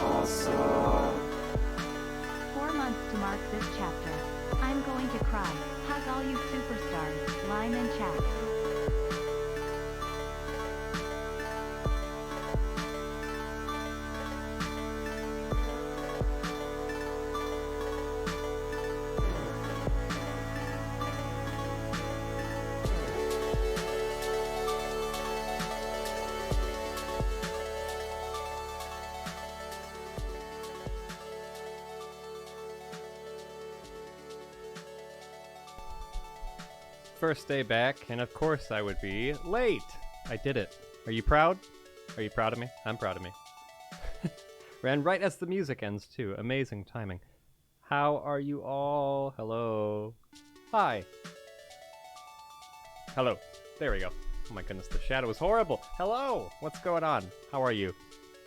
Awesome. 4 months to mark this chapter. I'm going to cry. Hug all you superstars. Line and chat. First day back, and of course I would be late. I did it. Are you proud? Are you proud of me? I'm proud of me. Ran right as the music ends, too. Amazing timing. How are you all? Hello. Hi. Hello. There we go. Oh my goodness, the shadow is horrible. Hello. What's going on? How are you?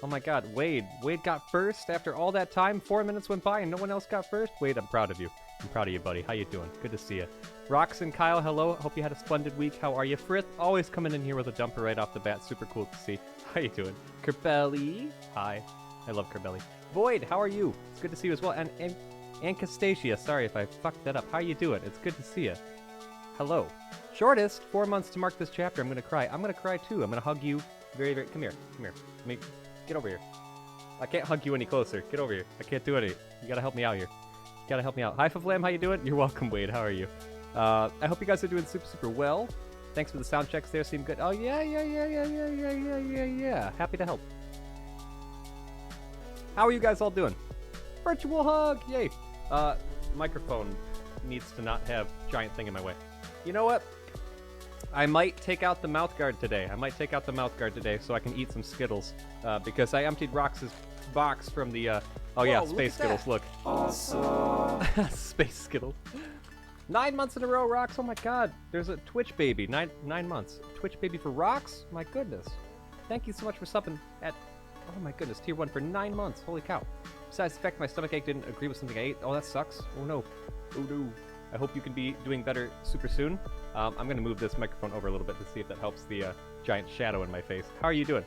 Oh my god, Wade. Wade got first after all that time. 4 minutes went by and no one else got first. Wade, I'm proud of you. I'm proud of you, buddy. How you doing? Good to see you. Rox and Kyle, hello. Hope you had a splendid week. How are you? Frith, always coming in here with a dumper right off the bat. Super cool to see. How you doing? Kerbelly. Hi. I love Kerbelly. Void, how are you? It's good to see you as well. And Ancastacia, sorry if I fucked that up. How you doing? It's good to see you. Hello. Shortest, 4 months to mark this chapter. I'm gonna cry. I'm gonna cry too. I'm gonna hug you very, very... Come here. Come here. Get over here. I can't hug you any closer. Get over here. I can't do it. You gotta help me out here. You gotta help me out. Hi, Faflam, how you doing? You're welcome, Wade. How are you? I hope you guys are doing super, super well. Thanks for the sound checks there. Seem good. Oh, yeah. Happy to help. How are you guys all doing? Virtual hug! Yay! Microphone needs to not have giant thing in my way. You know what? I might take out the mouth guard today. So I can eat some Skittles. Because I emptied Rox's box from the, oh yeah, Space Skittles, look. Awesome. Space Skittles. 9 months in a row, Rox. Oh my god. There's a Twitch baby. Nine months. Twitch baby for Rox? My goodness. Thank you so much for subbing at, oh my goodness, tier 1 for 9 months. Holy cow. Besides the fact my stomachache didn't agree with something I ate. Oh, that sucks. Oh no. Oh no. I hope you can be doing better super soon. I'm going to move this microphone over a little bit to see if that helps the giant shadow in my face. How are you doing?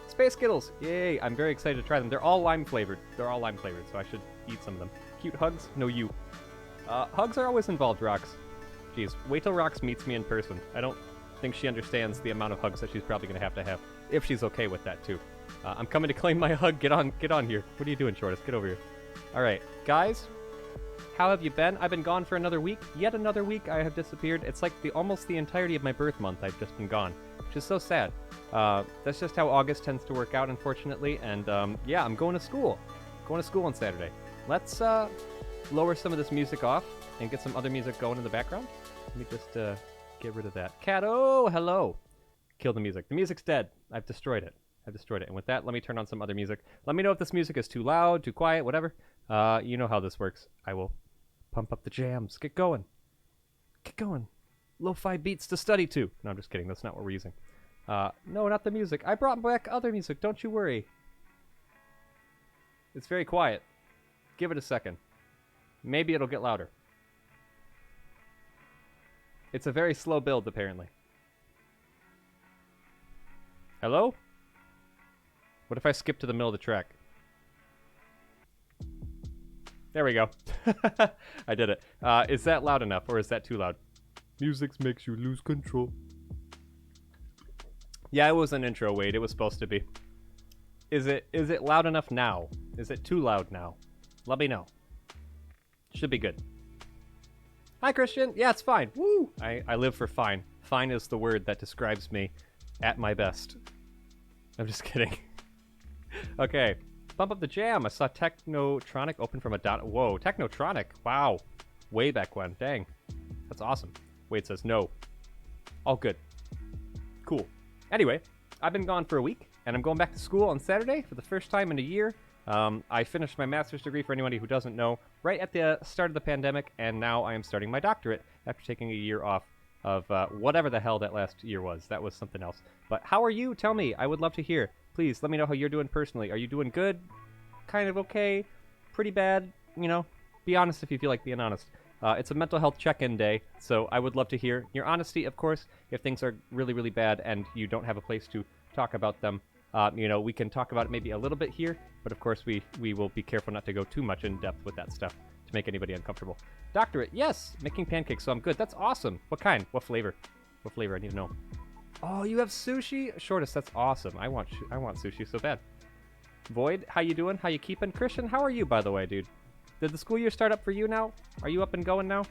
Space Skittles! Yay! I'm very excited to try them. They're all lime flavored. So I should eat some of them. Cute hugs? No, you. Hugs are always involved, Rox. Jeez, wait till Rox meets me in person. I don't think she understands the amount of hugs that she's probably going to have. If she's okay with that, too. I'm coming to claim my hug. Get on here. What are you doing, Shortest? Get over here. Alright, guys. How have you been? I've been gone for another week. Yet another week I have disappeared. It's like almost the entirety of my birth month I've just been gone, which is so sad. That's just how August tends to work out, unfortunately. And yeah, I'm going to school. Going to school on Saturday. Let's lower some of this music off and get some other music going in the background. Let me just get rid of that. Cato, hello. Kill the music. The music's dead. I've destroyed it. And with that, let me turn on some other music. Let me know if this music is too loud, too quiet, whatever. You know how this works. I will pump up the jams. Get going. Lo-fi beats to study to. No, I'm just kidding. That's not what we're using. No, not the music. I brought back other music. Don't you worry. It's very quiet. Give it a second. Maybe it'll get louder. It's a very slow build, apparently. Hello? What if I skip to the middle of the track? There we go. I did it. Is that loud enough, or is that too loud? Music makes you lose control. Yeah, it was an intro, Wade. It was supposed to be. Is it loud enough now? Is it too loud now? Let me know. Should be good. Hi, Christian. Yeah, it's fine. Woo! I live for fine. Fine is the word that describes me at my best. I'm just kidding. Okay. Bump up the jam. I saw Technotronic open from a dot. Whoa, Technotronic. Wow. Way back when. Dang. That's awesome. Wade says no. All good. Cool. Anyway, I've been gone for a week, and I'm going back to school on Saturday for the first time in a year. I finished my master's degree, for anybody who doesn't know, right at the start of the pandemic, and now I am starting my doctorate after taking a year off of whatever the hell that last year was. That was something else. But how are you? Tell me. I would love to hear. Please, let me know how you're doing personally. Are you doing good? Kind of okay? Pretty bad? You know, be honest if you feel like being honest. It's a mental health check-in day, so I would love to hear your honesty, of course. If things are really, really bad and you don't have a place to talk about them, you know, we can talk about it maybe a little bit here, but of course we will be careful not to go too much in depth with that stuff to make anybody uncomfortable. Doctorate, yes! Making pancakes, so I'm good. That's awesome. What kind? What flavor? What flavor? I need to know. Oh, you have sushi? Shortest, that's awesome. I want sushi so bad. Void, how you doing? How you keeping? Christian, how are you, by the way, dude? Did the school year start up for you now? Are you up and going now?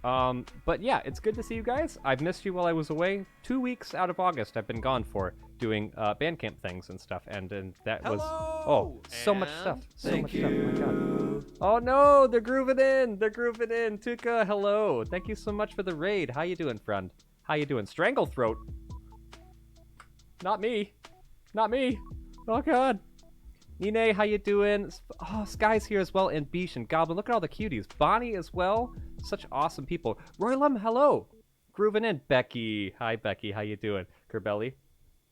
But yeah, it's good to see you guys. I've missed you while I was away. 2 weeks out of August I've been gone for, doing Bandcamp things and stuff, and that was... Oh, so much stuff. So much stuff. Oh my god. Oh no, they're grooving in. Tuka, hello. Thank you so much for the raid. How you doing, friend? How you doing? Stranglethroat. Not me. Oh god. Nene, how you doing? Oh, Sky's here as well, and Beesh and Goblin. Look at all the cuties. Bonnie as well. Such awesome people. Roylum, hello. Grooving in. Becky. Hi, Becky. How you doing? Kerbelly.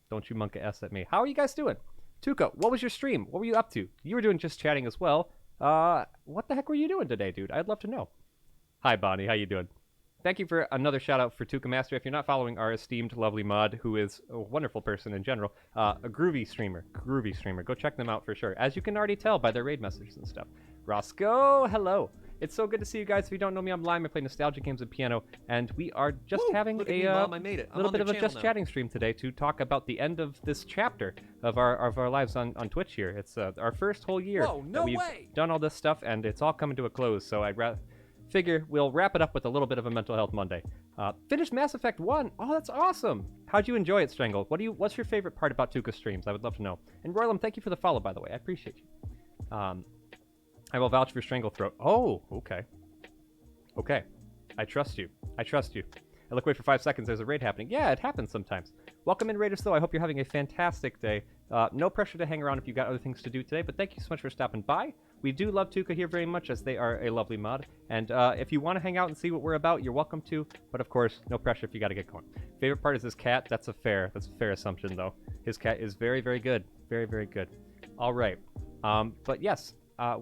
Don't you monk a S at me. How are you guys doing? Tuca, what was your stream? What were you up to? You were doing just chatting as well. What the heck were you doing today, dude? I'd love to know. Hi, Bonnie. How you doing? Thank you for another shout out for Tuca Master. If you're not following our esteemed, lovely mod, who is a wonderful person in general, a groovy streamer, go check them out for sure. As you can already tell by their raid messages and stuff. Roscoe, hello. It's so good to see you guys. If you don't know me, I'm Lime. I play nostalgia games and piano, and we are just having look at a me, Mom, I made it. I'm little on bit their of a channel just now. chatting stream today to talk about the end of this chapter of our lives on Twitch here. It's our first whole year Whoa, no that we've way! done all this stuff, and it's all coming to a close. So I'd figure we'll wrap it up with a little bit of a mental health Monday. Finished Mass Effect 1. Oh, that's awesome. How'd you enjoy it, Strangle? What's your favorite part about Tuca streams? I would love to know. And Roylum, thank you for the follow, by the way. I appreciate you. I will vouch for Stranglethroat. Oh, okay. Okay. I trust you. I look away for 5 seconds. There's a raid happening. Yeah, it happens sometimes. Welcome in, Raiders, though. I hope you're having a fantastic day. No pressure to hang around if you've got other things to do today, but thank you so much for stopping by. We do love Tuca here very much, as they are a lovely mod. And if you want to hang out and see what we're about, you're welcome to. But of course, no pressure if you got to get going. Favorite part is his cat. That's a fair assumption, though. His cat is very, very good. Very, very good. All right. But yes,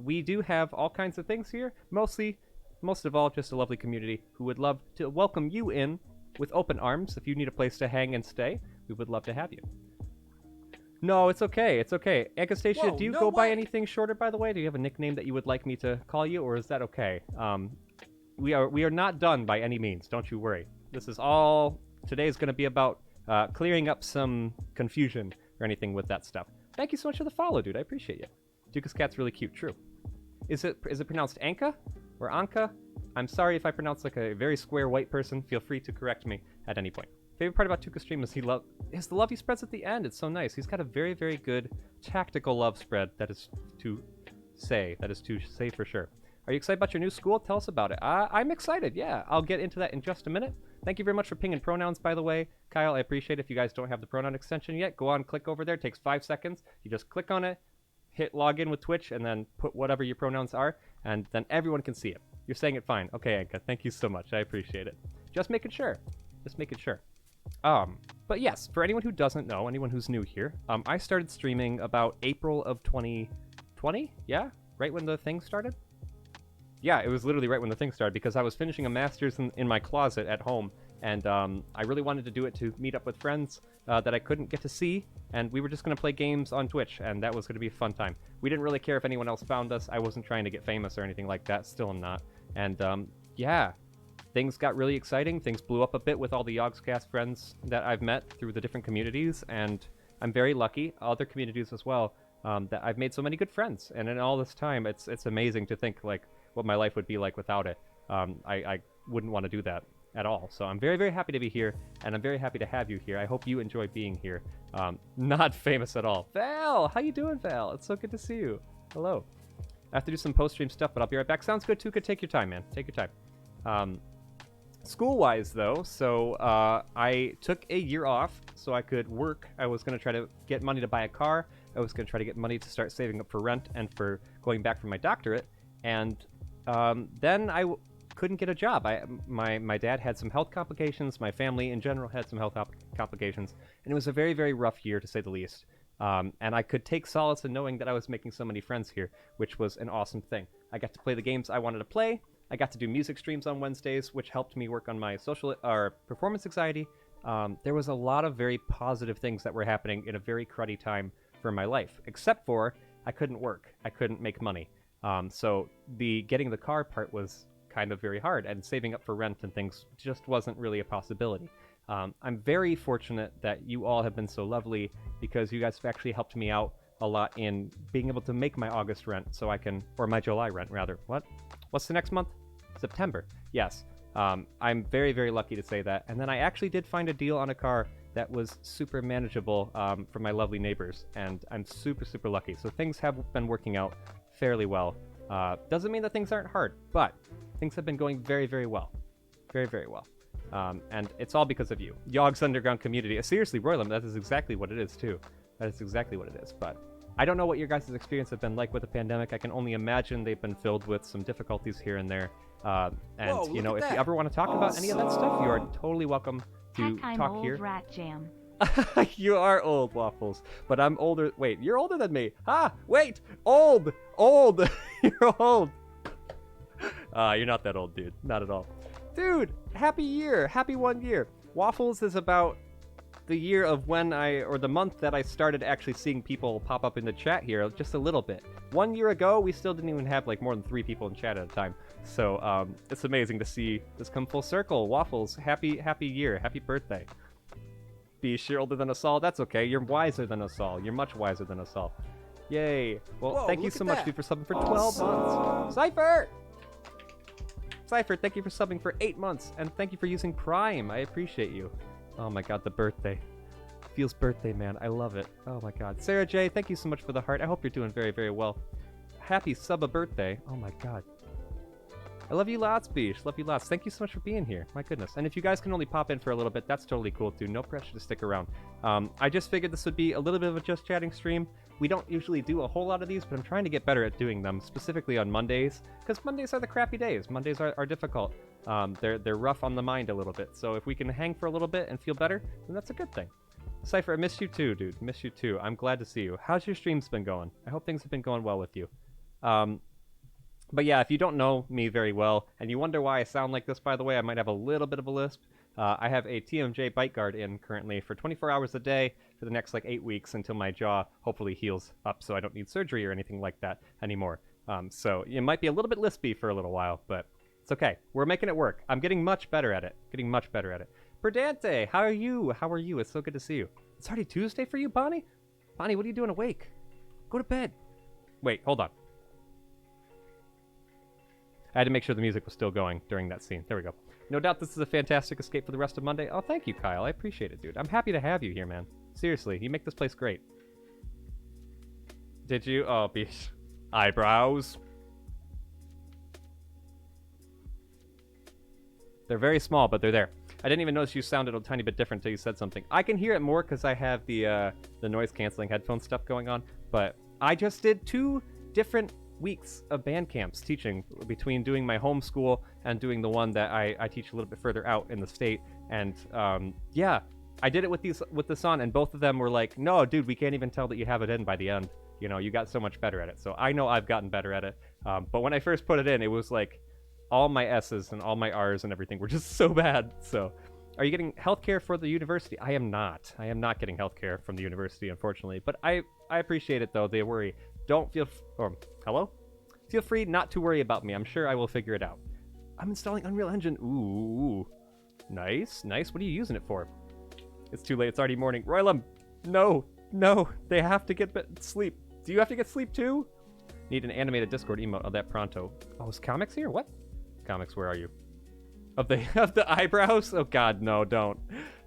we do have all kinds of things here. Most of all, just a lovely community who would love to welcome you in with open arms. If you need a place to hang and stay, we would love to have you. No, it's okay. It's okay. Agastacia, do you go by anything shorter, by the way? Do you have a nickname that you would like me to call you, or is that okay? We are not done by any means. Don't you worry. This is all... Today is going to be about clearing up some confusion or anything with that stuff. Thank you so much for the follow, dude. I appreciate you. Duca's cat's really cute. True. Is it pronounced Anka or Anka? I'm sorry if I pronounce like a very square white person. Feel free to correct me at any point. Favorite part about Tuca's stream is the love he spreads at the end. It's so nice. He's got a very, very good tactical love spread. That is to say for sure. Are you excited about your new school? Tell us about it. I'm excited. Yeah, I'll get into that in just a minute. Thank you very much for pinging pronouns, by the way. Kyle, I appreciate it. If you guys don't have the pronoun extension yet, go on, click over there. It takes 5 seconds. You just click on it, hit login with Twitch, and then put whatever your pronouns are, and then everyone can see it. You're saying it fine. Okay, Anka, thank you so much. I appreciate it. Just making sure. But yes, for anyone who doesn't know, anyone who's new here, I started streaming about April of 2020. Yeah, right when the thing started. Yeah, it was literally right when the thing started because I was finishing a master's in my closet at home, and I really wanted to do it to meet up with friends that I couldn't get to see, and we were just going to play games on Twitch, and that was going to be a fun time. We didn't really care if anyone else found us. I wasn't trying to get famous or anything like that. Still am not. And yeah. Things got really exciting. Things blew up a bit with all the Yogscast friends that I've met through the different communities, and I'm very lucky, other communities as well, that I've made so many good friends. And in all this time, it's amazing to think like what my life would be like without it. I wouldn't want to do that at all. So I'm very, very happy to be here, and I'm very happy to have you here. I hope you enjoy being here. Not famous at all. Val, how you doing, Val? It's so good to see you. Hello. I have to do some post-stream stuff, but I'll be right back. Sounds good, Tuca. Take your time, man. Take your time. School-wise, though, so I took a year off so I could work. I was going to try to get money to buy a car. I was going to try to get money to start saving up for rent and for going back for my doctorate. And then I couldn't get a job. My dad had some health complications. My family in general had some health complications. And it was a very, very rough year, to say the least. And I could take solace in knowing that I was making so many friends here, which was an awesome thing. I got to play the games I wanted to play. I got to do music streams on Wednesdays, which helped me work on my performance anxiety. There was a lot of very positive things that were happening in a very cruddy time for my life, except for I couldn't work. I couldn't make money. So getting the car part was kind of very hard, and saving up for rent and things just wasn't really a possibility. I'm very fortunate that you all have been so lovely, because you guys have actually helped me out a lot in being able to make my August rent or my July rent, rather. What's the next month? September. Yes. I'm very, very lucky to say that. And then I actually did find a deal on a car that was super manageable for my lovely neighbors, and I'm super, super lucky. So things have been working out fairly well. Doesn't mean that things aren't hard, but things have been going very, very well. Very, very well. And it's all because of you. Yogg's Underground Community. Seriously, Roylem, that is exactly what it is, too. That is exactly what it is. But I don't know what your guys' experience have been like with the pandemic. I can only imagine they've been filled with some difficulties here and there. And, Whoa, you know, look if at you that. ever want to talk about any of that stuff, you are totally welcome to Heck, I'm talk old here. rat jam. You are old, Waffles, but I'm older. Wait, you're older than me. Ah, wait, old. You're old. You're not that old, dude. Not at all. Dude, happy year. Happy 1 year. Waffles is about the year of when or the month that I started actually seeing people pop up in the chat here just a little bit. 1 year ago, we still didn't even have like more than 3 people in chat at a time. So it's amazing to see this come full circle. Waffles, happy year. Happy birthday. Beast, you're older than us all. That's okay. You're wiser than us all. You're much wiser than us all. Yay. Well, Whoa, thank you look so at much, that. dude, for subbing for 12 months. Cypher, thank you for subbing for 8 months. And thank you for using Prime. I appreciate you. Oh my god, the birthday. Feels birthday, man. I love it. Oh my god. Sarah J, thank you so much for the heart. I hope you're doing very, very well. Happy sub-a-birthday. Oh my god. I love you lots, Beesh. Love you lots. Thank you so much for being here. My goodness. And if you guys can only pop in for a little bit, that's totally cool too. No pressure to stick around. I just figured this would be a little bit of a just chatting stream. We don't usually do a whole lot of these, but I'm trying to get better at doing them, specifically on Mondays, because Mondays are the crappy days. Mondays are difficult. They're rough on the mind a little bit. So if we can hang for a little bit and feel better, then that's a good thing. Cypher, I missed you too, dude. Missed you too. I'm glad to see you. How's your streams been going? I hope things have been going well with you. But yeah, if you don't know me very well, and you wonder why I sound like this, by the way, I might have a little bit of a lisp. I have a TMJ bite guard in currently for 24 hours a day for the next, 8 weeks until my jaw hopefully heals up so I don't need surgery or anything like that anymore. So it might be a little bit lispy for a little while, but it's okay. We're making it work. I'm getting much better at it. Perdante, how are you? It's so good to see you. It's already Tuesday for you, Bonnie? Bonnie, what are you doing awake? Go to bed. Wait, hold on. I had to make sure the music was still going during that scene. There we go. No doubt this is a fantastic escape for the rest of Monday. Oh, thank you, Kyle. I appreciate it, dude. I'm happy to have you here, man. Seriously, you make this place great. Did you? Oh, beesh. Eyebrows. They're very small, but they're there. I didn't even notice you sounded a tiny bit different until you said something. I can hear it more because I have the noise-canceling headphone stuff going on, but I just did 2 different weeks of band camps teaching between doing my homeschool and doing the one that I teach a little bit further out in the state. And yeah, I did it with this on, and both of them were like, no, dude, we can't even tell that you have it in by the end. You know, you got so much better at it. So I know I've gotten better at it. But when I first put it in, it was like all my S's and all my R's and everything were just so bad. So are you getting healthcare for the university? I am not. I am not getting healthcare from the university, unfortunately. But I appreciate it, though. They worry. Don't feel... hello? Feel free not to worry about me. I'm sure I will figure it out. I'm installing Unreal Engine. Ooh. Nice. Nice. What are you using it for? It's too late. It's already morning. Roylem, no. No. They have to get sleep. Do you have to get sleep, too? Need an animated Discord emote of that pronto. Oh, is Comics here? What? Comics, where are you? Of the eyebrows? Oh, God, no, don't.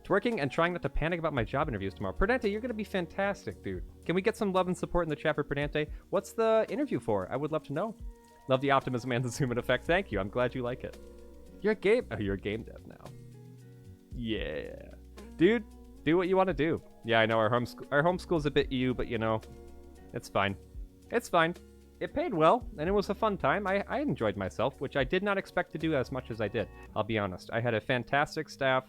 Twerking and trying not to panic about my job interviews tomorrow. Perdante, you're going to be fantastic, dude. Can we get some love and support in the chat for Perdante? What's the interview for? I would love to know. Love the optimism and the zoom in effect. Thank you. I'm glad you like it. You're a game... Oh, you're a game dev now. Yeah. Dude, do what you want to do. Yeah, I know our homeschool's a bit but you know, it's fine. It's fine. It paid well, and it was a fun time. I enjoyed myself, which I did not expect to do as much as I did. I'll be honest. I had a fantastic staff.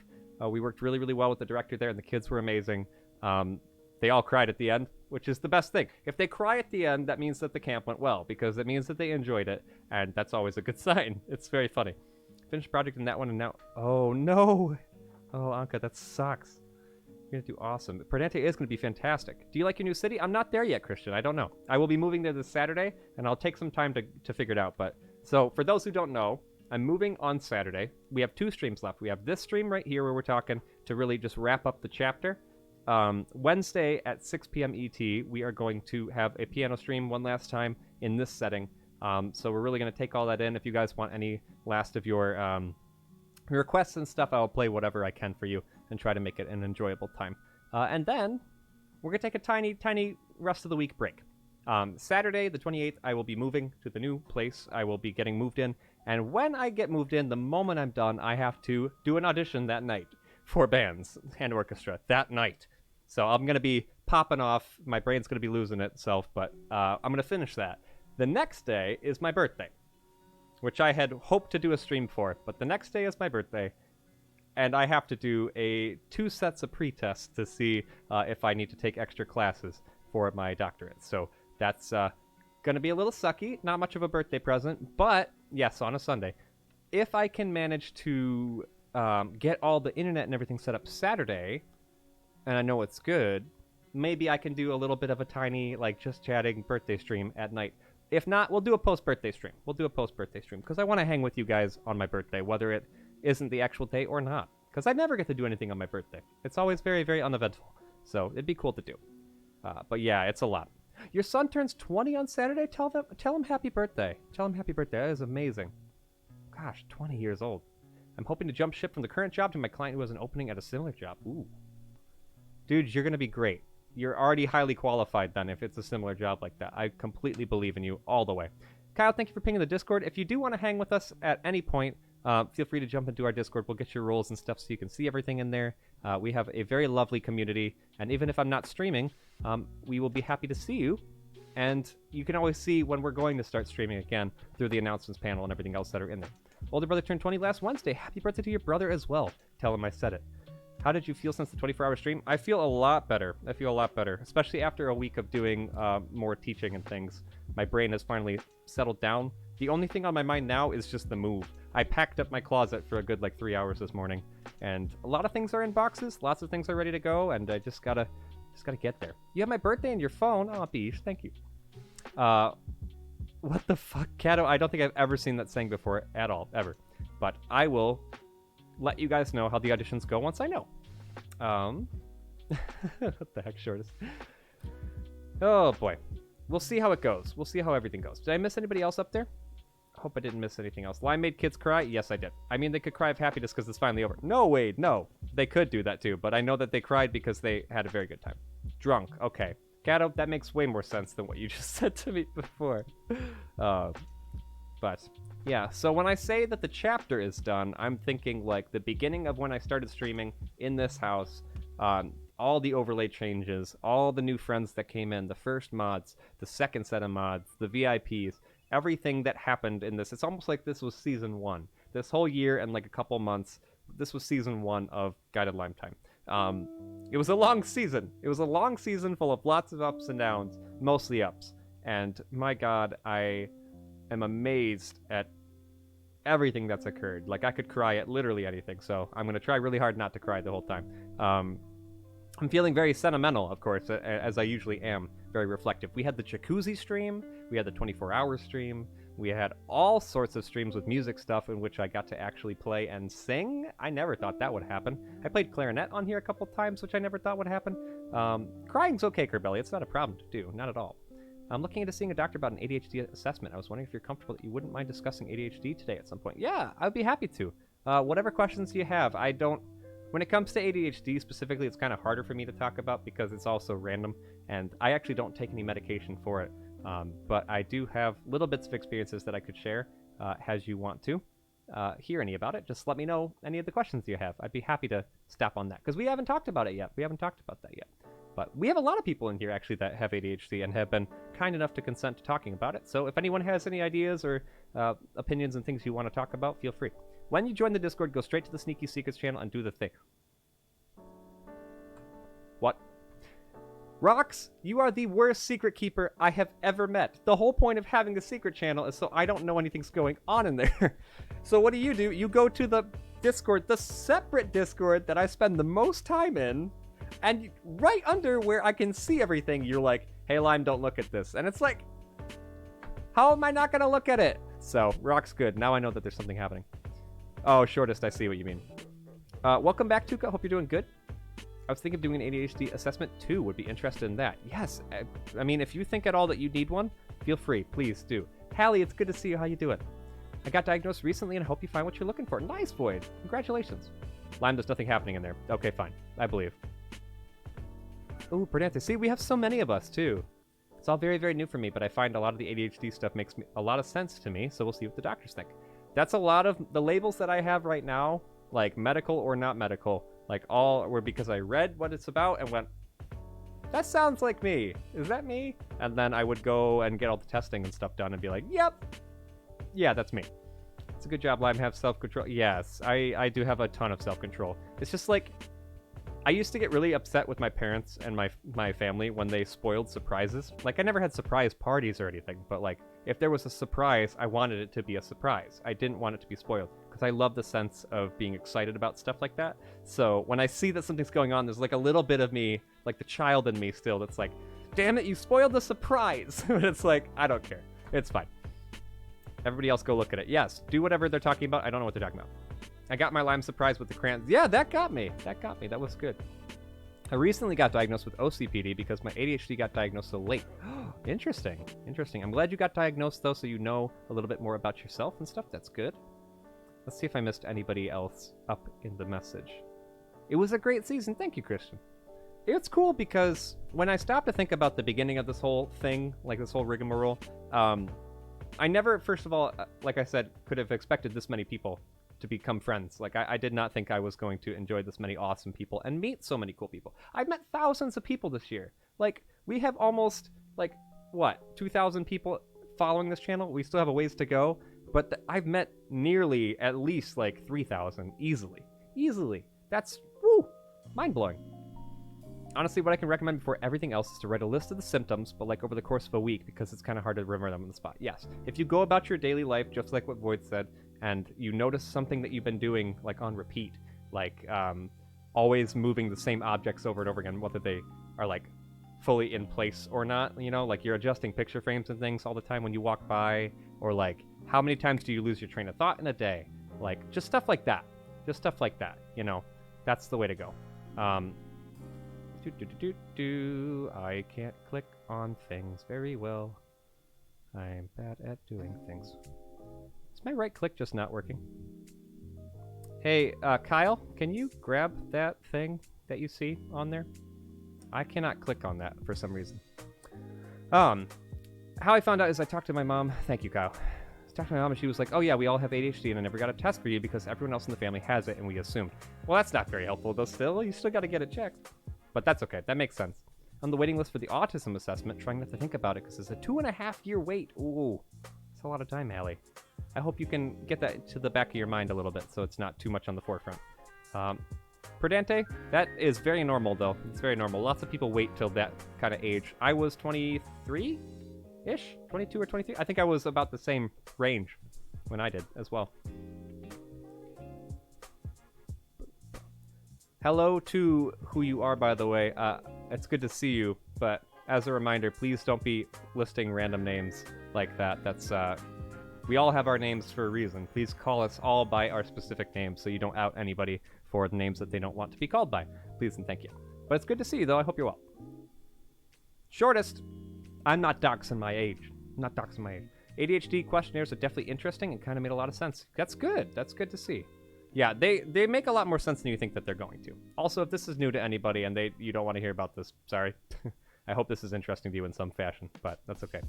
We worked really, really well with the director there, and the kids were amazing. They all cried at the end, which is the best thing. If they cry at the end, that means that the camp went well, because it means that they enjoyed it, and that's always a good sign. It's very funny. Finished project in that one, and now... Oh, no! Oh, Anka, that sucks. You're going to do awesome. Perdante is going to be fantastic. Do you like your new city? I'm not there yet, Christian. I don't know. I will be moving there this Saturday, and I'll take some time to figure it out. But so, for those who don't know, I'm moving on Saturday. We have 2 streams left. We have this stream right here where we're talking to really just wrap up the chapter. Wednesday at 6 p.m. ET, we are going to have a piano stream one last time in this setting. So we're really going to take all that in. If you guys want any last of your requests and stuff, I'll play whatever I can for you and try to make it an enjoyable time. And then we're going to take a tiny rest of the week break. Saturday, the 28th, I will be moving to the new place. I will be getting moved in. And when I get moved in, the moment I'm done, I have to do an audition that night for bands and orchestra that night. So I'm going to be popping off. My brain's going to be losing itself, but I'm going to finish that. The next day is my birthday, which I had hoped to do a stream for, but the next day is my birthday, and I have to do 2 sets of pre-tests to see if I need to take extra classes for my doctorate. So that's going to be a little sucky, not much of a birthday present, but yes, on a Sunday. If I can manage to get all the internet and everything set up Saturday, and I know it's good, maybe I can do a little bit of a tiny, like, just chatting birthday stream at night. If not, we'll do a post-birthday stream. Because I want to hang with you guys on my birthday, whether it isn't the actual day or not. Because I never get to do anything on my birthday. It's always very, very uneventful. So it'd be cool to do. But yeah, it's a lot. Your son turns 20 on Saturday? Tell him happy birthday. Tell him happy birthday. That is amazing. Gosh, 20 years old. I'm hoping to jump ship from the current job to my client who has an opening at a similar job. Ooh. Dude, you're going to be great. You're already highly qualified then if it's a similar job like that. I completely believe in you all the way. Kyle, thank you for pinging the Discord. If you do want to hang with us at any point, feel free to jump into our Discord. We'll get your roles and stuff so you can see everything in there. We have a very lovely community, and even if I'm not streaming, we will be happy to see you. And you can always see when we're going to start streaming again through the announcements panel and everything else that are in there. Older brother turned 20 last Wednesday. Happy birthday to your brother as well. Tell him I said it. How did you feel since the 24-hour stream? I feel a lot better. Especially after a week of doing more teaching and things. My brain has finally settled down. The only thing on my mind now is just the move. I packed up my closet for a good 3 hours this morning, and a lot of things are in boxes. Lots of things are ready to go, and I just gotta get there. You have my birthday in your phone. Oh, Beesh, thank you. What the fuck, Kato? I don't think I've ever seen that saying before at all, ever. But I will let you guys know how the auditions go once I know. What the heck, Shortest? Oh boy, we'll see how it goes. We'll see how everything goes. Did I miss anybody else up there? Hope I didn't miss anything else. Lime made kids cry? Yes, I did. I mean, they could cry of happiness because it's finally over. No, Wade, no. They could do that too, but I know that they cried because they had a very good time. Drunk, okay. Kato, that makes way more sense than what you just said to me before. But yeah, so when I say that the chapter is done, I'm thinking the beginning of when I started streaming in this house, all the overlay changes, all the new friends that came in, the first mods, the second set of mods, the VIPs, everything that happened in this. It's almost like this was season 1. This whole year and a couple months, this was season 1 of Guided Lime Time. It was a long season. It was a long season full of lots of ups and downs, mostly ups. And my God, I am amazed at everything that's occurred. I could cry at literally anything, so I'm going to try really hard not to cry the whole time. I'm feeling very sentimental, of course, as I usually am, very reflective. We had the jacuzzi stream, we had the 24-hour stream, we had all sorts of streams with music stuff in which I got to actually play and sing. I never thought that would happen. I played clarinet on here a couple times, which I never thought would happen. Crying's okay, Kerbelly. It's not a problem to do, not at all. I'm looking into seeing a doctor about an ADHD assessment. I was wondering if you're comfortable that you wouldn't mind discussing ADHD today at some point. Yeah, I'd be happy to. Whatever questions you have, I don't... When it comes to ADHD specifically, it's kind of harder for me to talk about because it's also random, and I actually don't take any medication for it. But I do have little bits of experiences that I could share as you want to hear any about it. Just let me know any of the questions you have. I'd be happy to stop on that because we haven't talked about it yet. We haven't talked about that yet. But we have a lot of people in here actually that have ADHD and have been kind enough to consent to talking about it. So if anyone has any ideas or opinions and things you want to talk about, feel free. When you join the Discord, go straight to the Sneaky Secrets channel and do the thing. What? Rox, you are the worst secret keeper I have ever met. The whole point of having a secret channel is so I don't know anything's going on in there. So what do? You go to the Discord, the separate Discord that I spend the most time in, and right under where I can see everything, you're like, hey, Lime, don't look at this. And it's like, how am I not going to look at it? So, Rock's good. Now I know that there's something happening. Oh, Shortest, I see what you mean. Welcome back, Tuka. Hope you're doing good. I was thinking of doing an ADHD assessment too. Would be interested in that. Yes. I mean, if you think at all that you need one, feel free. Please do. Hallie, it's good to see you. How you doing? I got diagnosed recently and I hope you find what you're looking for. Nice, Void. Congratulations. Lime, there's nothing happening in there. Okay, fine. I believe. Ooh, Perdante. See, we have so many of us too. It's all very, very new for me, but I find a lot of the ADHD stuff makes a lot of sense to me, so we'll see what the doctors think. That's a lot of the labels that I have right now, like medical or not medical, all were because I read what it's about and went, that sounds like me. Is that me? And then I would go and get all the testing and stuff done and be like, yep. Yeah, that's me. It's a good job, Lime. Have self-control. Yes, I do have a ton of self-control. It's just like, I used to get really upset with my parents and my family when they spoiled surprises. Like, I never had surprise parties or anything, but like, if there was a surprise, I wanted it to be a surprise. I didn't want it to be spoiled, because I love the sense of being excited about stuff like that. So when I see that something's going on, there's like a little bit of me, like the child in me still, that's like, damn it, you spoiled the surprise. But it's like, I don't care. It's fine. Everybody else go look at it. Yes, do whatever they're talking about. I don't know what they're talking about. I got my Lyme surprise with the crayons. Yeah, that got me. That was good. I recently got diagnosed with OCPD because my ADHD got diagnosed so late. Interesting. I'm glad you got diagnosed, though, so you know a little bit more about yourself and stuff. That's good. Let's see if I missed anybody else up in the message. It was a great season. Thank you, Christian. It's cool because when I stopped to think about the beginning of this whole thing, like this whole rigmarole, I never, first of all, like I said, could have expected this many people to become friends. Like, I did not think I was going to enjoy this many awesome people and meet so many cool people. I've met thousands of people this year. Like, we have almost, like, what, 2,000 people following this channel? We still have a ways to go, but I've met nearly at least, like, 3,000 easily. That's, woo, mind-blowing. Honestly, what I can recommend before everything else is to write a list of the symptoms, but like over the course of a week, because it's kind of hard to remember them on the spot. Yes, if you go about your daily life, just like what Void said, and you notice something that you've been doing like on repeat, like always moving the same objects over and over again, whether they are like fully in place or not, you know, like you're adjusting picture frames and things all the time when you walk by, or like how many times do you lose your train of thought in a day? Like just stuff like that, you know, that's the way to go. I can't click on things very well. I'm bad at doing things. Is my right click just not working? Hey, Kyle, can you grab that thing that you see on there? I cannot click on that for some reason. How I found out is I talked to my mom. Thank you, Kyle. I talked to my mom and she was like, oh yeah, we all have ADHD and I never got a test for you because everyone else in the family has it and we assumed. Well, that's not very helpful though still. You still got to get it checked. But that's okay. That makes sense. On the waiting list for the autism assessment, trying not to think about it because it's a 2.5-year wait. Ooh, it's a lot of time, Hallie. I hope you can get that to the back of your mind a little bit so it's not too much on the forefront. Perdante, that is very normal, though. It's very normal. Lots of people wait till that kind of age. I was 23-ish? 22 or 23? I think I was about the same range when I did as well. Hello to who you are, by the way. It's good to see you, but as a reminder, please don't be listing random names like that. That's, we all have our names for a reason. Please call us all by our specific names so you don't out anybody for the names that they don't want to be called by. Please and thank you. But it's good to see you, though. I hope you're well. Shortest. I'm not doxing my age. ADHD questionnaires are definitely interesting and kind of made a lot of sense. That's good. That's good to see. Yeah, they make a lot more sense than you think that they're going to. Also, if this is new to anybody and you don't want to hear about this, sorry. I hope this is interesting to you in some fashion, but that's okay.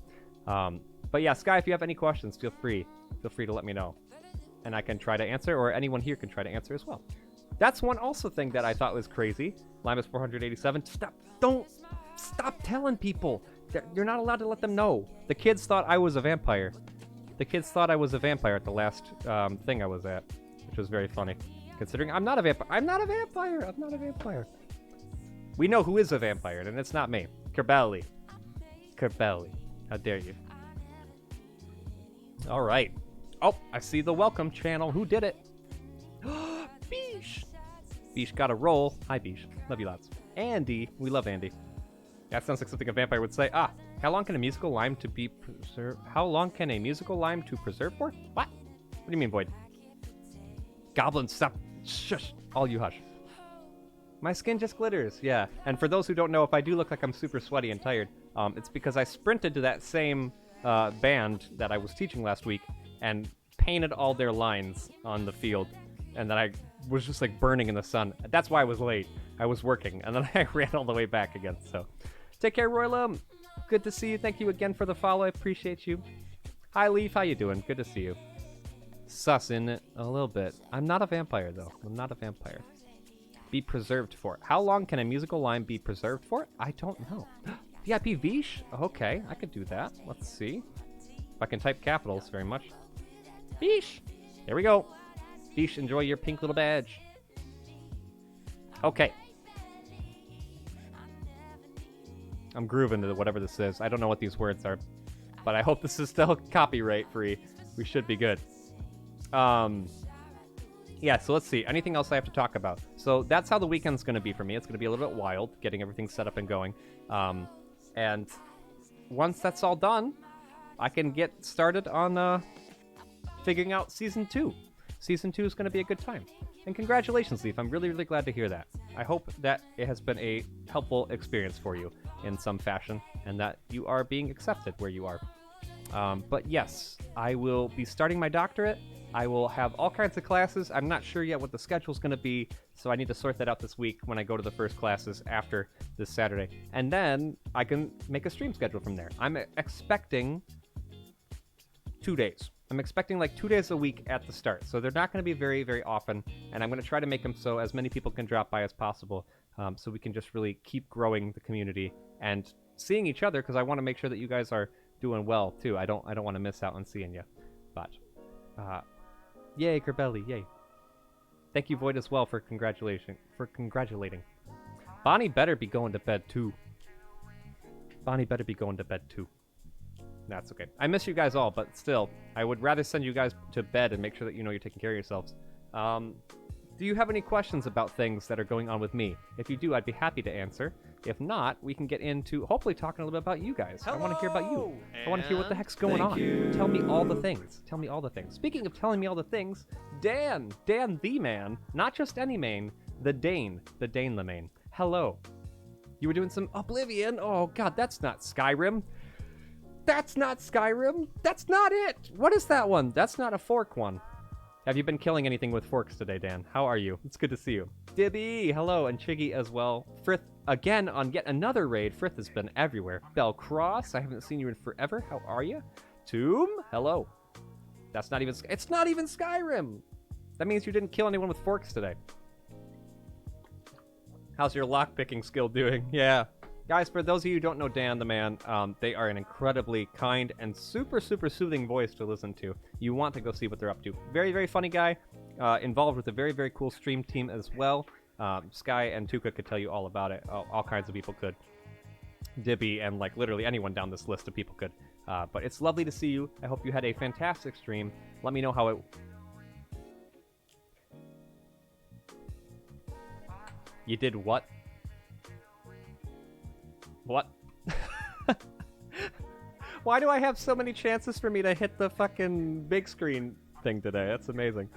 But yeah, Sky, if you have any questions, feel free to let me know. And I can try to answer, or anyone here can try to answer as well. That's one also thing that I thought was crazy. Limus 487. Stop telling people. You're not allowed to let them know. The kids thought I was a vampire. The kids thought I was a vampire at the last thing I was at. Which was very funny, considering I'm not a vampire. I'm not a vampire. We know who is a vampire, and it's not me. Kerbelli. How dare you? All right. Oh, I see the welcome channel. Who did it? Beesh. Beesh got a roll. Hi, Beesh. Love you lots. Andy. We love Andy. That sounds like something a vampire would say. How long can a musical lime to be preserved? How long can a musical lime to preserve for? What? What do you mean, Void? Goblin, stop. Shush. All you hush. My skin just glitters. Yeah. And for those who don't know, if I do look like I'm super sweaty and tired, it's because I sprinted to that same band that I was teaching last week and painted all their lines on the field. And then I was just like burning in the sun. That's why I was late. I was working. And then I ran all the way back again. So take care, Roylum. Good to see you. Thank you again for the follow. I appreciate you. Hi, Leaf. How you doing? Good to see you. Sus in it a little bit. I'm not a vampire, though. I'm not a vampire. be preserved for? How long can a musical line be preserved for? I don't know. VIP Vish? Okay, I could do that. Let's see. If I can type capitals very much. Vish! There we go. Vish, enjoy your pink little badge. Okay. I'm grooving to whatever this is. I don't know what these words are, but I hope this is still copyright free. We should be good. Yeah, so let's see. Anything else I have to talk about? So that's how the weekend's going to be for me. It's going to be a little bit wild, getting everything set up and going. And once that's all done, I can get started on figuring out Season 2. Season 2 is going to be a good time. And congratulations, Leaf. I'm really, really glad to hear that. I hope that it has been a helpful experience for you in some fashion, and that you are being accepted where you are. But yes, I will be starting my doctorate. I will have all kinds of classes. I'm not sure yet what the schedule's going to be, so I need to sort that out this week when I go to the first classes after this Saturday. And then I can make a stream schedule from there. I'm expecting 2 days. I'm expecting like 2 days a week at the start, so they're not going to be very, very often, and I'm going to try to make them so as many people can drop by as possible, so we can just really keep growing the community and seeing each other, because I want to make sure that you guys are doing well too. I don't want to miss out on seeing you. But yay, Kerbelli, yay. Thank you, Void, as well for congratulating. Bonnie better be going to bed too. Bonnie better be going to bed too. That's okay. I miss you guys all, but still, I would rather send you guys to bed and make sure that you know you're taking care of yourselves. Do you have any questions about things that are going on with me? If you do, I'd be happy to answer. If not, we can get into hopefully talking a little bit about you guys. Hello, I want to hear about you. I want to hear what the heck's going on. Tell me all the things. Tell me all the things. Speaking of telling me all the things, Dan the man, not just any man, the Dane the main. Hello. You were doing some Oblivion? Oh god, that's not Skyrim. That's not Skyrim. That's not it. What is that one? That's not a fork one. Have you been killing anything with forks today, Dan? How are you? It's good to see you. Dibby, hello, and Chiggy as well. Frith, again, on yet another raid. Frith has been everywhere. Bell Cross, I haven't seen you in forever. How are you? Tomb, hello. That's not even, it's not even Skyrim. That means you didn't kill anyone with forks today. How's your lockpicking skill doing? Yeah. Guys, for those of you who don't know Dan the man, they are an incredibly kind and super, super soothing voice to listen to. You want to go see what they're up to. Very, very funny guy, involved with a very, very cool stream team as well. Sky and Tuka could tell you all about it. All kinds of people could. Dibby and like literally anyone down this list of people could. But it's lovely to see you. I hope you had a fantastic stream. Let me know how it... You did what? What? Why do I have so many chances for me to hit the fucking big screen thing today? That's amazing.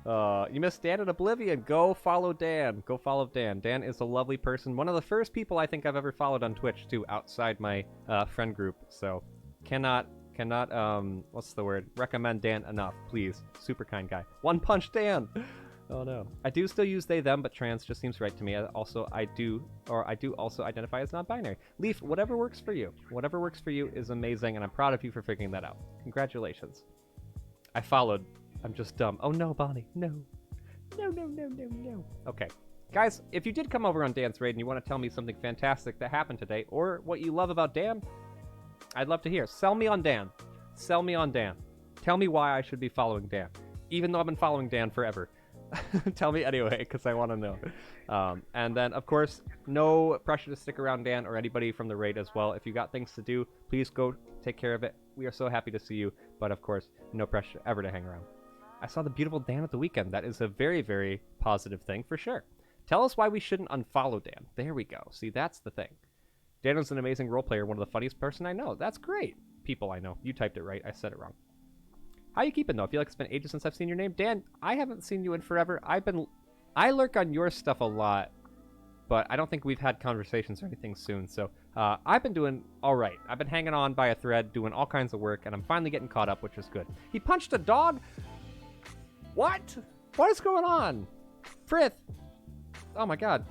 You missed Dan at Oblivion. Go follow Dan. Go follow Dan. Dan is a lovely person. One of the first people I think I've ever followed on Twitch, too, outside my friend group. So, cannot, what's the word? Recommend Dan enough, please. Super kind guy. One Punch Dan! Oh no. I do still use they, them, but trans just seems right to me. I do also identify as non-binary. Leaf, whatever works for you. Whatever works for you is amazing, and I'm proud of you for figuring that out. Congratulations. I followed. I'm just dumb. Oh no, Bonnie. No. No. Okay. Guys, if you did come over on Dan's raid and you want to tell me something fantastic that happened today, or what you love about Dan, I'd love to hear. Sell me on Dan. Sell me on Dan. Tell me why I should be following Dan. Even though I've been following Dan forever. Tell me anyway, because I want to know. And then, of course, no pressure to stick around Dan or anybody from the raid as well. If you got things to do, please go take care of it. We are so happy to see you. But, of course, no pressure ever to hang around. I saw the beautiful Dan at the weekend. That is a very, very positive thing for sure. Tell us why we shouldn't unfollow Dan. There we go. See, that's the thing. Dan is an amazing role player, one of the funniest person I know. That's great. People I know. You typed it right. I said it wrong. How you keeping, though? I feel like it's been ages since I've seen your name. Dan, I haven't seen you in forever. I lurk on your stuff a lot, but I don't think we've had conversations or anything soon. So I've been doing all right. I've been hanging on by a thread, doing all kinds of work, and I'm finally getting caught up, which is good. He punched a dog? What? What is going on? Frith. Oh, my God.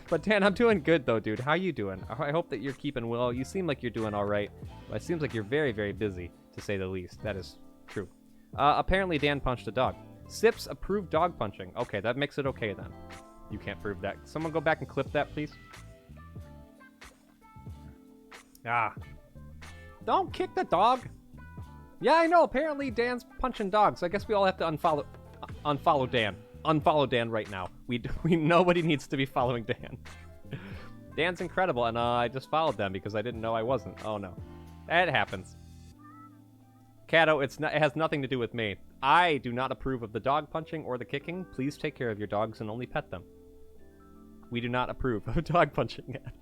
But, Dan, I'm doing good, though, dude. How you doing? I hope that you're keeping well. You seem like you're doing all right. But it seems like you're very, very busy, to say the least. That is true. Apparently Dan punched a dog. Sips approved dog punching. Okay, that makes it okay then. You can't prove that. Someone go back and clip that, please. Ah. Don't kick the dog. Yeah, I know. Apparently Dan's punching dogs. I guess we all have to unfollow Dan. Unfollow Dan right now. Nobody needs to be following Dan. Dan's incredible, and I just followed them because I didn't know I wasn't. Oh no. That happens. Cato, it has nothing to do with me. I do not approve of the dog punching or the kicking. Please take care of your dogs and only pet them. We do not approve of dog punching at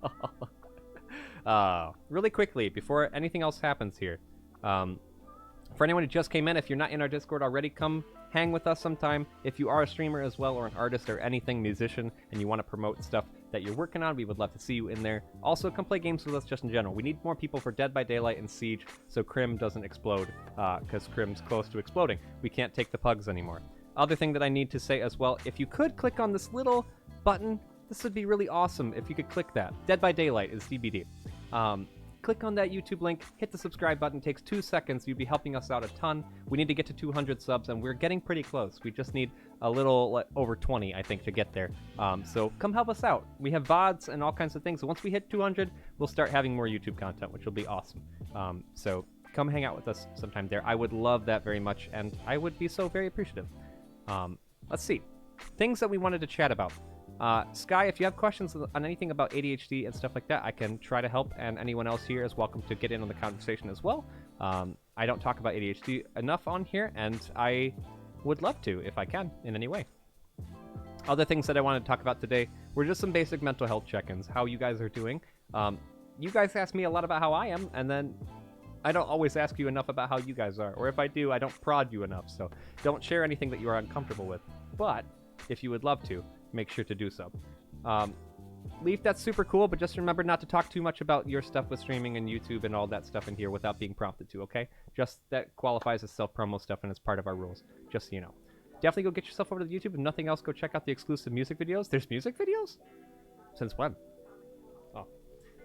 all. Really quickly, before anything else happens here, for anyone who just came in, if you're not in our Discord already, come hang with us sometime. If you are a streamer as well, or an artist, or anything, musician, and you want to promote stuff that you're working on, we would love to see you in there. Also, come play games with us just in general. We need more people for Dead by Daylight and Siege, so Crim doesn't explode, because Crim's close to exploding. We can't take the pugs anymore. Other thing that I need to say as well, if you could click on this little button, this would be really awesome if you could click that. Dead by Daylight is DBD. Click on that YouTube link, hit the subscribe button, takes 2 seconds, you'd be helping us out a ton. We need to get to 200 subs, and we're getting pretty close. We just need a little over 20, I think, to get there. So come help us out. We have VODs and all kinds of things, so once we hit 200, we'll start having more YouTube content, which will be awesome. So come hang out with us sometime there. I would love that very much, and I would be so very appreciative. Let's see. Things that we wanted to chat about. Sky, if you have questions on anything about ADHD and stuff like that, I can try to help, and anyone else here is welcome to get in on the conversation as well. I don't talk about ADHD enough on here, and I would love to if I can in any way. Other things that I wanted to talk about today were just some basic mental health check-ins, how you guys are doing. You guys ask me a lot about how I am, and then I don't always ask you enough about how you guys are, or if I do, I don't prod you enough, so don't share anything that you are uncomfortable with. But if you would love to, make sure to do so. Leaf, that's super cool, but just remember not to talk too much about your stuff with streaming and YouTube and all that stuff in here without being prompted to, okay? Just that qualifies as self-promo stuff and is part of our rules, just so you know. Definitely go get yourself over to the YouTube. If nothing else, go check out the exclusive music videos. There's music videos? Since when? Oh.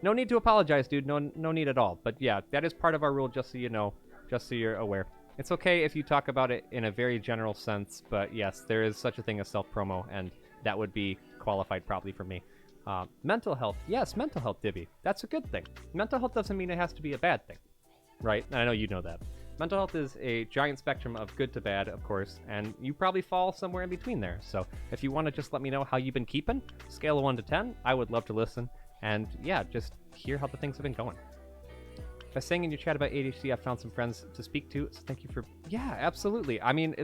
No need to apologize, dude. No need at all. But yeah, that is part of our rule, just so you know, just so you're aware. It's okay if you talk about it in a very general sense, but yes, there is such a thing as self-promo, and that would be qualified probably for me. Mental health. Yes, mental health, Dibby. That's a good thing. Mental health doesn't mean it has to be a bad thing, right? And I know you know that. Mental health is a giant spectrum of good to bad, of course, and you probably fall somewhere in between there. So if you want to just let me know how you've been keeping, scale of 1 to 10, I would love to listen. And yeah, just hear how the things have been going. By saying in your chat about ADHD, I found some friends to speak to, so thank you for... Yeah, absolutely. I mean,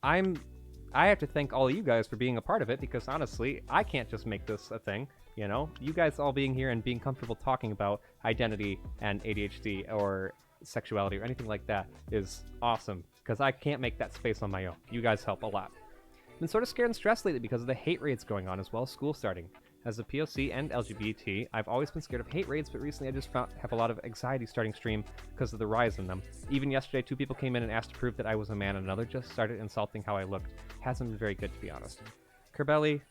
I have to thank all of you guys for being a part of it, because honestly, I can't just make this a thing, you know? You guys all being here and being comfortable talking about identity and ADHD or sexuality or anything like that is awesome, because I can't make that space on my own. You guys help a lot. Been sort of scared and stressed lately because of the hate raids going on, as well as school starting. As a POC and LGBT, I've always been scared of hate raids, but recently I just have a lot of anxiety starting stream because of the rise in them. Even yesterday, 2 people came in and asked to prove that I was a man, and another just started insulting how I looked. Hasn't been very good, to be honest. Kerbelly,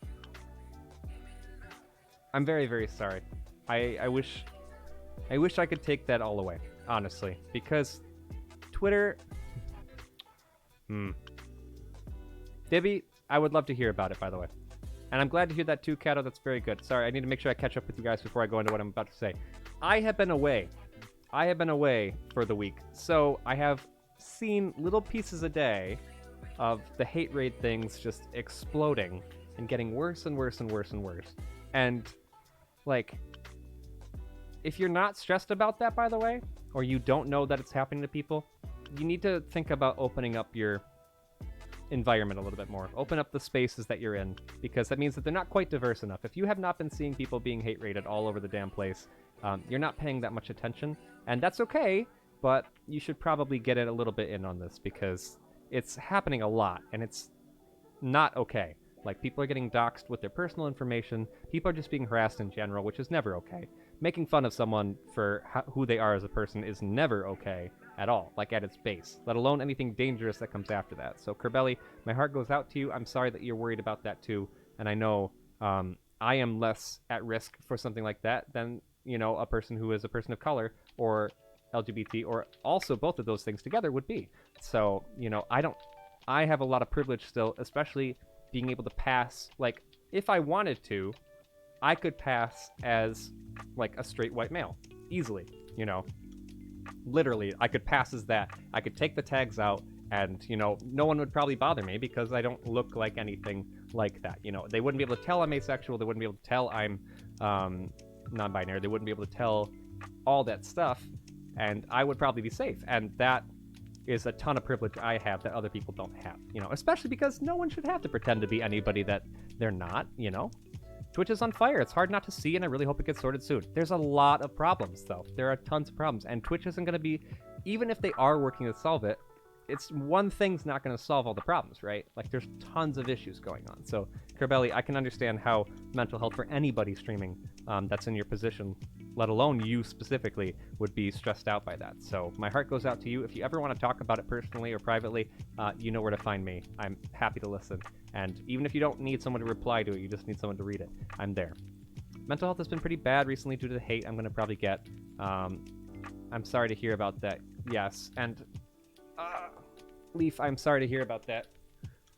I'm very, very sorry. I wish I could take that all away, honestly, because Twitter... Dibby, I would love to hear about it, by the way. And I'm glad to hear that too, Kato. That's very good. Sorry, I need to make sure I catch up with you guys before I go into what I'm about to say. I have been away. I have been away for the week. So I have seen little pieces a day of the hate raid things just exploding and getting worse and worse and worse and worse. And, like, if you're not stressed about that, by the way, or you don't know that it's happening to people, you need to think about opening up your environment a little bit more. Open up the spaces that you're in, because that means that they're not quite diverse enough. If you have not been seeing people being hate rated all over the damn place, you're not paying that much attention, and that's okay, but you should probably get it a little bit in on this, because it's happening a lot, and it's not okay. Like, people are getting doxxed with their personal information, people are just being harassed in general, which is never okay. Making fun of someone for who they are as a person is never okay at all, like at its base, let alone anything dangerous that comes after that. So Kerbelly, my heart goes out to you. I'm sorry that you're worried about that too, and I know I am less at risk for something like that than, you know, a person who is a person of color or LGBT, or also both of those things together would be. So, you know, I have a lot of privilege still, especially being able to pass, like, if I wanted to, I could pass as like a straight white male easily, you know. Literally, I could pass as that. I could take the tags out, and you know, no one would probably bother me because I don't look like anything like that. You know, they wouldn't be able to tell I'm asexual. They wouldn't be able to tell I'm non-binary. They wouldn't be able to tell all that stuff, and I would probably be safe. And that is a ton of privilege I have that other people don't have. You know, especially because no one should have to pretend to be anybody that they're not. You know. Twitch is on fire. It's hard not to see, and I really hope it gets sorted soon. There's a lot of problems, though. There are tons of problems, and Twitch isn't going to be, even if they are working to solve it, it's one thing's not going to solve all the problems, right? Like, there's tons of issues going on. So, Kerbelli, I can understand how mental health for anybody streaming that's in your position, let alone you specifically, would be stressed out by that. So, my heart goes out to you. If you ever want to talk about it personally or privately, you know where to find me. I'm happy to listen. And even if you don't need someone to reply to it, you just need someone to read it, I'm there. Mental health has been pretty bad recently due to the hate I'm going to probably get. I'm sorry to hear about that. Yes, and Leaf, I'm sorry to hear about that.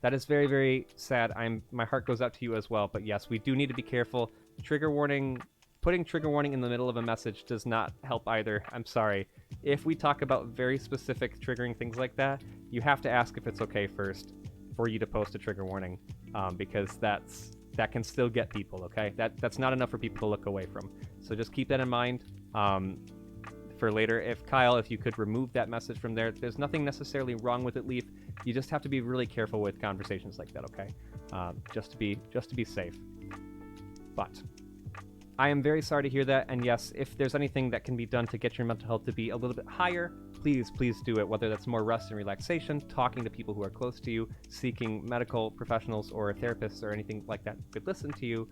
That is very, very sad. My heart goes out to you as well. But yes, we do need to be careful. Trigger warning, putting trigger warning in the middle of a message does not help either. I'm sorry. If we talk about very specific triggering things like that, you have to ask if it's okay first for you to post a trigger warning, because that can still get people, okay? That's not enough for people to look away from. So just keep that in mind for later. If Kyle, if you could remove that message from there, there's nothing necessarily wrong with it, Leaf. You just have to be really careful with conversations like that, okay? Just to be safe. But I am very sorry to hear that, and yes, if there's anything that can be done to get your mental health to be a little bit higher, please do it, whether that's more rest and relaxation, talking to people who are close to you, seeking medical professionals or therapists or anything like that who could listen to you.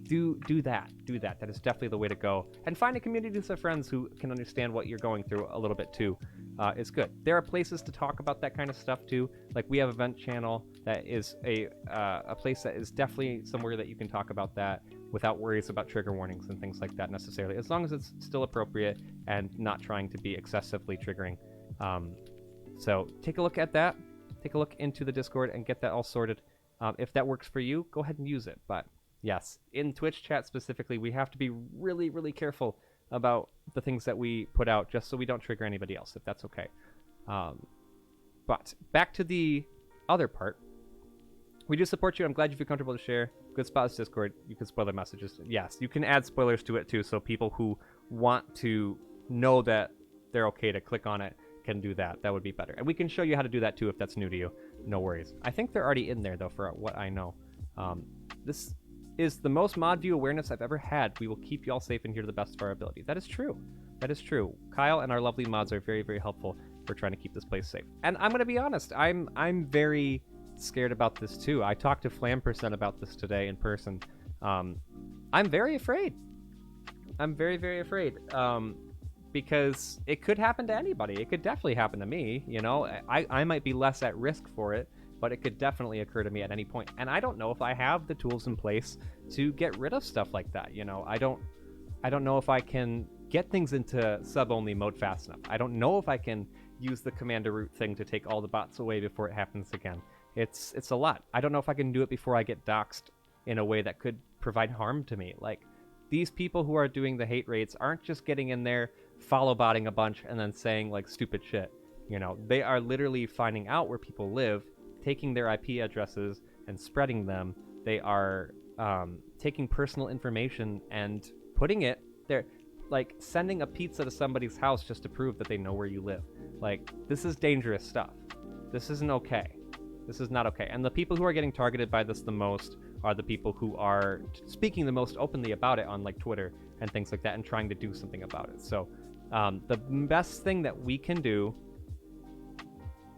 Do that. That is definitely the way to go. And find a community of friends who can understand what you're going through a little bit too. It's good. There are places to talk about that kind of stuff too. Like we have a vent channel that is a place that is definitely somewhere that you can talk about that without worries about trigger warnings and things like that necessarily, as long as it's still appropriate and not trying to be excessively triggering. So take a look at that. Take a look into the Discord and get that all sorted. If that works for you, go ahead and use it. But yes, in Twitch chat specifically, we have to be really, really careful about the things that we put out just so we don't trigger anybody else, if that's okay. But back to the other part. We do support you. I'm glad you feel comfortable to share. Good spot is Discord. You can spoil the messages. Yes, you can add spoilers to it too, so people who want to know that they're okay to click on it can do that. That would be better. And we can show you how to do that too if that's new to you. No worries. I think they're already in there though, for what I know. This is the most mod view awareness I've ever had. We will keep you all safe in here to the best of our ability. That is true. That is true. Kyle and our lovely mods are very, very helpful for trying to keep this place safe. And I'm going to be honest, I'm very scared about this too. I talked to Flam% about this today in person. I'm very afraid. I'm very, very afraid. Because it could happen to anybody. It could definitely happen to me. You know, I might be less at risk for it, but it could definitely occur to me at any point. And I don't know if I have the tools in place to get rid of stuff like that. You know, I don't know if I can get things into sub-only mode fast enough. I don't know if I can use the commander root thing to take all the bots away before it happens again. It's a lot. I don't know if I can do it before I get doxxed in a way that could provide harm to me. Like, these people who are doing the hate raids aren't just getting in there, follow botting a bunch, and then saying, like, stupid shit. You know, they are literally finding out where people live, taking their IP addresses and spreading them. They are taking personal information and putting it there, like sending a pizza to somebody's house just to prove that they know where you live. Like, this is dangerous stuff. This isn't okay. This is not okay. And the people who are getting targeted by this the most are the people who are speaking the most openly about it on like Twitter and things like that and trying to do something about it. So the best thing that we can do,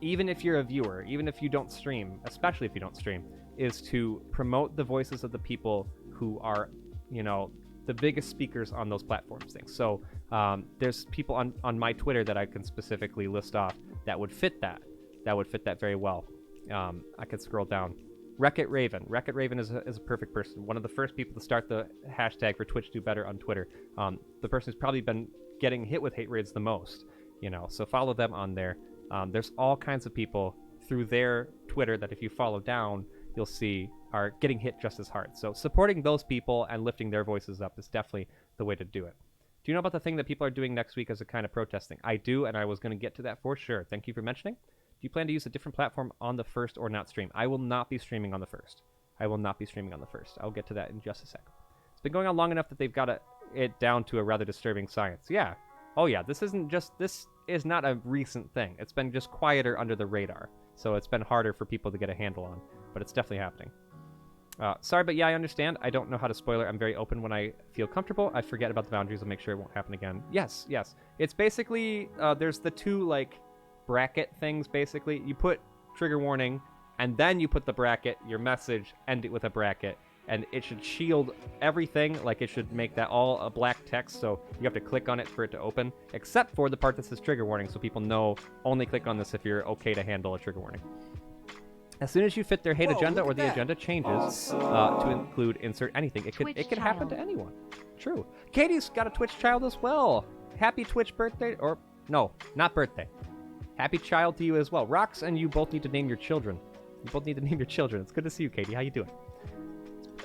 even if you're a viewer, even if you don't stream, especially if you don't stream, is to promote the voices of the people who are, you know, the biggest speakers on those platforms things. So there's people on my Twitter that I can specifically list off that would fit that. That would fit that very well. I could scroll down. Wreck-It Raven. Wreck-It Raven is a perfect person. One of the first people to start the hashtag for Twitch Do Better on Twitter. The person who's probably been getting hit with hate raids the most, you know, so follow them on there. There's all kinds of people through their Twitter that if you follow down, you'll see are getting hit just as hard. So supporting those people and lifting their voices up is definitely the way to do it. Do you know about the thing that people are doing next week as a kind of protesting? I do, and I was going to get to that for sure. Thank you for mentioning. Do you plan to use a different platform on the 1st or not stream? I will not be streaming on the 1st. I will not be streaming on the 1st. I'll get to that in just a sec. It's been going on long enough that they've got it down to a rather disturbing science. Yeah. Oh yeah, this is not a recent thing. It's been just quieter under the radar. So it's been harder for people to get a handle on, but it's definitely happening. Sorry, but yeah, I understand. I don't know how to spoiler. I'm very open when I feel comfortable. I forget about the boundaries and make sure it won't happen again. Yes. It's basically, there's the two, like, bracket things, basically. You put trigger warning, and then you put the bracket, your message, end it with a bracket, and it should shield everything. Like, it should make that all a black text, so you have to click on it for it to open, except for the part that says trigger warning, so people know only click on this if you're okay to handle a trigger warning. As soon as you fit their hate agenda or the agenda changes to include insert anything, it could happen to anyone. True. Katie's got a Twitch child as well. Happy Twitch birthday, or no, not birthday. Happy child to you as well. Rox and you both need to name your children. You both need to name your children. It's good to see you, Katie. How you doing?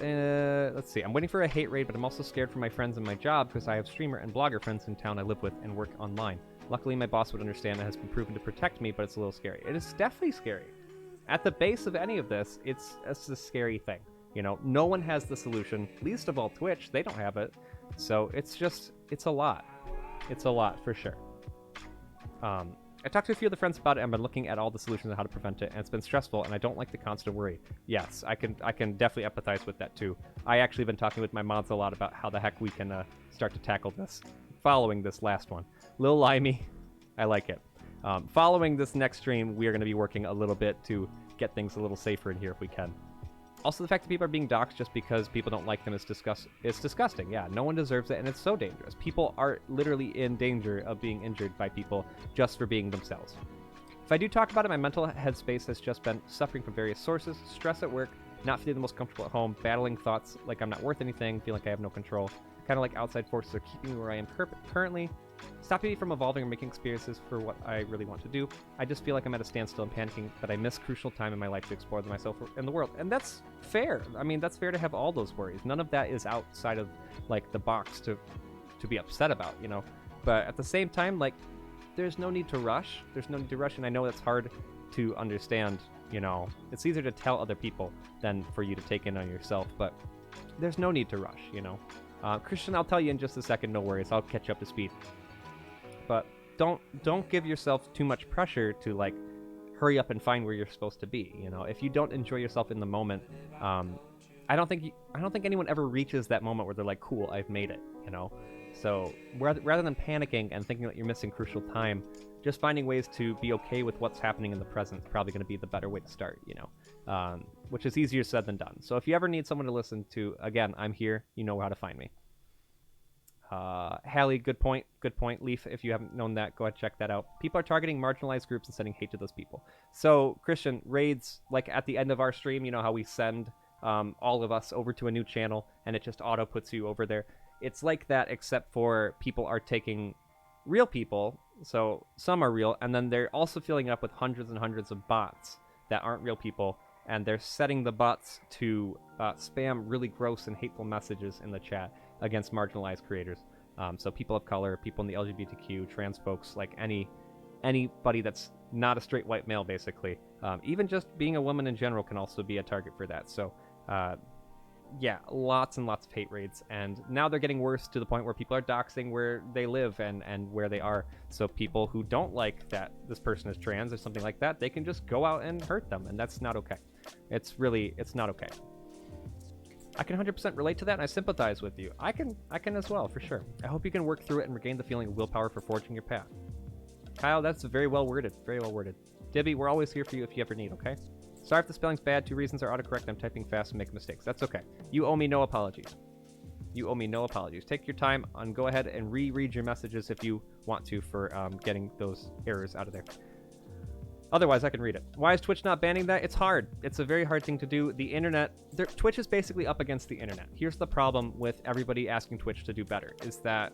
Let's see. I'm waiting for a hate raid, but I'm also scared for my friends and my job because I have streamer and blogger friends in town I live with and work online. Luckily, my boss would understand and has been proven to protect me, but it's a little scary. It is definitely scary. At the base of any of this, it's a scary thing. You know, no one has the solution, least of all Twitch. They don't have it. So it's a lot. It's a lot, for sure. I talked to a few other friends about it and been looking at all the solutions on how to prevent it, and it's been stressful, and I don't like the constant worry. Yes, I can definitely empathize with that, too. I actually been talking with my mods a lot about how the heck we can start to tackle this following this last one. Lil Limey, I like it. Following this next stream, we are going to be working a little bit to get things a little safer in here if we can. Also, the fact that people are being doxxed just because people don't like them is disgusting. Yeah, no one deserves it, and it's so dangerous. People are literally in danger of being injured by people just for being themselves. If I do talk about it, my mental headspace has just been suffering from various sources, stress at work, not feeling the most comfortable at home, battling thoughts like I'm not worth anything, feeling like I have no control, kind of like outside forces are keeping me where I am currently, stopping me from evolving or making experiences for what I really want to do. I just feel like I'm at a standstill and panicking that I miss crucial time in my life to explore myself and the world. And that's fair. I mean, that's fair to have all those worries. None of that is outside of, like, the box to be upset about, you know? But at the same time, like, there's no need to rush. There's no need to rush, and I know that's hard to understand, you know? It's easier to tell other people than for you to take in on yourself, but there's no need to rush, you know? Christian, I'll tell you in just a second, no worries. I'll catch you up to speed. But don't give yourself too much pressure to, like, hurry up and find where you're supposed to be. You know, if you don't enjoy yourself in the moment, I don't think anyone ever reaches that moment where they're like, cool, I've made it. You know, so rather than panicking and thinking that you're missing crucial time, just finding ways to be okay with what's happening in the present is probably going to be the better way to start. You know, which is easier said than done. So if you ever need someone to listen to, again, I'm here. You know how to find me. Hallie, good point. Leaf, if you haven't known that, go ahead and check that out. People are targeting marginalized groups and sending hate to those people. So, Christian, raids, like at the end of our stream, you know how we send all of us over to a new channel and it just auto puts you over there. It's like that, except for people are taking real people, so some are real, and then they're also filling it up with hundreds and hundreds of bots that aren't real people, and they're setting the bots to spam really gross and hateful messages in the chat against marginalized creators. So people of color, people in the LGBTQ, trans folks, like anybody that's not a straight white male, basically. Even just being a woman in general can also be a target for that. So, yeah, lots and lots of hate raids. And now they're getting worse to the point where people are doxing where they live and where they are. So people who don't like that this person is trans or something like that, they can just go out and hurt them. And that's not okay. It's not okay. I can 100% relate to that, and I sympathize with you. I can as well, for sure. I hope you can work through it and regain the feeling of willpower for forging your path. Kyle, that's very well worded. Very well worded. Dibby, we're always here for you if you ever need, okay? Sorry if the spelling's bad. 2 reasons are autocorrect. I'm typing fast and making mistakes. That's okay. You owe me no apologies. You owe me no apologies. Take your time and go ahead and reread your messages if you want to for getting those errors out of there. Otherwise, I can read it. Why is Twitch not banning that? It's hard. It's a very hard thing to do. The internet, Twitch is basically up against the internet. Here's the problem with everybody asking Twitch to do better, is that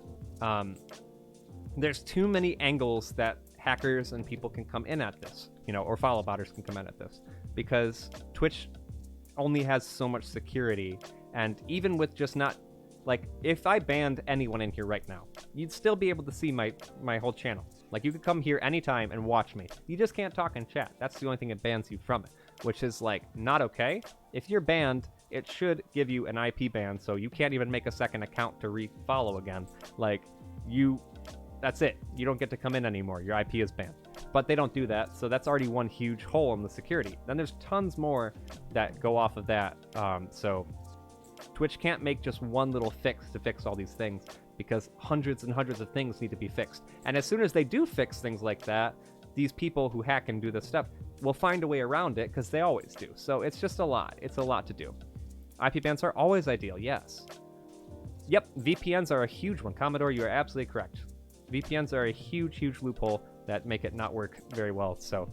there's too many angles that hackers and people can come in at this, you know, or follow botters can come in at this, because Twitch only has so much security, and even with just not, like, if I banned anyone in here right now, you'd still be able to see my whole channel. Like, you could come here anytime and watch me. You just can't talk and chat. That's the only thing that bans you from it, which is, like, not okay. If you're banned, it should give you an IP ban, so you can't even make a second account to re-follow again. Like, that's it. You don't get to come in anymore. Your IP is banned. But they don't do that, so that's already one huge hole in the security. Then there's tons more that go off of that, so Twitch can't make just one little fix to fix all these things, because hundreds and hundreds of things need to be fixed. And as soon as they do fix things like that, these people who hack and do this stuff will find a way around it, because they always do. So it's just a lot. It's a lot to do. IP bans are always ideal, yes. Yep, VPNs are a huge one. Commodore, you are absolutely correct. VPNs are a huge, huge loophole that make it not work very well. So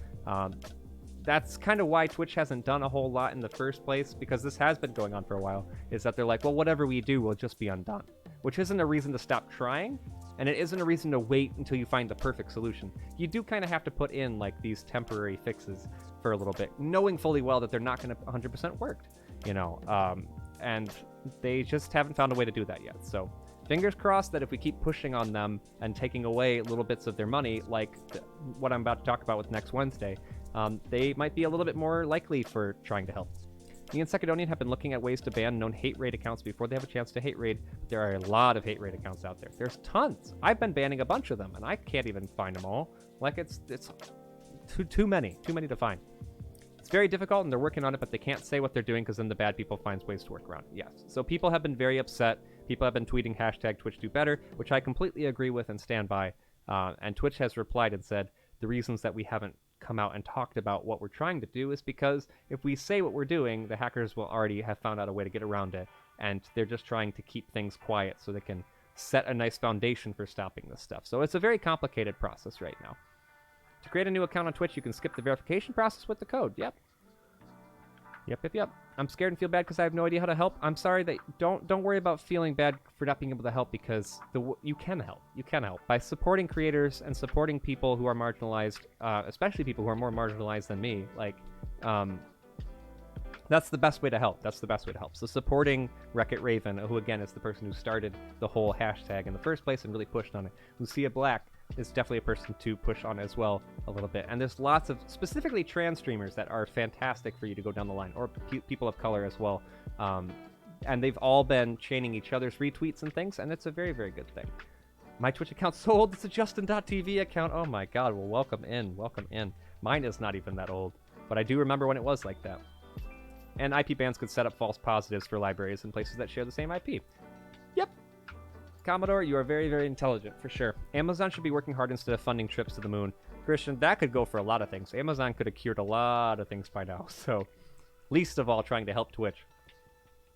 that's kind of why Twitch hasn't done a whole lot in the first place, because this has been going on for a while, is that they're like, well, whatever we do will just be undone, which isn't a reason to stop trying, and it isn't a reason to wait until you find the perfect solution. You do kind of have to put in like these temporary fixes for a little bit, knowing fully well that they're not going to 100% work, you know, and they just haven't found a way to do that yet. So fingers crossed that if we keep pushing on them and taking away little bits of their money, like what I'm about to talk about with next Wednesday, they might be a little bit more likely for trying to help. Me and Secadonian have been looking at ways to ban known hate raid accounts before they have a chance to hate raid. There are a lot of hate raid accounts out there. There's tons. I've been banning a bunch of them, and I can't even find them all. Like, it's too many to find. It's very difficult, and they're working on it, but they can't say what they're doing because then the bad people finds ways to work around it. Yes. So people have been very upset. People have been tweeting hashtag TwitchDoBetter, which I completely agree with and stand by. And Twitch has replied and said the reasons that we haven't come out and talked about what we're trying to do is because if we say what we're doing, the hackers will already have found out a way to get around it, and they're just trying to keep things quiet so they can set a nice foundation for stopping this stuff. So it's a very complicated process right now. To create a new account on Twitch, you can skip the verification process with the code. Yep. I'm scared and feel bad because I have no idea how to help. I'm sorry that don't worry about feeling bad for not being able to help, because you can help. You can help by supporting creators and supporting people who are marginalized, especially people who are more marginalized than me. Like, that's the best way to help. So supporting Wreck-It Raven, who again is the person who started the whole hashtag in the first place and really pushed on it. Lucia Black is definitely a person to push on as well a little bit. And there's lots of specifically trans streamers that are fantastic for you to go down the line, or people of color as well. And they've all been chaining each other's retweets and things, and it's a very, very good thing. My Twitch account's so old, it's a Justin.tv account. Oh my god, well, welcome in. Mine is not even that old, but I do remember when it was like that. And IP bans could set up false positives for libraries and places that share the same IP. Yep. Commodore, you are very, very intelligent, for sure. Amazon should be working hard instead of funding trips to the moon. Christian, that could go for a lot of things. Amazon could have cured a lot of things by now, so least of all trying to help Twitch.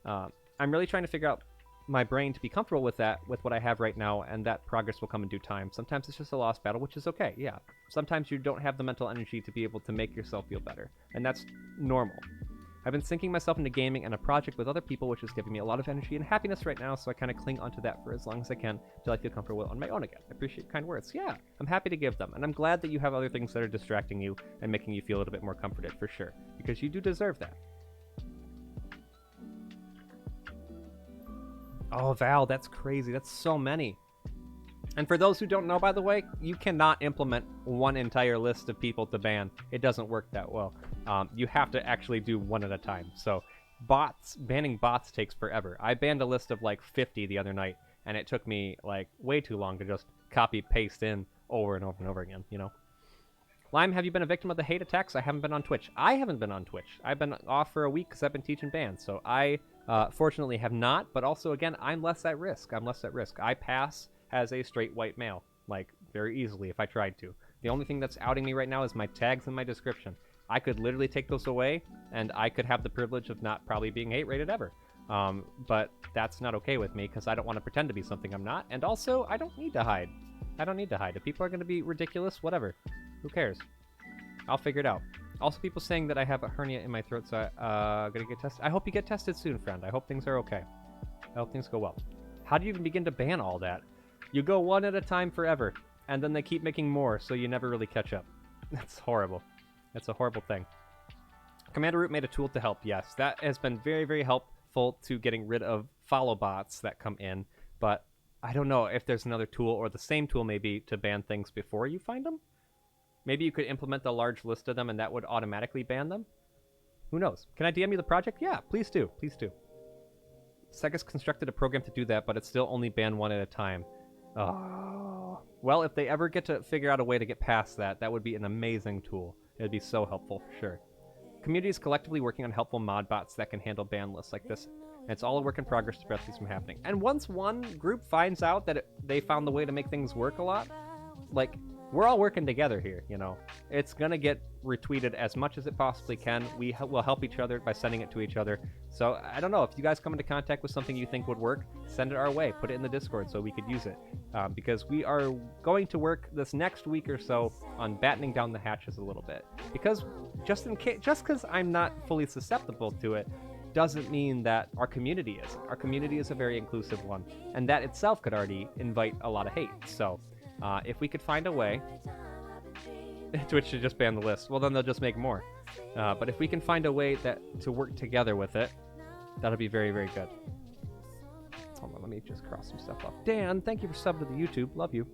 I'm really trying to figure out my brain to be comfortable with that, with what I have right now, and that progress will come in due time. Sometimes it's just a lost battle, which is okay, yeah. Sometimes you don't have the mental energy to be able to make yourself feel better, and that's normal. I've been sinking myself into gaming and a project with other people, which is giving me a lot of energy and happiness right now, so I kind of cling onto that for as long as I can till I feel comfortable on my own again. I appreciate kind words. Yeah, I'm happy to give them, and I'm glad that you have other things that are distracting you and making you feel a little bit more comforted, for sure, because you do deserve that. Oh, Val, that's crazy. That's so many. And for those who don't know, by the way, you cannot implement one entire list of people to ban. It doesn't work that well. You have to actually do one at a time. So banning bots takes forever. I banned a list of like 50 the other night, and it took me like way too long to just copy paste in over and over and over again, you know? Lime, have you been a victim of the hate attacks? I haven't been on Twitch. I haven't been on Twitch. I've been off for a week because I've been teaching bands. So I fortunately have not, but also, again, I'm less at risk. I pass as a straight white male, like, very easily if I tried to. The only thing that's outing me right now is my tags and my description. I could literally take those away, and I could have the privilege of not probably being hate rated ever. But that's not okay with me, because I don't want to pretend to be something I'm not, and also, I don't need to hide. If people are going to be ridiculous, whatever. Who cares? I'll figure it out. Also, people saying that I have a hernia in my throat, so I'm gonna get tested. I hope you get tested soon, friend. I hope things are okay. I hope things go well. How do you even begin to ban all that? You go one at a time forever, and then they keep making more, so you never really catch up. That's horrible. That's a horrible thing. Commander Root made a tool to help. Yes, that has been very, very helpful to getting rid of follow bots that come in. But I don't know if there's another tool or the same tool maybe to ban things before you find them. Maybe you could implement a large list of them and that would automatically ban them. Who knows? Can I DM you the project? Yeah, please do. Please do. Sega's constructed a program to do that, but it's still only ban one at a time. Oh. Well, if they ever get to figure out a way to get past that, that would be an amazing tool. It would be so helpful for sure. Community is collectively working on helpful mod bots that can handle ban lists like this. And it's all a work in progress to prevent these from happening. And once one group finds out that they found the way to make things work a lot, like, we're all working together here, you know. It's gonna get retweeted as much as it possibly can. We will help each other by sending it to each other. So, I don't know, if you guys come into contact with something you think would work, send it our way. Put it in the Discord so we could use it. Because we are going to work this next week or so on battening down the hatches a little bit. Because, just because I'm not fully susceptible to it, doesn't mean that our community isn't. Our community is a very inclusive one. And that itself could already invite a lot of hate. So, if we could find a way... Twitch should just ban the list. Well, then they'll just make more. But if we can find a way to work together with it, that'll be very, very good. Hold on, let me just cross some stuff off. Dan, thank you for subbing to the YouTube. Love you.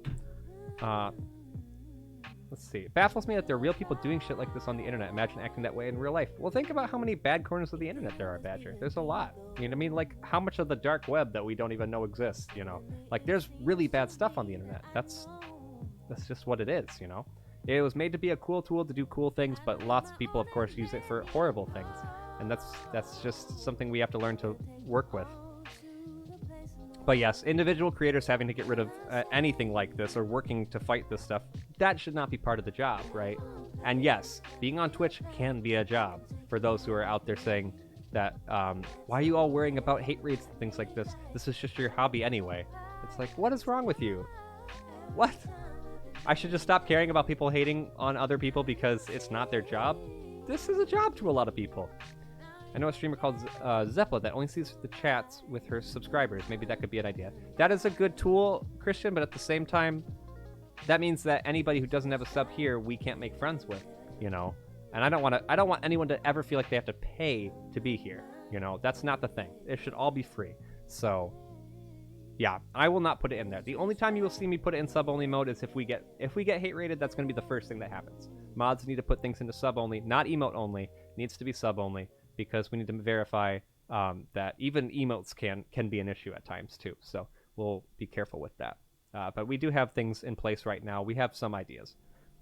Let's see. It baffles me that there are real people doing shit like this on the internet. Imagine acting that way in real life. Well, think about how many bad corners of the internet there are, Badger. There's a lot. You know what I mean? Like, how much of the dark web that we don't even know exists, you know? Like, there's really bad stuff on the internet. That's just what it is, you know? It was made to be a cool tool to do cool things, but lots of people, of course, use it for horrible things. And that's just something we have to learn to work with. But yes, individual creators having to get rid of anything like this or working to fight this stuff, that should not be part of the job, right? And yes, being on Twitch can be a job for those who are out there saying that, why are you all worrying about hate raids and things like this? This is just your hobby anyway. It's like, what is wrong with you? What? I should just stop caring about people hating on other people because it's not their job? This is a job to a lot of people. I know a streamer called Zepla that only sees the chats with her subscribers. Maybe that could be an idea. That is a good tool, Christian, but at the same time, that means that anybody who doesn't have a sub here, we can't make friends with, you know? And I don't want anyone to ever feel like they have to pay to be here, you know? That's not the thing. It should all be free. So, yeah, I will not put it in there. The only time you will see me put it in sub-only mode is if we get hate rated, that's going to be the first thing that happens. Mods need to put things into sub-only, not emote-only. It needs to be sub-only. Because we need to verify that even emotes can be an issue at times too. So we'll be careful with that. But we do have things in place right now. We have some ideas.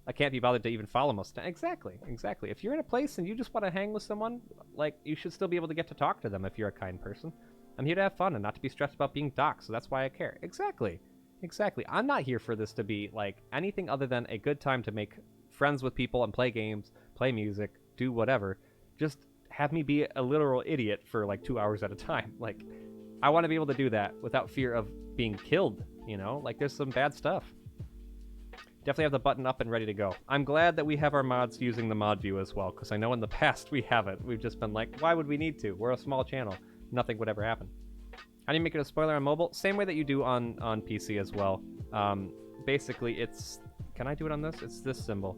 I can't be bothered to even follow most of them. Exactly. If you're in a place and you just want to hang with someone, like, you should still be able to get to talk to them if you're a kind person. I'm here to have fun and not to be stressed about being doxxed, so that's why I care. Exactly. I'm not here for this to be, like, anything other than a good time to make friends with people and play games, play music, do whatever. Just have me be a literal idiot for like 2 hours at a time. Like, I want to be able to do that without fear of being killed, you know? Like, there's some bad stuff. Definitely have the button up and ready to go. I'm glad that we have our mods using the mod view as well, because I know in the past we haven't. We've just been like, why would we need to? We're a small channel. Nothing would ever happen. How do you make it a spoiler on mobile? Same way that you do on PC as well. Basically, it's... Can I do it on this? It's this symbol.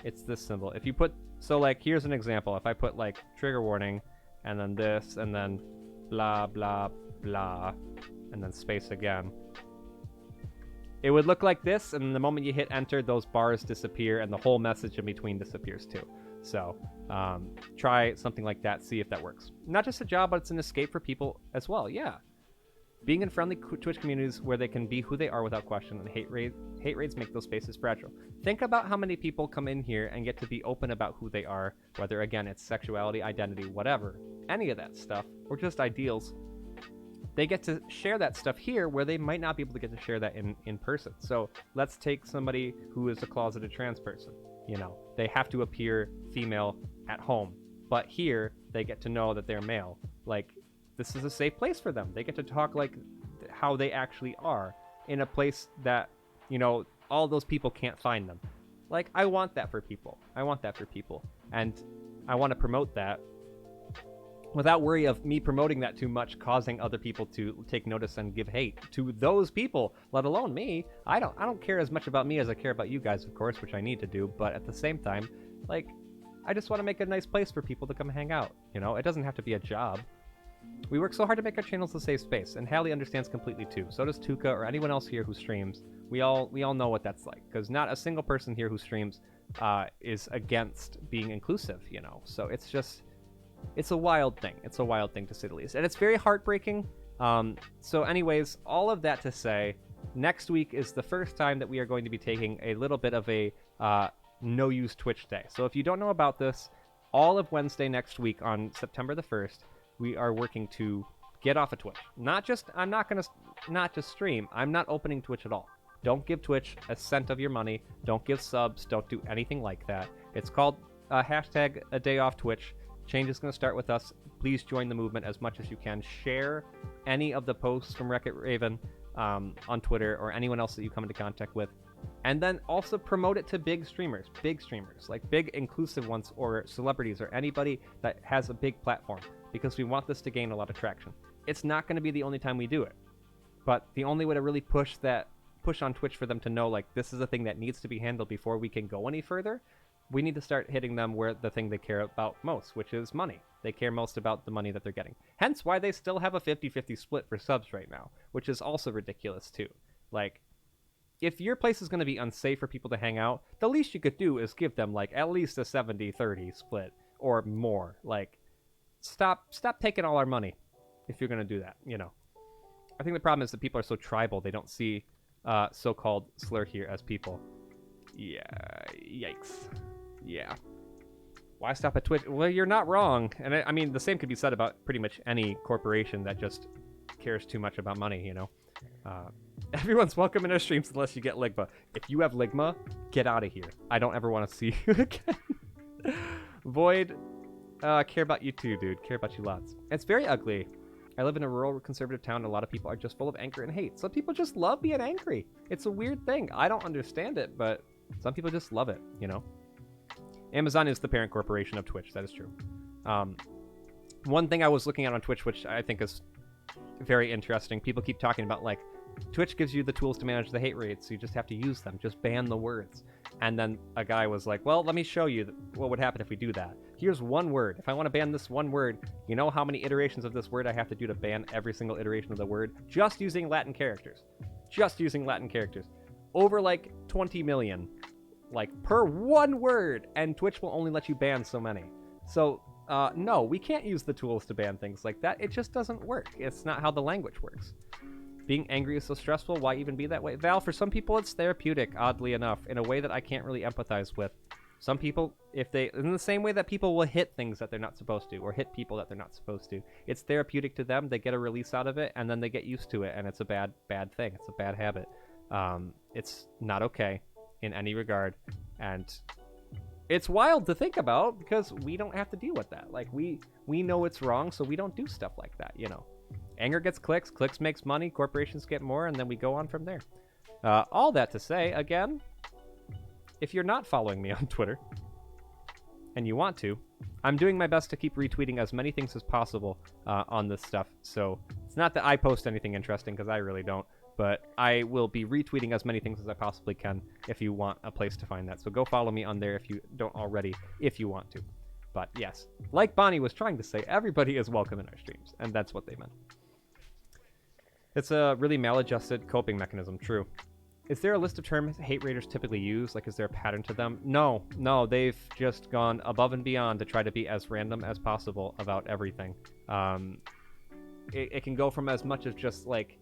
It's this symbol. If you put... So, like, here's an example. If I put, like, trigger warning, and then this, and then blah, blah, blah, and then space again, it would look like this, and the moment you hit enter, those bars disappear, and the whole message in between disappears, too. So, try something like that, see if that works. Not just a job, but it's an escape for people as well, yeah. Being in friendly Twitch communities where they can be who they are without question, and hate raids make those spaces fragile. Think about how many people come in here and get to be open about who they are, whether, again, it's sexuality, identity, whatever, any of that stuff, or just ideals. They get to share that stuff here where they might not be able to get to share that in person. So let's take somebody who is a closeted trans person. You know, they have to appear female at home, but here they get to know that they're male. Like, this is a safe place for them. They get to talk like how they actually are in a place that, you know, all those people can't find them. Like, I want that for people. And I want to promote that without worry of me promoting that too much, causing other people to take notice and give hate to those people, let alone me. I don't care as much about me as I care about you guys, of course, which I need to do. But at the same time, like, I just want to make a nice place for people to come hang out. You know, it doesn't have to be a job. We work so hard to make our channels a safe space, and Hallie understands completely too. So does Tuka or anyone else here who streams. We all know what that's like, because not a single person here who streams is against being inclusive, you know. So it's a wild thing. It's a wild thing, to say the least, and it's very heartbreaking. So anyways, all of that to say, next week is the first time that we are going to be taking a little bit of a no-use Twitch day. So if you don't know about this, all of Wednesday next week on September the 1st, we are working to get off of Twitch. I'm not going to not just stream. I'm not opening Twitch at all. Don't give Twitch a cent of your money. Don't give subs. Don't do anything like that. It's called hashtag a day off Twitch. Change is going to start with us. Please join the movement as much as you can. Share any of the posts from Wreck-It Raven on Twitter or anyone else that you come into contact with. And then also promote it to big streamers, like big inclusive ones or celebrities or anybody that has a big platform, because we want this to gain a lot of traction. It's not going to be the only time we do it, but the only way to really push on Twitch for them to know, like, this is a thing that needs to be handled before we can go any further, we need to start hitting them where the thing they care about most, which is money. They care most about the money that they're getting. Hence why they still have a 50-50 split for subs right now, which is also ridiculous too. Like, if your place is going to be unsafe for people to hang out, the least you could do is give them, like, at least a 70-30 split or more. Like, stop taking all our money if you're going to do that, you know. I think the problem is that people are so tribal, they don't see so-called slur here as people. Yeah, yikes. Yeah. Why stop at Twitch? Well, you're not wrong. And I mean, the same could be said about pretty much any corporation that just cares too much about money, you know. Everyone's welcome in our streams unless you get Ligma. If you have Ligma, get out of here. I don't ever want to see you again. Void, care about you too, dude. Care about you lots. It's very ugly. I live in a rural conservative town, and a lot of people are just full of anger and hate. Some people just love being angry. It's a weird thing. I don't understand it, but some people just love it, you know? Amazon is the parent corporation of Twitch. That is true. One thing I was looking at on Twitch, which I think is very interesting, people keep talking about, like, Twitch gives you the tools to manage the hate rates, so you just have to use them. Just ban the words. And then a guy was like, well, let me show you what would happen if we do that. Here's one word. If I want to ban this one word, you know how many iterations of this word I have to do to ban every single iteration of the word? Just using Latin characters. Just using Latin characters. Over, like, 20 million. Like, per one word. And Twitch will only let you ban so many. So, no, we can't use the tools to ban things like that. It just doesn't work. It's not how the language works. Being angry is so stressful. Why even be that way? Val, for some people, it's therapeutic, oddly enough, in a way that I can't really empathize with. Some people, in the same way that people will hit things that they're not supposed to, or hit people that they're not supposed to, it's therapeutic to them. They get a release out of it, and then they get used to it, and it's a bad thing. It's a bad habit. It's not okay in any regard, and it's wild to think about because we don't have to deal with that. Like, we know it's wrong, so we don't do stuff like that, you know. Anger gets clicks, clicks makes money, corporations get more, and then we go on from there. All that to say, again, if you're not following me on Twitter, and you want to, I'm doing my best to keep retweeting as many things as possible on this stuff. So it's not that I post anything interesting, because I really don't, but I will be retweeting as many things as I possibly can if you want a place to find that. So go follow me on there if you don't already, if you want to. But yes, like Bonnie was trying to say, everybody is welcome in our streams, and that's what they meant. It's a really maladjusted coping mechanism, true. Is there a list of terms hate raiders typically use? Like, is there a pattern to them? No, they've just gone above and beyond to try to be as random as possible about everything. It can go from as much as just, like,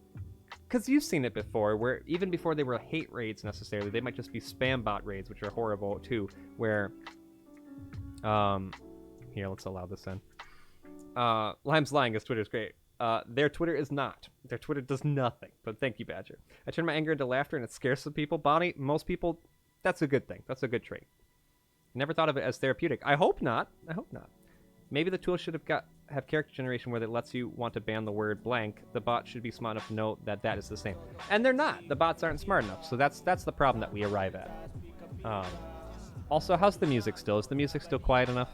because you've seen it before, where even before they were hate raids necessarily, they might just be spam bot raids, which are horrible too, where, here, let's allow this in. Lime's lying, his Twitter's great. Their Twitter is not. Their Twitter does nothing. But thank you, Badger. I turn my anger into laughter, and it scares some people. Bonnie, most people, that's a good thing. That's a good trait. Never thought of it as therapeutic. I hope not. I hope not. Maybe the tool should have character generation where it lets you want to ban the word blank. The bot should be smart enough to know that that is the same. And they're not. The bots aren't smart enough. So that's the problem that we arrive at. Also, how's the music still? Is the music still quiet enough?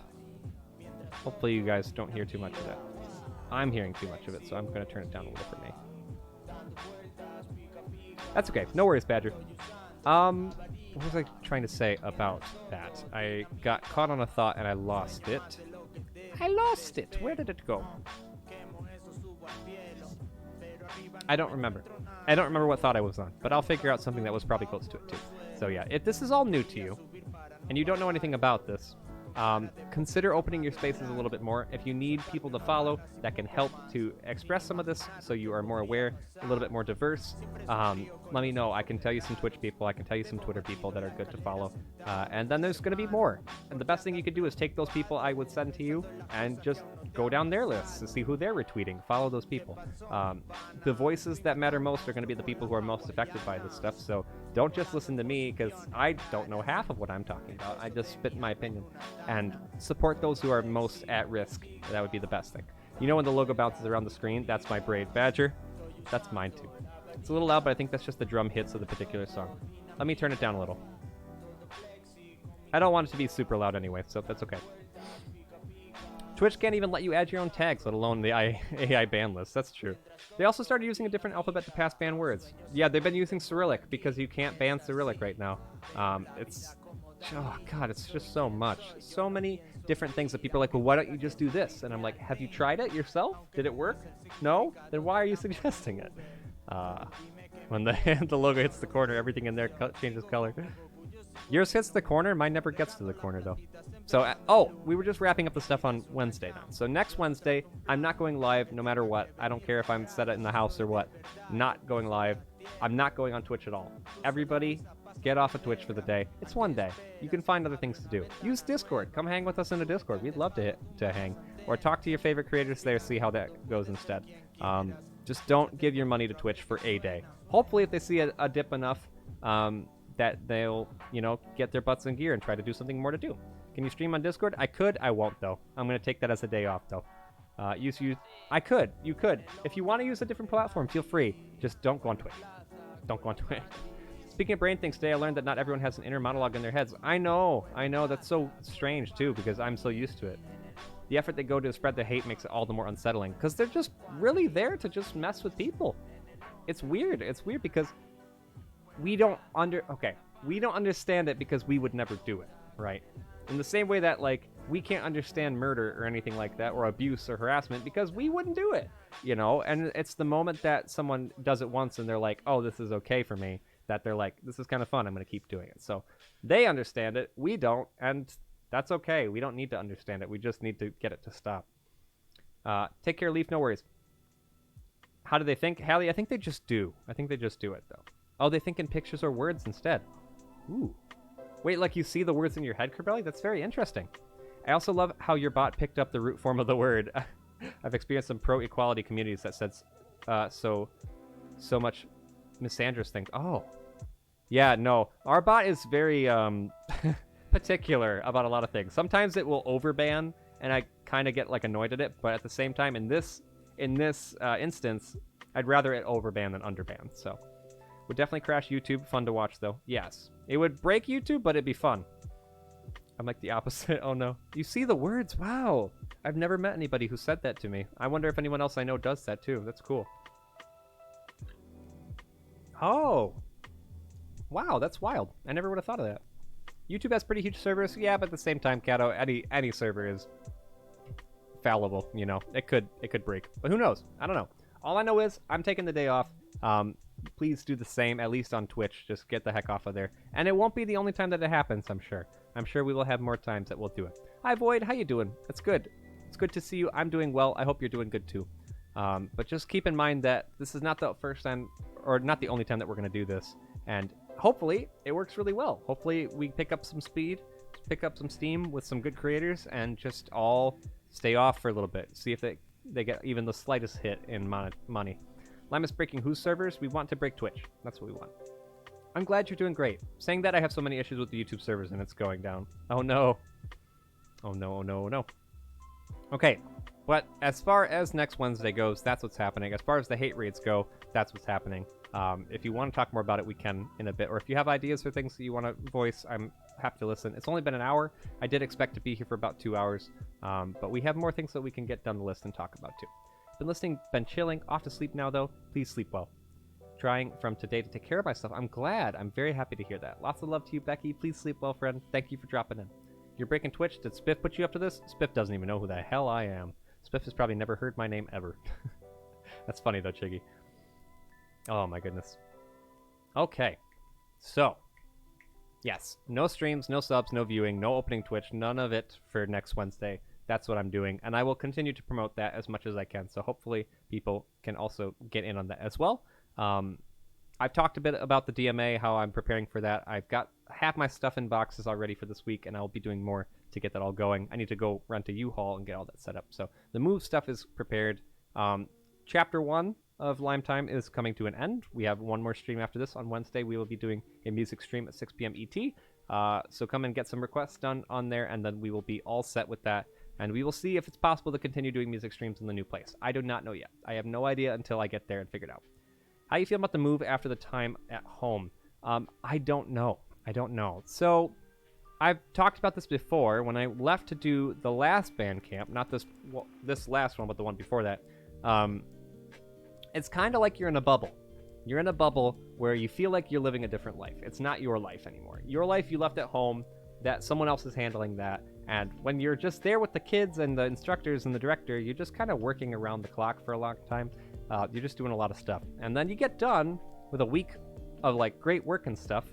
Hopefully you guys don't hear too much of that. I'm hearing too much of it, so I'm going to turn it down a little for me. That's okay. No worries, Badger. what was I trying to say about that? I got caught on a thought and I lost it. I lost it. Where did it go? I don't remember. I don't remember what thought I was on, but I'll figure out something that was probably close to it too. So yeah, if this is all new to you, and you don't know anything about this, consider opening your spaces a little bit more. If you need people to follow that can help to express some of this so you are more aware, a little bit more diverse, let me know. I can tell you some Twitch people, I can tell you some Twitter people that are good to follow. And then there's going to be more. And the best thing you could do is take those people I would send to you and just go down their lists to see who they're retweeting. Follow those people. The voices that matter most are going to be the people who are most affected by this stuff. So don't just listen to me, because I don't know half of what I'm talking about. I just spit my opinion. And support those who are most at risk. That would be the best thing. You know when the logo bounces around the screen? That's my Brave Badger. That's mine too. It's a little loud, but I think that's just the drum hits of the particular song. Let me turn it down a little. I don't want it to be super loud anyway, so that's okay. Twitch can't even let you add your own tags, let alone the AI ban list. That's true. They also started using a different alphabet to pass ban words. Yeah, they've been using Cyrillic because you can't ban Cyrillic right now. Oh god, it's just so much. So many different things that people are like, well, why don't you just do this? And I'm like, have you tried it yourself? Did it work? No? Then why are you suggesting it? When the logo hits the corner, everything in there changes color. Yours hits the corner, mine never gets to the corner though. So, oh, we were just wrapping up the stuff on Wednesday then. So next Wednesday, I'm not going live no matter what. I don't care if I'm set in the house or what. Not going live. I'm not going on Twitch at all. Everybody, get off of Twitch for the day. It's one day. You can find other things to do. Use Discord. Come hang with us in the Discord. We'd love to hang. Or talk to your favorite creators there, see how that goes instead. Just don't give your money to Twitch for a day. Hopefully, if they see a dip enough, that they'll, get their butts in gear and try to do something more to do. Can you stream on Discord? I could. I won't, though. I'm going to take that as a day off, though. I could. You could. If you want to use a different platform, feel free. Just don't go on Twitch. Don't go on Twitch. Speaking of brain things, today I learned that not everyone has an inner monologue in their heads. I know. That's so strange, too, because I'm so used to it. The effort they go to spread the hate makes it all the more unsettling, because they're just really there to just mess with people. It's weird. It's weird because we don't understand it because we would never do it, right? In the same way that, we can't understand murder or anything like that, or abuse or harassment, because we wouldn't do it, And it's the moment that someone does it once and they're like, oh, this is okay for me, that they're like, this is kind of fun, I'm going to keep doing it. So they understand it, we don't, and that's okay. We don't need to understand it. We just need to get it to stop. Take care, Leaf, no worries. How do they think? Hallie, I think they just do. I think they just do it, though. Oh, they think in pictures or words instead. Ooh. Wait, you see the words in your head, Kerbelly? That's very interesting. I also love how your bot picked up the root form of the word. I've experienced some pro-equality communities that said so much misandrous things. Oh. Yeah, no. Our bot is very particular about a lot of things. Sometimes it will overban, and I kind of get annoyed at it, but at the same time, in this instance, I'd rather it overban than underban, so. Would definitely crash YouTube. Fun to watch, though. Yes. It would break YouTube, but it'd be fun. I'm like the opposite. Oh, no. You see the words. Wow. I've never met anybody who said that to me. I wonder if anyone else I know does that, too. That's cool. Oh. Wow, that's wild. I never would have thought of that. YouTube has pretty huge servers. Yeah, but at the same time, Kato, any server is fallible, It could break. But who knows? I don't know. All I know is I'm taking the day off. Please do the same, at least on Twitch. Just get the heck off of there. And it won't be the only time that it happens, I'm sure. I'm sure we will have more times that we'll do it. Hi, Void. How you doing? It's good. It's good to see you. I'm doing well. I hope you're doing good, too. But just keep in mind that this is not the first time, or not the only time that we're going to do this. And hopefully, it works really well. Hopefully, we pick up some speed, pick up some steam with some good creators, and just all stay off for a little bit. See if they get even the slightest hit in money. Limus breaking whose servers? We want to break Twitch. That's what we want. I'm glad you're doing great. Saying that, I have so many issues with the YouTube servers and it's going down. Oh no. Oh no, oh no, oh no. Okay, but as far as next Wednesday goes, that's what's happening. As far as the hate raids go, that's what's happening. If you want to talk more about it, we can in a bit. Or if you have ideas or things that you want to voice, I'm happy to listen. It's only been an hour. I did expect to be here for about 2 hours. But we have more things that we can get down the list and talk about too. Been listening, been chilling, off to sleep now though. Please sleep well. trying from today to take care of myself. I'm glad. I'm very happy to hear that. Lots of love to you, Becky. Please sleep well, friend. Thank you for dropping in. You're breaking Twitch. Did Spiff put you up to this? Spiff doesn't even know who the hell I am. Spiff has probably never heard my name ever. That's funny though, Chiggy. Oh my goodness. Okay. So, yes, no streams, no subs, no viewing, no opening Twitch, none of it for next Wednesday. That's what I'm doing, and I will continue to promote that as much as I can, so hopefully people can also get in on that as well. I've talked a bit about the DMA, how I'm preparing for that. I've got half my stuff in boxes already for this week, and I'll be doing more to get that all going. I need to go rent a U-Haul and get all that set up. So the move stuff is prepared. Chapter 1 of Lime Time is coming to an end. We have one more stream after this. On Wednesday, we will be doing a music stream at 6 p.m. ET. So come and get some requests done on there, and then we will be all set with that. And we will see if it's possible to continue doing music streams in the new place. I do not know yet. I have no idea until I get there and figure it out. How you feel about the move after the time at home? I don't know. So I've talked about this before. When I left to do the last band camp, not this last one, but the one before that, it's kind of like you're in a bubble. You're in a bubble where you feel like you're living a different life. It's not your life anymore. Your life you left at home, that someone else is handling that. And when you're just there with the kids and the instructors and the director, you're just kind of working around the clock for a long time. You're just doing a lot of stuff. And then you get done with a week of like great work and stuff.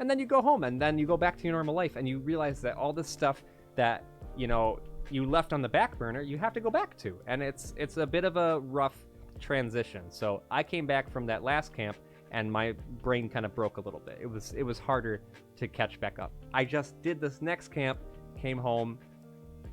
And then you go home and then you go back to your normal life and you realize that all this stuff that, you left on the back burner, you have to go back to. And it's a bit of a rough transition. So I came back from that last camp and my brain kind of broke a little bit. It was harder to catch back up. I just did this next camp, came home,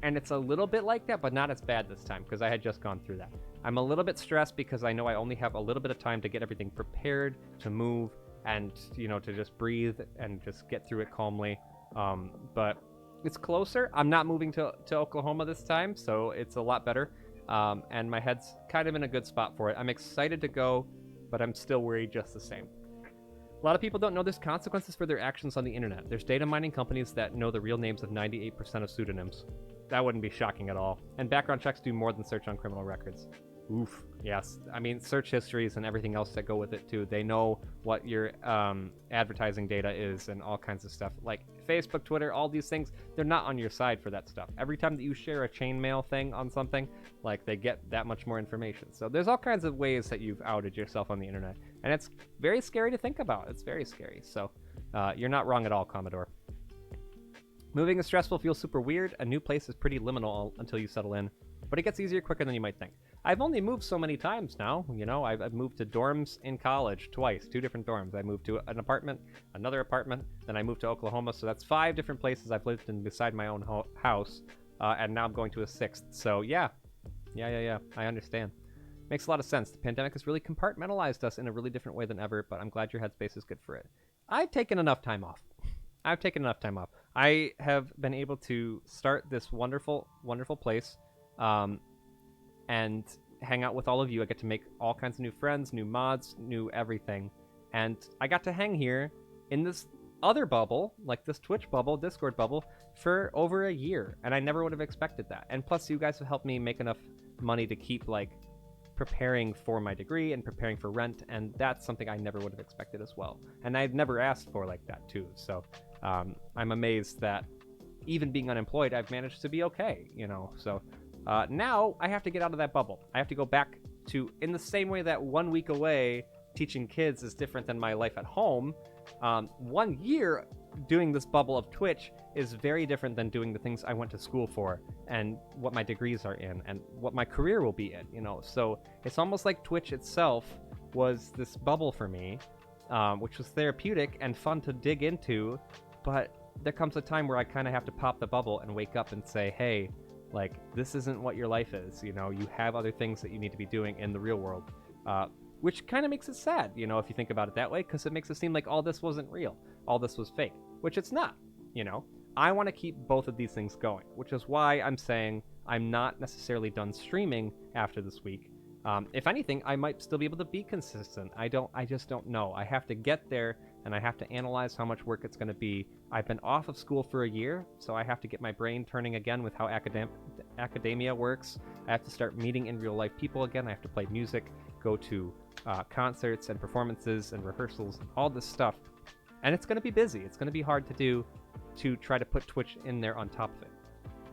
and it's a little bit like that, but not as bad this time because I had just gone through that. I'm a little bit stressed because I know I only have a little bit of time to get everything prepared, to move, and, to just breathe and just get through it calmly. But it's closer. I'm not moving to Oklahoma this time, so it's a lot better. And my head's kind of in a good spot for it. I'm excited to go, but I'm still worried just the same. A lot of people don't know there's consequences for their actions on the internet. There's data mining companies that know the real names of 98% of pseudonyms. That wouldn't be shocking at all. And background checks do more than search on criminal records. Oof. Yes. I mean, search histories and everything else that go with it too. They know what your advertising data is and all kinds of stuff. Like Facebook, Twitter, all these things, they're not on your side for that stuff. Every time that you share a chainmail thing on something, like they get that much more information. So there's all kinds of ways that you've outed yourself on the internet. And it's very scary to think about. It's very scary. So you're not wrong at all, Commodore. Moving is stressful, feels super weird. A new place is pretty liminal until you settle in. But it gets easier quicker than you might think. I've only moved so many times now. I've moved to dorms in college twice, 2 different dorms. I moved to an apartment, another apartment, then I moved to Oklahoma. So that's 5 different places I've lived in beside my own house. And now I'm going to a 6th. So yeah. I understand. Makes a lot of sense. The pandemic has really compartmentalized us in a really different way than ever, but I'm glad your headspace is good for it. I've taken enough time off. I have been able to start this wonderful, wonderful place. And hang out with all of you. I get to make all kinds of new friends, new mods, new everything. And I got to hang here in this other bubble, like this Twitch bubble, Discord bubble, for over a year. And I never would have expected that. And plus, you guys have helped me make enough money to keep, preparing for my degree and preparing for rent. And that's something I never would have expected as well. And I've never asked for like that, too. So I'm amazed that even being unemployed, I've managed to be okay, So now I have to get out of that bubble. I have to go back to, in the same way that 1 week away teaching kids is different than my life at home, 1 year doing this bubble of Twitch is very different than doing the things I went to school for and what my degrees are in and what my career will be in, So it's almost like Twitch itself was this bubble for me, which was therapeutic and fun to dig into, but there comes a time where I kind of have to pop the bubble and wake up and say, hey, this isn't what your life is. You have other things that you need to be doing in the real world, which kind of makes it sad, if you think about it that way, because it makes it seem like all this wasn't real. All this was fake, which it's not, I want to keep both of these things going, which is why I'm saying I'm not necessarily done streaming after this week. If anything, I might still be able to be consistent. I just don't know. I have to get there and I have to analyze how much work it's going to be. I've been off of school for a year, so I have to get my brain turning again with how academia works. I have to start meeting in real life people again. I have to play music, go to concerts and performances and rehearsals and all this stuff. And it's going to be busy. It's going to be hard to do, to try to put Twitch in there on top of it.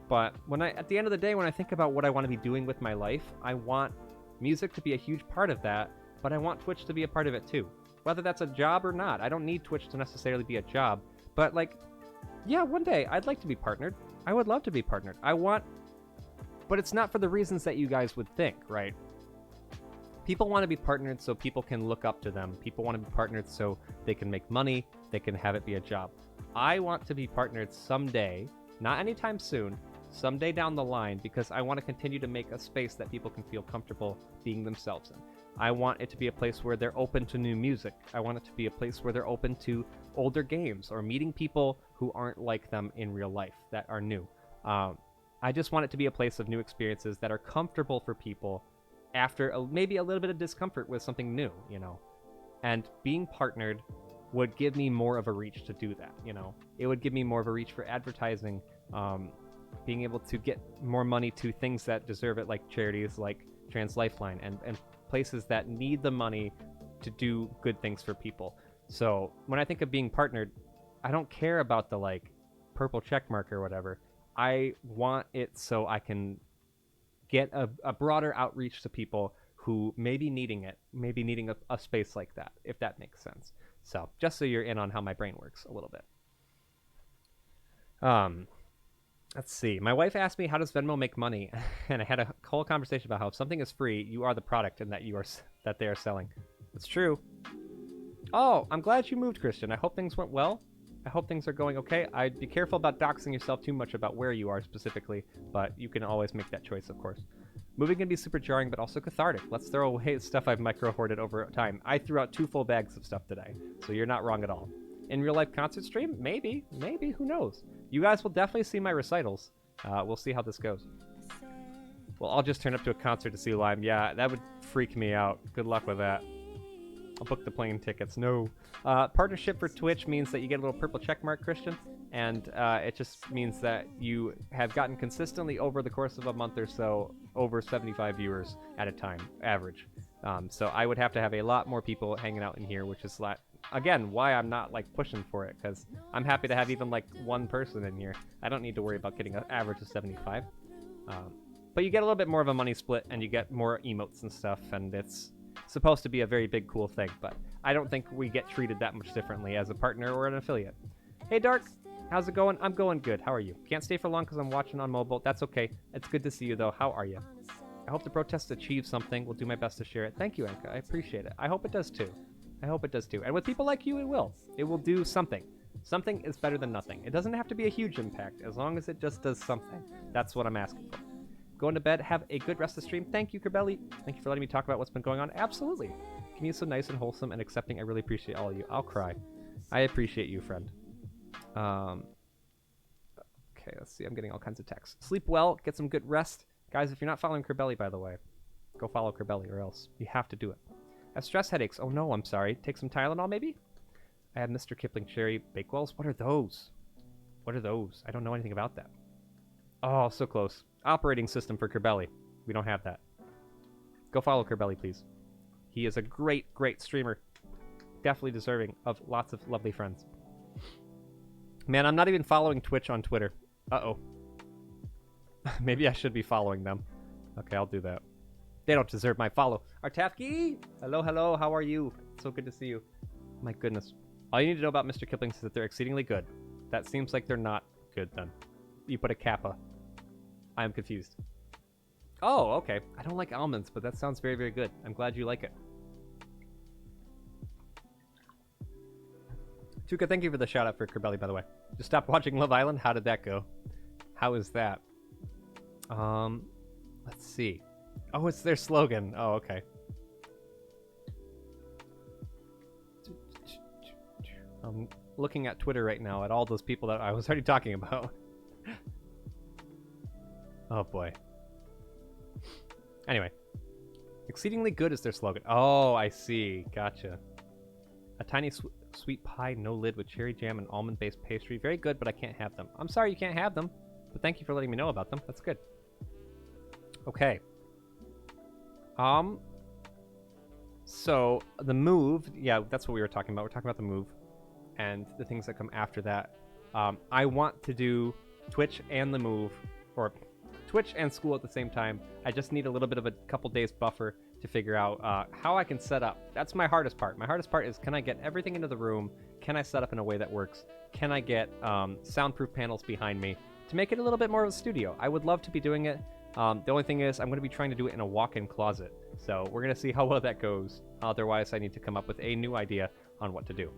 But at the end of the day, when I think about what I want to be doing with my life, I want music to be a huge part of that, but I want Twitch to be a part of it too. Whether that's a job or not. I don't need Twitch to necessarily be a job, but like, yeah, one day I'd like to be partnered. I would love to be partnered. But it's not for the reasons that you guys would think, right? People want to be partnered so people can look up to them. People want to be partnered so they can make money, they can have it be a job. I want to be partnered someday, not anytime soon, someday down the line, because I want to continue to make a space that people can feel comfortable being themselves in. I want it to be a place where they're open to new music. I want it to be a place where they're open to older games or meeting people who aren't like them in real life, that are new. I just want it to be a place of new experiences that are comfortable for people after maybe a little bit of discomfort with something new, you know. And being partnered would give me more of a reach to do that, you know. It would give me more of a reach for advertising, being able to get more money to things that deserve it, like charities like Trans Lifeline and places that need the money to do good things for people. So when I think of being partnered, I don't care about the like purple check mark or whatever. I want it so I can get a broader outreach to people who may be needing it, maybe needing a space like that, if that makes sense. So just so you're in on how my brain works a little bit. Let's see. My wife asked me, how does Venmo make money? And I had a whole conversation about how if something is free, you are the product and that they are selling. It's true. Oh, I'm glad you moved, Christian. I hope things went well. I hope things are going okay. I'd be careful about doxing yourself too much about where you are specifically, but you can always make that choice, of course. Moving can be super jarring, but also cathartic. Let's throw away stuff I've micro-hoarded over time. I threw out 2 full bags of stuff today, so you're not wrong at all. In real-life concert stream? Maybe, who knows? You guys will definitely see my recitals. We'll see how this goes. Well, I'll just turn up to a concert to see Lime. Yeah, that would freak me out. Good luck with that. I'll book the plane tickets. No. Partnership for Twitch means that you get a little purple check mark, Christian, and it just means that you have gotten consistently over the course of a month or so over 75 viewers at a time, average. So I would have to have a lot more people hanging out in here, which is again why I'm not like pushing for it, because I'm happy to have even like one person in here. I don't need to worry about getting an average of 75. But you get a little bit more of a money split, and you get more emotes and stuff, and it's supposed to be a very big cool thing, but I don't think we get treated that much differently as a partner or an affiliate. Hey Dark, how's it going? I'm going good. How are you? Can't stay for long because I'm watching on mobile. That's okay. It's good to see you though. How are you? I hope the protest achieves something. We'll do my best to share it. Thank you, Anka. I appreciate it. I hope it does too. I hope it does too. And with people like you, it will. It will do something. Something is better than nothing. It doesn't have to be a huge impact, as long as it just does something. That's what I'm asking for. Going to bed. Have a good rest of the stream. Thank you, Kerbelli. Thank you for letting me talk about what's been going on. Absolutely. Community's so nice and wholesome and accepting. I really appreciate all of you. I'll cry. I appreciate you, friend. Okay, let's see. I'm getting all kinds of texts. Sleep well. Get some good rest. Guys, if you're not following Kerbelli, by the way, go follow Kerbelli or else you have to do it. I have stress headaches. Oh no, I'm sorry. Take some Tylenol, maybe? I have Mr. Kipling Cherry Bakewells. What are those? What are those? I don't know anything about that. Oh, so close. Operating system for Kerbelli. We don't have that. Go follow Kerbelli, please. He is a great, great streamer. Definitely deserving of lots of lovely friends. Man, I'm not even following Twitch on Twitter. Uh-oh. Maybe I should be following them. Okay, I'll do that. They don't deserve my follow. Artafki! Hello, hello, how are you? So good to see you. My goodness. All you need to know about Mr. Kipling is that they're exceedingly good. That seems like they're not good, then. You put a kappa. I am confused. Oh, okay. I don't like almonds, but that sounds very, very good. I'm glad you like it. Tuka, thank you for the shout out for Kerbelli, by the way. Just stopped watching Love Island. How did that go? How is that? Let's see. Oh, it's their slogan. Oh, okay. I'm looking at Twitter right now at all those people that I was already talking about. Oh boy. Anyway. Exceedingly good is their slogan. Oh, I see. Gotcha. A tiny sweet pie, no lid, with cherry jam and almond-based pastry. Very good, but I can't have them. I'm sorry you can't have them, but thank you for letting me know about them. That's good. Okay. So the move, yeah, that's what we were talking about. We're talking about the move and the things that come after that. I want to do Twitch and the move, or Twitch and school at the same time. I just need a little bit of a couple days buffer to figure out how I can set up. That's my hardest part. My hardest part is, can I get everything into the room? Can I set up in a way that works? Can I get soundproof panels behind me to make it a little bit more of a studio? I would love to be doing it. The only thing is, I'm going to be trying to do it in a walk-in closet. So we're going to see how well that goes. Otherwise, I need to come up with a new idea on what to do.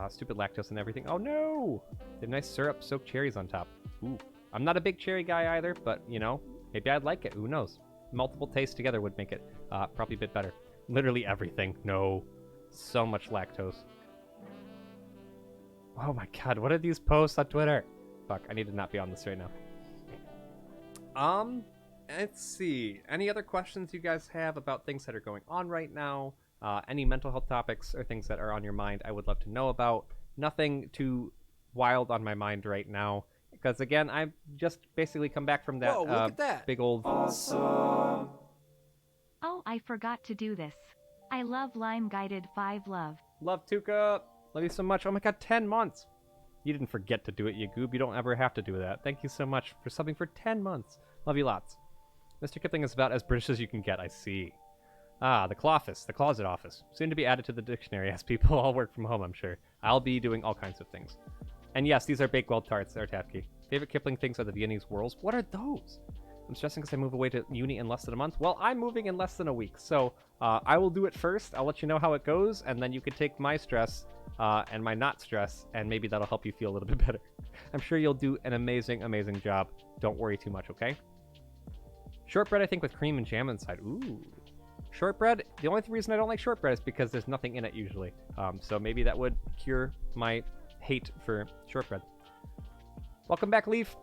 Stupid lactose and everything. Oh no! They have nice syrup-soaked cherries on top. Ooh. I'm not a big cherry guy either, but, you know, maybe I'd like it. Who knows? Multiple tastes together would make it probably a bit better. Literally everything. No. So much lactose. Oh my god, what are these posts on Twitter? Fuck, I need to not be on this right now. Let's see. Any other questions you guys have about things that are going on right now? Any mental health topics or things that are on your mind I would love to know about. Nothing too wild on my mind right now. Because again, I've just basically come back from that, Whoa, look at that. big old... Awesome. Oh, I forgot to do this. I love Lime Guided 5 love. Love Tuka. Love you so much. Oh my god, 10 months. You didn't forget to do it, you goob. You don't ever have to do that. Thank you so much for subbing for 10 months. Love you lots. Mr. Kipling is about as British as you can get, I see. Ah, the Cloffice, the closet office. Soon to be added to the dictionary as people all work from home, I'm sure. I'll be doing all kinds of things. And yes, these are Bakewell tarts, they're Tapke. Favorite Kipling things are the Viennese whirls. What are those? I'm stressing because I move away to uni in less than a month. Well, I'm moving in less than a week, so I will do it first. I'll let you know how it goes, and then you can take my stress and my not stress, and maybe that'll help you feel a little bit better. I'm sure you'll do an amazing, amazing job. Don't worry too much, okay? Shortbread, I think, with cream and jam inside. Ooh. Shortbread, the only reason I don't like shortbread is because there's nothing in it usually. So maybe that would cure my hate for shortbread. Welcome back, Leaf.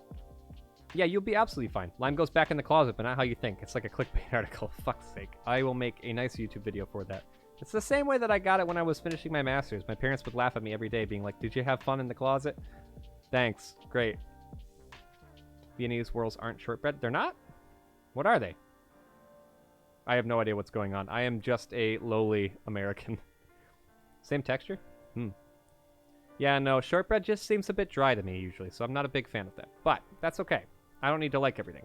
Yeah, you'll be absolutely fine. Lime goes back in the closet, but not how you think. It's like a clickbait article. Fuck's sake. I will make a nice YouTube video for that. It's the same way that I got it when I was finishing my master's. My parents would laugh at me every day, being like, did you have fun in the closet? Thanks. Great. Viennese whirls aren't shortbread. They're not? What are they? I have no idea what's going on. I am just a lowly American. Same texture? Yeah, no, shortbread just seems a bit dry to me usually, so I'm not a big fan of that. But that's okay. I don't need to like everything.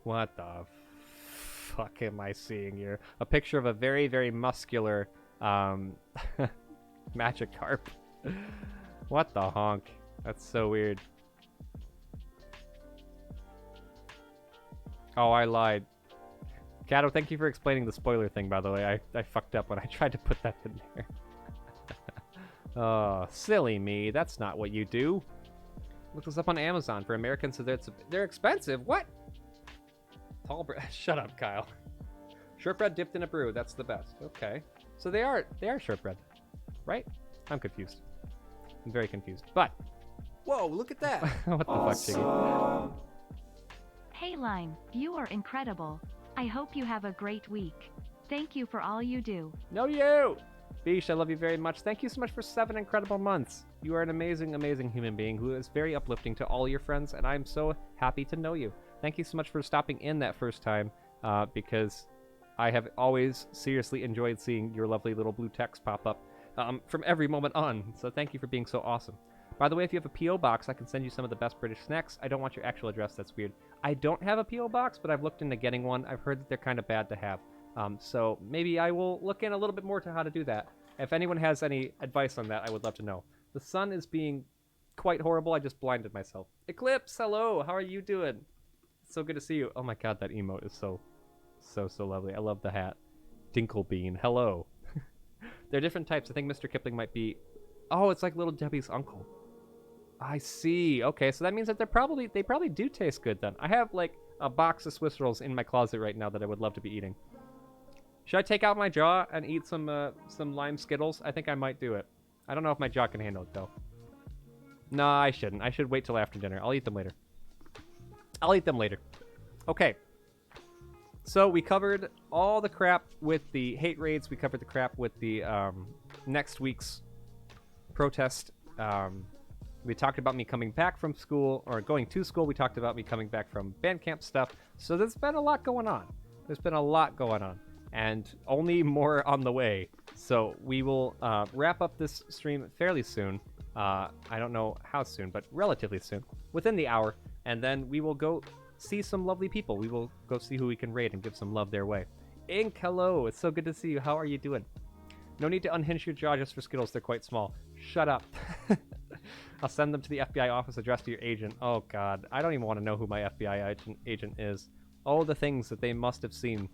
What the fuck am I seeing here? A picture of a very, very muscular Magikarp. What the honk? That's so weird. Oh, I lied. Kato, thank you for explaining the spoiler thing, by the way. I fucked up when I tried to put that in there. Oh, silly me. That's not what you do. Look this up on Amazon. For Americans, so they're expensive. What? Tall bread. Shut up, Kyle. Shortbread dipped in a brew. That's the best. Okay. So they are shortbread, right? I'm confused. I'm very confused. But Whoa, look at that. what the fuck, Chiggy? Hey Lime, you are incredible. I hope you have a great week. Thank you for all you do. No, you! Beesh, I love you very much. Thank you so much for 7 incredible months. You are an amazing, amazing human being who is very uplifting to all your friends, and I'm so happy to know you. Thank you so much for stopping in that first time, because I have always seriously enjoyed seeing your lovely little blue text pop up from every moment on. So thank you for being so awesome. By the way, if you have a P.O. box, I can send you some of the best British snacks. I don't want your actual address. That's weird. I don't have a P.O. box, but I've looked into getting one. I've heard that they're kind of bad to have. So maybe I will look in a little bit more to how to do that. If anyone has any advice on that, I would love to know. The sun is being quite horrible. I just blinded myself. Eclipse, hello. How are you doing? It's so good to see you. Oh my god, that emote is so lovely. I love the hat. Dinklebean, hello. There are different types. I think Mr. Kipling might be... Oh, it's like Little Debbie's uncle. I see. Okay, so that means that they probably do taste good then. I have like a box of Swiss rolls in my closet right now that I would love to be eating. Should I take out my jaw and eat some lime Skittles? I think I might do it. I don't know if my jaw can handle it though. No, I shouldn't. I should wait till after dinner. I'll eat them later. I'll eat them later. Okay. So we covered all the crap with the hate raids. We covered the crap with the next week's protest. We talked about me coming back from school, or going to school. We talked about me coming back from band camp stuff. So there's been a lot going on. There's been a lot going on. and only more on the way. So we will wrap up this stream fairly soon. I don't know how soon, but relatively soon, within the hour, and then we will go see some lovely people. We will go see who we can raid and give some love their way. Ink, hello, it's so good to see you. How are you doing? No need to unhinge your jaw just for Skittles, they're quite small. Shut up. I'll send them to the FBI office addressed to your agent. Oh god, I don't even want to know who my FBI agent is. All the things that they must have seen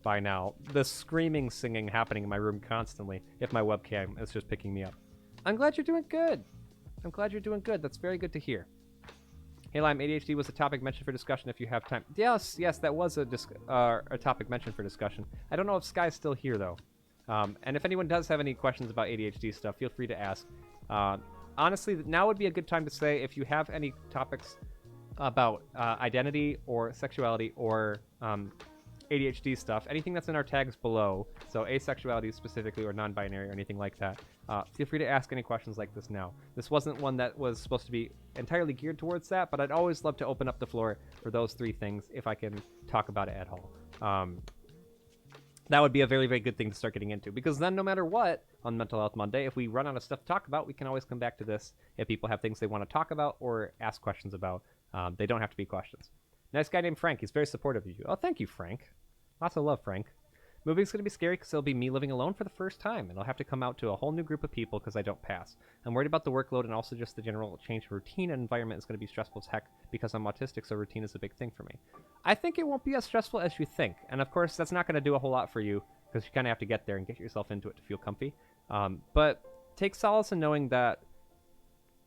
by now. The screaming, singing happening in my room constantly, if my webcam is just picking me up. I'm glad you're doing good. I'm glad you're doing good. That's very good to hear. Hey Lime, ADHD was a topic mentioned for discussion if you have time. Yes, that was a topic mentioned for discussion. I don't know if Sky's still here though. And if anyone does have any questions about ADHD stuff, feel free to ask. Honestly, now would be a good time to say if you have any topics about identity or sexuality or ADHD stuff, anything that's in our tags below, so asexuality specifically or non-binary or anything like that, feel free to ask any questions like this now. This wasn't one that was supposed to be entirely geared towards that, but I'd always love to open up the floor for those three things if I can talk about it at all. That would be a very, very good thing to start getting into, because then no matter what, on Mental Health Monday, if we run out of stuff to talk about, we can always come back to this if people have things they want to talk about or ask questions about. They don't have to be questions. Nice guy named Frank. He's very supportive of you. Oh, thank you, Frank. Lots of love, Frank. Moving's going to be scary because it'll be me living alone for the first time, and I'll have to come out to a whole new group of people because I don't pass. I'm worried about the workload, and also just the general change of routine and environment is going to be stressful as heck because I'm autistic, so routine is a big thing for me. I think it won't be as stressful as you think, and of course that's not going to do a whole lot for you because you kind of have to get there and get yourself into it to feel comfy. But take solace in knowing that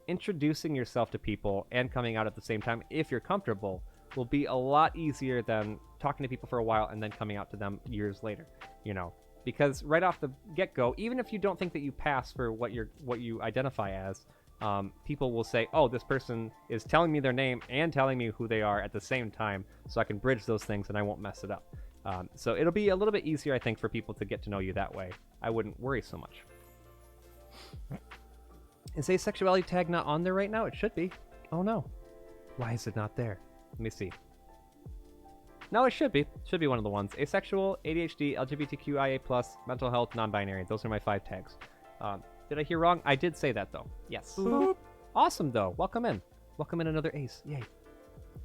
introducing yourself to people and coming out at the same time, if you're comfortable, will be a lot easier than talking to people for a while and then coming out to them years later, you know, because right off the get-go, even if you don't think that you pass for what you identify as, people will say, oh, this person is telling me their name and telling me who they are at the same time, so I can bridge those things and I won't mess it up. So it'll be a little bit easier, I think, for people to get to know you that way. I wouldn't worry so much. Is asexuality tag not on there right now? It should be. Oh no. Why is it not there? Let me see. No, it should be. Should be one of the ones. Asexual, ADHD, LGBTQIA+, mental health, non-binary. Those are my 5 tags. Did I hear wrong? I did say that, though. Yes. Boop. Awesome, though. Welcome in. Welcome in another ace. Yay.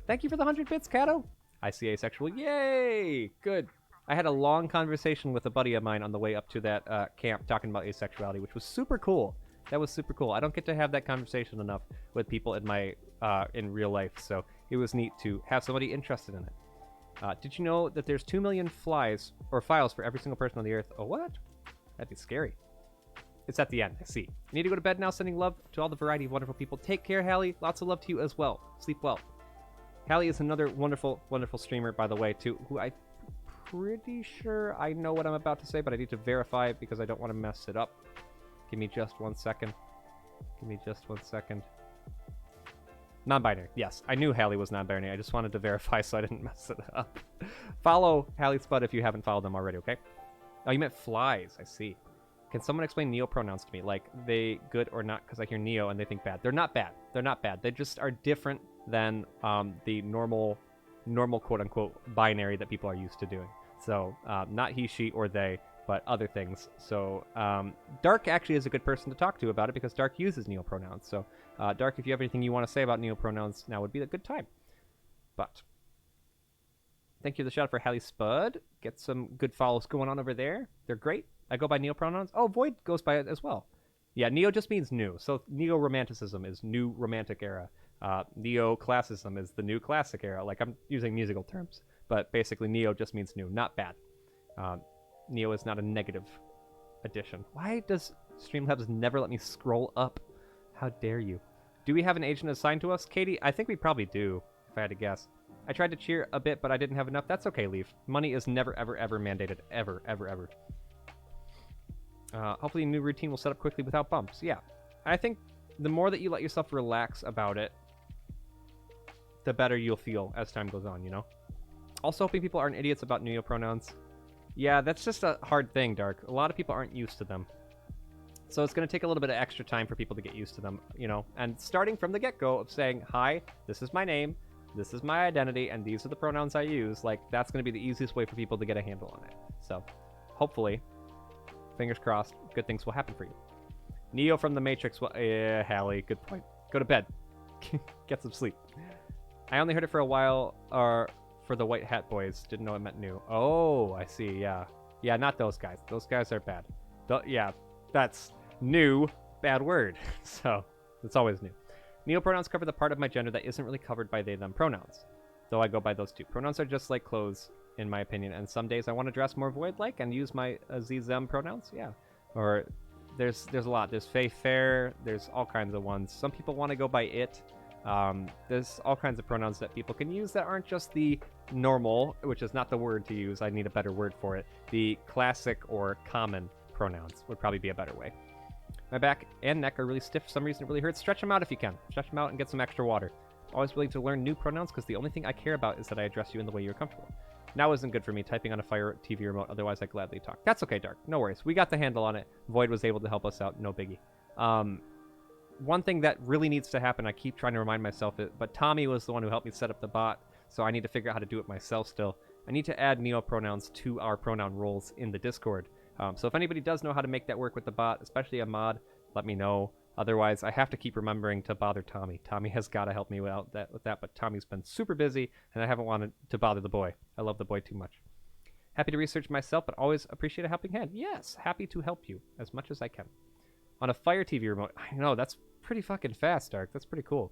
Thank you for the 100 bits, Kato. I see asexual. Yay! Good. I had a long conversation with a buddy of mine on the way up to that camp talking about asexuality, which was super cool. That was super cool. I don't get to have that conversation enough with people in my in real life, so it was neat to have somebody interested in it. Did you know that there's 2 million files for every single person on the earth? Oh, what? That'd be scary. It's at the end. I see. I need to go to bed now. Sending love to all the variety of wonderful people. Take care, Hallie. Lots of love to you as well. Sleep well. Hallie is another wonderful, wonderful streamer, by the way, too, who I'm pretty sure I know what I'm about to say, but I need to verify it because I don't want to mess it up. Give me just 1 second. Give me just 1 second. Non-binary. Yes, I knew Hallie was non-binary. I just wanted to verify so I didn't mess it up. Follow Hallie Spud if you haven't followed them already, okay? Oh, you meant flies. I see. Can someone explain neo-pronouns to me? Like, they good or not? Because I hear neo and they think bad. They're not bad. They're not bad. They just are different than the normal quote-unquote binary that people are used to doing. So, not he, she, or they, but other things. So, Dark actually is a good person to talk to about it because Dark uses neo-pronouns. So, Dark, if you have anything you want to say about neo-pronouns, now would be a good time. But, thank you for the shout out for Hallie Spud. Get some good follows going on over there. They're great. I go by neo-pronouns. Oh, Void goes by it as well. Yeah, neo just means new. So, neo-romanticism is new romantic era. Neo-classicism is the new classic era. Like, I'm using musical terms. But basically, neo just means new, not bad. Neo is not a negative addition. Why does Streamlabs never let me scroll up? How dare you? Do we have an agent assigned to us? Katie, I think we probably do, if I had to guess. I tried to cheer a bit, but I didn't have enough. That's okay, Leaf. Money is never, ever, ever mandated. Ever, ever, ever. Hopefully a new routine will set up quickly without bumps. Yeah. I think the more that you let yourself relax about it, the better you'll feel as time goes on, you know? Also hoping people aren't idiots about neo-pronouns. Yeah, that's just a hard thing, Dark. A lot of people aren't used to them. So it's going to take a little bit of extra time for people to get used to them, you know? And starting from the get-go of saying, hi, this is my name, this is my identity and these are the pronouns I use, like that's going to be the easiest way for people to get a handle on it. So hopefully, fingers crossed, good things will happen for you. Neo from the Matrix. Well, yeah, Hallie, good point. Go to bed. Get some sleep. I only heard it for a while, or for the White Hat Boys. Didn't know it meant new. Oh, I see. Yeah. Yeah, not those guys. Those guys are bad. Yeah, that's new. Bad word. So, it's always new. Neopronouns cover the part of my gender that isn't really covered by they, them pronouns. Though I go by those too. Pronouns are just like clothes, in my opinion. And some days I want to dress more void-like and use my ze, them pronouns. Yeah. Or there's a lot. There's fey, fair. There's all kinds of ones. Some people want to go by it. There's all kinds of pronouns that people can use that aren't just the normal, which is not the word to use. I need a better word for it. The classic or common pronouns would probably be a better way. My back and neck are really stiff for some reason. It really hurts. Stretch them out if you can. Stretch them out and get some extra water. Always willing to learn new pronouns because the only thing I care about is that I address you in the way you're comfortable. Now isn't good for me typing on a Fire TV remote. Otherwise, I gladly talk. That's okay, Dark. No worries. We got the handle on it. Void was able to help us out. No biggie. One thing that really needs to happen, I keep trying to remind myself it, but Tommy was the one who helped me set up the bot, so I need to figure out how to do it myself still. I need to add neopronouns to our pronoun roles in the Discord. So if anybody does know how to make that work with the bot, especially a mod, let me know. Otherwise, I have to keep remembering to bother Tommy. Tommy has got to help me with that, but Tommy's been super busy, and I haven't wanted to bother the boy. I love the boy too much. Happy to research myself, but always appreciate a helping hand. Yes, happy to help you as much as I can. On a Fire TV remote, I know, that's pretty fucking fast, Dark. That's pretty cool.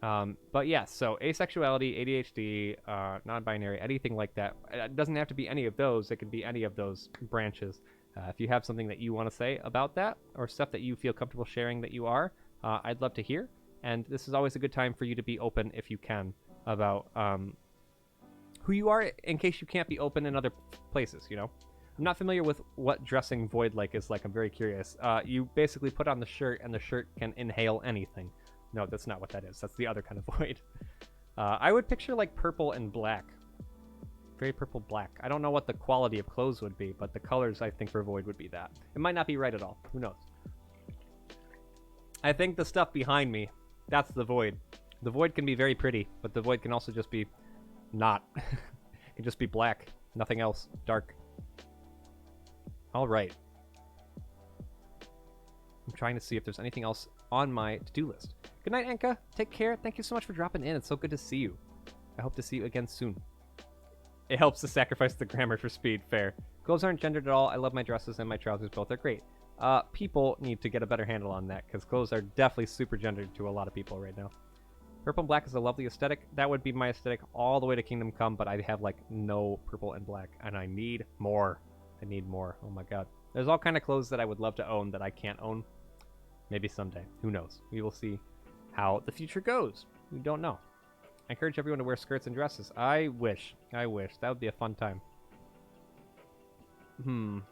But yeah, so asexuality, ADHD, non-binary, anything like that. It doesn't have to be any of those. It could be any of those branches. If you have something that you want to say about that or stuff that you feel comfortable sharing that you are, I'd love to hear. And this is always a good time for you to be open if you can about who you are in case you can't be open in other places, you know? I'm not familiar with what dressing void-like is like. I'm very curious. You basically put on the shirt and the shirt can inhale anything. No, that's not what that is. That's the other kind of void. I would picture like purple and black. Very purple black. I don't know what the quality of clothes would be, but the colors I think for void would be that. It might not be right at all. Who knows? I think the stuff behind me, that's the void. The void can be very pretty, but the void can also just be not. It can just be black. Nothing else. Dark. All right. I'm trying to see if there's anything else on my to-do list. Good night, Anka. Take care. Thank you so much for dropping in. It's so good to see you. I hope to see you again soon. It helps to sacrifice the grammar for speed. Fair. Clothes aren't gendered at all. I love my dresses and my trousers. Both are great. People need to get a better handle on that because clothes are definitely super gendered to a lot of people right now. Purple and black is a lovely aesthetic. That would be my aesthetic all the way to Kingdom Come, but I have like no purple and black, and I need more. I need more. Oh my god. There's all kind of clothes that I would love to own that I can't own. Maybe someday. Who knows? We will see how the future goes. We don't know. I encourage everyone to wear skirts and dresses. I wish. I wish. That would be a fun time. Night,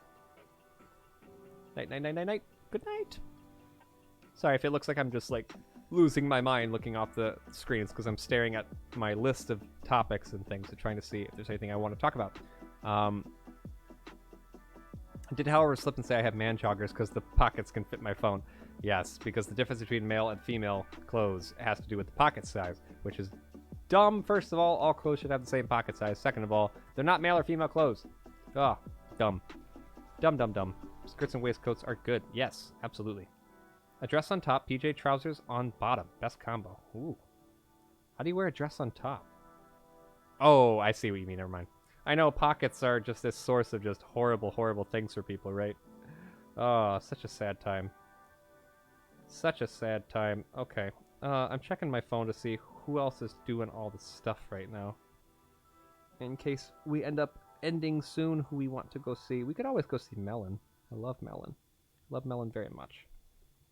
night, night, night, night. Good night. Sorry if it looks like I'm just like losing my mind looking off the screens because I'm staring at my list of topics and things and trying to see if there's anything I want to talk about. I did, however, slip and say I have man joggers because the pockets can fit my phone. Yes, because the difference between male and female clothes has to do with the pocket size, which is dumb. First of all clothes should have the same pocket size. Second of all, they're not male or female clothes. Oh, dumb. Dumb, dumb, dumb. Skirts and waistcoats are good. Yes, absolutely. A dress on top, PJ trousers on bottom. Best combo. Ooh. How do you wear a dress on top? Oh, I see what you mean. Never mind. I know pockets are just this source of just horrible, horrible things for people, right? Oh, such a sad time. Such a sad time. Okay. I'm checking my phone to see who else is doing all this stuff right now. In case we end up ending soon who we want to go see. We could always go see Melon. I love Melon. Love Melon very much.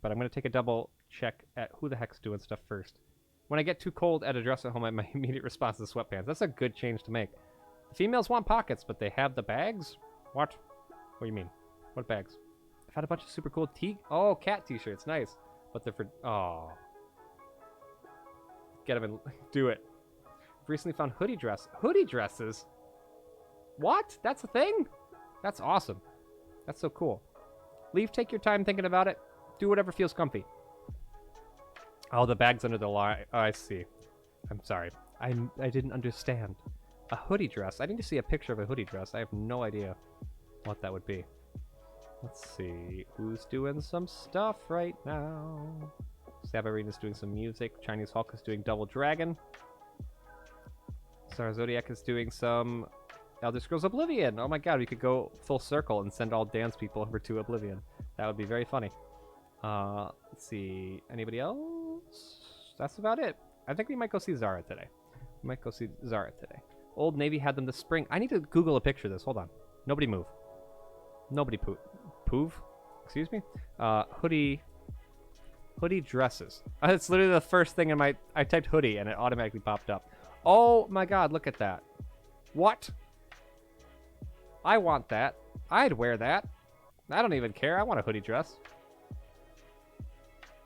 But I'm going to take a double check at who the heck's doing stuff first. When I get too cold at a dress at home, my immediate response is sweatpants. That's a good change to make. The females want pockets, but they have the bags? What? What do you mean? What bags? I've had a bunch of super cool cat t-shirts. Nice. But they're for... Oh. Get them and do it. I've recently found hoodie dresses? What? That's a thing? That's awesome. That's so cool. Leave, take your time thinking about it. Do whatever feels comfy. Oh, the bag's under the line. Oh, I see. I'm sorry. I didn't understand. A hoodie dress. I need to see a picture of a hoodie dress. I have no idea what that would be. Let's see. Who's doing some stuff right now? Sabarina's doing some music. Chinese Hulk is doing Double Dragon. Star Zodiac is doing some Elder Scrolls Oblivion. Oh my god, we could go full circle and send all dance people over to Oblivion. That would be very funny. Let's see. Anybody else? That's about it. I think we might go see Zara today. We might go see Zara today. Old Navy had them this spring. I need to Google a picture of this. Hold on. Nobody move. Nobody poove. Excuse me? Hoodie dresses. It's literally the first thing in my... I typed hoodie and it automatically popped up. Oh my god, look at that. What? I want that. I'd wear that. I don't even care. I want a hoodie dress.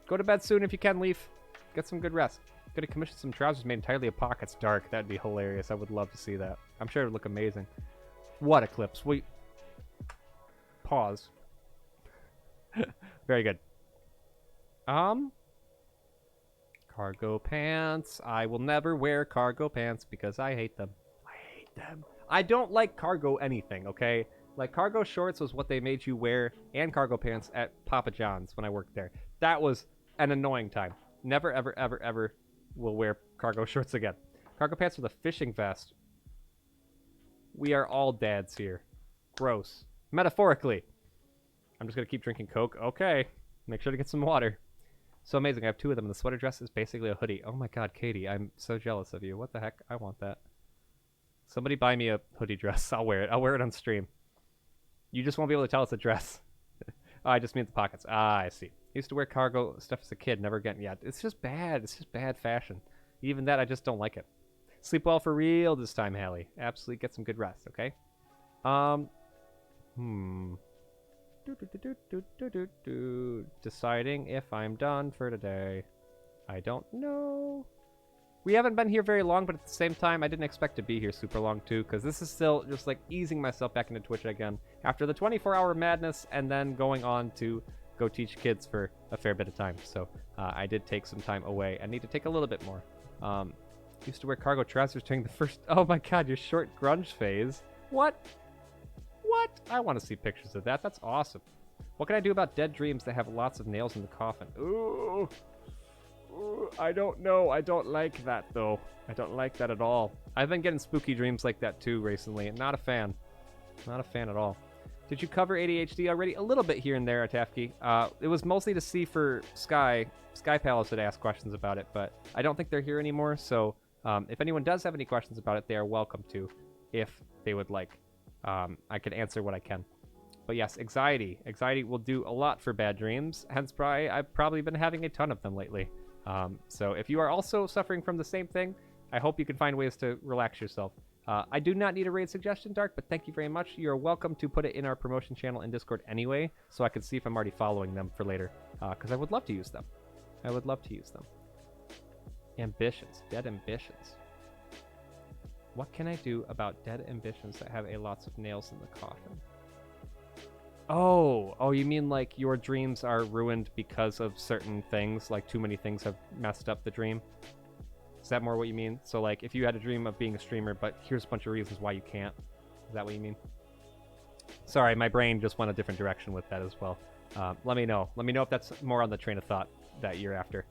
Go to bed soon if you can, Leaf. Get some good rest. Gonna commission some trousers made entirely of pockets dark. That'd be hilarious. I would love to see that. I'm sure it would look amazing. What eclipse? Wait. Pause. Very good. Cargo pants. I will never wear cargo pants because I hate them. I hate them. I don't like cargo anything, okay? Like, cargo shorts was what they made you wear, and cargo pants at Papa John's when I worked there. That was an annoying time. Never, ever, ever, ever will wear cargo shorts again. Cargo pants with a fishing vest. We are all dads here. Gross. Metaphorically. I'm just going to keep drinking Coke. Okay. Make sure to get some water. So amazing. I have two of them. The sweater dress is basically a hoodie. Oh my god, Katie. I'm so jealous of you. What the heck? I want that. Somebody buy me a hoodie dress. I'll wear it. I'll wear it on stream. You just won't be able to tell it's a dress. I just mean the pockets. Ah, I see. I used to wear cargo stuff as a kid. Never again. Yeah, it's just bad. It's just bad fashion. Even that, I just don't like it. Sleep well for real this time, Hallie. Absolutely get some good rest, okay? Deciding if I'm done for today. I don't know. We haven't been here very long, but at the same time, I didn't expect to be here super long, too, because this is still just, like, easing myself back into Twitch again after the 24-hour madness and then going on to go teach kids for a fair bit of time. So I did take some time away. I need to take a little bit more. Used to wear cargo trousers during the first... Oh, my God, your short grunge phase. What? What? I want to see pictures of that. That's awesome. What can I do about dead dreams that have lots of nails in the coffin? Ooh. Ooh, I don't know. I don't like that, though. I don't like that at all. I've been getting spooky dreams like that, too, recently. Not a fan. Not a fan at all. Did you cover ADHD already? A little bit here and there, Atafki. It was mostly to see for Sky. Sky Palace had asked questions about it, but I don't think they're here anymore, so if anyone does have any questions about it, they are welcome to, if they would like. I can answer what I can. But yes, anxiety. Anxiety will do a lot for bad dreams, hence I've probably been having a ton of them lately. So if you are also suffering from the same thing, I hope you can find ways to relax yourself. I do not need a raid suggestion, Dark, but thank you very much. You're welcome to put it in our promotion channel in Discord anyway, so I can see if I'm already following them for later, because I would love to use them. I would love to use them. Ambitions. Dead ambitions. What can I do about dead ambitions that have a lots of nails in the coffin? Oh, you mean like your dreams are ruined because of certain things, like too many things have messed up the dream? Is that more what you mean? So like if you had a dream of being a streamer, but here's a bunch of reasons why you can't. Is that what you mean? Sorry, my brain just went a different direction with that as well. Let me know. Let me know if that's more on the train of thought that you're after.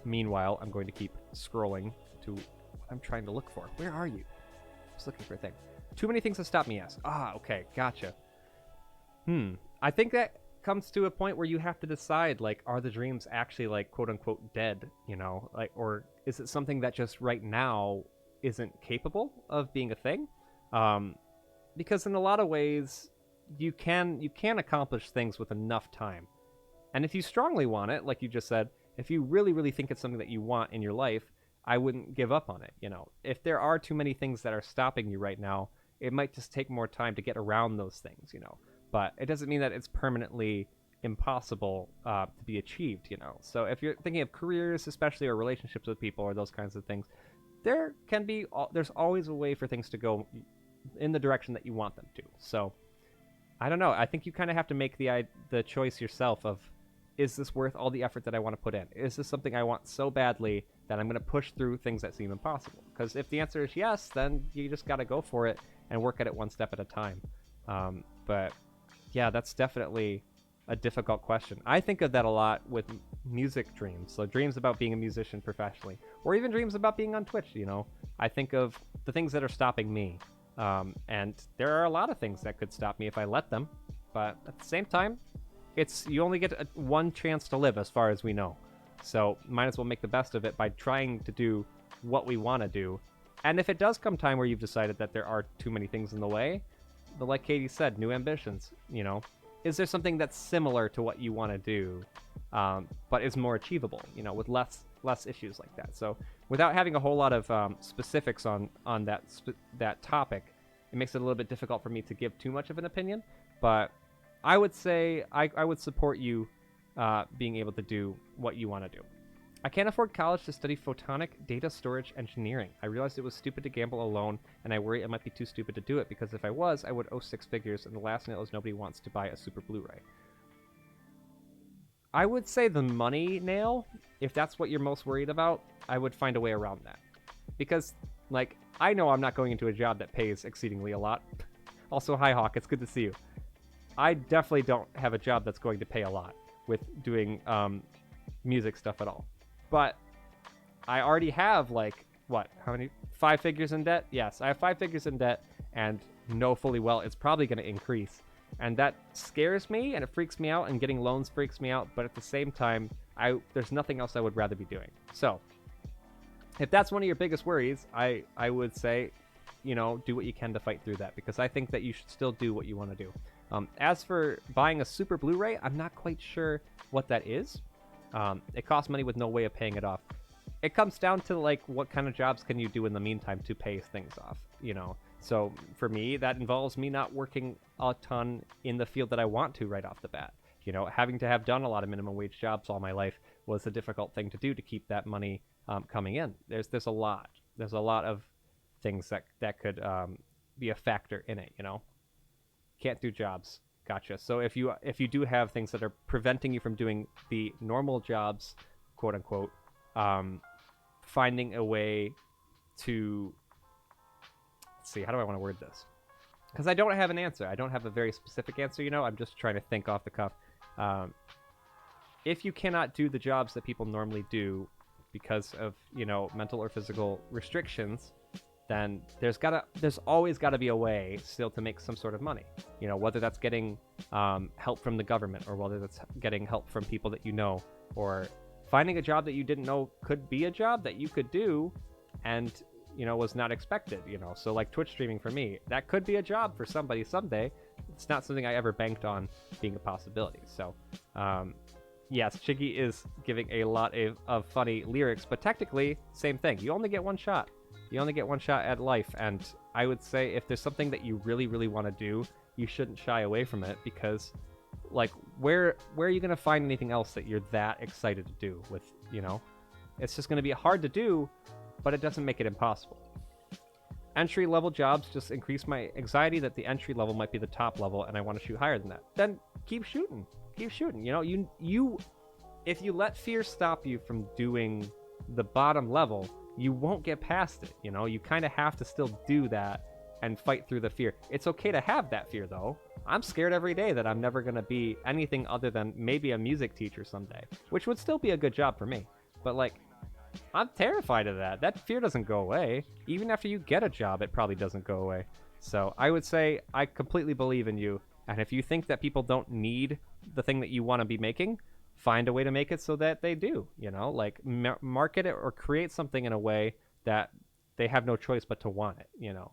Meanwhile, I'm going to keep scrolling to what I'm trying to look for. Where are you? I was looking for a thing. Too many things have stopped me, yes. Ah, okay, gotcha. I think that comes to a point where you have to decide, like, are the dreams actually, like, quote-unquote dead, you know? Like, or is it something that just right now isn't capable of being a thing? Because in a lot of ways, you can accomplish things with enough time. And if you strongly want it, like you just said, if you really, really think it's something that you want in your life, I wouldn't give up on it, you know? If there are too many things that are stopping you right now, it might just take more time to get around those things, you know? But it doesn't mean that it's permanently impossible to be achieved, you know? So if you're thinking of careers, especially, or relationships with people, or those kinds of things, there's always a way for things to go in the direction that you want them to. So I don't know. I think you kind of have to make the choice yourself of, is this worth all the effort that I want to put in? Is this something I want so badly that I'm going to push through things that seem impossible? Because if the answer is yes, then you just got to go for it and work at it one step at a time. But yeah, that's definitely a difficult question. I think of that a lot with music dreams. So dreams about being a musician professionally, or even dreams about being on Twitch, you know. I think of the things that are stopping me. And there are a lot of things that could stop me if I let them. But at the same time, you only get one chance to live as far as we know. So might as well make the best of it by trying to do what we want to do. And if it does come time where you've decided that there are too many things in the way, but like Katie said, new ambitions, you know, is there something that's similar to what you want to do, but is more achievable, you know, with less issues like that? So without having a whole lot of specifics on that topic, it makes it a little bit difficult for me to give too much of an opinion. But I would say I would support you being able to do what you want to do. I can't afford college to study photonic data storage engineering. I realized it was stupid to gamble alone, and I worry I might be too stupid to do it, because if I was, I would owe 6 figures, and the last nail is nobody wants to buy a super Blu-ray. I would say the money nail, if that's what you're most worried about, I would find a way around that. Because, like, I know I'm not going into a job that pays exceedingly a lot. Also, hi Hawk, it's good to see you. I definitely don't have a job that's going to pay a lot with doing music stuff at all. But I already have, like, what? How many? 5 figures in debt? Yes, I have 5 figures in debt, and know fully well it's probably going to increase. And that scares me, and it freaks me out, and getting loans freaks me out. But at the same time, there's nothing else I would rather be doing. So, if that's one of your biggest worries, I would say, you know, do what you can to fight through that. Because I think that you should still do what you want to do. As for buying a super Blu-ray, I'm not quite sure what that is. It costs money with no way of paying it off. It comes down to, like, what kind of jobs can you do in the meantime to pay things off, you know? So for me, that involves me not working a ton in the field that I want to right off the bat. You know, having to have done a lot of minimum wage jobs all my life was a difficult thing to do to keep that money coming in. There's a lot of things that could be a factor in it, you know? Can't do jobs. Gotcha. So if you do have things that are preventing you from doing the normal jobs, quote unquote, finding a way to, let's see, how do I want to word this? Because I don't have an answer. I don't have a very specific answer, you know. I'm just trying to think off the cuff. If you cannot do the jobs that people normally do because of, you know, mental or physical restrictions, then there's always got to be a way still to make some sort of money. You know, whether that's getting help from the government, or whether that's getting help from people that you know, or finding a job that you didn't know could be a job that you could do and, you know, was not expected, you know. So like Twitch streaming for me, that could be a job for somebody someday. It's not something I ever banked on being a possibility. So, yes, Chiggy is giving a lot of funny lyrics, but technically, same thing. You only get one shot. You only get one shot at life, and I would say if there's something that you really, really want to do, you shouldn't shy away from it, because, like, where are you going to find anything else that you're that excited to do with, you know? It's just going to be hard to do, but it doesn't make it impossible. Entry-level jobs just increase my anxiety that the entry level might be the top level, and I want to shoot higher than that. Then keep shooting. Keep shooting. You know, you if you let fear stop you from doing the bottom level, you won't get past it. You know, you kind of have to still do that and fight through the fear. It's okay to have that fear, though. I'm scared every day that I'm never going to be anything other than maybe a music teacher someday, which would still be a good job for me. But, like, I'm terrified of that. That fear doesn't go away. Even after you get a job, it probably doesn't go away. So I would say I completely believe in you. And if you think that people don't need the thing that you want to be making, find a way to make it so that they do, you know, like market it or create something in a way that they have no choice but to want it, you know.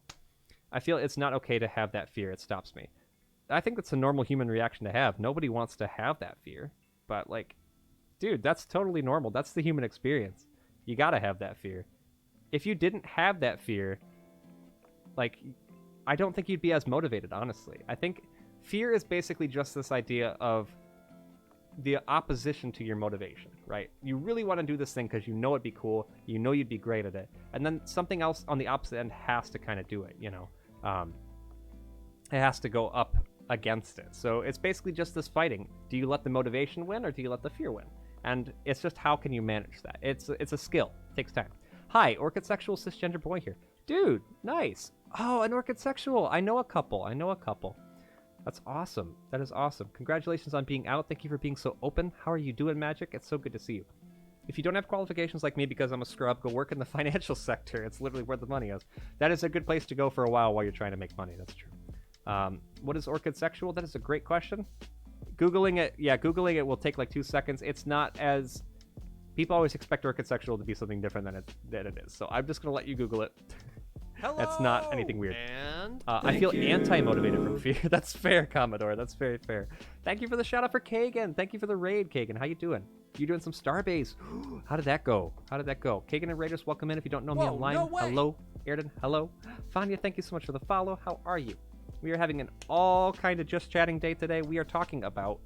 I feel it's not okay to have that fear. It stops me. I think that's a normal human reaction to have. Nobody wants to have that fear, but, like, dude, that's totally normal. That's the human experience. You gotta have that fear. If you didn't have that fear, like, I don't think you'd be as motivated, honestly. I think fear is basically just this idea of the opposition to your motivation, right? You really want to do this thing because you know it'd be cool, you know you'd be great at it, and then something else on the opposite end has to kind of do it, you know? It has to go up against it. So it's basically just this fighting. Do you let the motivation win or do you let the fear win? And it's just how can you manage that? It's a skill. It takes time. Hi, Orchid Sexual Cisgender Boy here. Dude, nice. Oh, an Orchid Sexual. I know a couple. That's awesome. That is awesome. Congratulations on being out. Thank you for being so open. How are you doing, Magic? It's so good to see you. If you don't have qualifications like me because I'm a scrub, go work in the financial sector. It's literally where the money is. That is a good place to go for a while you're trying to make money. That's true. What is Orchid Sexual? That is a great question. Googling it will take like 2 seconds. It's not as... People always expect Orchid Sexual to be something different than it is. So I'm just going to let you Google it. Hello. That's not anything weird. And I feel anti-motivated from fear. That's fair, Commodore. That's very fair. Thank you for the shout out for Kagan. Thank you for the raid, Kagan. How you doing? You doing some Starbase? How did that go? Kagan and Raiders, welcome in. If you don't know me, I'm Lime. No way. Hello, Airden. Hello, Fania. Thank you so much for the follow. How are you? We are having an all kind of just chatting day today. We are talking about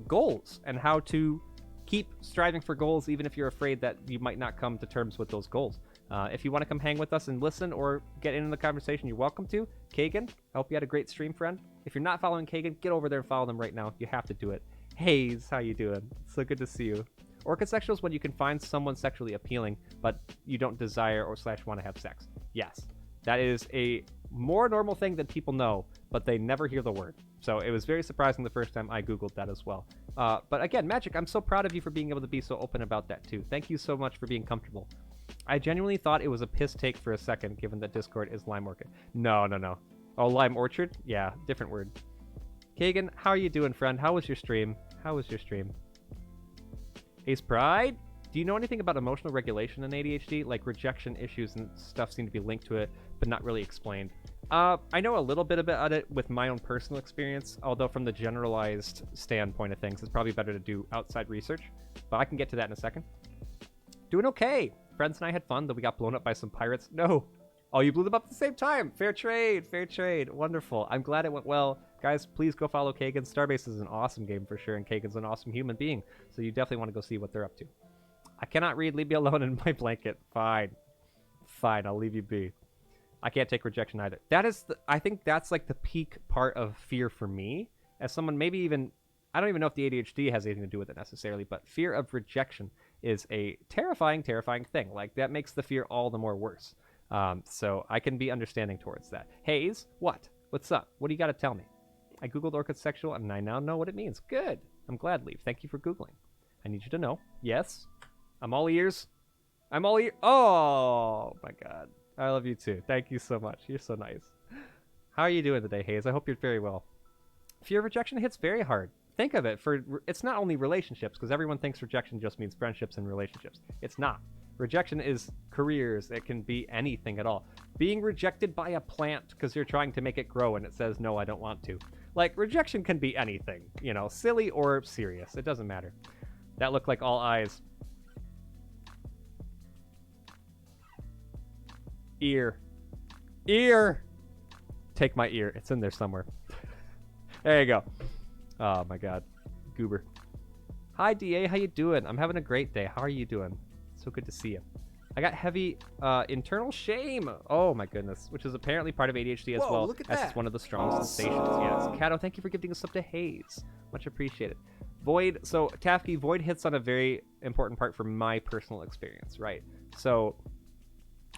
goals and how to keep striving for goals, even if you're afraid that you might not come to terms with those goals. If you want to come hang with us and listen or get into the conversation, you're welcome to. Kagan, I hope you had a great stream, friend. If you're not following Kagan, get over there and follow them right now. You have to do it. Hayes, how you doing? So good to see you. Orchid Sexual is when you can find someone sexually appealing, but you don't desire or / want to have sex. Yes, that is a more normal thing than people know, but they never hear the word. So it was very surprising the first time I Googled that as well. But again, Magic, I'm so proud of you for being able to be so open about that too. Thank you so much for being comfortable. I genuinely thought it was a piss take for a second, given that Discord is Lime Orchid. No. Oh, Lime Orchard? Yeah, different word. Kagan, how are you doing, friend? How was your stream? Ace Pride? Do you know anything about emotional regulation in ADHD? Like rejection issues and stuff seem to be linked to it, but not really explained. I know a little bit about it with my own personal experience, although from the generalized standpoint of things, it's probably better to do outside research, but I can get to that in a second. Doing okay. Friends and I had fun, though we got blown up by some pirates. No. Oh, you blew them up at the same time. Fair trade. Wonderful. I'm glad it went well. Guys, please go follow Kagan. Starbase is an awesome game for sure, and Kagan's an awesome human being, so you definitely want to go see what they're up to. I cannot read. Leave me alone in my blanket. Fine, I'll leave you be. I can't take rejection either. I think that's like the peak part of fear for me, as someone maybe even, I don't even know if the ADHD has anything to do with it necessarily, but fear of rejection is a terrifying thing. Like, that makes the fear all the more worse. So I can be understanding towards that. Hayes, what? What's up? What do you got to tell me? I Googled Orchid Sexual, and I now know what it means. Good. I'm glad, Leaf. Thank you for Googling. I need you to know. Yes. I'm all ears. Oh, my God. I love you, too. Thank you so much. You're so nice. How are you doing today, Hayes? I hope you're very well. Fear of rejection hits very hard. Think of it. It's not only relationships, because everyone thinks rejection just means friendships and relationships. It's not. Rejection is careers. It can be anything at all. Being rejected by a plant because you're trying to make it grow and it says, no, I don't want to. Like, rejection can be anything, silly or serious. It doesn't matter. That looked like all eyes. Ear. Take my ear. It's in there somewhere. There you go. Oh, my God. Goober. Hi, DA. How you doing? I'm having a great day. How are you doing? So good to see you. I got heavy internal shame. Oh, my goodness. Which is apparently part of ADHD as well. Look at as that. it's one of the strongest sensations. Yes. Kato, thank you for giving us up to Hayes. Much appreciated. Void. So, Tafke, Void hits on a very important part from my personal experience, right? So,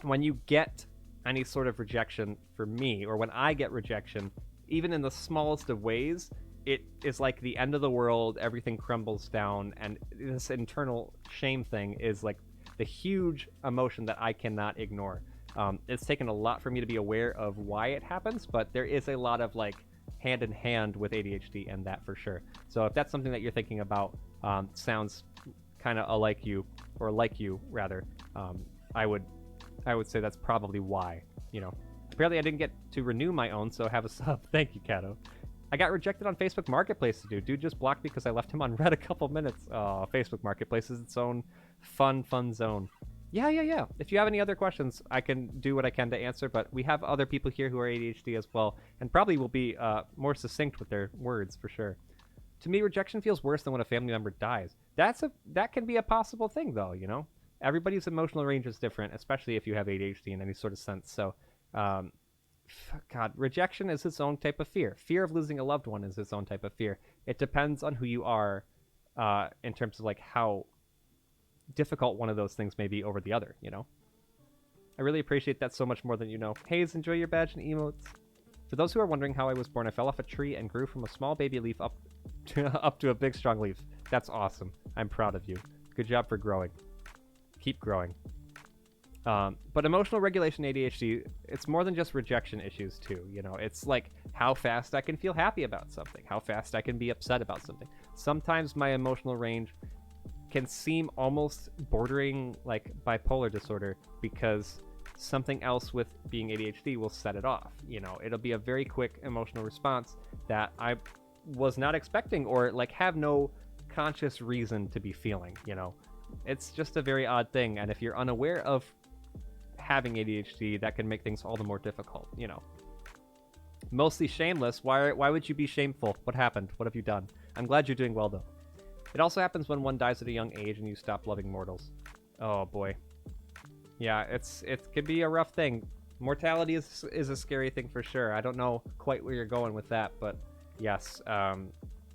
when you get any sort of rejection for me, or when I get rejection, even in the smallest of ways, it is like the end of the world, everything crumbles down, and this internal shame thing is like the huge emotion that I cannot ignore. It's taken a lot for me to be aware of why it happens, but there is a lot of like hand in hand with ADHD and that for sure. So if that's something that you're thinking about, sounds kind of like you rather, I would say that's probably why, Apparently I didn't get to renew my own, so have a sub. Thank you, Kato. I got rejected on Facebook Marketplace to dude just blocked me because I left him on red a couple minutes. Oh, Facebook Marketplace is its own fun zone. Yeah. If you have any other questions, I can do what I can to answer, but we have other people here who are ADHD as well, and probably will be more succinct with their words for sure. To me, rejection feels worse than when a family member dies. That can be a possible thing, though, Everybody's emotional range is different, especially if you have ADHD in any sort of sense. So God, rejection is its own type of fear. Fear of losing a loved one is its own type of fear. It depends on who you are in terms of like how difficult one of those things may be over the other, you know? I really appreciate that so much more than you know. Hayes, enjoy your badge and emotes. For those who are wondering how I was born, I fell off a tree and grew from a small baby leaf up to a big strong leaf. That's awesome. I'm proud of you. Good job for growing. Keep growing. But emotional regulation ADHD, it's more than just rejection issues too, you know? It's like how fast I can feel happy about something, how fast I can be upset about something. Sometimes my emotional range can seem almost bordering like bipolar disorder because something else with being ADHD will set it off. You know, it'll be a very quick emotional response that I was not expecting or like have no conscious reason to be feeling, you know. It's just a very odd thing, and if you're unaware of having ADHD, that can make things all the more difficult, you know. Mostly shameless. Why would you be shameful? What happened? What have you done? I'm glad you're doing well though. It also happens when one dies at a young age and you stop loving mortals. Oh boy. Yeah, it could be a rough thing. Mortality is a scary thing for sure. I don't know quite where you're going with that, but yes.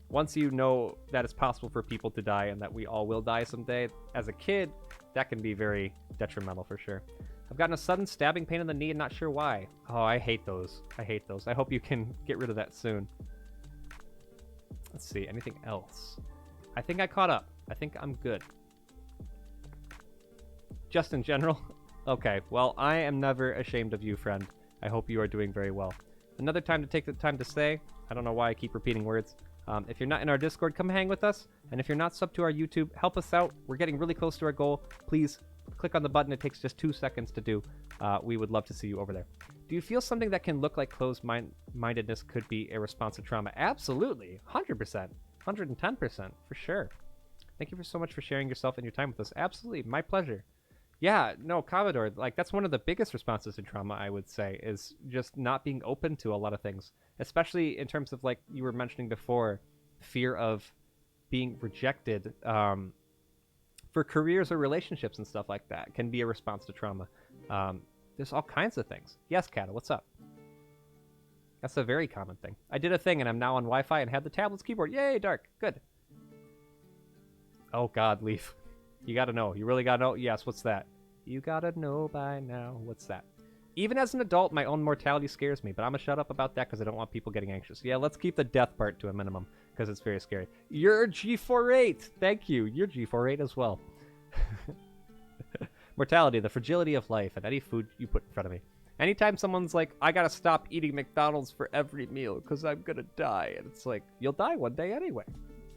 Once you know that it's possible for people to die and that we all will die someday, as a kid, that can be very detrimental for sure. I've gotten a sudden stabbing pain in the knee and not sure why. Oh, I hate those. I hate those. I hope you can get rid of that soon. Let's see, anything else? I think I caught up. I think I'm good. Just in general? Okay, well, I am never ashamed of you, friend. I hope you are doing very well. Another time to take the time to say, I don't know why I keep repeating words. If you're not in our Discord, come hang with us. And if you're not subbed to our YouTube, help us out. We're getting really close to our goal. Please click on the button. It takes just 2 seconds to do. We would love to see you over there. Do you feel something that can look like closed-mindedness could be a response to trauma? Absolutely. 100%. 110%. For sure. Thank you so much for sharing yourself and your time with us. Absolutely. My pleasure. Yeah, no, Commodore, like, that's one of the biggest responses to trauma, I would say, is just not being open to a lot of things. Especially in terms of, like, you were mentioning before, fear of being rejected for careers or relationships and stuff like that can be a response to trauma. There's all kinds of things. Yes, Kata, what's up? That's a very common thing. I did a thing, and I'm now on Wi-Fi and have the tablet's keyboard. Yay, Dark. Good. Oh, God, Leaf. You gotta know. You really gotta know? Yes, what's that? You gotta know by now. What's that? Even as an adult, my own mortality scares me, but I'm gonna shut up about that because I don't want people getting anxious. Yeah, let's keep the death part to a minimum because it's very scary. You're G48. Thank you. You're G48 as well. Mortality, the fragility of life, and any food you put in front of me. Anytime someone's like, I gotta stop eating McDonald's for every meal because I'm gonna die, and it's like, you'll die one day anyway.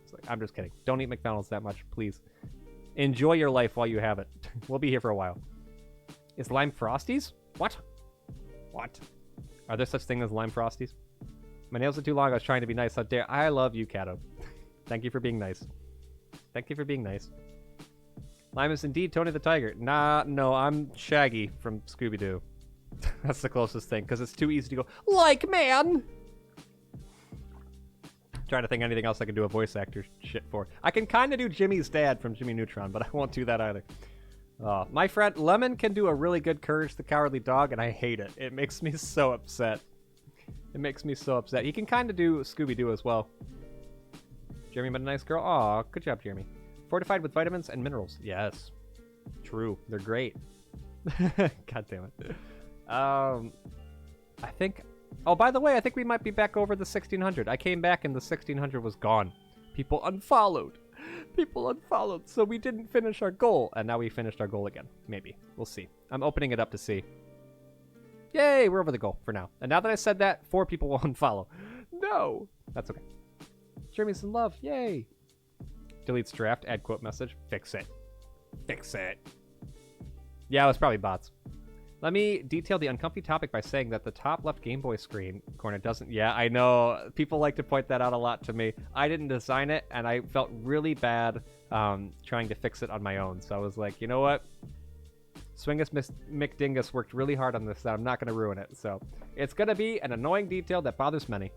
It's like, I'm just kidding. Don't eat McDonald's that much, please. Enjoy your life while you have it. We'll be here for a while. Is lime frosties? What? What? Are there such things as lime frosties? My nails are too long. I was trying to be nice. How dare I love you, Kato. Thank you for being nice. Thank you for being nice. Lime is indeed Tony the Tiger. Nah, no, I'm Shaggy from Scooby-Doo. That's the closest thing, because it's too easy to go, like, man! Trying to think anything else I can do a voice actor shit for. I can kind of do Jimmy's dad from Jimmy Neutron, but I won't do that either. My friend Lemon can do a really good Courage the Cowardly Dog, and I hate it. It makes me so upset. It makes me so upset. He can kind of do Scooby-Doo as well. Jeremy met a nice girl. Aw, good job, Jeremy. Fortified with vitamins and minerals. Yes. True. They're great. God damn it. I think... Oh, by the way, I think we might be back over the 1600. I came back and the 1600 was gone. People unfollowed. People unfollowed, so we didn't finish our goal. And now we finished our goal again. Maybe. We'll see. I'm opening it up to see. Yay, we're over the goal for now. And now that I said that, 4 people will unfollow. No! That's okay. Jeremy's in love. Yay! Deletes draft, add quote message. Fix it. Fix it. Yeah, it was probably bots. Let me detail the uncomfy topic by saying that the top left Game Boy screen corner doesn't... Yeah, I know. People like to point that out a lot to me. I didn't design it, and I felt really bad trying to fix it on my own. So I was like, you know what? Swingus McDingus worked really hard on this, and I'm not going to ruin it. So it's going to be an annoying detail that bothers many.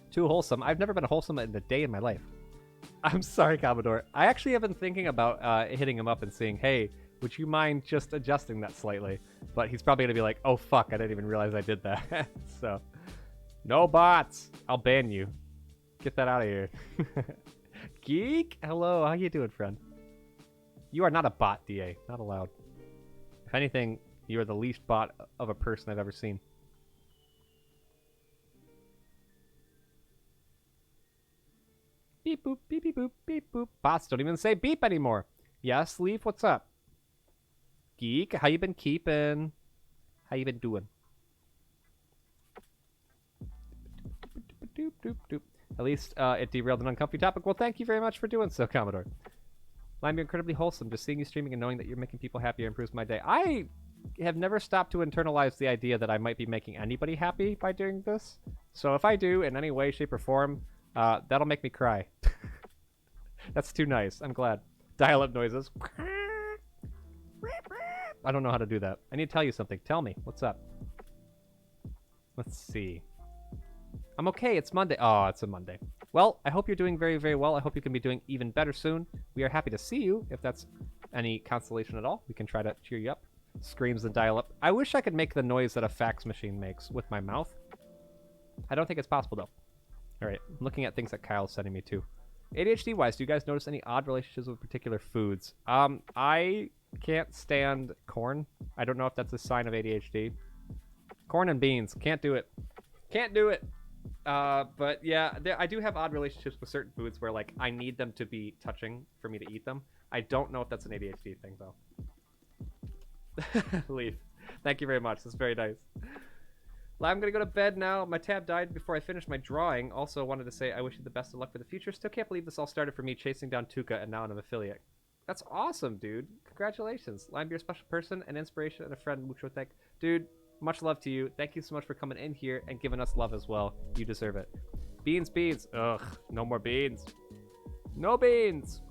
Too wholesome. I've never been wholesome in a day in my life. I'm sorry, Commodore. I actually have been thinking about hitting him up and seeing, hey, Would you mind just adjusting that slightly? But he's probably gonna be like, oh fuck, I didn't even realize I did that. So, no bots. I'll ban you. Get that out of here. Geek, hello. How you doing, friend? You are not a bot, DA. Not allowed. If anything, you are the least bot of a person I've ever seen. Beep boop, beep beep boop, beep boop. Bots don't even say beep anymore. Yes, Leaf, what's up? Geek, how you been keeping? How you been doing? Doop, doop, doop. At least it derailed an uncomfy topic. Well, thank you very much for doing so, Commodore. Lime, you're incredibly wholesome. Just seeing you streaming and knowing that you're making people happier improves my day. I have never stopped to internalize the idea that I might be making anybody happy by doing this. So if I do in any way, shape, or form, that'll make me cry. That's too nice. I'm glad. Dial-up noises. I don't know how to do that. I need to tell you something. Tell me. What's up? Let's see. I'm okay. It's Monday. Oh, it's a Monday. Well, I hope you're doing very, very well. I hope you can be doing even better soon. We are happy to see you. If that's any consolation at all, we can try to cheer you up. Screams and dial-up. I wish I could make the noise that a fax machine makes with my mouth. I don't think it's possible, though. All right. I'm looking at things that Kyle's sending me, too. ADHD-wise, do you guys notice any odd relationships with particular foods? I can't stand corn. I don't know if that's a sign of ADHD. Corn and beans. Can't do it. Can't do it. But yeah, I do have odd relationships with certain foods where, like, I need them to be touching for me to eat them. I don't know if that's an ADHD thing, though. Leaf. Thank you very much. That's very nice. I'm gonna go to bed now. My tab died before I finished my drawing. Also wanted to say I wish you the best of luck for the future. Still can't believe this all started for me chasing down Tuca, and now I'm an affiliate. That's awesome, dude. Congratulations. Lime, you're a special person, an inspiration, and a friend. Mucho thank. Dude, much love to you. Thank you so much for coming in here and giving us love as well. You deserve it. Beans, beans. Ugh, no more beans. No beans.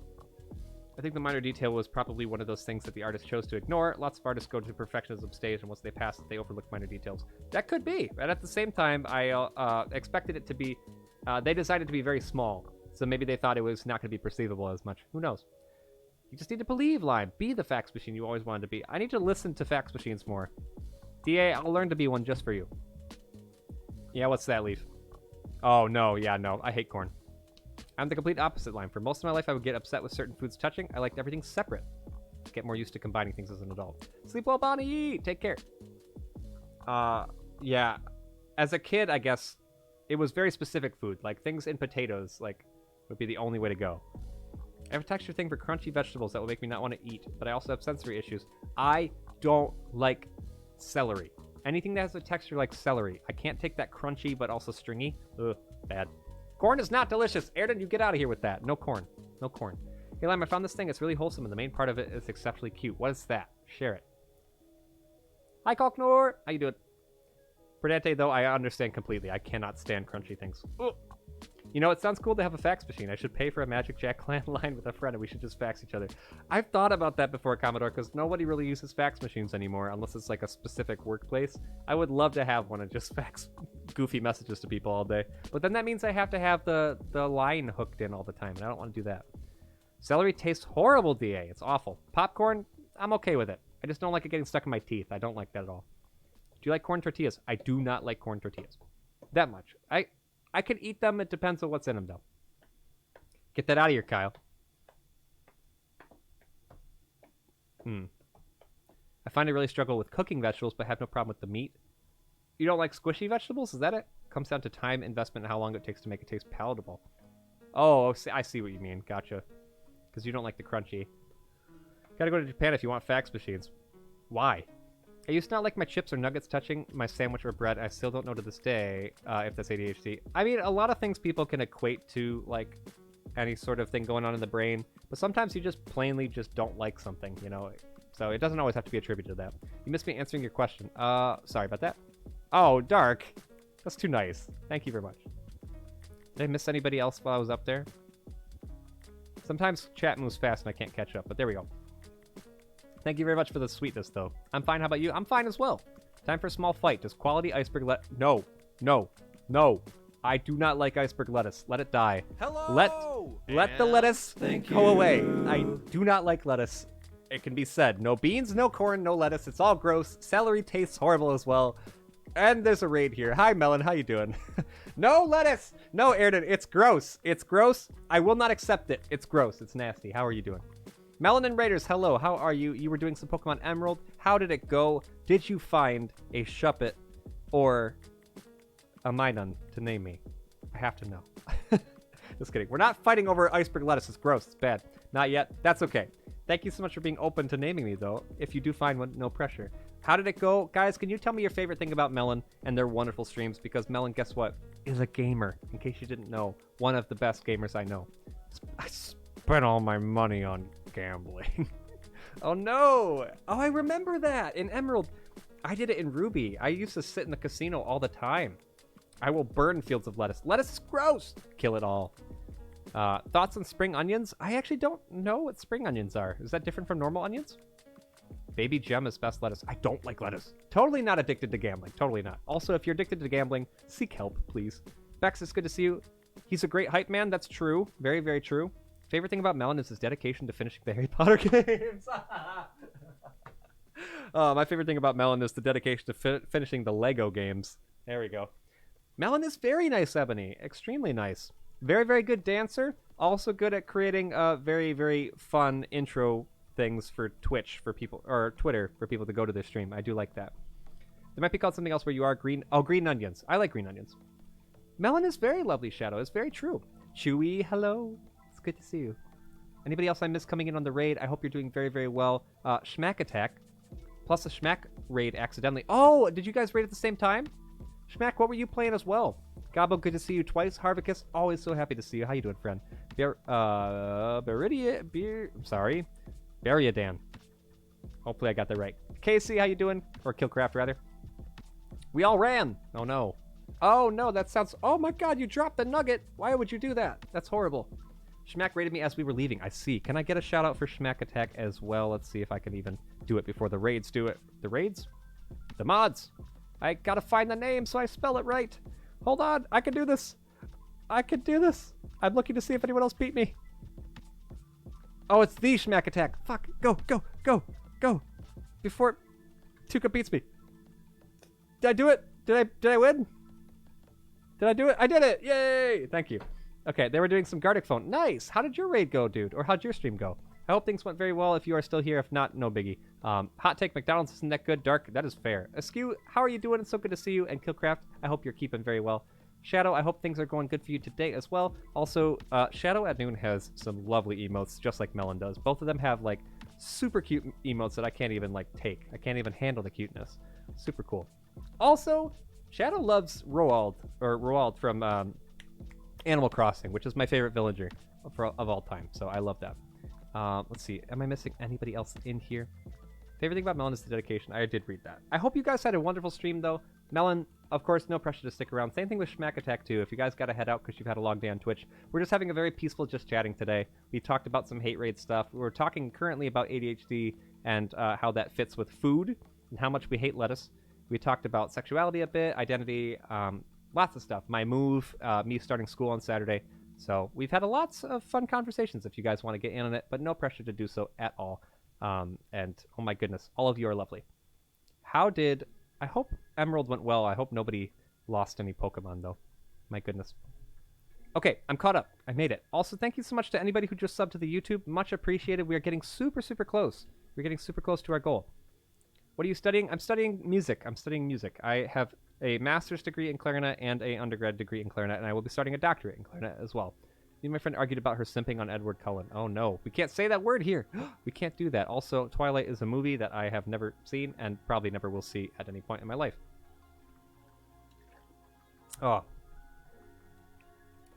I think the minor detail was probably one of those things that the artist chose to ignore. Lots of artists go to the perfectionism stage, and once they pass it, they overlook minor details. That could be. But at the same time, I expected it to be... they designed it to be very small, so maybe they thought it was not going to be perceivable as much. Who knows? You just need to believe, Lime. Be the fax machine you always wanted to be. I need to listen to fax machines more. DA, I'll learn to be one just for you. Yeah, what's that, Leaf? Oh, no. Yeah, no. I hate corn. I'm the complete opposite, Lime. For most of my life, I would get upset with certain foods touching. I liked everything separate. Get more used to combining things as an adult. Sleep well, Bonnie! Take care. Yeah. As a kid, I guess, it was very specific food. Like, things in potatoes, like, would be the only way to go. I have a texture thing for crunchy vegetables that will make me not want to eat, but I also have sensory issues. I don't like celery. Anything that has a texture like celery. I can't take that crunchy, but also stringy. Ugh, bad. Corn is not delicious. Airden, you get out of here with that. No corn. No corn. Hey, Lime, I found this thing. It's really wholesome, and the main part of it is exceptionally cute. What is that? Share it. Hi, Kalknor. How you doing? Perdante, though, I understand completely. I cannot stand crunchy things. Ugh. You know, it sounds cool to have a fax machine. I should pay for a Magic Jack landline with a friend, and we should just fax each other. I've thought about that before, Commodore, because nobody really uses fax machines anymore, unless it's like a specific workplace. I would love to have one and just fax goofy messages to people all day. But then that means I have to have the line hooked in all the time, and I don't want to do that. Celery tastes horrible, DA. It's awful. Popcorn, I'm okay with it. I just don't like it getting stuck in my teeth. I don't like that at all. Do you like corn tortillas? I do not like corn tortillas. That much. I could eat them. It depends on what's in them, though. Get that out of here, Kyle. I find I really struggle with cooking vegetables, but have no problem with the meat. You don't like squishy vegetables? Is that it? Comes down to time, investment, and how long it takes to make it taste palatable. Oh, I see what you mean. Gotcha. Because you don't like the crunchy. Gotta go to Japan if you want fax machines. Why? I used to not like my chips or nuggets touching my sandwich or bread. I still don't know to this day if that's ADHD. I mean, a lot of things people can equate to, like, any sort of thing going on in the brain. But sometimes you just plainly just don't like something, you know? So it doesn't always have to be attributed to that. You missed me answering your question. Sorry about that. Oh, Dark. That's too nice. Thank you very much. Did I miss anybody else while I was up there? Sometimes chat moves fast and I can't catch up, but there we go. Thank you very much for the sweetness, though. I'm fine. How about you? I'm fine as well. Time for a small fight. Does quality iceberg No. No. No. I do not like iceberg lettuce. Let it die. Hello! Let the lettuce go away. I do not like lettuce. it can be said. No beans, no corn, no lettuce. It's all gross. Celery tastes horrible as well. And there's a raid here. Hi, Melon. How you doing? No lettuce. No, Airden. It's gross. It's gross. I will not accept it. It's gross. It's nasty. How are you doing? Melon and Raiders, hello. How are you? You were doing some Pokemon Emerald. How did it go? Did you find a Shuppet or a Minun to name me? I have to know. Just kidding. We're not fighting over iceberg lettuce. It's gross. It's bad. Not yet. That's okay. Thank you so much for being open to naming me, though. If you do find one, no pressure. How did it go? Guys, can you tell me your favorite thing about Melon and their wonderful streams? Because Melon, guess what? Is a gamer. In case you didn't know. One of the best gamers I know. I spent all my money on gambling. Oh, no. Oh, I remember that. In Emerald. I did it in Ruby. I used to sit in the casino all the time. I will burn fields of lettuce. Lettuce is gross. Kill it all. Thoughts on spring onions? I actually don't know what spring onions are. Is that different from normal onions? Baby Gem is best lettuce. I don't like lettuce. Totally not addicted to gambling. Totally not. Also, if you're addicted to gambling, seek help, please. Bex, it's good to see you. He's a great hype man. That's true. Very, very true. Favorite thing about Melon is his dedication to finishing the Harry Potter games. My favorite thing about Melon is the dedication to finishing the Lego games. There we go. Melon is very nice, Ebony. Extremely nice. Very, very good dancer. Also good at creating very, very fun intro things for Twitch for people, or Twitter for people to go to their stream. I do like that. There might be called something else where you are green. Oh, green onions. I like green onions. Melon is very lovely, Shadow. It's very true. Chewy, hello. It's good to see you. Anybody else I missed coming in on the raid? I hope you're doing very, very well. Schmack attack. Plus a Schmack raid accidentally. Oh, did you guys raid at the same time? Schmack, what were you playing as well? Gabo, good to see you twice. Harvicus, always so happy to see you. How you doing, friend? Bariadan. Hopefully I got that right. Casey, how you doing? Or Killcraft, rather. We all ran. Oh, no. Oh, no, that sounds... Oh, my God, you dropped the nugget. Why would you do that? That's horrible. Schmack raided me as we were leaving. I see. Can I get a shout-out for Schmack Attack as well? Let's see if I can even do it before the raids do it. The raids? The mods. I gotta find the name so I spell it right. Hold on. I can do this. I can do this. I'm looking to see if anyone else beat me. Oh, it's the Schmack Attack. Fuck. Go, go, go, go. Before Tuca beats me. Did I do it? Did I win? Did I do it? I did it. Yay. Thank you. Okay, they were doing some Gartic phone. Nice. How did your raid go, dude? Or how'd your stream go? I hope things went very well if you are still here. If not, no biggie. Hot take, McDonald's isn't that good. Dark, that is fair. Askew, how are you doing? It's so good to see you. And Killcraft, I hope you're keeping very well. Shadow, I hope things are going good for you today as well. Also, Shadow at Noon has some lovely emotes, just like Melon does. Both of them have, like, super cute emotes that I can't even, like, take. I can't even handle the cuteness. Super cool. Also, Shadow loves Roald from Animal Crossing, which is my favorite villager of all time. So I love that. Let's see. Am I missing anybody else in here? Favorite thing about Melon is the dedication. I did read that. I hope you guys had a wonderful stream, though. Melon, of course, no pressure to stick around. Same thing with Schmack Attack, too. If you guys got to head out because you've had a long day on Twitch. We're just having a very peaceful just chatting today. We talked about some hate raid stuff. We're talking currently about ADHD and how that fits with food and how much we hate lettuce. We talked about sexuality a bit, identity, lots of stuff. My move, me starting school on Saturday. So we've had lots of fun conversations if you guys want to get in on it, but no pressure to do so at all. And oh my goodness, all of you are lovely. I hope Emerald went well. I hope nobody lost any Pokemon, though. My goodness. Okay, I'm caught up. I made it. Also, thank you so much to anybody who just subbed to the YouTube. Much appreciated. We are getting super, super close. We're getting super close to our goal. What are you studying? I'm studying music. I have a master's degree in clarinet and an undergrad degree in clarinet, and I will be starting a doctorate in clarinet as well. Me and my friend argued about her simping on Edward Cullen. Oh no, we can't say that word here. We can't do that. Also, Twilight is a movie that I have never seen and probably never will see at any point in my life. Oh.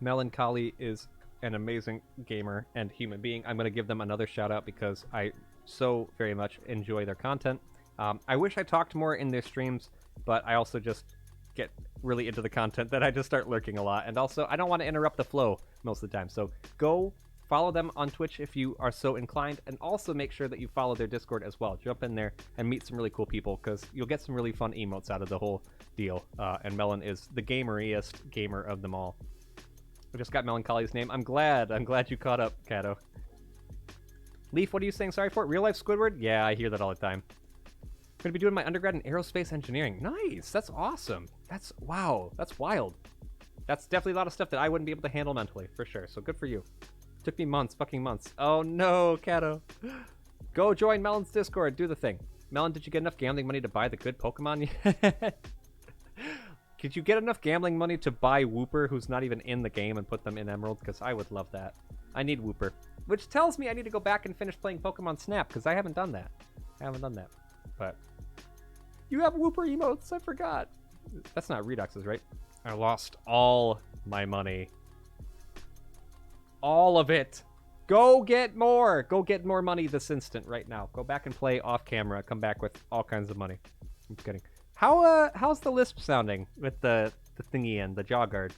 Melancholy is an amazing gamer and human being. I'm going to give them another shout out because I so very much enjoy their content. I wish I talked more in their streams, but I also just get really into the content that I just start lurking a lot. And also, I don't want to interrupt the flow most of the time. So go follow them on Twitch if you are so inclined. And also make sure that you follow their Discord as well. Jump in there and meet some really cool people because you'll get some really fun emotes out of the whole deal. And Melon is the gameriest gamer of them all. I just got Melancholy's name. I'm glad you caught up, Kato. Leaf, what are you saying sorry for? Real life Squidward? Yeah, I hear that all the time. I'm going to be doing my undergrad in aerospace engineering. Nice. That's awesome. Wow. That's wild. That's definitely a lot of stuff that I wouldn't be able to handle mentally, for sure. So good for you. Took me months, fucking months. Oh no, Kato. Go join Melon's Discord. Do the thing. Melon, did you get enough gambling money to buy the good Pokemon? Could you get enough gambling money to buy Wooper, who's not even in the game, and put them in Emerald? Because I would love that. I need Wooper. Which tells me I need to go back and finish playing Pokemon Snap, because I haven't done that. But you have Wooper emotes, I forgot. That's not Redox's, right? I lost all my money. All of it. Go get more. Go get more money this instant right now. Go back and play off camera. Come back with all kinds of money. I'm kidding. How's the lisp sounding with the thingy and the jaw guard?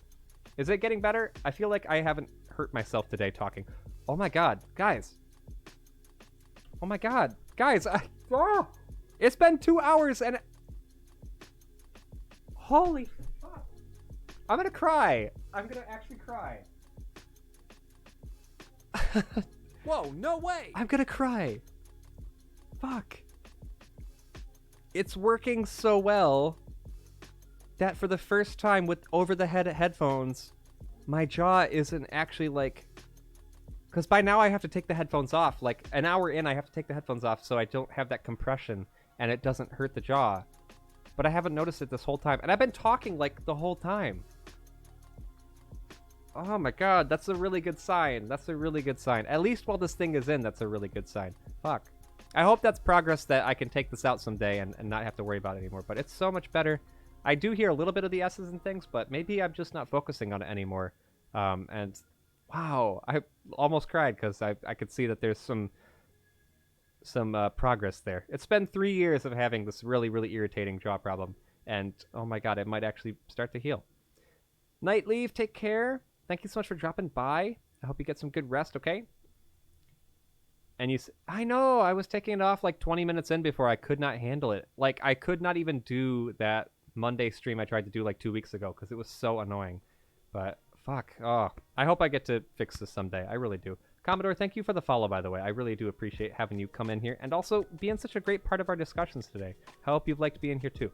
Is it getting better? I feel like I haven't hurt myself today talking. Oh my god, guys. Oh my god, guys. It's been 2 hours and holy fuck. I'm gonna cry. I'm gonna actually cry. Whoa, no way! I'm gonna cry. Fuck. It's working so well that for the first time with over-the-head headphones, my jaw isn't actually like... Because by now I have to take the headphones off. Like, an hour in, I have to take the headphones off so I don't have that compression and it doesn't hurt the jaw. But I haven't noticed it this whole time. And I've been talking, like, the whole time. Oh my god, that's a really good sign. That's a really good sign. At least while this thing is in, that's a really good sign. Fuck. I hope that's progress that I can take this out someday and not have to worry about it anymore. But it's so much better. I do hear a little bit of the S's and things, but maybe I'm just not focusing on it anymore. And wow, I almost cried because I could see that there's some progress there. It's been 3 years of having this really, really irritating jaw problem. And oh my god, it might actually start to heal. Night Leave, take care. Thank you so much for dropping by. I hope you get some good rest, okay? And I know, I was taking it off like 20 minutes in before I could not handle it. Like, I could not even do that Monday stream I tried to do like 2 weeks ago because it was so annoying. But, fuck. Oh, I hope I get to fix this someday. I really do. Commodore, thank you for the follow, by the way. I really do appreciate having you come in here and also being such a great part of our discussions today. I hope you've liked being here too.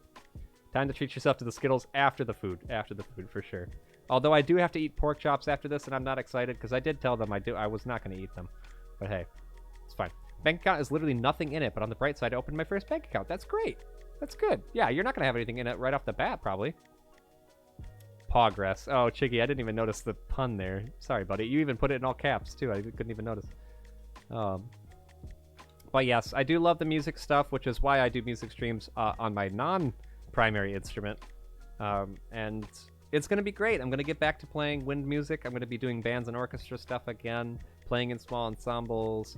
Time to treat yourself to the Skittles after the food. After the food, for sure. Although I do have to eat pork chops after this, and I'm not excited because I did tell them I was not going to eat them. But hey, it's fine. Bank account is literally nothing in it, but on the bright side, I opened my first bank account. That's great. That's good. Yeah, you're not going to have anything in it right off the bat, probably. Progress. Oh, Chiggy, I didn't even notice the pun there. Sorry, buddy. You even put it in all caps, too. I couldn't even notice. But yes, I do love the music stuff, which is why I do music streams on my non-primary instrument. And it's going to be great. I'm going to get back to playing wind music. I'm going to be doing bands and orchestra stuff again, playing in small ensembles,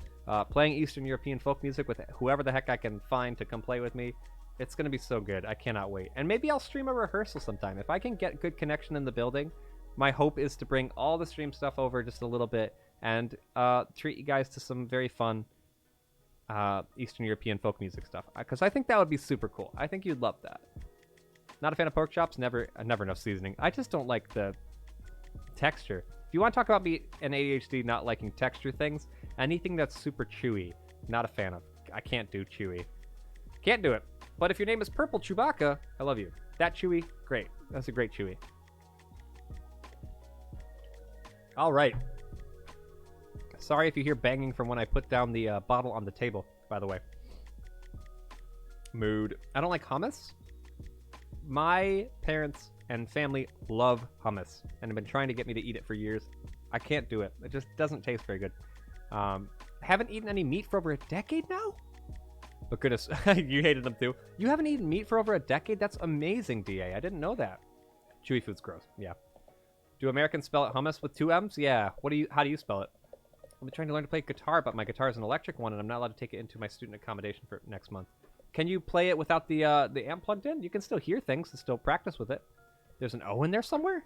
playing Eastern European folk music with whoever the heck I can find to come play with me. It's going to be so good. I cannot wait. And maybe I'll stream a rehearsal sometime. If I can get good connection in the building, my hope is to bring all the stream stuff over just a little bit and treat you guys to some very fun Eastern European folk music stuff. Because I think that would be super cool. I think you'd love that. Not a fan of pork chops. Never enough seasoning. I just don't like the texture. If you want to talk about me and ADHD not liking texture things, anything that's super chewy, not a fan of. I can't do chewy. Can't do it. But if your name is Purple Chewbacca, I love you. That chewy, great. That's a great chewy. All right. Sorry if you hear banging from when I put down the bottle on the table, by the way. Mood. I don't like hummus. My parents and family love hummus and have been trying to get me to eat it for years. I can't do it. It just doesn't taste very good. Haven't eaten any meat for over a decade now? But goodness, you hated them too. You haven't eaten meat for over a decade? That's amazing, DA. I didn't know that. Chewy food's gross. Yeah. Do Americans spell it hummus with 2 M's? Yeah. How do you spell it? I've been trying to learn to play guitar, but my guitar is an electric one, and I'm not allowed to take it into my student accommodation for next month. Can you play it without the amp plugged in? You can still hear things and still practice with it. There's an O in there somewhere?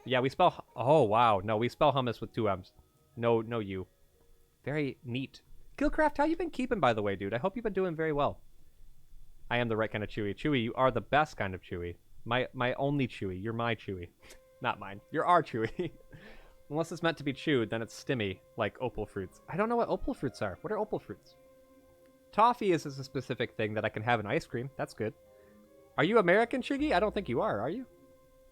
Yeah, we spell... Oh, wow. No, we spell hummus with 2 M's. No U. Very neat. Gilcraft, how you been keeping, by the way, dude? I hope you've been doing very well. I am the right kind of Chewy. Chewy, you are the best kind of Chewy. My only Chewy. You're my Chewy. Not mine. You're our Chewy. Unless it's meant to be chewed, then it's stimmy, like opal fruits. I don't know what opal fruits are. What are opal fruits? Toffee is a specific thing that I can have in ice cream. That's good. Are you American, Shiggy? I don't think you are you?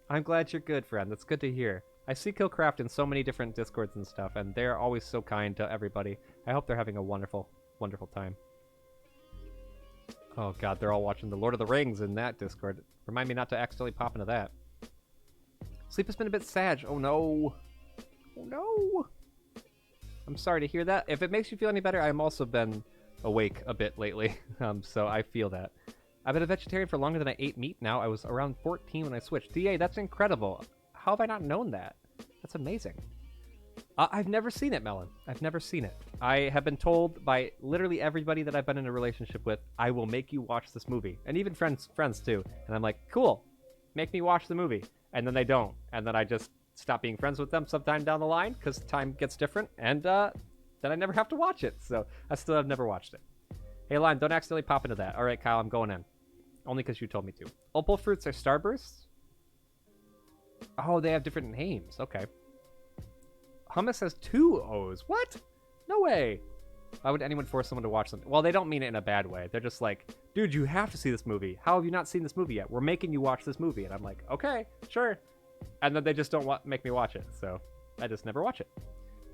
I'm glad you're good, friend. That's good to hear. I see Killcraft in so many different Discords and stuff, and they're always so kind to everybody. I hope they're having a wonderful, wonderful time. Oh god, they're all watching The Lord of the Rings in that Discord. Remind me not to accidentally pop into that. Sleep has been a bit sad. Oh no. Oh no. I'm sorry to hear that. If it makes you feel any better, I've also been awake a bit lately, so I feel that. I've been a vegetarian for longer than I ate meat now. I was around 14 when I switched. DA, that's incredible. How have I not known that? That's amazing. I've never seen it, Melon. I've never seen it. I have been told by literally everybody that I've been in a relationship with, I will make you watch this movie. And even friends too. And I'm like, cool, make me watch the movie. And then they don't. And then I just stop being friends with them sometime down the line because time gets different. And then I never have to watch it. So I still have never watched it. Hey, Lime, don't accidentally pop into that. All right, Kyle, I'm going in. Only because you told me to. Opal fruits are starbursts? Oh, they have different names. Okay. Hummus has 2 O's. What? No way. Why would anyone force someone to watch something? Well, they don't mean it in a bad way. They're just like, dude, you have to see this movie. How have you not seen this movie yet? We're making you watch this movie. And I'm like, okay, sure. And then they just don't make me watch it. So I just never watch it.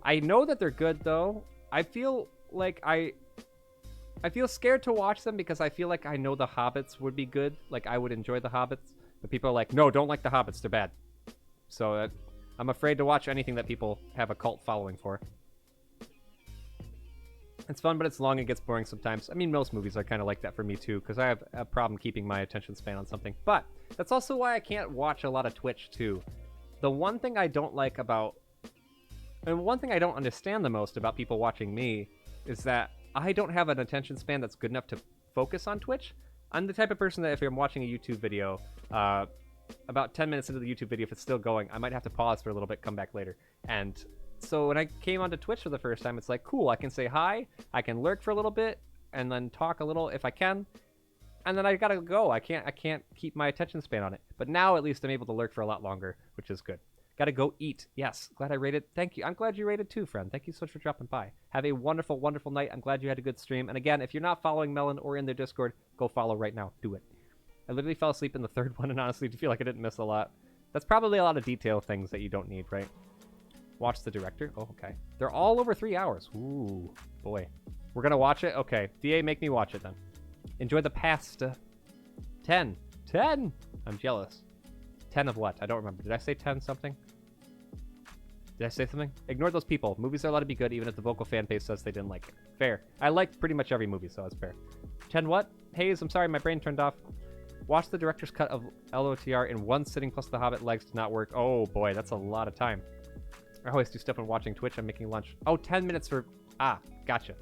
I know that they're good, though. I feel like I feel scared to watch them because I feel like I know the Hobbits would be good. Like, I would enjoy the Hobbits. But people are like, no, don't like the Hobbits. They're bad. So I'm afraid to watch anything that people have a cult following for. It's fun, but it's long and gets boring sometimes. I mean, most movies are kind of like that for me, too, because I have a problem keeping my attention span on something. But that's also why I can't watch a lot of Twitch, too. The one thing I don't like about... And one thing I don't understand the most about people watching me is that I don't have an attention span that's good enough to focus on Twitch. I'm the type of person that if I'm watching a YouTube video, about 10 minutes into the YouTube video, if it's still going, I might have to pause for a little bit, come back later. And so when I came onto Twitch for the first time, it's like, cool, I can say hi, I can lurk for a little bit, and then talk a little if I can, and then I gotta go. I can't keep my attention span on it. But now at least I'm able to lurk for a lot longer, which is good. Gotta go eat. Yes, glad I rated. Thank you. I'm glad you rated too, friend. Thank you so much for dropping by. Have a wonderful, wonderful night. I'm glad you had a good stream. And again, if you're not following Melon or in their Discord, go follow right now. Do it. I literally fell asleep in the third one and honestly feel like I didn't miss a lot. That's probably a lot of detail things that you don't need, right? Watch the director? Oh, okay. They're all over 3 hours. Ooh, boy. We're gonna watch it? Okay. DA, make me watch it then. Enjoy the pasta. 10. 10! I'm jealous. 10 of what? I don't remember. Did I say 10 something? Did I say something? Ignore those people. Movies are allowed to be good even if the vocal fan base says they didn't like it. Fair. I liked pretty much every movie, so it's fair. 10 what? Hayes, I'm sorry, my brain turned off. Watch the director's cut of LOTR in one sitting plus the Hobbit legs did not work. Oh boy, that's a lot of time. I always do stuff when watching Twitch. I'm making lunch. Oh, 10 minutes for... Ah, gotcha.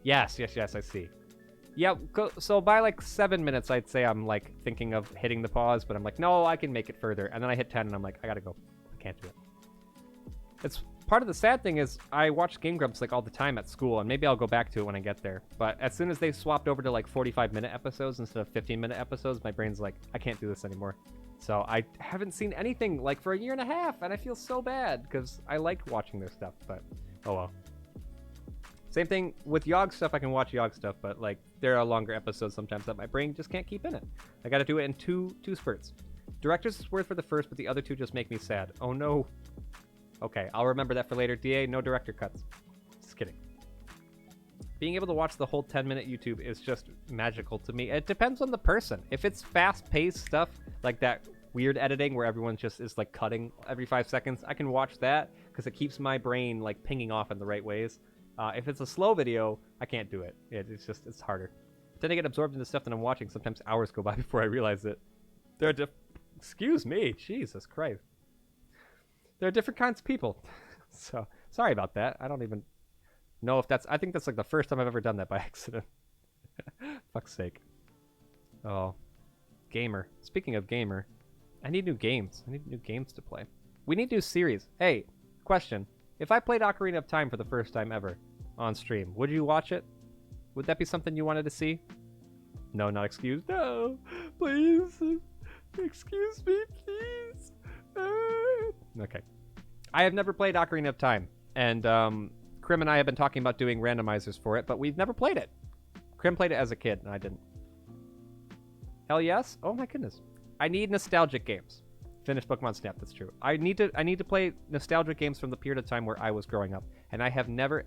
Yes, I see. Yeah, so by like 7 minutes, I'd say I'm like thinking of hitting the pause, but I'm like, no, I can make it further. And then I hit 10 and I'm like, I gotta go. I can't do it. It's part of the sad thing is I watch Game Grumps like all the time at school, and maybe I'll go back to it when I get there. But as soon as they swapped over to like 45-minute episodes instead of 15-minute episodes, my brain's like, I can't do this anymore. So I haven't seen anything like for a year and a half, and I feel so bad because I like watching their stuff, but oh well. Same thing with Yogg stuff. I can watch Yogg stuff, but like there are longer episodes sometimes that my brain just can't keep in it. I got to do it in two spurts. Directors is worth for the first, but the other two just make me sad. Oh no. Okay, I'll remember that for later. DA, no director cuts. Just kidding. Being able to watch the whole 10-minute YouTube is just magical to me. It depends on the person. If it's fast-paced stuff, like that weird editing where everyone just is like cutting every 5 seconds, I can watch that because it keeps my brain like pinging off in the right ways. If it's a slow video, I can't do it. It's harder. I tend to get absorbed into stuff that I'm watching. Sometimes hours go by before I realize it. Excuse me, Jesus Christ. There are different kinds of people. So, sorry about that. I don't even know if that's... I think that's like the first time I've ever done that by accident. Fuck's sake. Oh. Gamer. Speaking of gamer, I need new games. I need new games to play. We need new series. Hey, question. If I played Ocarina of Time for the first time ever on stream, would you watch it? Would that be something you wanted to see? No, not excused. No, please. Excuse me, please. Okay. I have never played Ocarina of Time, and Krim and I have been talking about doing randomizers for it, but we've never played it. Krim played it as a kid, and I didn't. Hell yes? Oh my goodness. I need nostalgic games. Finish Pokemon Snap, that's true. I need to play nostalgic games from the period of time where I was growing up, and I have never,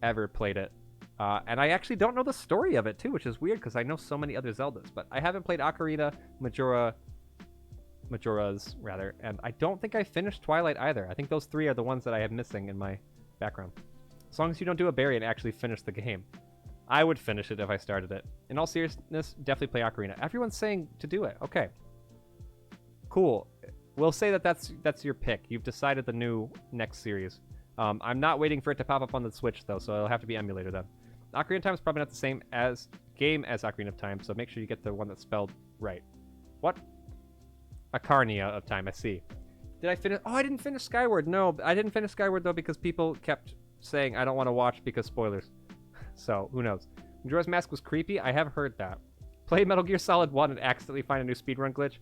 ever played it. And I actually don't know the story of it, too, which is weird, because I know so many other Zeldas, but I haven't played Ocarina, Majora's, rather, and I don't think I finished Twilight either. I think those 3 are the ones that I have missing in my background. As long as you don't do a berry and actually finish the game. I would finish it if I started it. In all seriousness, definitely play Ocarina. Everyone's saying to do it. Okay. Cool. We'll say that that's your pick. You've decided the new next series. I'm not waiting for it to pop up on the Switch, though, so it'll have to be emulator then. Ocarina of Time is probably not the same game as Ocarina of Time, so make sure you get the one that's spelled right. What? Ocarina of Time, I see. Did I finish? Oh, I didn't finish Skyward. No, I didn't finish Skyward, though, because people kept saying I don't want to watch because spoilers. So, who knows? Majora's Mask was creepy. I have heard that. Play Metal Gear Solid 1 and accidentally find a new speedrun glitch.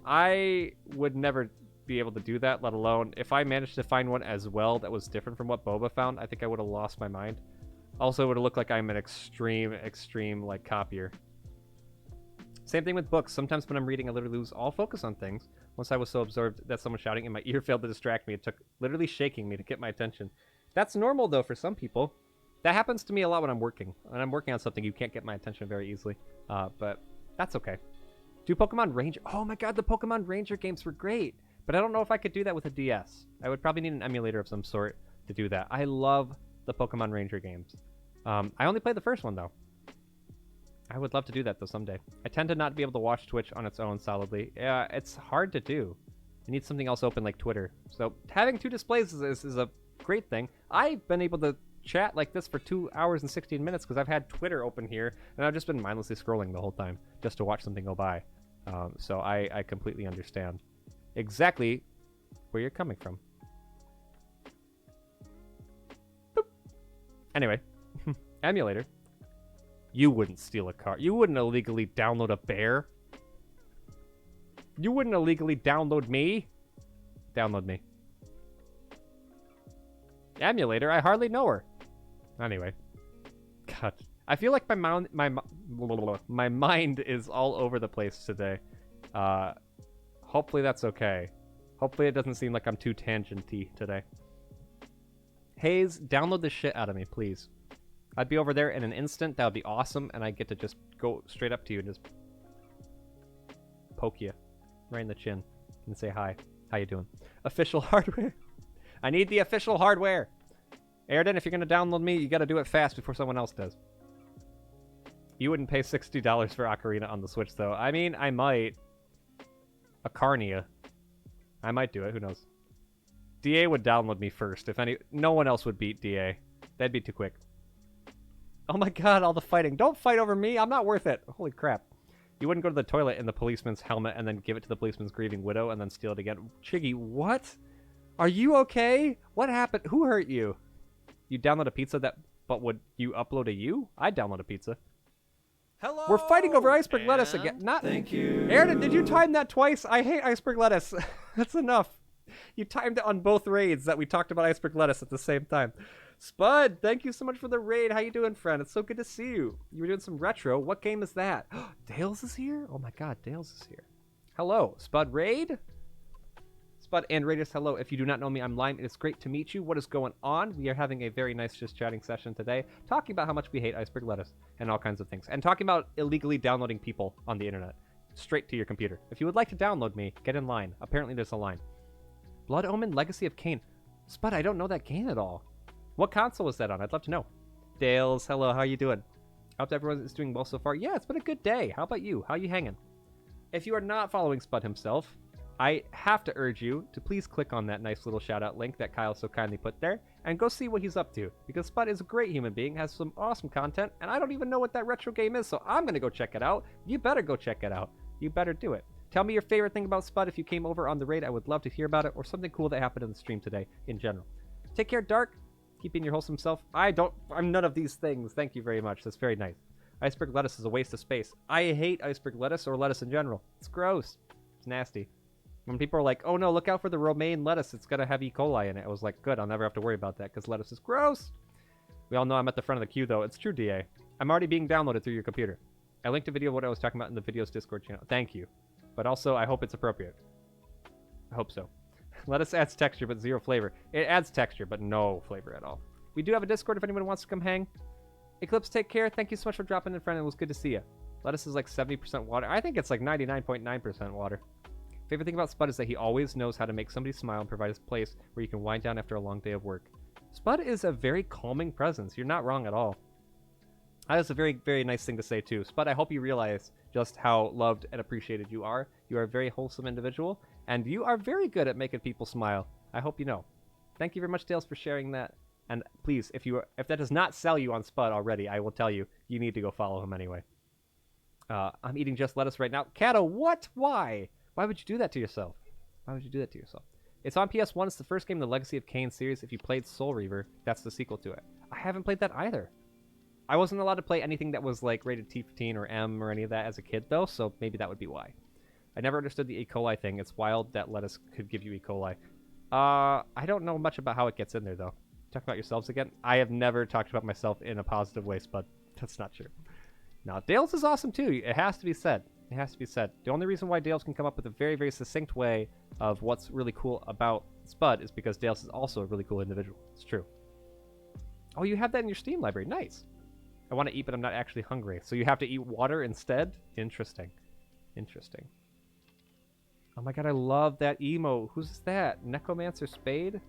I would never be able to do that, let alone if I managed to find one as well that was different from what Boba found, I think I would have lost my mind. Also, it would have looked like I'm an extreme, like, copier. Same thing with books. Sometimes when I'm reading, I literally lose all focus on things. Once I was so absorbed that someone shouting in my ear failed to distract me. It took literally shaking me to get my attention. That's normal, though, for some people. That happens to me a lot when I'm working. When I'm working on something, you can't get my attention very easily. But that's okay. Do Pokemon Ranger... Oh my god, the Pokemon Ranger games were great. But I don't know if I could do that with a DS. I would probably need an emulator of some sort to do that. I love the Pokemon Ranger games. I only played the first one, though. I would love to do that, though, someday. I tend to not be able to watch Twitch on its own solidly. It's hard to do. You need something else open like Twitter. So having 2 displays is a great thing. I've been able to chat like this for 2 hours and 16 minutes because I've had Twitter open here, and I've just been mindlessly scrolling the whole time just to watch something go by. So I completely understand exactly where you're coming from. Boop. Anyway, emulator. You wouldn't steal a car. You wouldn't illegally download a bear. You wouldn't illegally download me. Download me. Emulator? I hardly know her. Anyway. God. I feel like my mind is all over the place today. Hopefully that's okay. Hopefully it doesn't seem like I'm too tangenty today. Hayes, download the shit out of me, please. I'd be over there in an instant. That would be awesome, and I get to just go straight up to you and just poke you right in the chin and say hi. How you doing? Official hardware. I need the official hardware. Airden, if you're going to download me, you got to do it fast before someone else does. You wouldn't pay $60 for Ocarina on the Switch, though. I mean, I might. Ocarina. I might do it. Who knows? DA would download me first. No one else would beat DA. That'd be too quick. Oh my god, all the fighting. Don't fight over me. I'm not worth it. Holy crap. You wouldn't go to the toilet in the policeman's helmet and then give it to the policeman's grieving widow and then steal it again. Chiggy, what? Are you okay? What happened? Who hurt you? You download a pizza but would you upload a you? I'd download a pizza. Hello. We're fighting over iceberg lettuce again. Not. Thank you. Aaron, did you time that twice? I hate iceberg lettuce. That's enough. You timed it on both raids that we talked about iceberg lettuce at the same time. Spud, thank you so much for the raid. How you doing, friend? It's so good to see you. You were doing some retro. What game is that? Dales is here? Oh my god, Dales is here. Hello, Spud Raid? Spud and Raiders, hello. If you do not know me, I'm Lime. It is great to meet you. What is going on? We are having a very nice just chatting session today, talking about how much we hate iceberg lettuce and all kinds of things, and talking about illegally downloading people on the internet straight to your computer. If you would like to download me, get in line. Apparently there's a line. Blood Omen Legacy of Kain. Spud, I don't know that game at all. What console was that on? I'd love to know. Dales, hello, how you doing? I hope everyone is doing well so far. Yeah, it's been a good day. How about you? How you hanging? If you are not following Spud himself, I have to urge you to please click on that nice little shout out link that Kyle so kindly put there and go see what he's up to, because Spud is a great human being, has some awesome content, and I don't even know what that retro game is, so I'm going to go check it out. You better go check it out. You better do it. Tell me your favorite thing about Spud if you came over on the raid. I would love to hear about it, or something cool that happened in the stream today in general. Take care, Dark. Keep being your wholesome self. I'm none of these things. Thank you very much. That's very nice. Iceberg lettuce is a waste of space. I hate iceberg lettuce or lettuce in general. It's gross. It's nasty. When people are like, oh no, look out for the romaine lettuce. It's going to have E. coli in it. I was like, good, I'll never have to worry about that because lettuce is gross. We all know I'm at the front of the queue, though. It's true, DA. I'm already being downloaded through your computer. I linked a video of what I was talking about in the video's Discord channel. Thank you. But also, I hope it's appropriate. I hope so. Lettuce adds texture, but zero flavor. It adds texture, but no flavor at all. We do have a Discord if anyone wants to come hang. Eclipse, take care. Thank you so much for dropping in, friend. It was good to see you. Lettuce is like 70% water. I think it's like 99.9% water. Favorite thing about Spud is that he always knows how to make somebody smile and provide a place where you can wind down after a long day of work. Spud is a very calming presence. You're not wrong at all. That is a very, very nice thing to say, too. Spud, I hope you realize just how loved and appreciated you are. You are a very wholesome individual, and you are very good at making people smile. I hope you know. Thank you very much, Dales, for sharing that. And please, if that does not sell you on Spud already, I will tell you, you need to go follow him anyway. I'm eating just lettuce right now. Kato, what? Why? Why would you do that to yourself? Why would you do that to yourself? It's on PS1. It's the first game in the Legacy of Kain series. If you played Soul Reaver, that's the sequel to it. I haven't played that either. I wasn't allowed to play anything that was like rated T15 or M or any of that as a kid, though, so maybe that would be why. I never understood the E. coli thing. It's wild that lettuce could give you E. coli. I don't know much about how it gets in there, though. Talk about yourselves again? I have never talked about myself in a positive way, Spud. That's not true. Now, Dales is awesome, too. It has to be said. It has to be said. The only reason why Dales can come up with a very, very succinct way of what's really cool about Spud is because Dales is also a really cool individual. It's true. Oh, you have that in your Steam library. Nice. I want to eat, but I'm not actually hungry. So you have to eat water instead? Interesting. Interesting. Oh my god, I love that emo. Who's that? Necromancer Spade?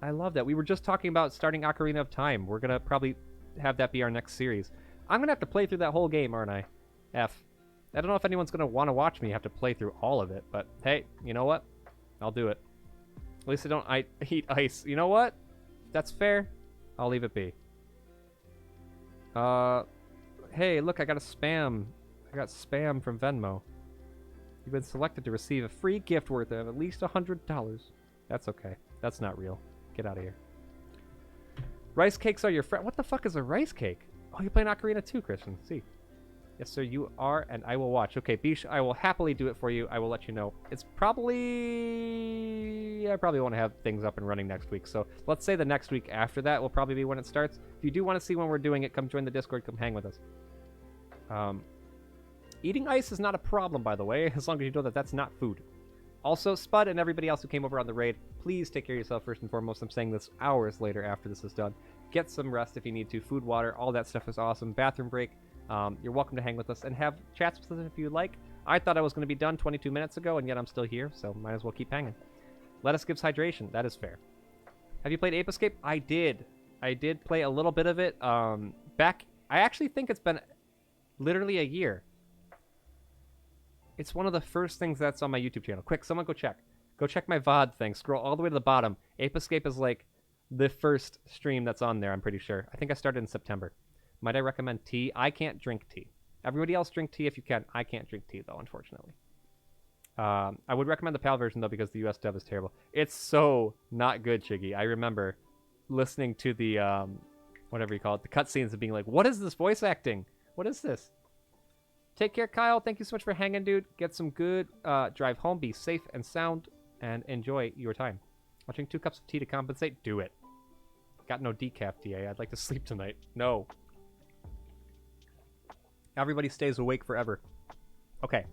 I love that. We were just talking about starting Ocarina of Time. We're going to probably have that be our next series. I'm going to have to play through that whole game, aren't I? I don't know if anyone's going to want to watch me have to play through all of it, but hey, you know what? I'll do it. At least I don't eat ice. You know what? That's fair. I'll leave it be. Hey, look, I got spam from Venmo. You've been selected to receive a free gift worth of at least $100. That's okay. That's not real. Get out of here. Rice cakes are your friend. What the fuck is a rice cake? Oh, you're playing Ocarina too, Christian. See. Yes, sir, you are, and I will watch. Okay, Bish, I will happily do it for you. I will let you know. It's probably... I probably won't have things up and running next week, so let's say the next week after that will probably be when it starts. If you do want to see when we're doing it, come join the Discord, come hang with us. Eating ice is not a problem, by the way, as long as you know that that's not food. Also, Spud and everybody else who came over on the raid, please take care of yourself first and foremost. I'm saying this hours later after this is done. Get some rest if you need to. Food, water, all that stuff is awesome. Bathroom break. You're welcome to hang with us and have chats with us if you like. I thought I was going to be done 22 minutes ago, and yet I'm still here, so might as well keep hanging. Lettuce gives hydration. That is fair. Have you played Ape Escape? I did. I did play a little bit of it. I actually think it's been literally a year. It's one of the first things that's on my YouTube channel. Quick, someone go check. Go check my VOD thing. Scroll all the way to the bottom. Ape Escape is like the first stream that's on there, I'm pretty sure. I think I started in September. Might I recommend tea? I can't drink tea. Everybody else drink tea if you can. I can't drink tea, though, unfortunately. I would recommend the PAL version, though, because the US dub is terrible. It's so not good, Chiggy. I remember listening to the, whatever you call it, the cutscenes and being like, what is this voice acting? What is this? Take care, Kyle. Thank you so much for hanging, dude. Get some good drive home. Be safe and sound, and enjoy your time. Watching 2 cups of tea to compensate? Do it. Got no decaf, DA. I'd like to sleep tonight. No. Everybody stays awake forever. Okay.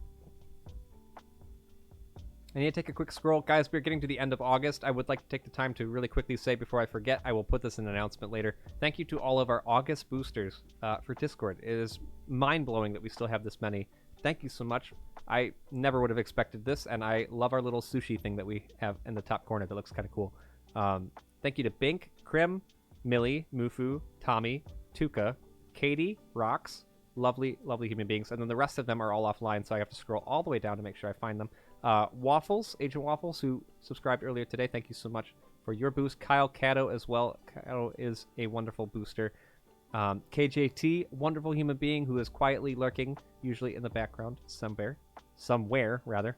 I need to take a quick scroll. Guys, we're getting to the end of August. I would like to take the time to really quickly say before I forget, I will put this in an announcement later. Thank you to all of our August boosters for Discord. It is mind-blowing that we still have this many. Thank you so much. I never would have expected this, and I love our little sushi thing that we have in the top corner that looks kind of cool. Thank you to Bink, Krim, Millie, Mufu, Tommy, Tuka, Katie, Rox, lovely, lovely human beings. And then the rest of them are all offline, so I have to scroll all the way down to make sure I find them. Waffles, Agent Waffles, who subscribed earlier today, thank you so much for your boost. Kyle Cato as well. Cato is a wonderful booster. KJT, wonderful human being who is quietly lurking, usually in the background, somewhere, rather.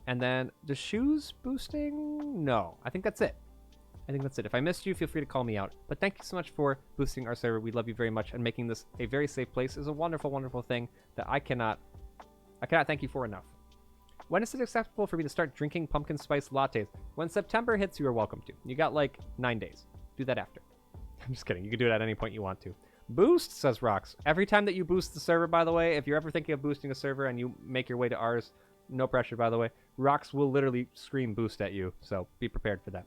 And then, the shoes boosting? No, I think that's it. If I missed you, feel free to call me out. But thank you so much for boosting our server. We love you very much, and making this a very safe place is a wonderful, wonderful thing that I cannot thank you for enough. When is it acceptable for me to start drinking pumpkin spice lattes? When September hits, you are welcome to. You got like 9 days. Do that after. I'm just kidding. You can do it at any point you want to. Boost, says Rox. Every time that you boost the server, by the way, if you're ever thinking of boosting a server and you make your way to ours, no pressure, by the way, Rox will literally scream boost at you, so be prepared for that.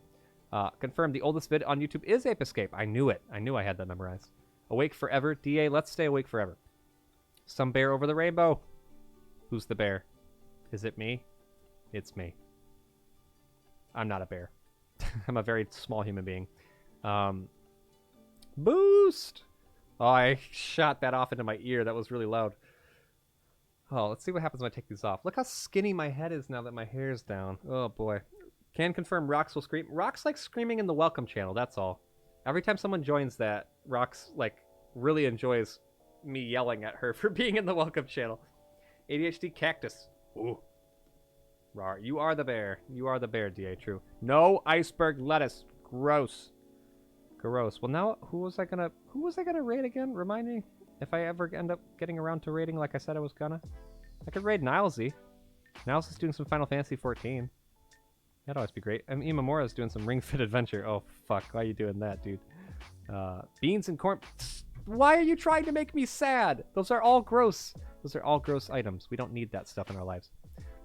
Confirm the oldest vid on YouTube is Ape Escape. I knew it. I knew I had that memorized. Awake forever. DA, let's stay awake forever. Some bear over the rainbow. Who's the bear? Is it me? It's me. I'm not a bear. I'm a very small human being. Boost! Oh, I shot that off into my ear. That was really loud. Oh, let's see what happens when I take these off. Look how skinny my head is now that my hair's down. Oh, boy. Can confirm Rox will scream. Rox likes screaming in the welcome channel, that's all. Every time someone joins that, Rox, like, really enjoys me yelling at her for being in the welcome channel. ADHD cactus. Ooh. Rawr. You are the bear. You are the bear, DA, true. No iceberg lettuce. Gross. Gross. Well, now, who was I gonna raid again? Remind me, if I ever end up getting around to raiding like I said I was gonna. I could raid Nilesy. Niles is doing some Final Fantasy 14. That'd always be great. And Imamura is doing some Ring Fit Adventure. Oh, fuck. Why are you doing that, dude? Beans and corn. Why are you trying to make me sad? Those are all gross. Those are all gross items. We don't need that stuff in our lives.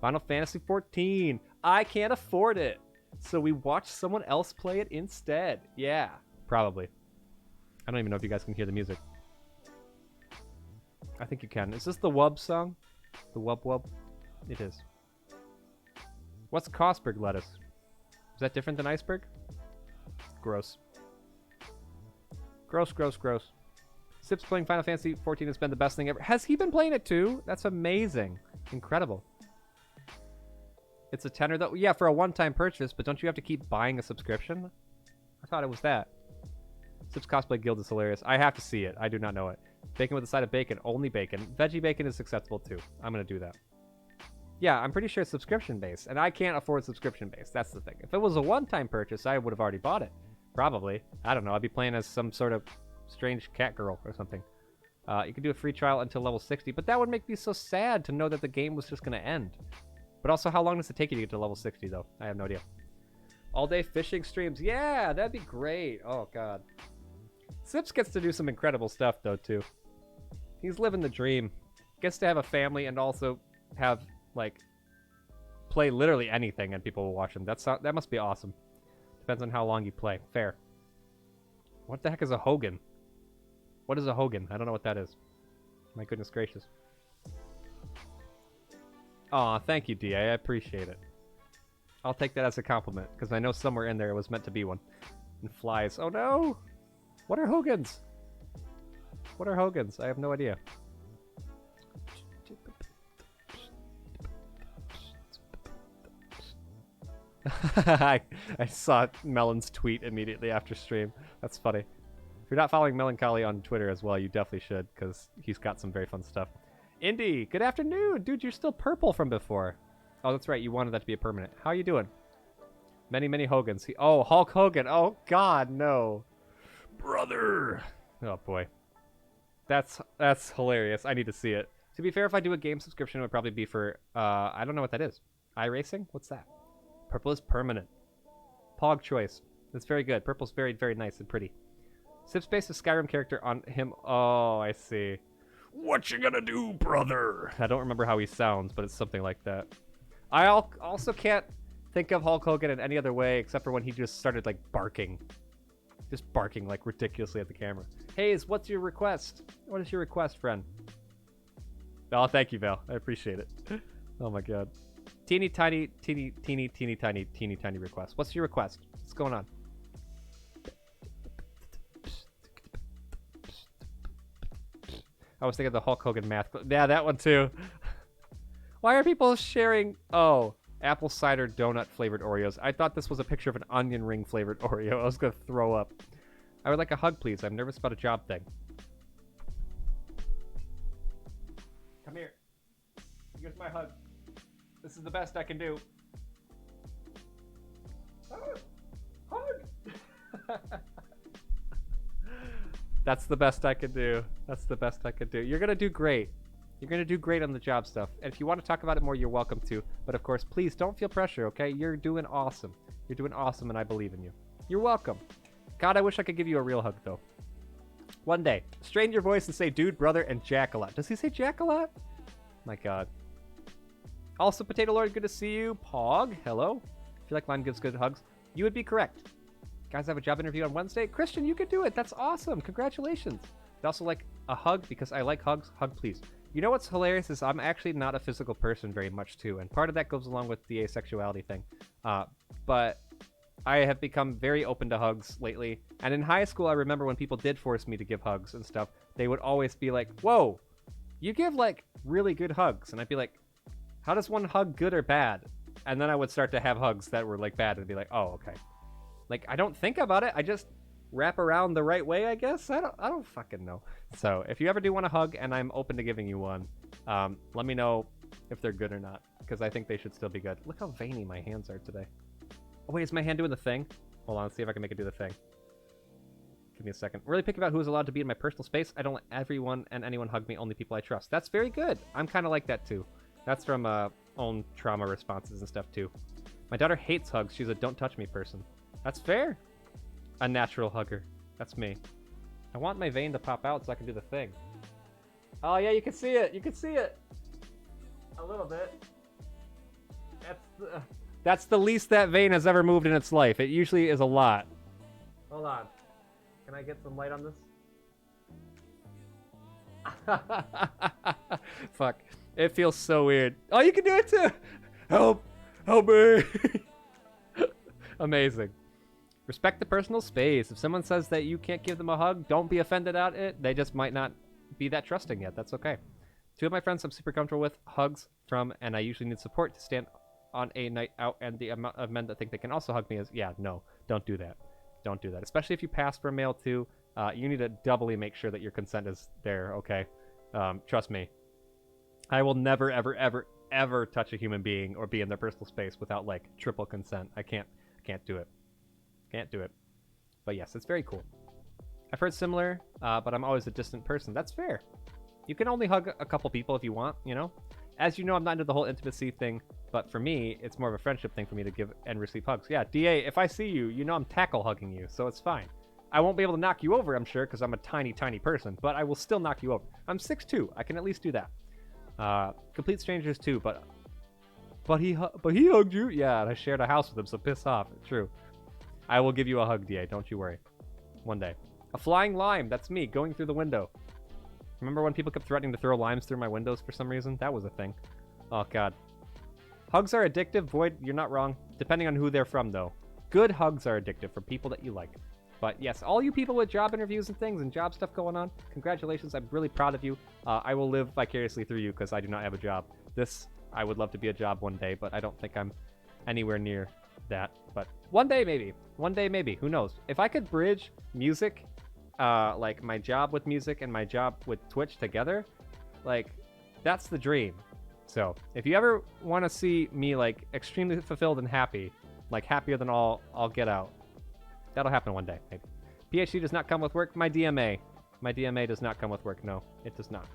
Final Fantasy 14. I can't afford it. So we watch someone else play it instead. Yeah, probably. I don't even know if you guys can hear the music. I think you can. Is this the Wub song? The Wub Wub? It is. What's Cosberg lettuce? Is that different than iceberg? Gross. Gross, gross, gross. Sips playing Final Fantasy 14 has been the best thing ever. Has he been playing it too? That's amazing. Incredible. It's a tenner though. Yeah, for a one-time purchase, but don't you have to keep buying a subscription? I thought it was that. Sips Cosplay Guild is hilarious. I have to see it. I do not know it. Bacon with a side of bacon. Only bacon. Veggie bacon is acceptable too. I'm going to do that. Yeah, I'm pretty sure it's subscription-based, and I can't afford subscription-based. That's the thing. If it was a one-time purchase, I would have already bought it. Probably. I don't know. I'd be playing as some sort of strange cat girl or something. You can do a free trial until level 60, but that would make me so sad to know that the game was just going to end. But also, how long does it take you to get to level 60, though? I have no idea. All-day fishing streams. Yeah, that'd be great. Oh, God. Sips gets to do some incredible stuff, though, too. He's living the dream. Gets to have a family and also have, like, play literally anything and people will watch him. That must be awesome. Depends on how long you play. Fair. What the heck is a Hogan? What is a Hogan? I don't know what that is. My goodness gracious. Aw, thank you, DA. I appreciate it. I'll take that as a compliment, because I know somewhere in there it was meant to be one. And flies. Oh no! What are Hogans? What are Hogans? I have no idea. I saw Melon's tweet immediately after stream. That's funny. If you're not following Melancholy on Twitter as well, you definitely should, because he's got some very fun stuff. Indy, good afternoon. Dude, you're still purple from before. Oh, that's right. You wanted that to be a permanent. How are you doing? Many, many Hogans. Oh, Hulk Hogan. Oh, God, no. Brother. Oh, boy. That's hilarious. I need to see it. To be fair, if I do a game subscription, it would probably be for, I don't know what that is. iRacing? What's that? Purple is permanent. Pog choice. That's very good. Purple's very, very nice and pretty. Sips based a Skyrim character on him. Oh, I see. What you gonna do, brother? I don't remember how he sounds, but it's something like that. I also can't think of Hulk Hogan in any other way except for when he just started, like, barking. Just barking, like, ridiculously at the camera. Hayes, what's your request? What is your request, friend? Oh, thank you, Val. I appreciate it. Oh, my God. Teeny tiny request. What's your request? What's going on? I was thinking of the Hulk Hogan math. Yeah, that one too. Why are people sharing? Oh, apple cider donut flavored Oreos. I thought this was a picture of an onion ring flavored Oreo. I was gonna throw up. I would like a hug, please. I'm nervous about a job thing. Come here. Here's my hug. This is the best I can do. Hug! That's the best I could do. That's the best I could do. You're gonna do great. You're going to do great on the job stuff. And if you want to talk about it more, you're welcome to. But of course, please don't feel pressure, okay? You're doing awesome. You're doing awesome, and I believe in you. You're welcome. God, I wish I could give you a real hug, though. One day, strain your voice and say dude, brother, and Jack a lot. Does he say Jack a lot? My God. Also, Potato Lord, good to see you. Pog, hello. I feel like Lime gives good hugs. You would be correct. Guys, I have a job interview on Wednesday. Christian, you could do it. That's awesome. Congratulations. I'd also like a hug because I like hugs. Hug, please. You know what's hilarious is I'm actually not a physical person very much, too. And part of that goes along with the asexuality thing. But I have become very open to hugs lately. And in high school, I remember when people did force me to give hugs and stuff, they would always be like, whoa, you give, like, really good hugs. And I'd be like, how does one hug good or bad? And then I would start to have hugs that were, like, bad and be like, oh, okay. Like, I don't think about it. I just wrap around the right way, I guess. I don't fucking know. So if you ever do want a hug and I'm open to giving you one, let me know if they're good or not, because I think they should still be good. Look how veiny my hands are today. Oh, wait, is my hand doing the thing? Hold on, let's see if I can make it do the thing. Give me a second. Really picky about who is allowed to be in my personal space. I don't let everyone and anyone hug me, only people I trust. That's very good. I'm kind of like that, too. That's from own trauma responses and stuff, too. My daughter hates hugs. She's a don't touch me person. That's fair. A natural hugger. That's me. I want my vein to pop out so I can do the thing. Oh, yeah, you can see it. You can see it. A little bit. That's the least that vein has ever moved in its life. It usually is a lot. Hold on. Can I get some light on this? Fuck. It feels so weird. Oh, you can do it too! Help! Help me! Amazing. Respect the personal space. If someone says that you can't give them a hug, don't be offended at it. They just might not be that trusting yet. That's okay. Two of my friends I'm super comfortable with, hugs from, and I usually need support to stand on a night out, and the amount of men that think they can also hug me is, yeah, no, don't do that. Don't do that. Especially if you pass for a male too, you need to doubly make sure that your consent is there, okay? Trust me. I will never, ever, ever, ever touch a human being or be in their personal space without, like, triple consent. I can't do it. Can't do it. But yes, it's very cool. I've heard similar, but I'm always a distant person. That's fair. You can only hug a couple people if you want, you know? As you know, I'm not into the whole intimacy thing, but for me, it's more of a friendship thing for me to give and receive hugs. Yeah, DA, if I see you, you know I'm tackle hugging you, so it's fine. I won't be able to knock you over, I'm sure, because I'm a tiny, tiny person, but I will still knock you over. I'm 6'2". I can at least do that. Complete strangers too, but he hugged you? Yeah, and I shared a house with him, so piss off. True. I will give you a hug, DA, don't you worry. One day. A flying lime, that's me, going through the window. Remember when people kept threatening to throw limes through my windows for some reason? That was a thing. Oh, God. Hugs are addictive. Void, you're not wrong. Depending on who they're from, though. Good hugs are addictive for people that you like. But yes, all you people with job interviews and things and job stuff going on, congratulations. I'm really proud of you. I will live vicariously through you because I do not have a job. This, I would love to be a job one day, but I don't think I'm anywhere near that. But one day, maybe. One day, maybe. Who knows? If I could bridge music, like my job with music and my job with Twitch together, like, that's the dream. So if you ever want to see me like extremely fulfilled and happy, like happier than all get out, that'll happen one day, maybe. PhD does not come with work. My DMA does not come with work. No, it does not.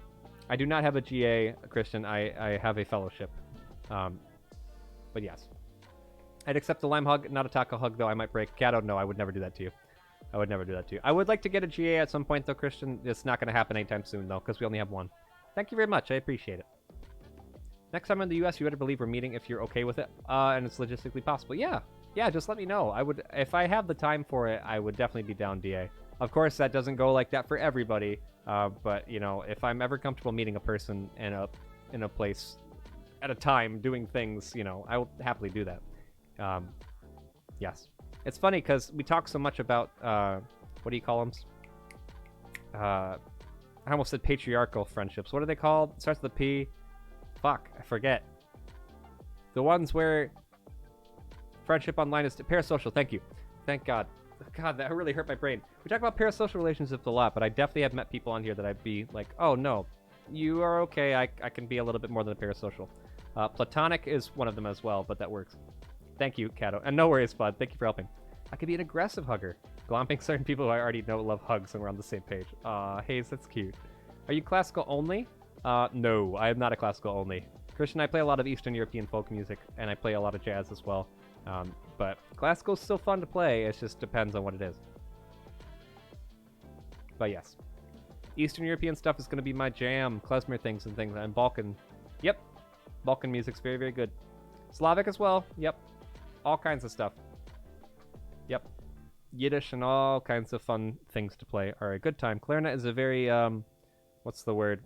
I do not have a GA, Christian. I have a fellowship. But yes, I'd accept a lime hug, not a taco hug, though. I might break. Cato, no, I would never do that to you. I would never do that to you. I would like to get a GA at some point, though, Christian. It's not going to happen anytime soon, though, because we only have one. Thank you very much. I appreciate it. Next time in the US, you better believe we're meeting if you're okay with it, and it's logistically possible. Yeah, just let me know. I would, if I have the time for it, I would definitely be down, DA. Of course, that doesn't go like that for everybody, but, you know, if I'm ever comfortable meeting a person in a place at a time doing things, you know, I will happily do that. Yes. It's funny because we talk so much about, what do you call them? I almost said patriarchal friendships. What are they called? It starts with a P. Fuck, I forget. The ones where friendship online is parasocial. Thank you. Thank God. God, that really hurt my brain. We talk about parasocial relationships a lot, but I definitely have met people on here that I'd be like, oh no, you are okay. I can be a little bit more than a parasocial. Platonic is one of them as well, but that works. Thank you, Kato. And no worries, bud. Thank you for helping. I could be an aggressive hugger. Glomping certain people who I already know love hugs and we're on the same page. Aw, Hayes, that's cute. Are you classical only? No, I am not a classical only. Christian, I play a lot of Eastern European folk music, and I play a lot of jazz as well. But classical's still fun to play, it just depends on what it is. But yes. Eastern European stuff is going to be my jam. Klezmer things and things, and Balkan. Yep. Balkan music's very, very good. Slavic as well. Yep. All kinds of stuff. Yep. Yiddish and all kinds of fun things to play are a good time. Clarinet is a very, what's the word?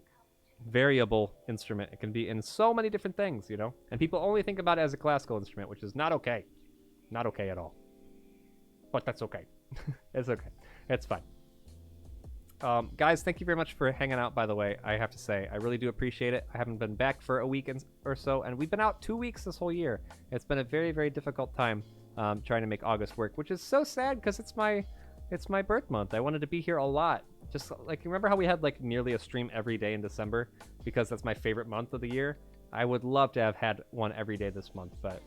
Variable instrument. It can be in so many different things, you know? And people only think about it as a classical instrument, which is not okay. Not okay at all. But that's okay. It's okay. It's fine. Guys, thank you very much for hanging out, by the way. I have to say, I really do appreciate it. I haven't been back for a week or so, and we've been out 2 weeks this whole year. It's been a very, very difficult time trying to make August work, which is so sad because it's my birth month. I wanted to be here a lot. Just like, remember how we had like nearly a stream every day in December because that's my favorite month of the year? I would love to have had one every day this month, but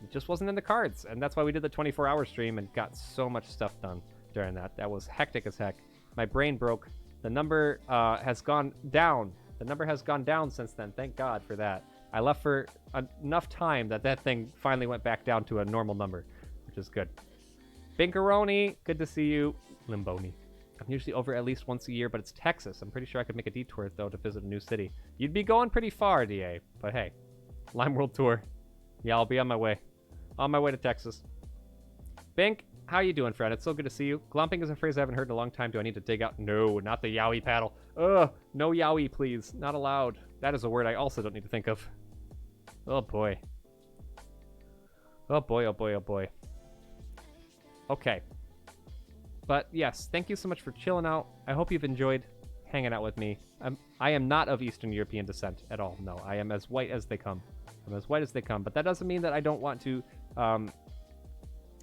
it just wasn't in the cards, and that's why we did the 24-hour stream and got so much stuff done during that. That was hectic as heck. My brain broke. The number has gone down. The number has gone down since then. Thank God for that. I left for enough time that thing finally went back down to a normal number, which is good. Binkaroni, good to see you. Limboni. I'm usually over at least once a year, but it's Texas. I'm pretty sure I could make a detour, though, to visit a new city. You'd be going pretty far, DA. But hey, Lime World Tour. Yeah, I'll be on my way. On my way to Texas. Bink, how you doing, friend? It's so good to see you. Glomping is a phrase I haven't heard in a long time. Do I need to dig out? No, not the yaoi paddle. Ugh, no yaoi, please. Not allowed. That is a word I also don't need to think of. Oh, boy. Oh, boy, oh, boy, oh, boy. Okay. But, yes, thank you so much for chilling out. I hope you've enjoyed hanging out with me. I am not of Eastern European descent at all. No, I am as white as they come. I'm as white as they come. But that doesn't mean that I don't want to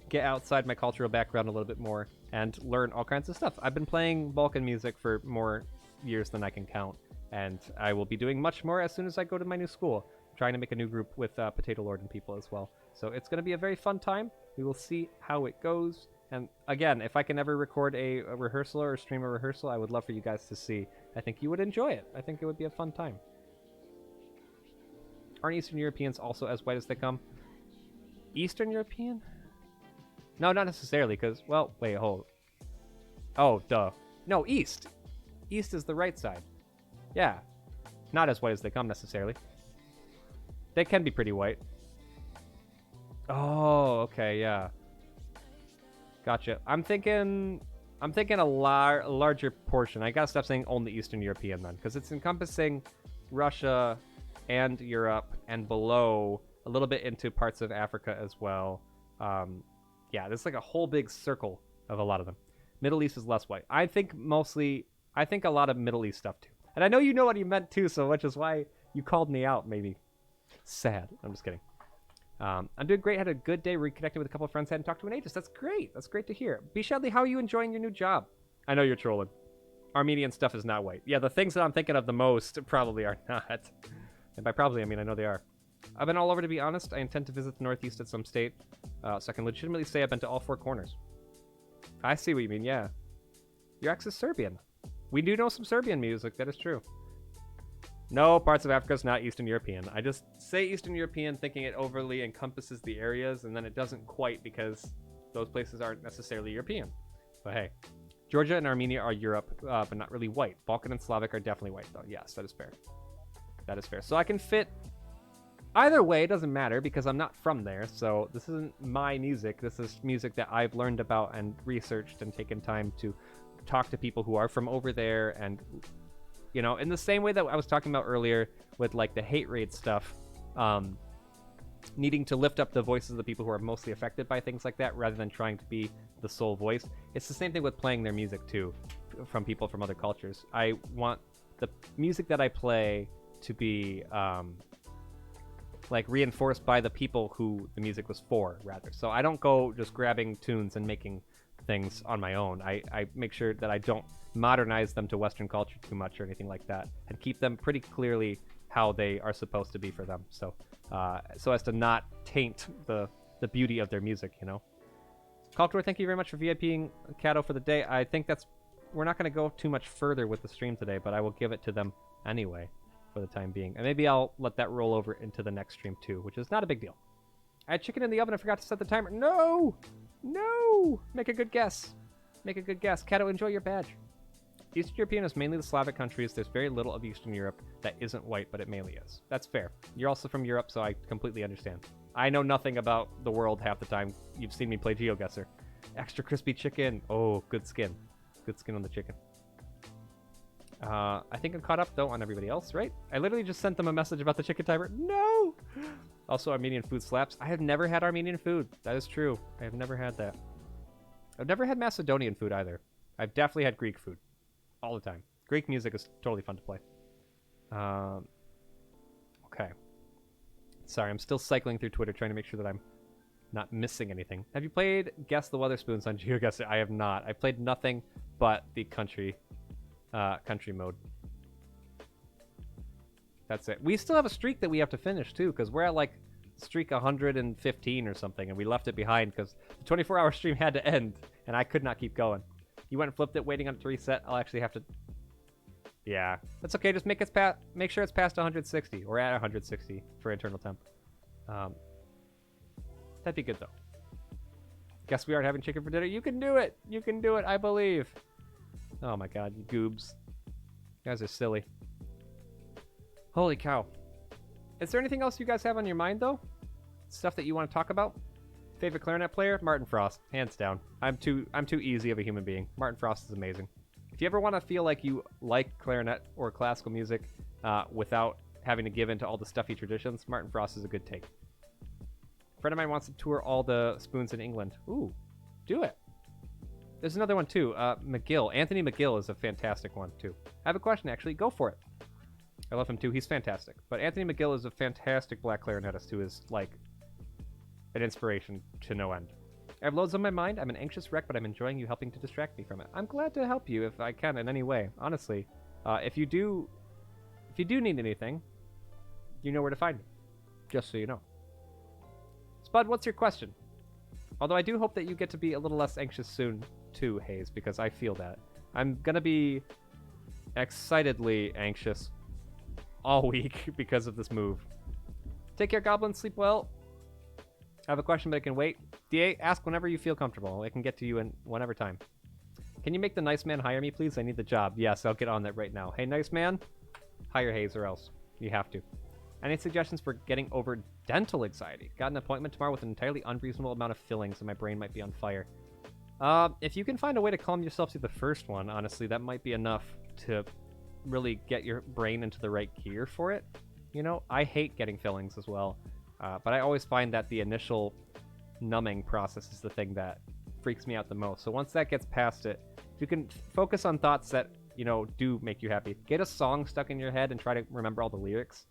get outside my cultural background a little bit more and learn all kinds of stuff. I've been playing Balkan music for more years than I can count, and I will be doing much more as soon as I go to my new school, trying to make a new group with Potato Lord and people as well. So it's going to be a very fun time. We will see how it goes. And again, if I can ever record a rehearsal or stream a rehearsal, I would love for you guys to see. I think you would enjoy it. I think it would be a fun time. Aren't Eastern Europeans also as white as they come? Eastern European? No, not necessarily, because, well, wait, hold. Oh, duh. No, East. East is the right side. Yeah. Not as white as they come, necessarily. They can be pretty white. Oh, okay, yeah. Gotcha. I'm thinking a larger portion. I gotta stop saying only Eastern European, then, because it's encompassing Russia and Europe and below, a little bit into parts of Africa as well. Yeah, there's like a whole big circle of a lot of them. Middle East is less white. I think a lot of Middle East stuff too. And I know you know what he meant too, so which is why you called me out, maybe. Sad. I'm just kidding. I'm doing great. Had a good day. Reconnected with a couple of friends. Hadn't talked to in ages. That's great. That's great to hear. B. Shadley, how are you enjoying your new job? I know you're trolling. Armenian stuff is not white. Yeah, the things that I'm thinking of the most probably are not. And by probably, I mean I know they are. I've been all over, to be honest. I intend to visit the Northeast at some state, so I can legitimately say I've been to all four corners. I see what you mean, yeah. Your ex is Serbian. We do know some Serbian music, that is true. No, parts of Africa is not Eastern European. I just say Eastern European thinking it overly encompasses the areas, and then it doesn't quite because those places aren't necessarily European. But hey, Georgia and Armenia are Europe, but not really white. Balkan and Slavic are definitely white, though. Yes, that is fair. That is fair. So I can fit... Either way, it doesn't matter because I'm not from there, so this isn't my music. This is music that I've learned about and researched and taken time to talk to people who are from over there, and, you know, in the same way that I was talking about earlier with, like, the hate raid stuff, needing to lift up the voices of the people who are mostly affected by things like that rather than trying to be the sole voice. It's the same thing with playing their music, too, from people from other cultures. I want the music that I play to be... like reinforced by the people who the music was for, rather. So I don't go just grabbing tunes and making things on my own. I make sure that I don't modernize them to Western culture too much or anything like that, and keep them pretty clearly how they are supposed to be for them. So so as to not taint the beauty of their music, you know. Cultor, thank you very much for VIPing Cato for the day. I think we're not going to go too much further with the stream today, but I will give it to them anyway. for the time being. And maybe I'll let that roll over into the next stream too, which is not a big deal. I had chicken in the oven. I forgot to set the timer. No! No! Make a good guess. Make a good guess. Kato, enjoy your badge. Eastern European is mainly the Slavic countries. There's very little of Eastern Europe that isn't white, but it mainly is. That's fair. You're also from Europe, so I completely understand. I know nothing about the world half the time. You've seen me play GeoGuessr. Extra crispy chicken. Oh, good skin. Good skin on the chicken. I think I'm caught up, though, on everybody else, right? I literally just sent them a message about the chicken timer. No! Also, Armenian food slaps. I have never had Armenian food. That is true. I have never had that. I've never had Macedonian food, either. I've definitely had Greek food. All the time. Greek music is totally fun to play. Okay. Sorry, I'm still cycling through Twitter trying to make sure that I'm not missing anything. Have you played Guess the Weatherspoons on GeoGuessr? I have not. I played nothing but the country mode. That's it. We still have a streak that we have to finish, too, because we're at, like, streak 115 or something, and we left it behind because the 24-hour stream had to end, and I could not keep going. You went and flipped it, waiting on it to reset. I'll actually have to... Yeah. That's okay. Just make sure it's past 160, or at 160 for internal temp. That'd be good, though. Guess we aren't having chicken for dinner. You can do it. You can do it, I believe. Oh, my God. You goobs. You guys are silly. Holy cow. Is there anything else you guys have on your mind, though? Stuff that you want to talk about? Favorite clarinet player? Martin Frost. Hands down. I'm too easy of a human being. Martin Frost is amazing. If you ever want to feel like you like clarinet or classical music without having to give in to all the stuffy traditions, Martin Frost is a good take. A friend of mine wants to tour all the spoons in England. Ooh, do it. There's another one, too. McGill. Anthony McGill is a fantastic one, too. I have a question, actually. Go for it. I love him, too. He's fantastic. But Anthony McGill is a fantastic black clarinetist who is, like, an inspiration to no end. I have loads on my mind. I'm an anxious wreck, but I'm enjoying you helping to distract me from it. I'm glad to help you if I can in any way. Honestly, if you do need anything, you know where to find me. Just so you know. Spud, what's your question? Although I do hope that you get to be a little less anxious soon, too, Hayes, because I feel that. I'm gonna be excitedly anxious all week because of this move. Take care, goblins. Sleep well. I have a question, but I can wait. DA, ask whenever you feel comfortable. I can get to you in whenever time. Can you make the nice man hire me, please? I need the job. Yes, I'll get on that right now. Hey, nice man, hire Hayes or else. You have to. Any suggestions for getting over dental anxiety? Got an appointment tomorrow with an entirely unreasonable amount of fillings, and my brain might be on fire. If you can find a way to calm yourself through the first one, honestly, that might be enough to really get your brain into the right gear for it. You know, I hate getting fillings as well. But I always find that the initial numbing process is the thing that freaks me out the most. So once that gets past it, if you can focus on thoughts that, you know, do make you happy. Get a song stuck in your head and try to remember all the lyrics.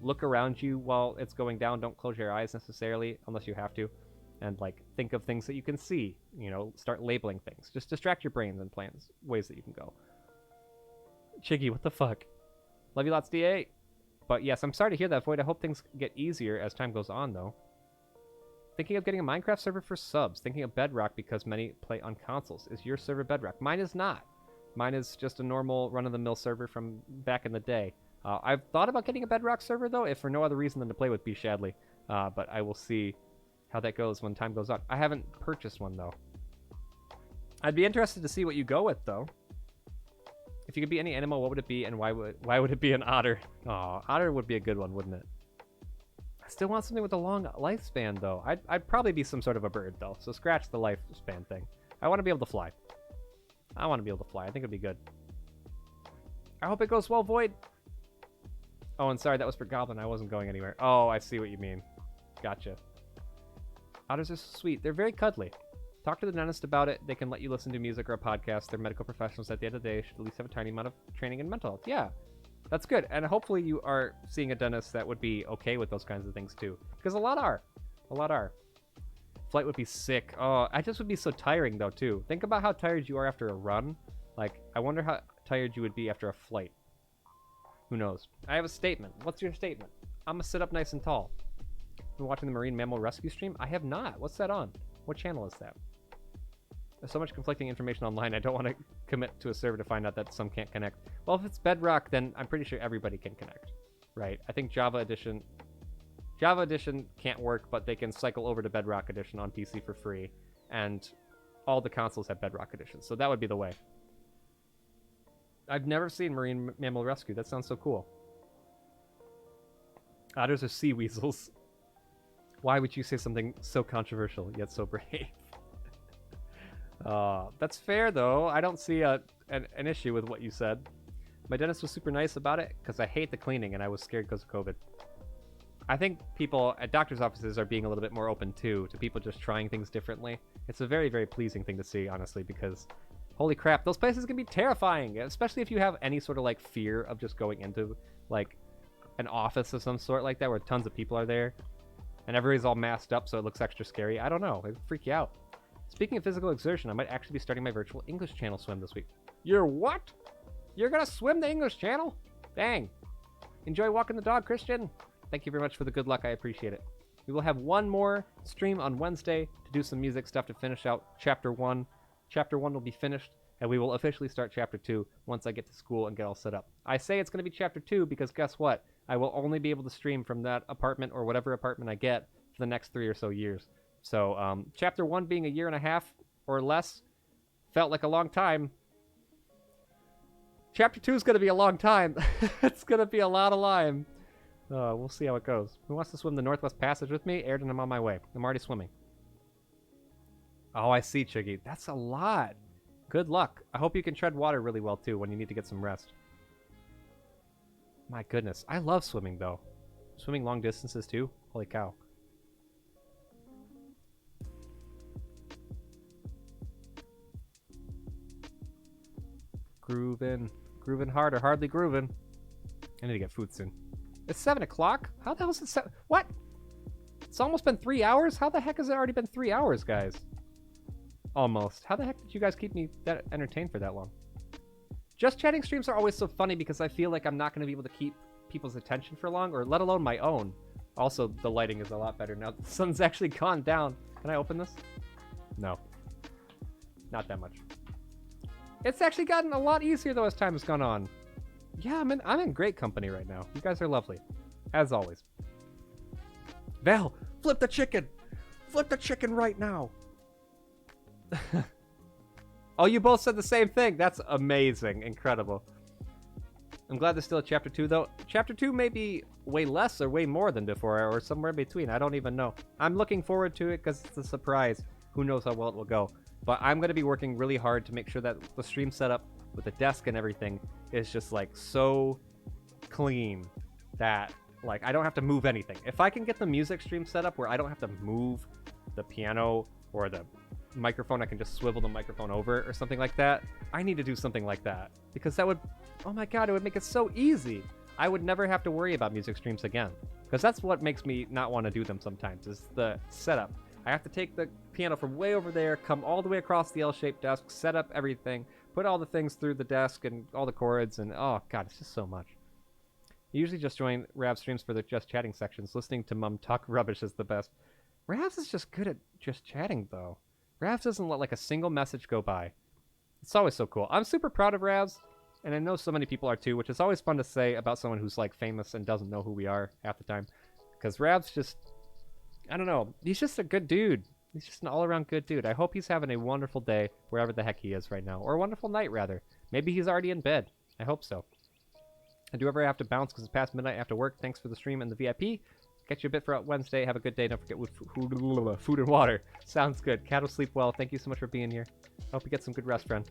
Look around you while it's going down. Don't close your eyes necessarily unless you have to. And, like, think of things that you can see. You know, start labeling things. Just distract your brains and plans ways that you can go. Chiggy, what the fuck? Love you lots, DA. But yes, I'm sorry to hear that, Void. I hope things get easier as time goes on, though. Thinking of getting a Minecraft server for subs. Thinking of Bedrock because many play on consoles. Is your server Bedrock? Mine is not. Mine is just a normal run-of-the-mill server from back in the day. I've thought about getting a Bedrock server, though, if for no other reason than to play with B. Shadley. But I will see how that goes when time goes on. I haven't purchased one, though. I'd be interested to see what you go with, though. If you could be any animal, what would it be, and why would it be an otter? Aw, otter would be a good one, wouldn't it? I still want something with a long lifespan, though. I'd probably be some sort of a bird, though, so scratch the lifespan thing. I want to be able to fly. I want to be able to fly. I think it'd be good. I hope it goes well, Void. Oh, and sorry, that was for Goblin. I wasn't going anywhere. Oh, I see what you mean. Gotcha. Otters are so sweet. They're very cuddly. Talk to the dentist about it. They can let you listen to music or a podcast. They're medical professionals at the end of the day. Should at least have a tiny amount of training in mental health. Yeah, that's good. And hopefully you are seeing a dentist that would be okay with those kinds of things too. Because a lot are. A lot are. Flight would be sick. Oh, I just would be so tiring though too. Think about how tired you are after a run. Like, I wonder how tired you would be after a flight. Who knows? I have a statement. What's your statement? I'm gonna sit up nice and tall. Been watching the Marine Mammal Rescue stream? I have not. What's that on? What channel is that? There's so much conflicting information online. I don't want to commit to a server to find out that some can't connect. Well, if it's Bedrock, then I'm pretty sure everybody can connect, right? I think Java Edition can't work, but they can cycle over to Bedrock Edition on PC for free, and all the consoles have Bedrock Edition, so that would be the way. I've never seen Marine Mammal Rescue. That sounds so cool. Otters are sea weasels. Why would you say something so controversial, yet so brave? That's fair, though. I don't see an issue with what you said. My dentist was super nice about it, because I hate the cleaning, and I was scared because of COVID. I think people at doctor's offices are being a little bit more open, too, to people just trying things differently. It's a very, very pleasing thing to see, honestly, because holy crap, those places can be terrifying, especially if you have any sort of, like, fear of just going into, like, an office of some sort like that where tons of people are there, and everybody's all masked up so it looks extra scary. I don't know. It'd freak you out. Speaking of physical exertion, I might actually be starting my virtual English channel swim this week. You're what? You're gonna swim the English channel? Dang. Enjoy walking the dog, Christian. Thank you very much for the good luck. I appreciate it. We will have one more stream on Wednesday to do some music stuff to finish out Chapter 1. Chapter 1 will be finished, and we will officially start Chapter 2 once I get to school and get all set up. I say it's going to be Chapter 2 because guess what? I will only be able to stream from that apartment or whatever apartment I get for the next 3 or so years. So, Chapter 1 being a year and a half or less felt like a long time. Chapter 2 is going to be a long time. It's going to be a lot of lime. We'll see how it goes. Who wants to swim the Northwest Passage with me? Airden, I'm on my way. I'm already swimming. Oh, I see, Chiggy. That's a lot. Good luck. I hope you can tread water really well, too, when you need to get some rest. My goodness. I love swimming, though. Swimming long distances, too? Holy cow. Groovin'. Groovin' hard or hardly groovin'. I need to get food soon. It's 7 o'clock? How the hell is it 7? What? It's almost been 3 hours? How the heck has it already been 3 hours, guys? Almost. How the heck did you guys keep me that entertained for that long? Just chatting streams are always so funny because I feel like I'm not going to be able to keep people's attention for long, or let alone my own. Also, the lighting is a lot better now. The sun's actually gone down. Can I open this? No. Not that much. It's actually gotten a lot easier, though, as time has gone on. Yeah, I'm in great company right now. You guys are lovely. As always. Val, flip the chicken! Flip the chicken right now! Oh, you both said the same thing. That's amazing. Incredible. I'm glad there's still a Chapter 2, though. Chapter 2 may be way less or way more than before, or somewhere in between. I don't even know. I'm looking forward to it because it's a surprise. Who knows how well it will go. But I'm going to be working really hard to make sure that the stream setup with the desk and everything is just, like, so clean that, like, I don't have to move anything. If I can get the music stream set up where I don't have to move the piano or the microphone, I can just swivel the microphone over or something like that. I need to do something like that because that would, oh my god, it would make it so easy. I would never have to worry about music streams again because that's what makes me not want to do them sometimes is the setup. I have to take the piano from way over there, come all the way across the L-shaped desk, set up everything, put all the things through the desk and all the cords, and oh god, it's just so much. I usually just join Rav streams for the just chatting sections. Listening to Mum talk rubbish is the best. Ravs is just good at just chatting, though. Ravs doesn't let, like, a single message go by. It's always so cool. I'm super proud of Ravs, and I know so many people are too, which is always fun to say about someone who's, like, famous and doesn't know who we are half the time. Because Ravs just, I don't know, he's just a good dude. He's just an all-around good dude. I hope he's having a wonderful day wherever the heck he is right now. Or a wonderful night, rather. Maybe he's already in bed. I hope so. I do ever have to bounce because it's past midnight after work. Thanks for the stream and the VIP. Catch you a bit for Wednesday. Have a good day. Don't forget food and water. Sounds good. Cat will sleep well. Thank you so much for being here. I hope you get some good rest, friend.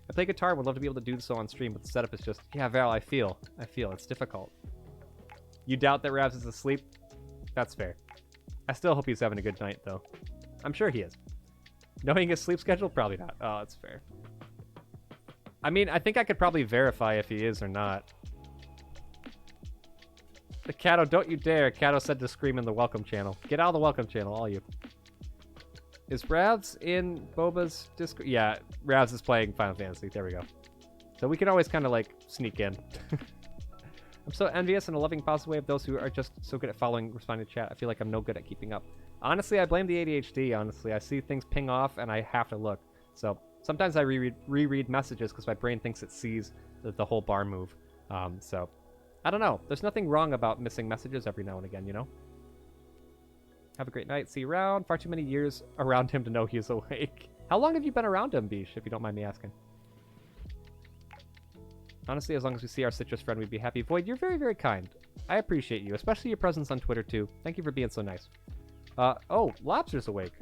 I play guitar. Would love to be able to do so on stream, but the setup is just... Yeah, Val, I feel. It's difficult. You doubt that Ravs is asleep? That's fair. I still hope he's having a good night, though. I'm sure he is. Knowing his sleep schedule? Probably not. Oh, that's fair. I mean, I think I could probably verify if he is or not. The Cato, don't you dare. Cato said to scream in the welcome channel. Get out of the welcome channel, all you. Is Ravs in Boba's Discord? Yeah, Ravs is playing Final Fantasy. There we go. So we can always kind of, like, sneak in. I'm so envious in a loving, positive way of those who are just so good at following, responding to chat. I feel like I'm no good at keeping up. Honestly, I blame the ADHD, honestly. I see things ping off, and I have to look. So sometimes I reread messages because my brain thinks it sees the whole bar move. So I don't know. There's nothing wrong about missing messages every now and again, you know? Have a great night. See you around. Far too many years around him to know he's awake. How long have you been around him, Bish, if you don't mind me asking? Honestly, as long as we see our citrus friend, we'd be happy. Void, you're very, very kind. I appreciate you, especially your presence on Twitter, too. Thank you for being so nice. Oh, Lobster's awake.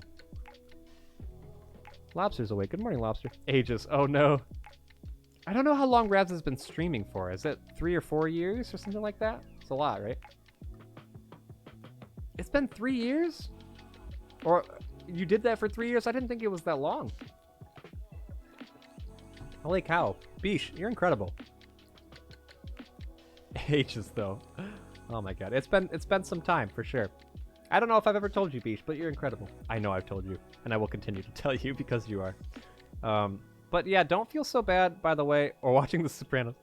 Lobster's awake. Good morning, Lobster. Ages. Oh, no. I don't know how long Ravs has been streaming for. Is it 3 or 4 years or something like that? It's a lot, right? It's been 3 years? Or you did that for 3 years? I didn't think it was that long. Holy cow. Bish, you're incredible. Ages, though. Oh my god. It's been some time, for sure. I don't know if I've ever told you, Bish, but you're incredible. I know I've told you, and I will continue to tell you because you are. But yeah, don't feel so bad, by the way, or watching The Sopranos.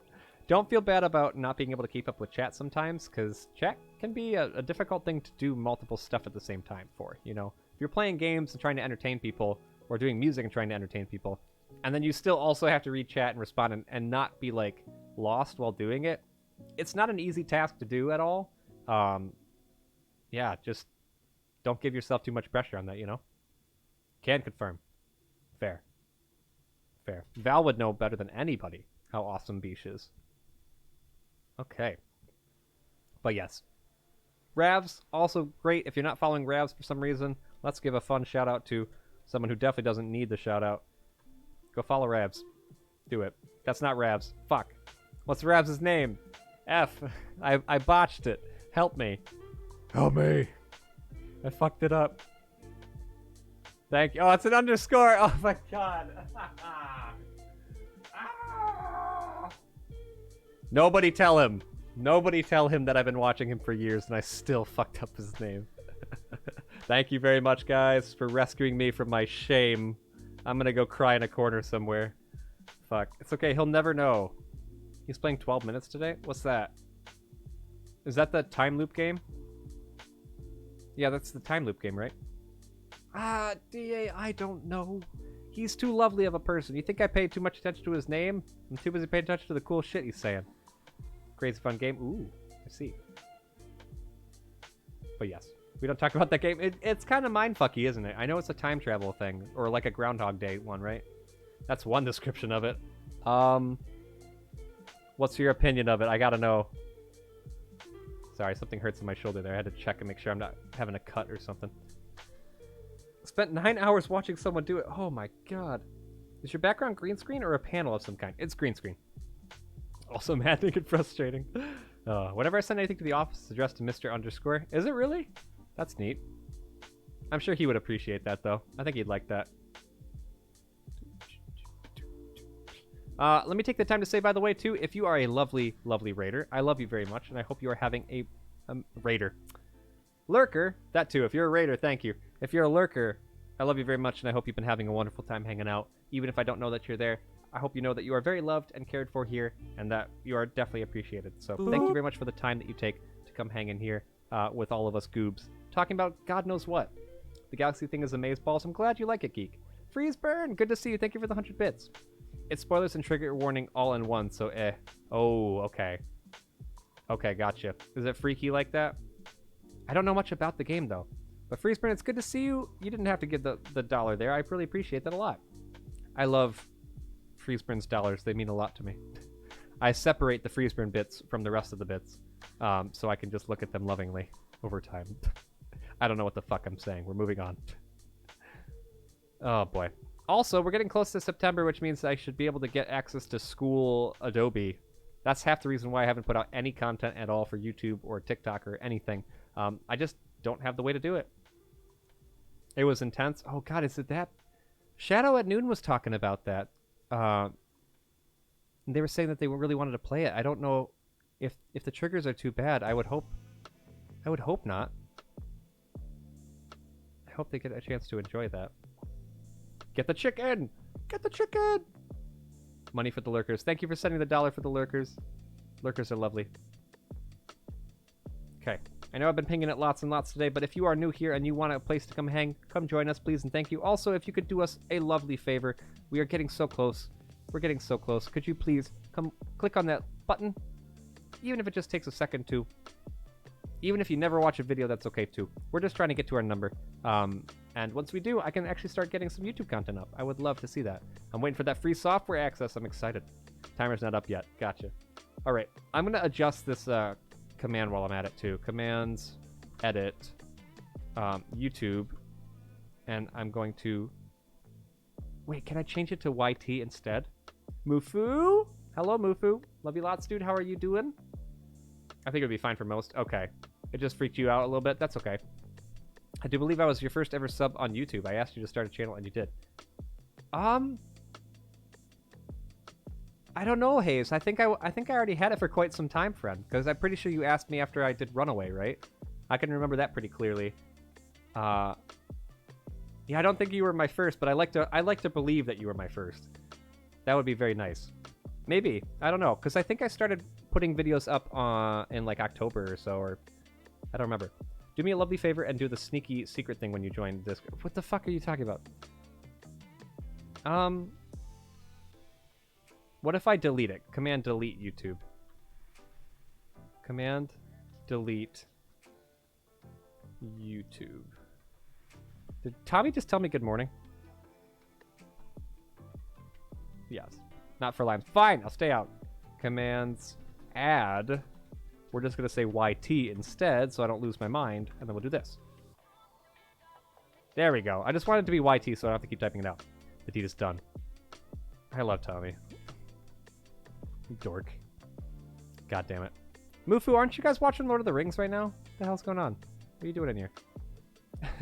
Don't feel bad about not being able to keep up with chat sometimes, because chat can be a difficult thing to do multiple stuff at the same time for, you know? If you're playing games and trying to entertain people, or doing music and trying to entertain people, and then you still also have to read chat and respond and not be, like, lost while doing it, it's not an easy task to do at all. Yeah, just don't give yourself too much pressure on that, you know? Can confirm. Fair. Fair. Val would know better than anybody how awesome Bish is. Okay. But yes. Ravs, also great. If you're not following Ravs for some reason, let's give a fun shout out to someone who definitely doesn't need the shout out. Go follow Ravs. Do it. That's not Ravs. Fuck. What's Ravs' name? F. I botched it. Help me. Help me. I fucked it up. Thank you. Oh, it's an underscore. Oh my god. Nobody tell him. Nobody tell him that I've been watching him for years and I still fucked up his name. Thank you very much, guys, for rescuing me from my shame. I'm gonna go cry in a corner somewhere. Fuck. It's okay. He'll never know. He's playing 12 minutes today? What's that? Is that the time loop game? Yeah, that's the time loop game, right? Ah, DA, I don't know. He's too lovely of a person. You think I paid too much attention to his name? I'm too busy paying attention to the cool shit he's saying. Crazy fun game. Ooh, I see. But yes, we don't talk about that game. It's kind of mindfucky, isn't it? I know it's a time travel thing, or like a Groundhog Day one, right? That's one description of it. What's your opinion of it? I gotta know. Sorry, something hurts in my shoulder there. I had to check and make sure I'm not having a cut or something. Spent 9 hours watching someone do it. Oh my god. Is your background green screen or a panel of some kind? It's green screen. Also maddening and frustrating. Whenever I send anything to the office, it's addressed to Mr. Underscore. Is it really? That's neat. I'm sure he would appreciate that, though. I think he'd like that. Let me take the time to say, by the way, too, if you are a lovely, lovely raider, I love you very much, and I hope you are having a raider. Lurker, that too. If you're a raider, thank you. If you're a lurker, I love you very much, and I hope you've been having a wonderful time hanging out. Even if I don't know that you're there, I hope you know that you are very loved and cared for here, and that you are definitely appreciated. So thank you very much for the time that you take to come hang in here with all of us goobs, talking about God knows what. The Galaxy thing is amazeballs. I'm glad you like it, Geek. Freeze Burn, good to see you. Thank you for the 100 bits. It's spoilers and trigger warning all in one, so eh. Oh, okay. Okay, gotcha. Is it freaky like that? I don't know much about the game, though. But Freezeburn, it's good to see you. You didn't have to give the dollar there. I really appreciate that a lot. I love Freezeburn's dollars. They mean a lot to me. I separate the Freezeburn bits from the rest of the bits, so I can just look at them lovingly over time. I don't know what the fuck I'm saying. We're moving on. Oh, boy. Also, we're getting close to September, which means I should be able to get access to school Adobe. That's half the reason why I haven't put out any content at all for YouTube or TikTok or anything. I just don't have the way to do it. It was intense. Oh, God, is it that? Shadow at Noon was talking about that. They were saying that they really wanted to play it. I don't know if the triggers are too bad. I would hope not. I hope they get a chance to enjoy that. Get the chicken! Get the chicken! Money for the lurkers. Thank you for sending the dollar for the lurkers. Lurkers are lovely. Okay. I know I've been pinging it lots and lots today, but if you are new here and you want a place to come hang, come join us, please, and thank you. Also, if you could do us a lovely favor, we are getting so close. We're getting so close. Could you please come click on that button? Even if it just takes a second to. Even if you never watch a video, that's okay too. We're just trying to get to our number. And once we do, I can actually start getting some YouTube content up. I would love to see that. I'm waiting for that free software access. I'm excited. Timer's not up yet. Gotcha. All right. I'm going to adjust this command while I'm at it too. Commands, edit, YouTube. And I'm going to... Wait, can I change it to YT instead? Mufu? Hello, Mufu. Love you lots, dude. How are you doing? I think it would be fine for most. Okay. It just freaked you out a little bit. That's okay. I do believe I was your first ever sub on YouTube. I asked you to start a channel and you did. I don't know, Hayes. I think I already had it for quite some time, friend. Because I'm pretty sure you asked me after I did Runaway, right? I can remember that pretty clearly. Yeah, I don't think you were my first, but I like to believe that you were my first. That would be very nice. Maybe. I don't know. Because I think I started putting videos up in like October or so, or I don't remember. Do me a lovely favor and do the sneaky secret thing when you join this. What the fuck are you talking about? What if I delete it? Command delete YouTube. Command delete YouTube. Did Tommy just tell me good morning? Yes. Not for Lime. Fine, I'll stay out. Commands add. We're just going to say YT instead so I don't lose my mind. And then we'll do this. There we go. I just wanted it to be YT so I don't have to keep typing it out. The deed is done. I love Tommy. Dork. God damn it. Mufu, aren't you guys watching Lord of the Rings right now? What the hell's going on? What are you doing in here?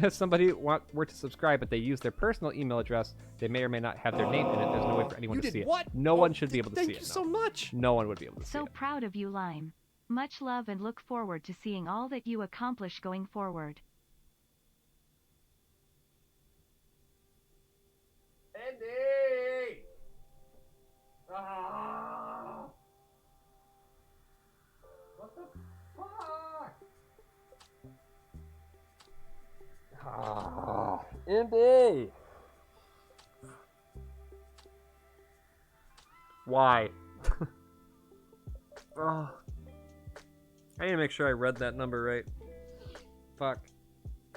If somebody were to subscribe but they use their personal email address, they may or may not have their name in it. There's no way for anyone to see it. No one should be able to see it. Thank you so much. No one would be able to see So it. proud of you, Lime. Much love and look forward to seeing all that you accomplish going forward. Andy! Ah! What the fuck? Ah, Andy! Why? Oh. I need to make sure I read that number right. Fuck.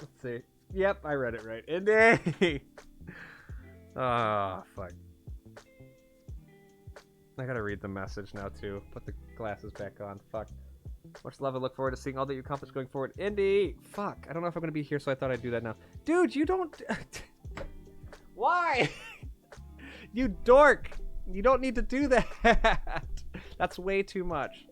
Let's see. Yep, I read it right. Andy! Ah, fuck. I gotta read the message now, too. Put the glasses back on. Fuck. Much love. I look forward to seeing all that you accomplish going forward. Indy! Fuck. I don't know if I'm gonna be here, so I thought I'd do that now. Dude, you don't... Why? You dork! You don't need to do that! That's way too much.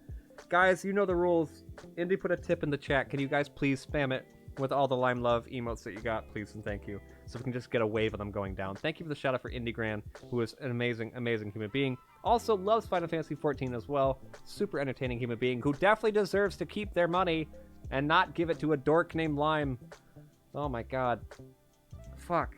Guys, you know the rules. Indy put a tip in the chat. Can you guys please spam it with all the Lime Love emotes that you got, please, and thank you. So we can just get a wave of them going down. Thank you for the shout out for Indy Gran, who is an amazing, amazing human being. Also loves Final Fantasy XIV as well. Super entertaining human being who definitely deserves to keep their money and not give it to a dork named Lime. Oh my god. Fuck.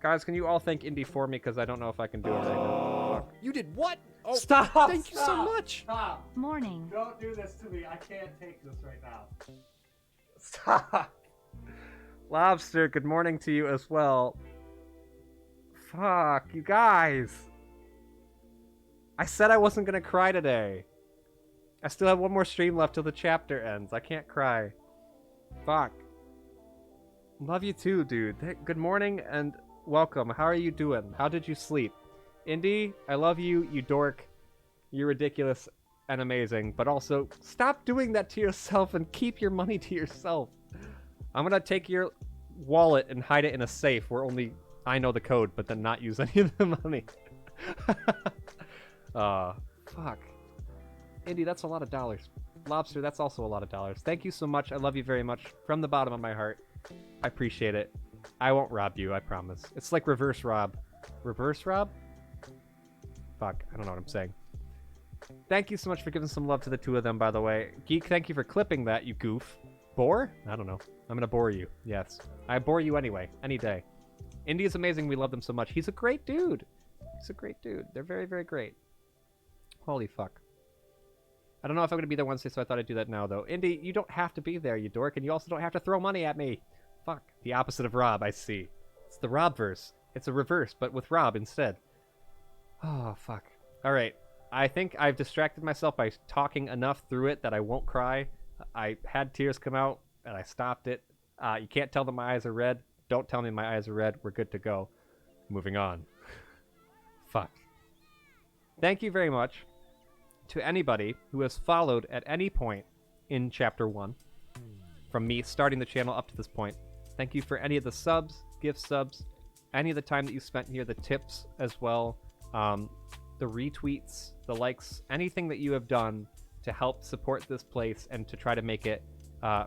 Guys, can you all thank Indy for me? Because I don't know if I can do it right now. Fuck. You did what? Oh, Stop! Thank you so much. Stop! Morning. Don't do this to me. I can't take this right now. Stop! Lobster, good morning to you as well. Fuck, you guys. I said I wasn't gonna cry today. I still have one more stream left till the chapter ends. I can't cry. Fuck. Love you too, dude. Good morning and welcome. How are you doing? How did you sleep? Indy, I love you, you dork. You're ridiculous and amazing, but also stop doing that to yourself and keep your money to yourself. I'm gonna take your wallet and hide it in a safe where only I know the code, but then not use any of the money. Fuck. Indy, that's a lot of dollars. Lobster, that's also a lot of dollars. Thank you so much. I love you very much from the bottom of my heart. I appreciate it. I won't rob you, I promise. It's like reverse rob. Reverse rob? Fuck, I don't know what I'm saying. Thank you so much for giving some love to the two of them, by the way. Geek, thank you for clipping that, you goof. Bore? I don't know. I'm gonna bore you. Yes. I bore you anyway. Any day. Indy is amazing. We love them so much. He's a great dude. He's a great dude. They're very, very great. Holy fuck. I don't know if I'm going to be there Wednesday, so I thought I'd do that now, though. Indy, you don't have to be there, you dork, and you also don't have to throw money at me. Fuck. The opposite of Rob, I see. It's the Rob-verse. It's a reverse, but with Rob instead. Oh, fuck. Alright. I think I've distracted myself by talking enough through it that I won't cry. I had tears come out, and I stopped it. You can't tell that my eyes are red. Don't tell me my eyes are red. We're good to go. Moving on. Fuck. Thank you very much to anybody who has followed at any point in Chapter 1, from me starting the channel up to this point. Thank you for any of the subs, gift subs, any of the time that you spent here, the tips as well, the retweets, the likes, anything that you have done to help support this place and to try to make it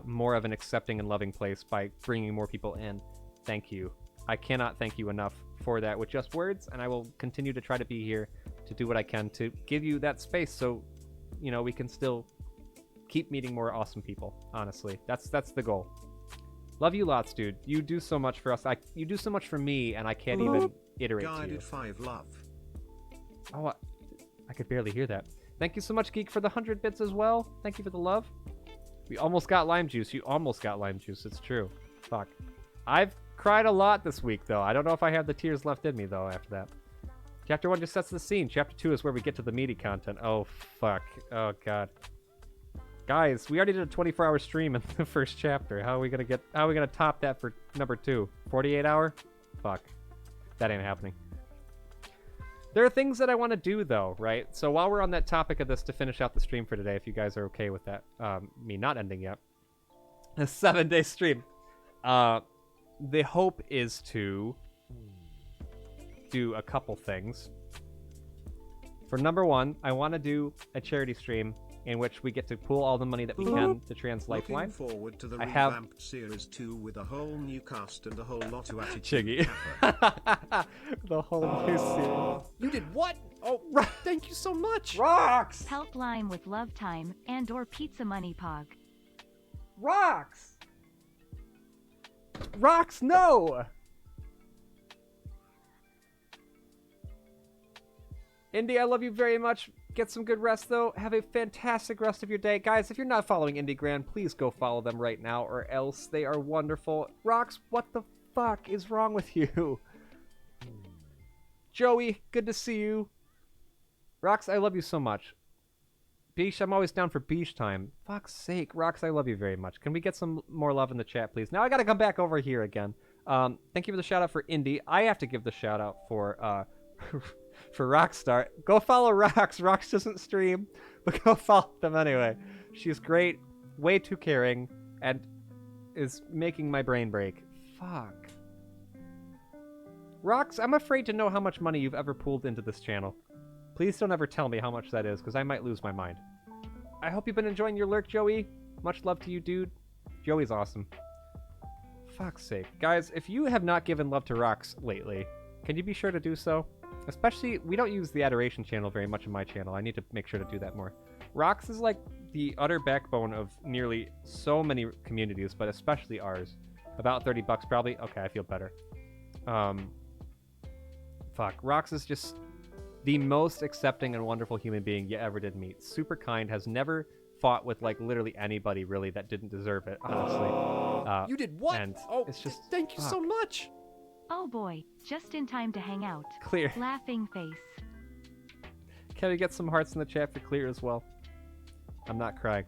more of an accepting and loving place by bringing more people in. Thank you. I cannot thank you enough for that with just words, and I will continue to try to be here to do what I can to give you that space so, you know, we can still keep meeting more awesome people, honestly. That's the goal. Love you lots, dude. You do so much for us. You do so much for me, and I can't even iterate to you. Guided 5 love. Oh, I could barely hear that. Thank you so much, Geek, for the 100 bits as well. Thank you for the love. We almost got lime juice. You almost got lime juice. It's true. Fuck. I've cried a lot this week, though. I don't know if I have the tears left in me, though, after that. Chapter 1 just sets the scene. Chapter 2 is where we get to the meaty content. Oh, fuck. Oh, God. Guys, we already did a 24-hour stream in the first chapter. How are we gonna top that for number 2? 48-hour? Fuck. That ain't happening. There are things that I want to do, though, right? So while we're on that topic of this, to finish out the stream for today, if you guys are okay with that, me not ending yet, a 7-day stream. The hope is to do a couple things. For number 1, I want to do a charity stream in which we get to pool all the money that we can to Trans Lifeline. Looking forward to the I have revamped Series 2 with a whole new cast and a whole lot of attitude. Chiggy. The whole new series. You did what? Oh, thank you so much. Rocks! Help Lime with love time and/or pizza money pog. Rocks! Rocks, no! Indy, I love you very much. Get some good rest, though. Have a fantastic rest of your day. Guys, if you're not following Indie Grand, please go follow them right now, or else they are wonderful. Rocks, what the fuck is wrong with you? Joey, good to see you. Rocks, I love you so much. Beesh, I'm always down for Beesh time. Fuck's sake. Rocks, I love you very much. Can we get some more love in the chat, please? Now I gotta come back over here again. Thank you for the shout-out for Indy. I have to give the shout-out for, for Rockstar. Go follow Rocks. Rocks doesn't stream, but go follow them anyway. She's great, way too caring, and is making my brain break. Fuck. Rocks, I'm afraid to know how much money you've ever pooled into this channel. Please don't ever tell me how much that is, because I might lose my mind. I hope you've been enjoying your lurk, Joey. Much love to you, dude. Joey's awesome. Fuck's sake. Guys, if you have not given love to Rocks lately, can you be sure to do so? Especially, we don't use the Adoration channel very much in my channel. I need to make sure to do that more. Rocks is like the utter backbone of nearly so many communities, but especially ours. About 30 bucks probably. Okay, I feel better. Fuck. Rocks is just the most accepting and wonderful human being you ever did meet. Super kind, has never fought with like literally anybody really that didn't deserve it, honestly. You did what? And oh, it's just thank you so much. Oh boy, just in time to hang out. Clear. Laughing face. Can we get some hearts in the chat for Clear as well? I'm not crying.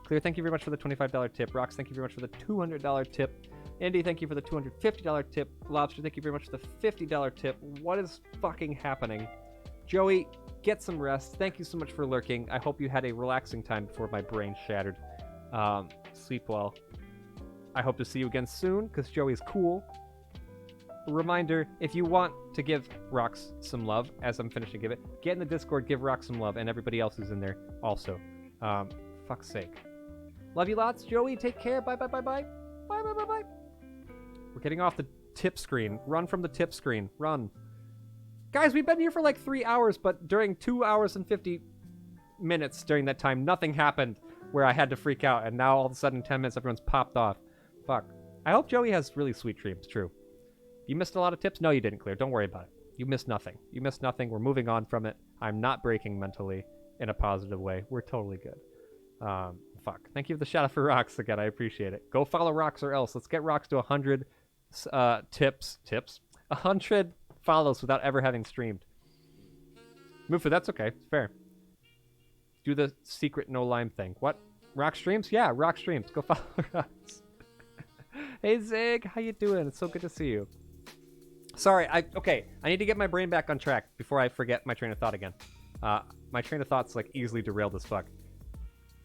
Clear, thank you very much for the $25 tip. Rocks, thank you very much for the $200 tip. Indy, thank you for the $250 tip. Lobster, thank you very much for the $50 tip. What is fucking happening? Joey, get some rest. Thank you so much for lurking. I hope you had a relaxing time before my brain shattered. Sleep well. I hope to see you again soon, because Joey's cool. Reminder, if you want to give Rocks some love, as I'm finishing give it, get in the Discord, give Rocks some love, and everybody else who's in there also. Fuck's sake. Love you lots, Joey. Take care. Bye, bye, bye, bye. Bye, bye, bye, bye. We're getting off the tip screen. Run from the tip screen. Run. Guys, we've been here for like 3 hours, but during 2 hours and 50 minutes during that time, nothing happened where I had to freak out, and now all of a sudden, 10 minutes, everyone's popped off. Fuck. I hope Joey has really sweet dreams, true. You missed a lot of tips? No, you didn't, Clear. Don't worry about it. You missed nothing. You missed nothing. We're moving on from it. I'm not breaking mentally. in a positive way. We're totally good. Fuck. Thank you for the shout out for Rocks again. I appreciate it. Go follow Rocks or else. Let's get Rocks to 100 tips. 100 follows without ever having streamed. Mufu, that's okay. It's fair. Do the secret no lime thing. What? Rock streams? Yeah, Rock streams. Go follow Rocks. Hey Zig, how you doing? It's so good to see you. Sorry, I need to get my brain back on track before I forget my train of thought again. My train of thought's like easily derailed as fuck.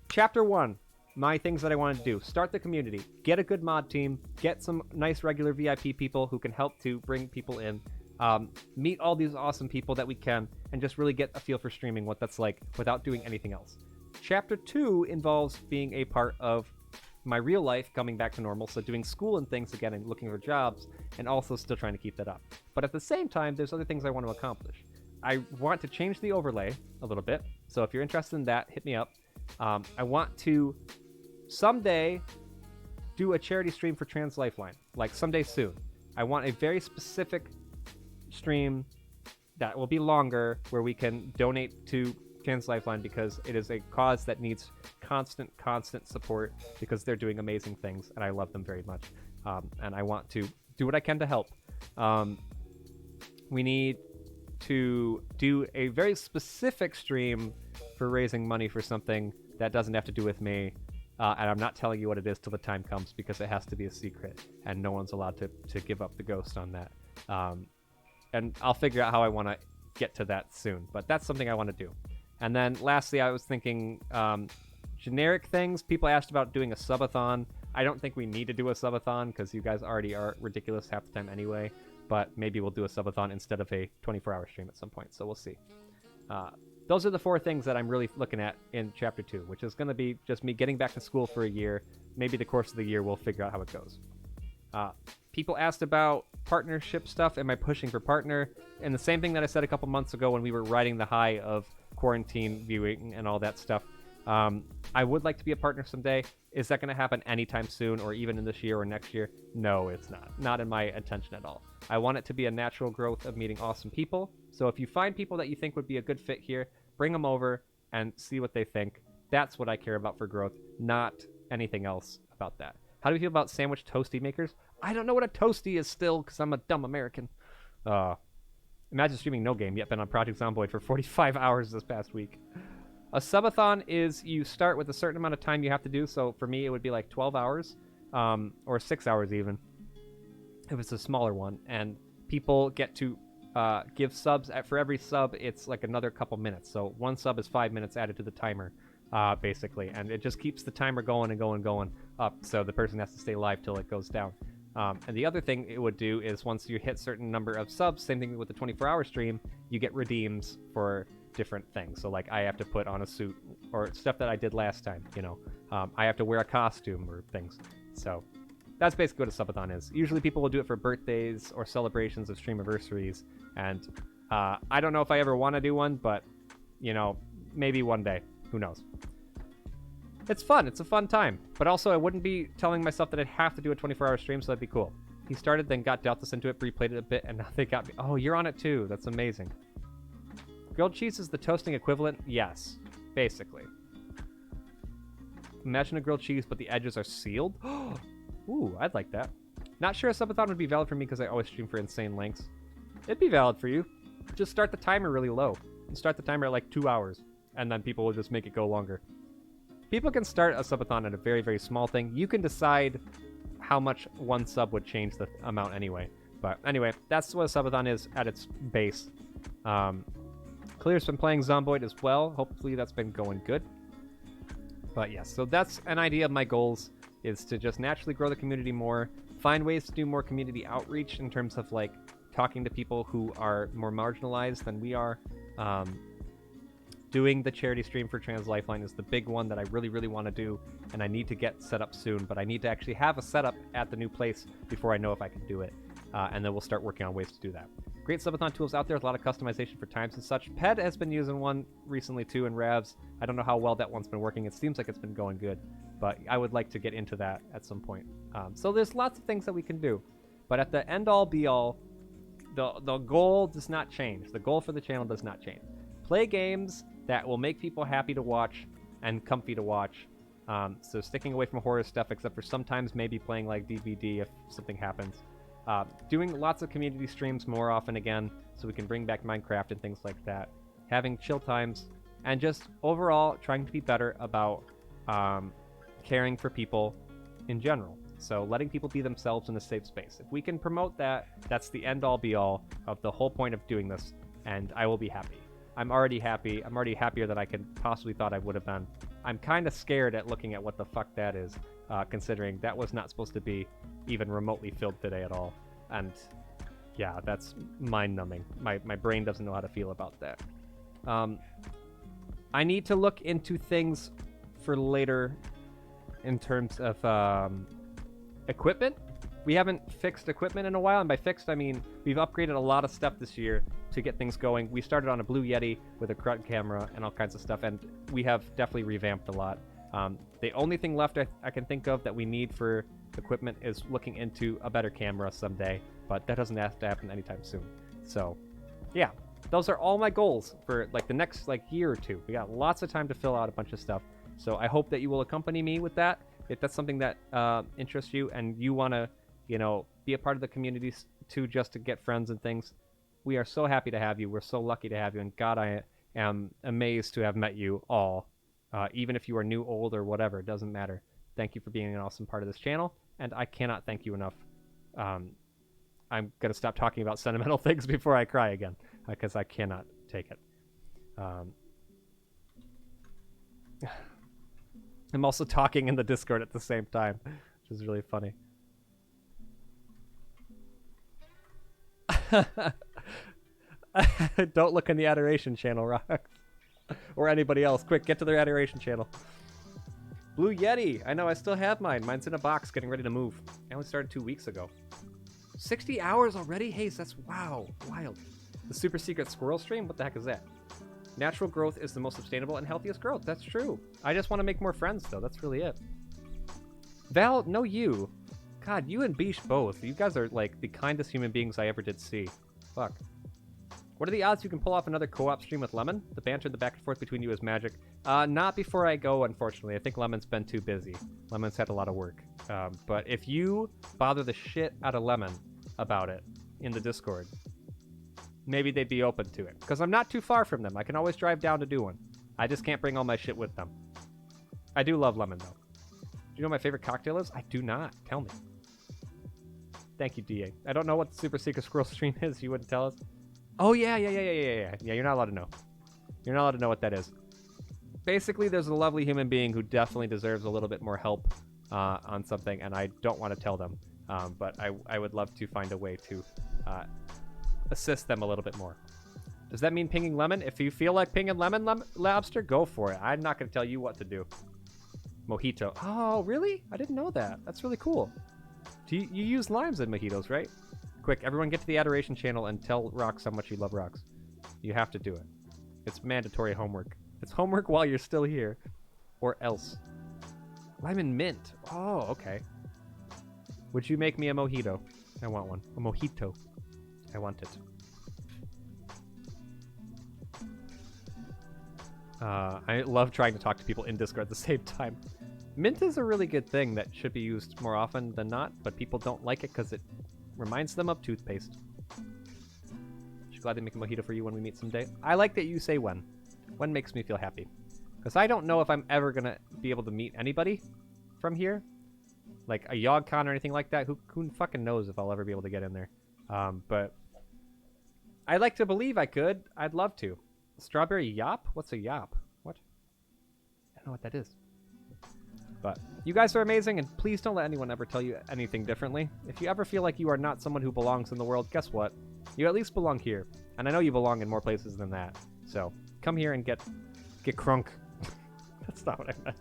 Chapter 1, my things that I want to do. Start the community. Get a good mod team. Get some nice regular VIP people who can help to bring people in. Meet all these awesome people that we can, and just really get a feel for streaming, what that's like without doing anything else. Chapter 2 involves being a part of my real life coming back to normal, so doing school and things again and looking for jobs, and also still trying to keep that up. But at the same time, there's other things I want to accomplish. I want to change the overlay a little bit, so if you're interested in that, hit me up. I want to someday do a charity stream for Trans Lifeline, like someday soon. I want a very specific stream that will be longer where we can donate to Trans Lifeline because it is a cause that needs constant support because they're doing amazing things and I love them very much. And I want to do what I can to help. We need to do a very specific stream for raising money for something that doesn't have to do with me. And I'm not telling you what it is till the time comes because it has to be a secret and no one's allowed to give up the ghost on that. And I'll figure out how I want to get to that soon, but that's something I want to do. And then lastly, I was thinking generic things. People asked about doing a subathon. I don't think we need to do a subathon because you guys already are ridiculous half the time anyway, but maybe we'll do a subathon instead of a 24-hour stream at some point, so we'll see. Those are the 4 things that I'm really looking at in Chapter 2, which is going to be just me getting back to school for a year. Maybe the course of the year we'll figure out how it goes. People asked about partnership stuff. Am I pushing for partner? And the same thing that I said a couple months ago when we were riding the high of quarantine viewing and all that stuff. I would like to be a partner someday. Is that going to happen anytime soon or even in this year or next year? No, it's not. Not in my intention at all. I want it to be a natural growth of meeting awesome people. So if you find people that you think would be a good fit here, bring them over and see what they think. That's what I care about for growth, not anything else about that. How do you feel about sandwich toasty makers? I don't know what a toasty is still because I'm a dumb American. Imagine streaming no game, yet been on Project Zomboid for 45 hours this past week. A subathon is you start with a certain amount of time you have to do. So for me, it would be like 12 hours or 6 hours even if it's a smaller one. And people get to give subs. For every sub, it's like another couple minutes. So one sub is 5 minutes added to the timer, basically. And it just keeps the timer going and going up. So the person has to stay live till it goes down. And the other thing it would do is once you hit certain number of subs, same thing with the 24-hour stream, you get redeems for different things. So like I have to put on a suit or stuff that I did last time, you know. I have to wear a costume or things. So that's basically what a subathon is. Usually people will do it for birthdays or celebrations of stream anniversaries. And I don't know if I ever want to do one, but, you know, maybe one day. Who knows? It's fun. It's a fun time. But also, I wouldn't be telling myself that I'd have to do a 24-hour stream, so that'd be cool. He started, then got Deltas into it, replayed it a bit, and now they got me. Oh, you're on it too. That's amazing. Grilled cheese is the toasting equivalent? Yes, basically. Imagine a grilled cheese, but the edges are sealed? Ooh, I'd like that. Not sure a subathon would be valid for me because I always stream for insane lengths. It'd be valid for you. Just start the timer really low. And start the timer at like 2 hours, and then people will just make it go longer. People can start a subathon at a very, very small thing. You can decide how much one sub would change the amount anyway. But anyway, that's what a subathon is at its base. Clear's been playing Zomboid as well. Hopefully that's been going good. But yes, so that's an idea of my goals, is to just naturally grow the community more, find ways to do more community outreach in terms of like talking to people who are more marginalized than we are. Doing the charity stream for Trans Lifeline is the big one that I really, really want to do, and I need to get set up soon, but I need to actually have a setup at the new place before I know if I can do it, and then we'll start working on ways to do that. Great subathon tools out there with a lot of customization for times and such. Ped has been using one recently too, and Ravs. I don't know how well that one's been working. It seems like it's been going good, but I would like to get into that at some point. So there's lots of things that we can do, but at the end-all be-all, the goal does not change. The goal for the channel does not change. Play games that will make people happy to watch and comfy to watch. So sticking away from horror stuff, except for sometimes maybe playing like DVD if something happens. Doing lots of community streams more often again, so we can bring back Minecraft and things like that. Having chill times, and just overall trying to be better about caring for people in general. So letting people be themselves in a safe space. If we can promote that, that's the end all be all of the whole point of doing this, and I will be happy. I'm already happy. I'm already happier than I could possibly thought I would have been. I'm kind of scared at looking at what the fuck that is, considering that was not supposed to be even remotely filled today at all. And yeah, that's mind-numbing. My brain doesn't know how to feel about that. I need to look into things for later in terms of equipment. We haven't fixed equipment in a while, and by fixed I mean we've upgraded a lot of stuff this year to get things going. We started on a Blue Yeti with a crud camera and all kinds of stuff, and we have definitely revamped a lot. The only thing left I can think of that we need for equipment is looking into a better camera someday, but that doesn't have to happen anytime soon. So yeah, those are all my goals for like the next year or two. We got lots of time to fill out a bunch of stuff, so I hope that you will accompany me with that if that's something that interests you and you want to, you know, be a part of the community too, just to get friends and things. We are so happy to have you. We're so lucky to have you, and God, I am amazed to have met you all. Even if you are new, old, or whatever, it doesn't matter. Thank you for being an awesome part of this channel, and I cannot thank you enough. I'm going to stop talking about sentimental things before I cry again, because I cannot take it. I'm also talking in the Discord at the same time, which is really funny. Don't look in the Adoration channel, Rox. Or anybody else. Quick, get to their Adoration channel. Blue Yeti. I know, I still have mine. Mine's in a box getting ready to move. I only started 2 weeks ago. 60 hours already? Hey, that's wow. Wild. The super secret squirrel stream? What the heck is that? Natural growth is the most sustainable and healthiest growth. That's true. I just want to make more friends, though. That's really it. Val, no you. God, you and Beesh both. You guys are like the kindest human beings I ever did see. Fuck. What are the odds you can pull off another co-op stream with Lemon? The banter, the back and forth between you is magic. Not before I go, unfortunately. I think Lemon's been too busy. Lemon's had a lot of work. But if you bother the shit out of Lemon about it in the Discord, maybe they'd be open to it. Because I'm not too far from them. I can always drive down to do one. I just can't bring all my shit with them. I do love Lemon, though. Do you know what my favorite cocktail is? I do not. Tell me. Thank you, DA. I don't know what the super secret squirrel stream is. You wouldn't tell us? Oh, yeah. Yeah, you're not allowed to know. You're not allowed to know what that is. Basically, there's a lovely human being who definitely deserves a little bit more help on something, and I don't want to tell them. But I would love to find a way to assist them a little bit more. Does that mean pinging Lemon? If you feel like pinging Lemon, Lobster, go for it. I'm not going to tell you what to do. Mojito. Oh, really? I didn't know that. That's really cool. You use limes in mojitos, right? Quick, everyone get to the Adoration channel and tell Rox how much you love Rox. You have to do it. It's mandatory homework. It's homework while you're still here. Or else. Lime and mint. Oh, okay. Would you make me a mojito? I want one. A mojito. I want it. I love trying to talk to people in Discord at the same time. Mint is a really good thing that should be used more often than not, but people don't like it because it reminds them of toothpaste. Should gladly make a mojito for you when we meet someday. I like that you say when. When makes me feel happy. Because I don't know if I'm ever going to be able to meet anybody from here. Like a YogCon or anything like that. Who fucking knows if I'll ever be able to get in there. But I'd like to believe I could. I'd love to. Strawberry yop? What's a yop? What? I don't know what that is. But you guys are amazing, and please don't let anyone ever tell you anything differently. If you ever feel like you are not someone who belongs in the world, guess what? You at least belong here. And I know you belong in more places than that. So come here and get crunk. That's not what I meant.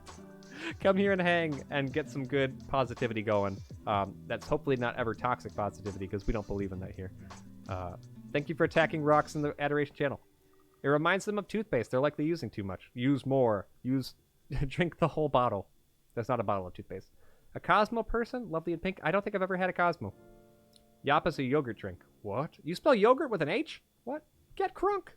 Come here and hang and get some good positivity going. That's hopefully not ever toxic positivity, because we don't believe in that here. Thank you for attacking Rox in the Adoration channel. It reminds them of toothpaste. They're likely using too much. Use more. Drink the whole bottle. That's not a bottle of toothpaste. A Cosmo person? Lovely and pink? I don't think I've ever had a Cosmo. Yop is a yogurt drink. What? You spell yogurt with an H? What? Get crunk.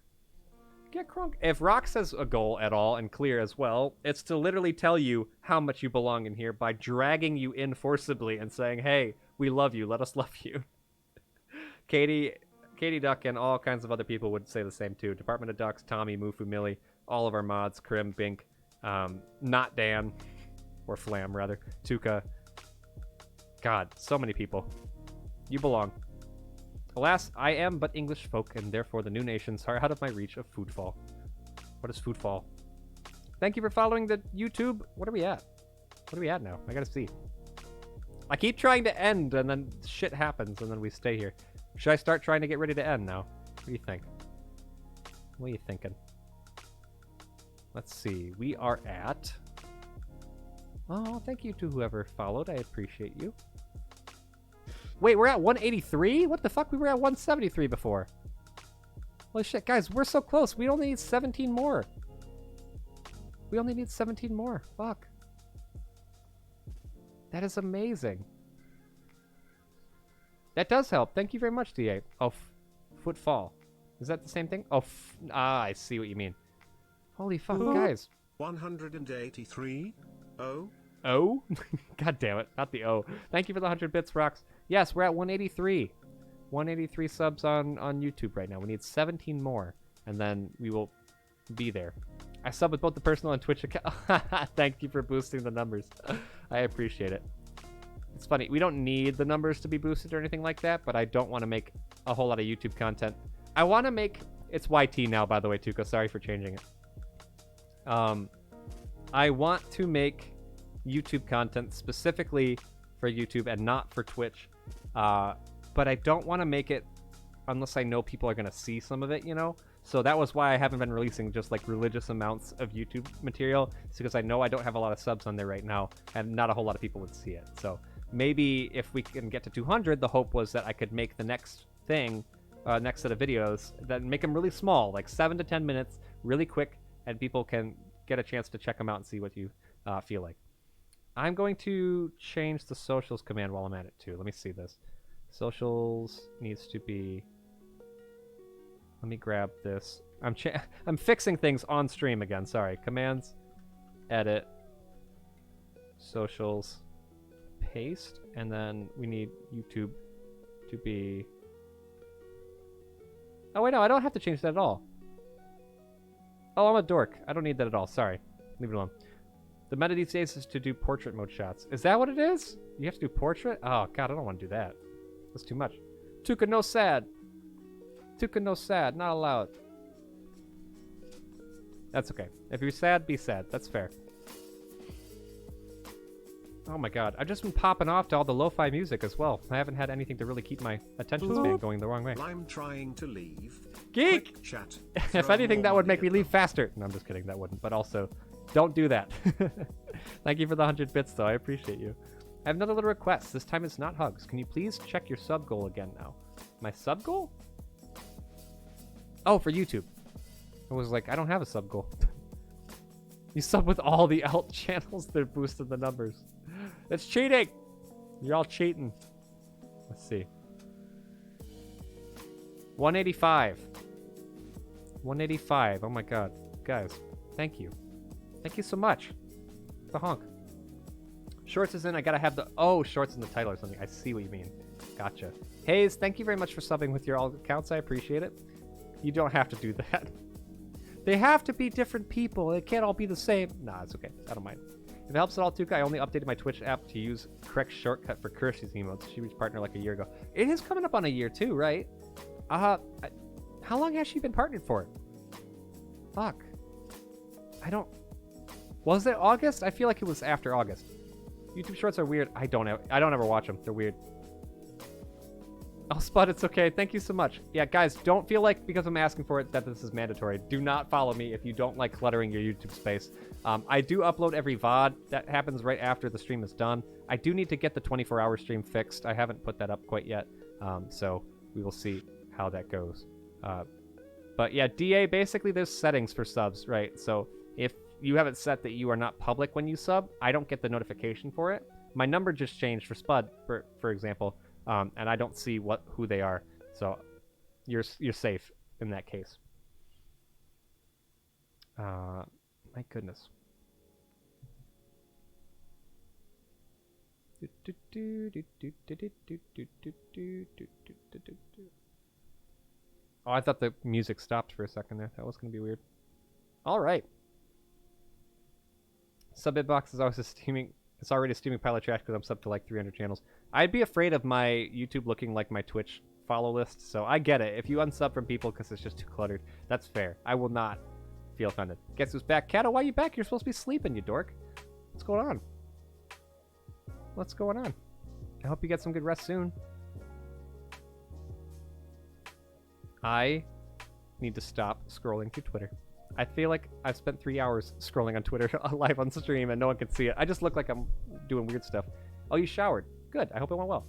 Get crunk. If Rox has a goal at all and clear as well, it's to literally tell you how much you belong in here by dragging you in forcibly and saying, hey, we love you. Let us love you. Katie Duck and all kinds of other people would say the same too. Department of Ducks, Tommy, Mufu, Millie, all of our mods, Krim, Bink, not Dan, or Flam rather, Tuka. God, so many people. You belong. Alas, I am but English folk, and therefore the new nations are out of my reach of foodfall. What is foodfall? Thank you for following the YouTube. What are we at? What are we at now? I gotta see. I keep trying to end, and then shit happens, and then we stay here. Should I start trying to get ready to end now? What do you think? What are you thinking? Let's see. We are at... Oh, thank you to whoever followed. I appreciate you. Wait, we're at 183? What the fuck? We were at 173 before. Holy shit, guys, we're so close. We only need 17 more. We only need 17 more. Fuck. That is amazing. That does help. Thank you very much, DA. Oh, footfall. Is that the same thing? Oh, I see what you mean. Holy fuck, guys. 183? Oh? O? God damn it. Not the O. Thank you for the 100 bits, Rocks. Yes, we're at 183. 183 subs on YouTube right now. We need 17 more, and then we will be there. I sub with both the personal and Twitch account. Thank you for boosting the numbers. I appreciate it. It's funny. We don't need the numbers to be boosted or anything like that, but I don't want to make a whole lot of YouTube content. I want to make... It's YT now, by the way, Tuka. Sorry for changing it. I want to make YouTube content specifically for YouTube and not for Twitch. But I don't want to make it unless I know people are going to see some of it, you know? So that was why I haven't been releasing just like religious amounts of YouTube material. It's because I know I don't have a lot of subs on there right now and not a whole lot of people would see it. So maybe if we can get to 200, the hope was that I could make the next thing, next set of videos, that make them really small, like 7 to 10 minutes, really quick, and people can get a chance to check them out and see what you feel like. I'm going to change the socials command while I'm at it too. Let me see this. Socials needs to be... Let me grab this. I'm fixing things on stream again. Sorry. Commands, edit, socials, paste, and then we need YouTube to be... Oh wait, no, I don't have to change that at all. Oh, I'm a dork. I don't need that at all. Sorry. Leave it alone. The meta these days is to do portrait mode shots. Is that what it is? You have to do portrait? Oh god, I don't want to do that. That's too much. Tuka, no sad. Tuka, no sad. Not allowed. That's okay. If you're sad, be sad. That's fair. Oh my god. I've just been popping off to all the lo-fi music as well. I haven't had anything to really keep my attention span going the wrong way. I'm trying to leave. Geek! Quick chat. If anything, that would make me leave faster. No, I'm just kidding. That wouldn't. But also, don't do that. Thank you for the 100 bits, though. I appreciate you. I have another little request. This time it's not hugs. Can you please check your sub goal again now? My sub goal? Oh, for YouTube. I was like, I don't have a sub goal. You sub with all the alt channels that boosted the numbers. That's cheating! You're all cheating. Let's see. 185. 185. Oh my god. Guys, thank you. Thank you so much. The honk. Shorts is in. I gotta have the... Oh, shorts in the title or something. I see what you mean. Gotcha. Hayes, thank you very much for subbing with your alt accounts. I appreciate it. You don't have to do that. They have to be different people. They can't all be the same. Nah, it's okay. I don't mind. If it helps at all, Tuka, I only updated my Twitch app to use correct shortcut for Kirsty's emotes. She reached partner like a year ago. It is coming up on a year too, right? How long has she been partnered for? Fuck. I don't... Was it August? I feel like it was after August. YouTube shorts are weird. I don't ever watch them. They're weird. Oh, Spud, it's okay. Thank you so much. Yeah, guys, don't feel like because I'm asking for it that this is mandatory. Do not follow me if you don't like cluttering your YouTube space. I do upload every VOD. That happens right after the stream is done. I do need to get the 24-hour stream fixed. I haven't put that up quite yet, so we will see how that goes. But yeah, DA, basically there's settings for subs, right? So if you have it set that you are not public when you sub, I don't get the notification for it. My number just changed for Spud, for example. And I don't see who they are, so you're safe in that case. My goodness. Oh, I thought the music stopped for a second there. That was going to be weird. All right. Subbitbox is always steaming. It's already steaming pile of trash because I'm sub to like 300 channels. I'd be afraid of my YouTube looking like my Twitch follow list, so I get it. If you unsub from people because it's just too cluttered, that's fair. I will not feel offended. Guess who's back? Kato, why are you back? You're supposed to be sleeping, you dork. What's going on? What's going on? I hope you get some good rest soon. I need to stop scrolling through Twitter. I feel like I've spent 3 hours scrolling on Twitter live on stream and no one can see it. I just look like I'm doing weird stuff. Oh, you showered. Good. I hope it went well.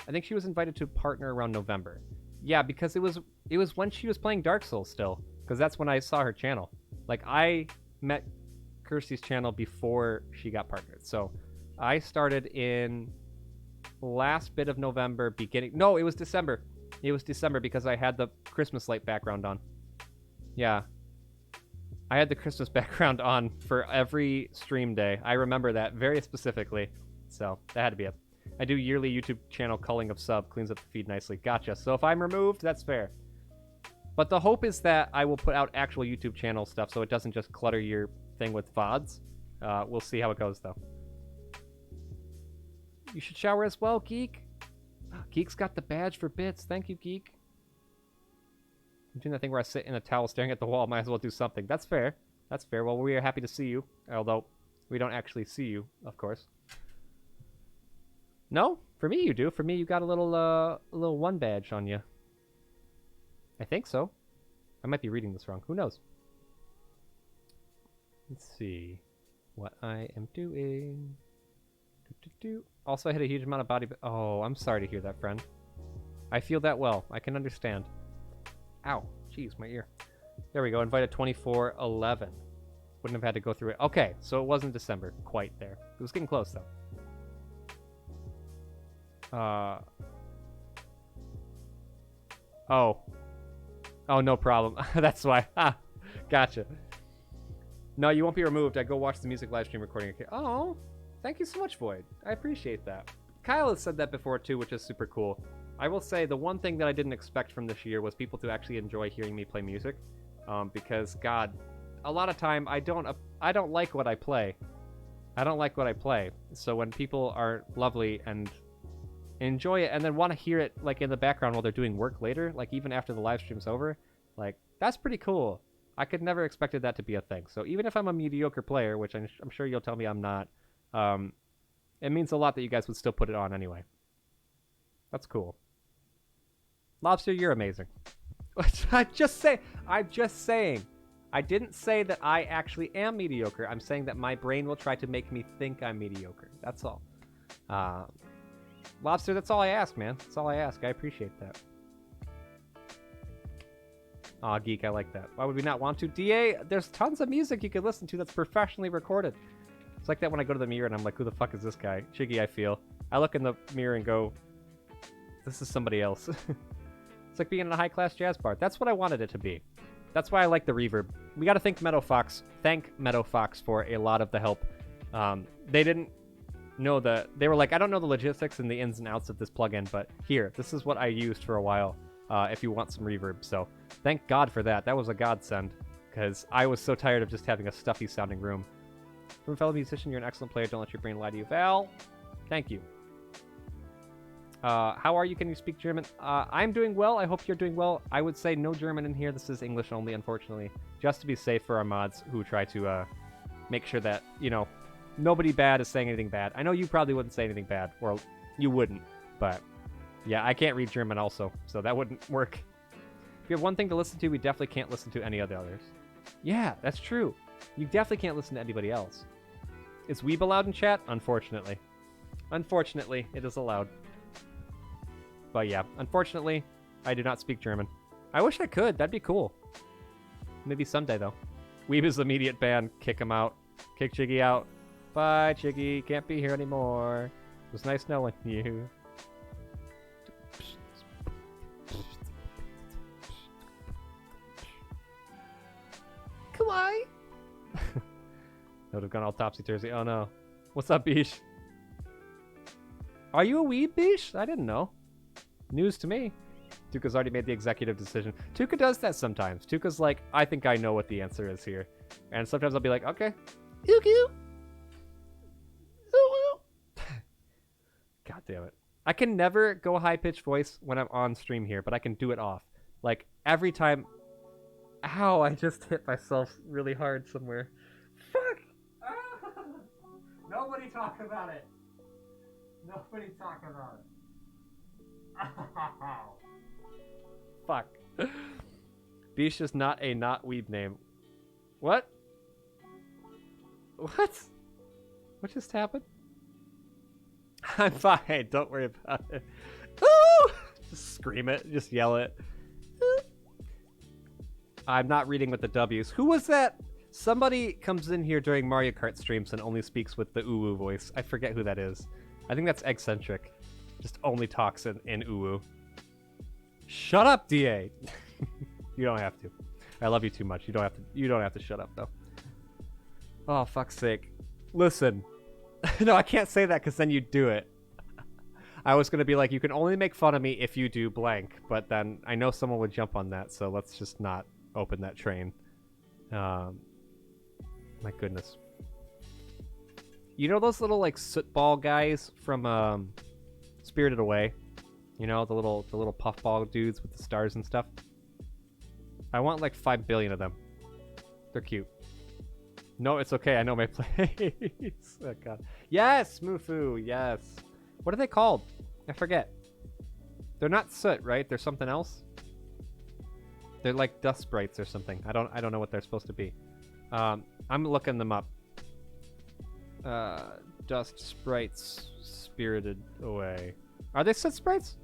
I think she was invited to partner around November. Yeah, because it was when she was playing Dark Souls still. Because that's when I saw her channel. Like, I met Kirsty's channel before she got partnered. So I started in last bit of November, beginning... No, it was December. It was December because I had the Christmas light background on. Yeah. I had the Christmas background on for every stream day. I remember that very specifically. So that had to be it. I do yearly YouTube channel culling of sub. Cleans up the feed nicely. Gotcha. So if I'm removed, that's fair. But the hope is that I will put out actual YouTube channel stuff so it doesn't just clutter your thing with VODs. We'll see how it goes, though. You should shower as well, Geek. Geek's got the badge for bits. Thank you, Geek. I'm doing that thing where I sit in a towel staring at the wall. Might as well do something. That's fair. That's fair. Well, we are happy to see you. Although, we don't actually see you, of course. No? For me, you do. For me, you got a little one badge on you. I think so. I might be reading this wrong. Who knows? Let's see what I am doing. Also, I hit a huge amount of body... Oh, I'm sorry to hear that, friend. I feel that well. I can understand. Ow. Jeez, my ear. There we go. Invited 2411. Wouldn't have had to go through it. Okay, so it wasn't December. Quite there. It was getting close, though. Oh. Oh, no problem. That's why. Ah, gotcha. No, you won't be removed. I go watch the music live stream recording. Oh, thank you so much, Void. I appreciate that. Kyle has said that before, too, which is super cool. I will say the one thing that I didn't expect from this year was people to actually enjoy hearing me play music. Because, God, a lot of time I don't like what I play. I don't like what I play. So when people are lovely and enjoy it and then want to hear it like in the background while they're doing work later, like even after the live stream's over, like that's pretty cool. I could never expected that to be a thing. So even if I'm a mediocre player, which I'm sure you'll tell me I'm not, it means a lot that you guys would still put it on anyway. That's cool. Lobster, you're amazing. I'm just saying. I didn't say that I actually am mediocre. I'm saying that my brain will try to make me think I'm mediocre. That's all. Lobster, that's all I ask, man. That's all I ask. I appreciate that. Aw, Geek, I like that. Why would we not want to? DA, there's tons of music you could listen to that's professionally recorded. It's like that when I go to the mirror and I'm like, who the fuck is this guy? Chiggy, I feel. I look in the mirror and go, this is somebody else. It's like being in a high-class jazz bar. That's what I wanted it to be. That's why I like the reverb. We gotta thank Meadow Fox for a lot of the help. They didn't know they were like, I don't know the logistics and the ins and outs of this plugin, but here, this is what I used for a while if you want some reverb. So thank God for that. That was a godsend, because I was so tired of just having a stuffy sounding room. From a fellow musician, you're an excellent player. Don't let your brain lie to you. Val, thank you. How are you? Can you speak German? I'm doing well. I hope you're doing well. I would say no German in here. This is English only, unfortunately. Just to be safe for our mods who try to make sure that, you know, nobody bad is saying anything bad. I know you probably wouldn't say anything bad, or you wouldn't, but yeah, I can't read German also, so that wouldn't work. If you have one thing to listen to, we definitely can't listen to any of the others. Yeah, that's true. You definitely can't listen to anybody else. Is Weeb allowed in chat? Unfortunately. Unfortunately, it is allowed. But yeah, unfortunately, I do not speak German. I wish I could. That'd be cool. Maybe someday, though. Weeb is immediate ban. Kick him out. Kick Chiggy out. Bye, Chiggy. Can't be here anymore. It was nice knowing you. Kawaii. would have gone all topsy-turvy. Oh no. What's up, Bish? Are you a weeb, Bish? I didn't know. News to me. Tuka's already made the executive decision. Tuka does that sometimes. Tuka's like, I think I know what the answer is here. And sometimes I'll be like, okay. God damn it. I can never go high-pitched voice when I'm on stream here, but I can do it off. Like, every time... Ow, I just hit myself really hard somewhere. Fuck! Ah! Nobody talk about it. Nobody talk about it. Ow. Fuck. Bish is not a not weeb name. What? What? What just happened? I'm fine. Don't worry about it. Ooh! Just scream it. Just yell it. I'm not reading with the W's. Who was that? Somebody comes in here during Mario Kart streams and only speaks with the ooh voice. I forget who that is. I think that's Eccentric. Just only talks in ooh. Shut up, DA. You don't have to. I love you too much. You don't have to shut up though. Oh, fuck's sake. Listen. No, I can't say that because then you'd do it. I was going to be like, you can only make fun of me if you do blank, but then I know someone would jump on that, so let's just not open that train. My goodness. You know those little, like, soot ball guys from Spirited Away? You know, the little puffball dudes with the stars and stuff? I want, like, 5 billion of them. They're cute. No, it's okay. I know my place. Oh, God. Yes, Mufu. Yes. What are they called? I forget. They're not soot, right? They're something else. They're like dust sprites or something. I don't know what they're supposed to be. I'm looking them up. Dust sprites Spirited Away. Are they soot sprites?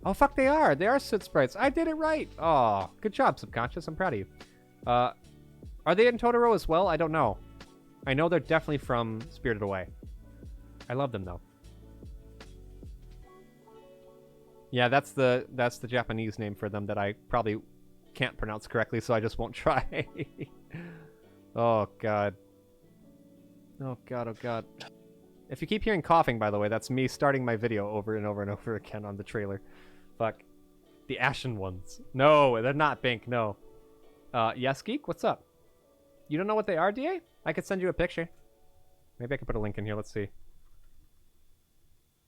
Oh, fuck, they are. They are soot sprites. I did it right. Oh, good job, Subconscious. I'm proud of you. Are they in Totoro as well? I don't know. I know they're definitely from Spirited Away. I love them, though. Yeah, that's the Japanese name for them that I probably can't pronounce correctly, so I just won't try. Oh, God. Oh, God, oh, God. If you keep hearing coughing, by the way, that's me starting my video over and over and over again on the trailer. Fuck. The Ashen ones. No, they're not Bink, no. Yes, Geek? What's up? You don't know what they are, DA? I could send you a picture. Maybe I could put a link in here. Let's see.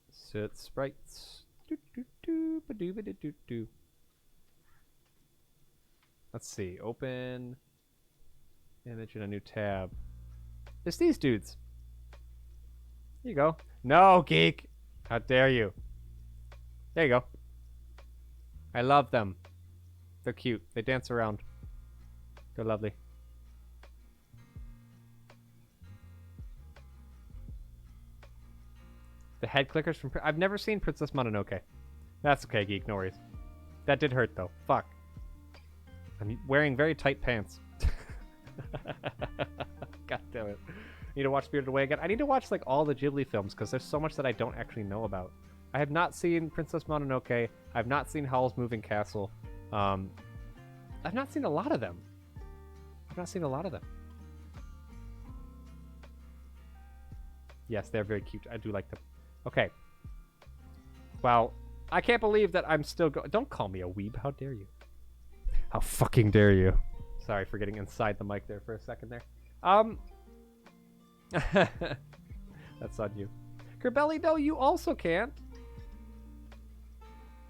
Soot sprites. Let's see. Open image in a new tab. It's these dudes. Here you go. No, Geek. How dare you? There you go. I love them. They're cute. They dance around. They're lovely. The head clickers from... I've never seen Princess Mononoke. That's okay, Geek. No worries. That did hurt, though. Fuck. I'm wearing very tight pants. God damn it. I need to watch Spirited Away again. I need to watch, like, all the Ghibli films, because there's so much that I don't actually know about. I have not seen Princess Mononoke. I've not seen Howl's Moving Castle. I've not seen a lot of them. Yes, they're very cute. I do like them. Okay. Wow. I can't believe that I'm still Don't call me a weeb. How dare you? How fucking dare you? Sorry for getting inside the mic there for a second there. That's on you. Kerbelly, no, you also can't.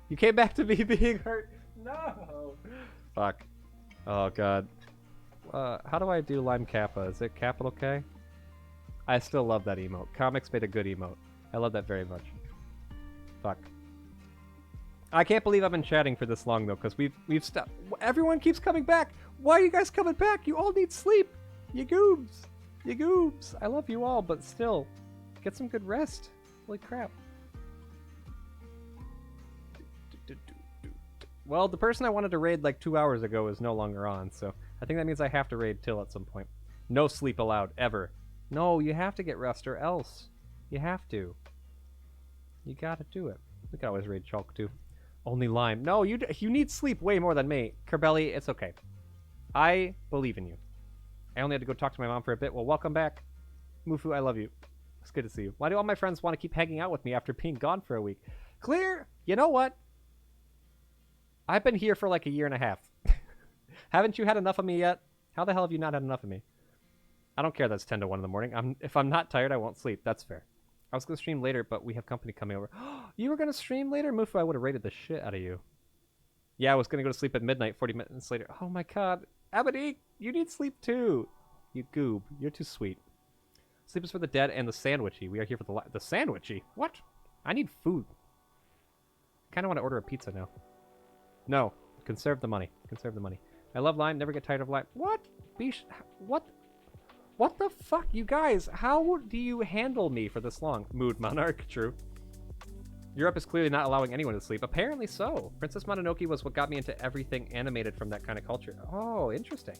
You came back to me being hurt. No. Fuck. Oh, God. How do I do Lime Kappa? Is it capital K? I still love that emote. Comics made a good emote. I love that very much. Fuck. I can't believe I've been chatting for this long, though, because we've stopped. Everyone keeps coming back. Why are you guys coming back? You all need sleep. You goobs. You goobs. I love you all, but still. Get some good rest. Holy crap. Well, the person I wanted to raid like 2 hours ago is no longer on, so I think that means I have to raid Till at some point. No sleep allowed, ever. No, you have to get rest or else. You have to. You gotta do it. We can always raid Chalk too. Only Lime. No, you need sleep way more than me. Kerbelly, it's okay. I believe in you. I only had to go talk to my mom for a bit. Well, welcome back. Mufu, I love you. It's good to see you. Why do all my friends want to keep hanging out with me after being gone for a week? Clear! You know what? I've been here for like a year and a half. Haven't you had enough of me yet? How the hell have you not had enough of me? I don't care that's 10 to 1 in the morning. If I'm not tired, I won't sleep. That's fair. I was going to stream later, but we have company coming over. You were going to stream later? Mufu, I would have rated the shit out of you. Yeah, I was going to go to sleep at midnight, 40 minutes later. Oh my god. Adhd, you need sleep too. You goob. You're too sweet. Sleep is for the dead and the sandwichy. We are here for the sandwichy? What? I need food. I kind of want to order a pizza now. No. Conserve the money. Conserve the money. I love lime. Never get tired of lime. What? What? What the fuck? You guys, how do you handle me for this long? Mood Monarch, true. Europe is clearly not allowing anyone to sleep. Apparently so. Princess Mononoke was what got me into everything animated from that kind of culture. Oh, interesting.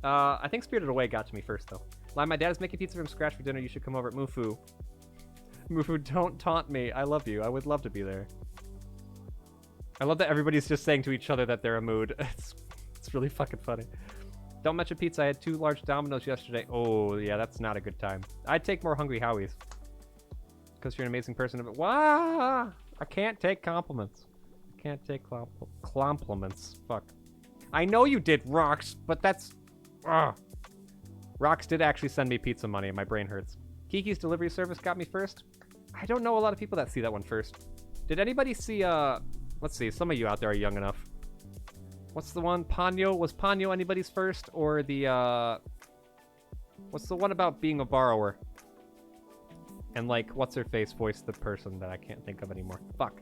I think Spirited Away got to me first, though. Lime, my dad is making pizza from scratch for dinner. You should come over at Mufu. Mufu, don't taunt me. I love you. I would love to be there. I love that everybody's just saying to each other that they're a mood. It's really fucking funny. Don't mention pizza. I had 2 large Dominoes yesterday. Oh, yeah, that's not a good time. I'd take more Hungry Howies. Because you're an amazing person. Wah! I can't take compliments. I can't take compliments. Fuck. I know you did, Rox, but that's... Rox did actually send me pizza money, and my brain hurts. Kiki's delivery service got me first. I don't know a lot of people that see that one first. Did anybody see, let's see, some of you out there are young enough. What's the one? Ponyo? Was Ponyo anybody's first? Or the, what's the one about being a borrower? And, like, what's-her-face voiced the person that I can't think of anymore. Fuck.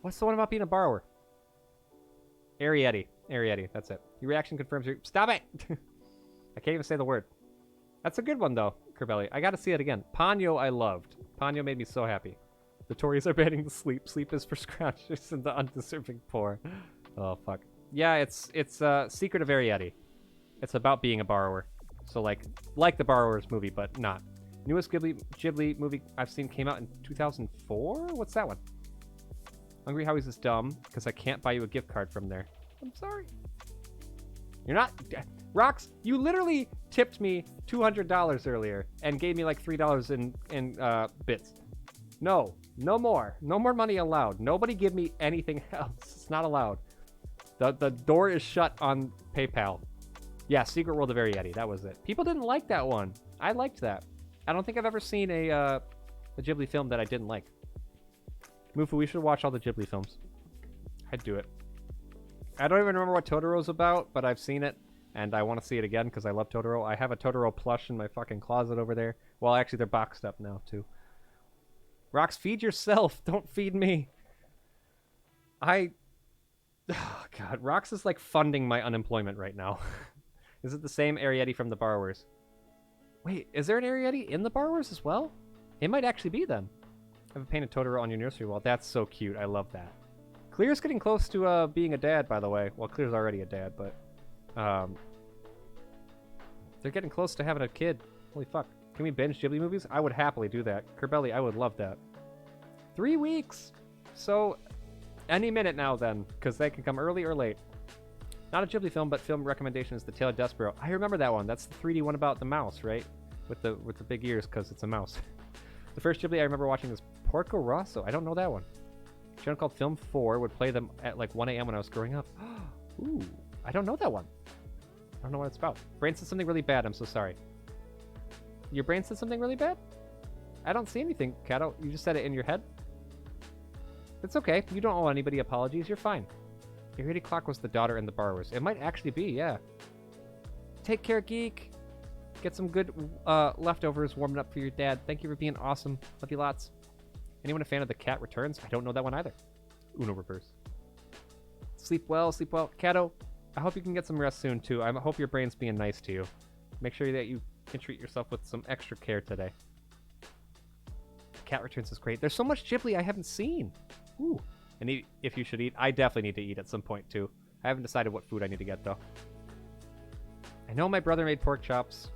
What's the one about being a borrower? Arietti. Arietti, that's it. Your reaction confirms your... Stop it! I can't even say the word. That's a good one, though, Kerbelly. I gotta see it again. Ponyo I loved. Ponyo made me so happy. The Tories are banning the sleep. Sleep is for scratchers and the undeserving poor. Oh, fuck. Yeah, it's Secret of Arietti. It's about being a borrower. So, like the Borrower's movie, but not. Newest Ghibli movie I've seen came out in 2004? What's that one? Hungry Howie's is dumb, because I can't buy you a gift card from there. I'm sorry. You're not... Rox, you literally tipped me $200 earlier and gave me like $3 in bits. No. No more. No more money allowed. Nobody give me anything else. It's not allowed. The door is shut on PayPal. Yeah, Secret World of Arietti. That was it. People didn't like that one. I liked that. I don't think I've ever seen a Ghibli film that I didn't like. Mufu, we should watch all the Ghibli films. I'd do it. I don't even remember what Totoro's about, but I've seen it, and I want to see it again because I love Totoro. I have a Totoro plush in my fucking closet over there. Well, actually, they're boxed up now, too. Rox, feed yourself. Don't feed me. Oh, God. Rox is, like, funding my unemployment right now. Is it the same Arietti from The Borrowers? Wait, is there an Arietti in The Borrowers as well? It might actually be, then. I have a painted Totoro on your nursery wall. That's so cute. I love that. Clear's getting close to being a dad, by the way. Well, Clear's already a dad, but... they're getting close to having a kid. Holy fuck. Can we binge Ghibli movies? I would happily do that. Kerbelly, I would love that. 3 weeks! So, any minute now, then, because they can come early or late. Not a Ghibli film, but film recommendation is The Tale of Despero. I remember that one. That's the 3D one about the mouse, right? With the big ears, because it's a mouse. The first Ghibli I remember watching was Porco Rosso. I don't know that one. A channel called Film 4 would play them at like 1 a.m. when I was growing up. Ooh, I don't know that one. I don't know what it's about. Brain said something really bad. I'm so sorry. Your brain said something really bad? I don't see anything, Kato. You just said it in your head? It's okay. You don't owe anybody apologies. You're fine. Irritated Clock was the daughter in The Borrowers. It might actually be, yeah. Take care, geek. Get some good leftovers warming up for your dad. Thank you for being awesome. Love you lots. Anyone a fan of The Cat Returns? I don't know that one either. Uno reverse. Sleep well, sleep well. Kato, I hope you can get some rest soon, too. I hope your brain's being nice to you. Make sure that you can treat yourself with some extra care today. Cat Returns is great. There's so much Ghibli I haven't seen. Ooh. And if you should eat, I definitely need to eat at some point, too. I haven't decided what food I need to get, though. I know my brother made pork chops.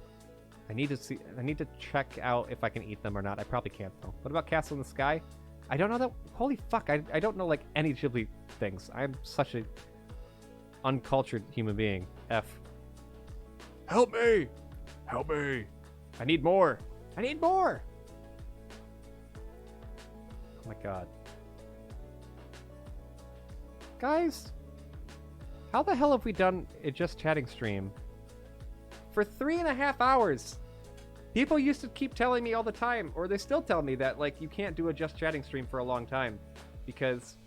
I need to check out if I can eat them or not. I probably can't, though. What about Castle in the Sky? I don't know that... Holy fuck, I don't know, like, any Ghibli things. I'm such a uncultured human being. F. Help me! Help me. I need more. I need more. Oh my god. Guys, how the hell have we done a just chatting stream for 3.5 hours? People used to keep telling me all the time, or they still tell me that, like, you can't do a just chatting stream for a long time because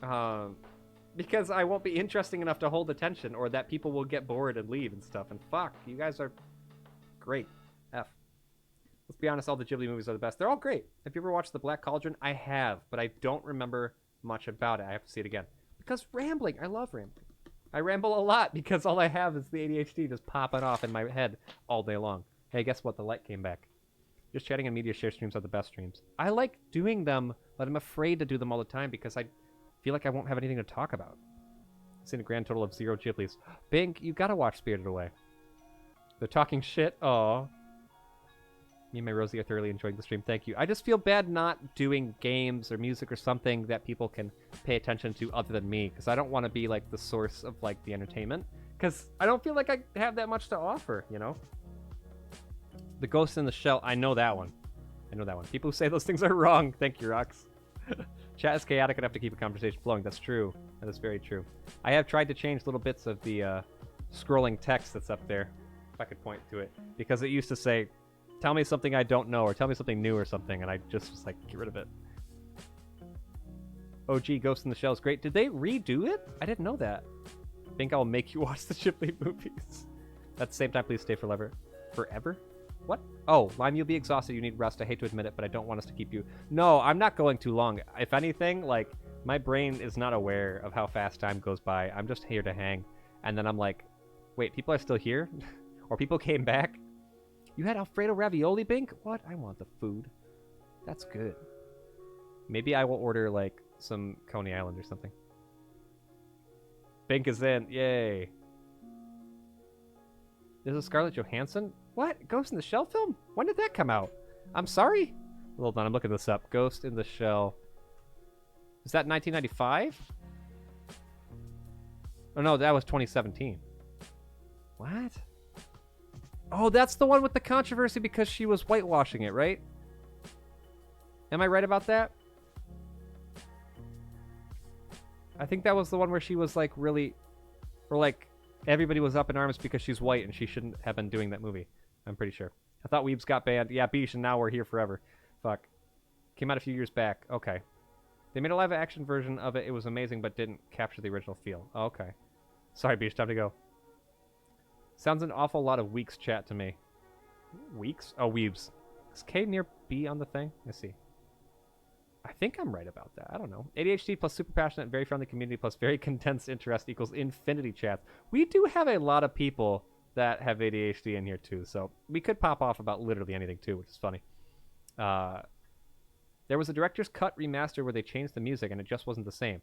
I won't be interesting enough to hold attention, or that people will get bored and leave and stuff. And fuck, you guys are great. F. Let's be honest, all the Ghibli movies are the best. They're all great. Have you ever watched The Black Cauldron? I have, but I don't remember much about it. I have to see it again. Because rambling. I love rambling. I ramble a lot because all I have is the ADHD just popping off in my head all day long. Hey, guess what? The light came back. Just chatting and media share streams are the best streams. I like doing them, but I'm afraid to do them all the time because I feel like I won't have anything to talk about. I've seen a grand total of 0 Ghiblis. Bink, you gotta watch Spirited Away. They're talking shit. Aw. Me and my Rosie are thoroughly enjoying the stream. Thank you. I just feel bad not doing games or music or something that people can pay attention to other than me, because I don't want to be like the source of like the entertainment, because I don't feel like I have that much to offer, you know? The Ghost in the Shell. I know that one. I know that one. People who say those things are wrong. Thank you, Rox. Chat is chaotic enough to keep a conversation flowing. That's true. That is very true. I have tried to change little bits of the scrolling text that's up there, if I could point to it, because it used to say, tell me something I don't know, or tell me something new or something, and I just was like, get rid of it. OG Ghost in the Shell is great. Did they redo it? I didn't know that. I think I'll make you watch the Ghibli movies. At the same time, please stay forever. Forever? What? Oh, Lime, you'll be exhausted. You need rest. I hate to admit it, but I don't want us to keep you. No, I'm not going too long. If anything, like, my brain is not aware of how fast time goes by. I'm just here to hang. And then I'm like, wait, people are still here? Or people came back? You had Alfredo ravioli, Bink? What? I want the food. That's good. Maybe I will order, like, some Coney Island or something. Bink is in. Yay. This is Scarlett Johansson? What? Ghost in the Shell film? When did that come out? I'm sorry? Hold on, I'm looking this up. Ghost in the Shell. Is that 1995? Oh, no, that was 2017. What? Oh, that's the one with the controversy because she was whitewashing it, right? Am I right about that? I think that was the one where she was like really, or like everybody was up in arms because she's white and she shouldn't have been doing that movie. I'm pretty sure. I thought Weebs got banned. Yeah, Beesh, and now we're here forever. Fuck. Came out a few years back. Okay. They made a live action version of it. It was amazing, but didn't capture the original feel. Okay. Sorry, Beesh, time to go. Sounds an awful lot of Weeks chat to me. Weeks? Oh, Weebs. Is K near B on the thing? Let's see. I think I'm right about that. I don't know. ADHD plus super passionate, very friendly community plus very condensed interest equals infinity chats. We do have a lot of people that have ADHD in here too, so we could pop off about literally anything too, which is funny. There was a director's cut remaster where they changed the music and it just wasn't the same.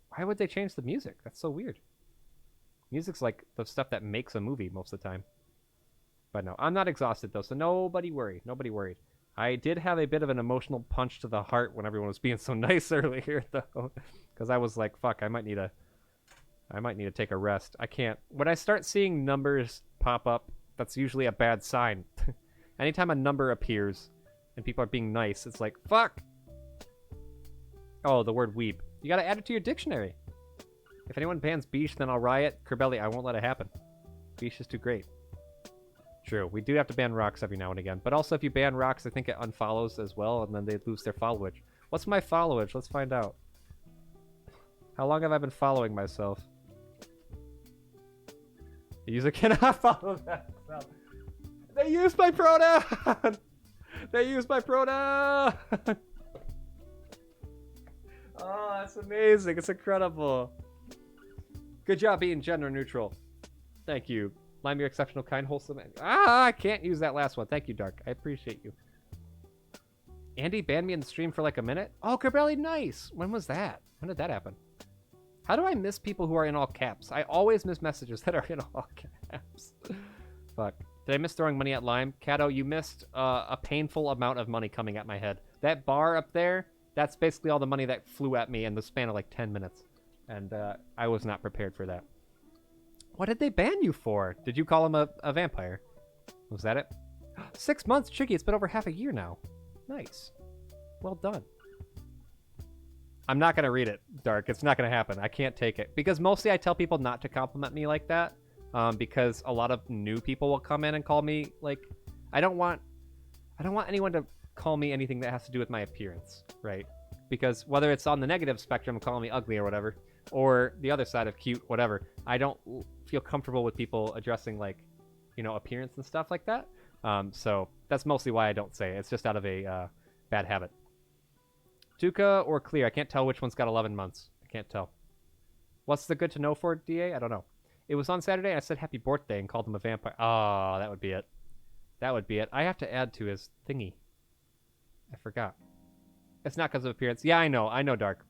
Why would they change the music? That's so weird. Music's like the stuff that makes a movie most of the time. But no, I'm not exhausted though, so nobody worry. Nobody worried. I did have a bit of an emotional punch to the heart when everyone was being so nice earlier though, because I was like, fuck, I might need to take a rest. I can't. When I start seeing numbers pop up, that's usually a bad sign. Anytime a number appears and people are being nice, it's like, fuck. Oh, the word weep. You gotta add it to your dictionary. If anyone bans Beesh, then I'll riot. Kerbelli, I won't let it happen. Beesh is too great. True, we do have to ban rocks every now and again. But also, if you ban rocks, I think it unfollows as well, and then they lose their followage. What's my followage? Let's find out. How long have I been following myself? The user cannot follow that. They used my pronoun! They used my pronoun! Oh, that's amazing. It's incredible. Good job being gender neutral. Thank you. Lime, you're exceptional, kind, wholesome. I can't use that last one. Thank you, Dark. I appreciate you. Andy banned me in the stream for like a minute. Oh, Kerbelli, nice. When was that? When did that happen? How do I miss people who are in all caps? I always miss messages that are in all caps. Fuck. Did I miss throwing money at Lime? Kato, you missed a painful amount of money coming at my head. That bar up there, that's basically all the money that flew at me in the span of like 10 minutes. And I was not prepared for that. What did they ban you for? Did you call him a vampire? Was that it? 6 months, Chicky. It's been over half a year now. Nice. Well done. I'm not going to read it, Dark. It's not going to happen. I can't take it. Because mostly I tell people not to compliment me like that. Because a lot of new people will come in and call me, like... I don't want anyone to call me anything that has to do with my appearance, right? Because whether it's on the negative spectrum, calling me ugly or whatever, or the other side of cute, whatever, I don't feel comfortable with people addressing, like, you know, appearance and stuff like that. So that's mostly why I don't say it. It's just out of a bad habit. Tuca or Clear? I can't tell which one's got 11 months. I can't tell. What's the good to know for, DA? I don't know. It was on Saturday. I said happy birthday and called him a vampire. Oh, that would be it. That would be it. I have to add to his thingy. I forgot. It's not because of appearance. Yeah, I know. I know, Dark.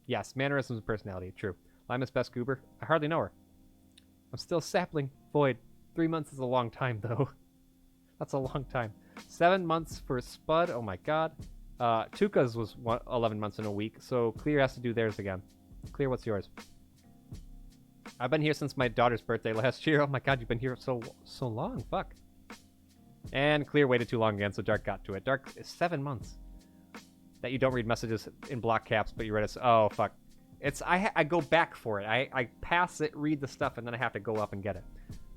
Yes, mannerisms and personality. True. Lima's best goober. I hardly know her. I'm still sapling. Void. 3 months is a long time, though. That's a long time. 7 months for Spud. Oh, my God. Tuca's was 11 months in a week, so Clear has to do theirs again. Clear, what's yours? I've been here since my daughter's birthday last year. Oh, my God, you've been here so long. Fuck. And Clear waited too long again, so Dark got to it. Dark is 7 months. That you don't read messages in block caps, but you read it. Oh, fuck. It's I go back for it. I pass it, read the stuff, and then I have to go up and get it.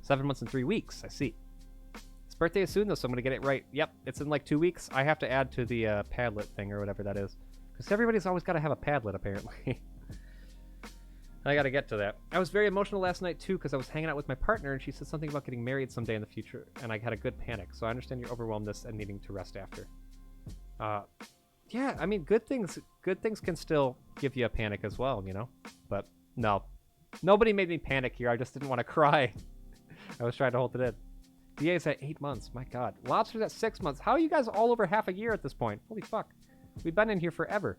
7 months and 3 weeks. I see. His birthday is soon, though, so I'm going to get it right. Yep, it's in like 2 weeks. I have to add to the Padlet thing or whatever that is. Because everybody's always got to have a Padlet, apparently. I got to get to that. I was very emotional last night, too, because I was hanging out with my partner, and she said something about getting married someday in the future, and I had a good panic. So I understand your overwhelmedness and needing to rest after. Yeah, I mean, good things can still give you a panic as well, you know? But no. Nobody made me panic here. I just didn't want to cry. I was trying to hold it in. DA's at 8 months. My God. Lobster's at 6 months. How are you guys all over half a year at this point? Holy fuck. We've been in here forever.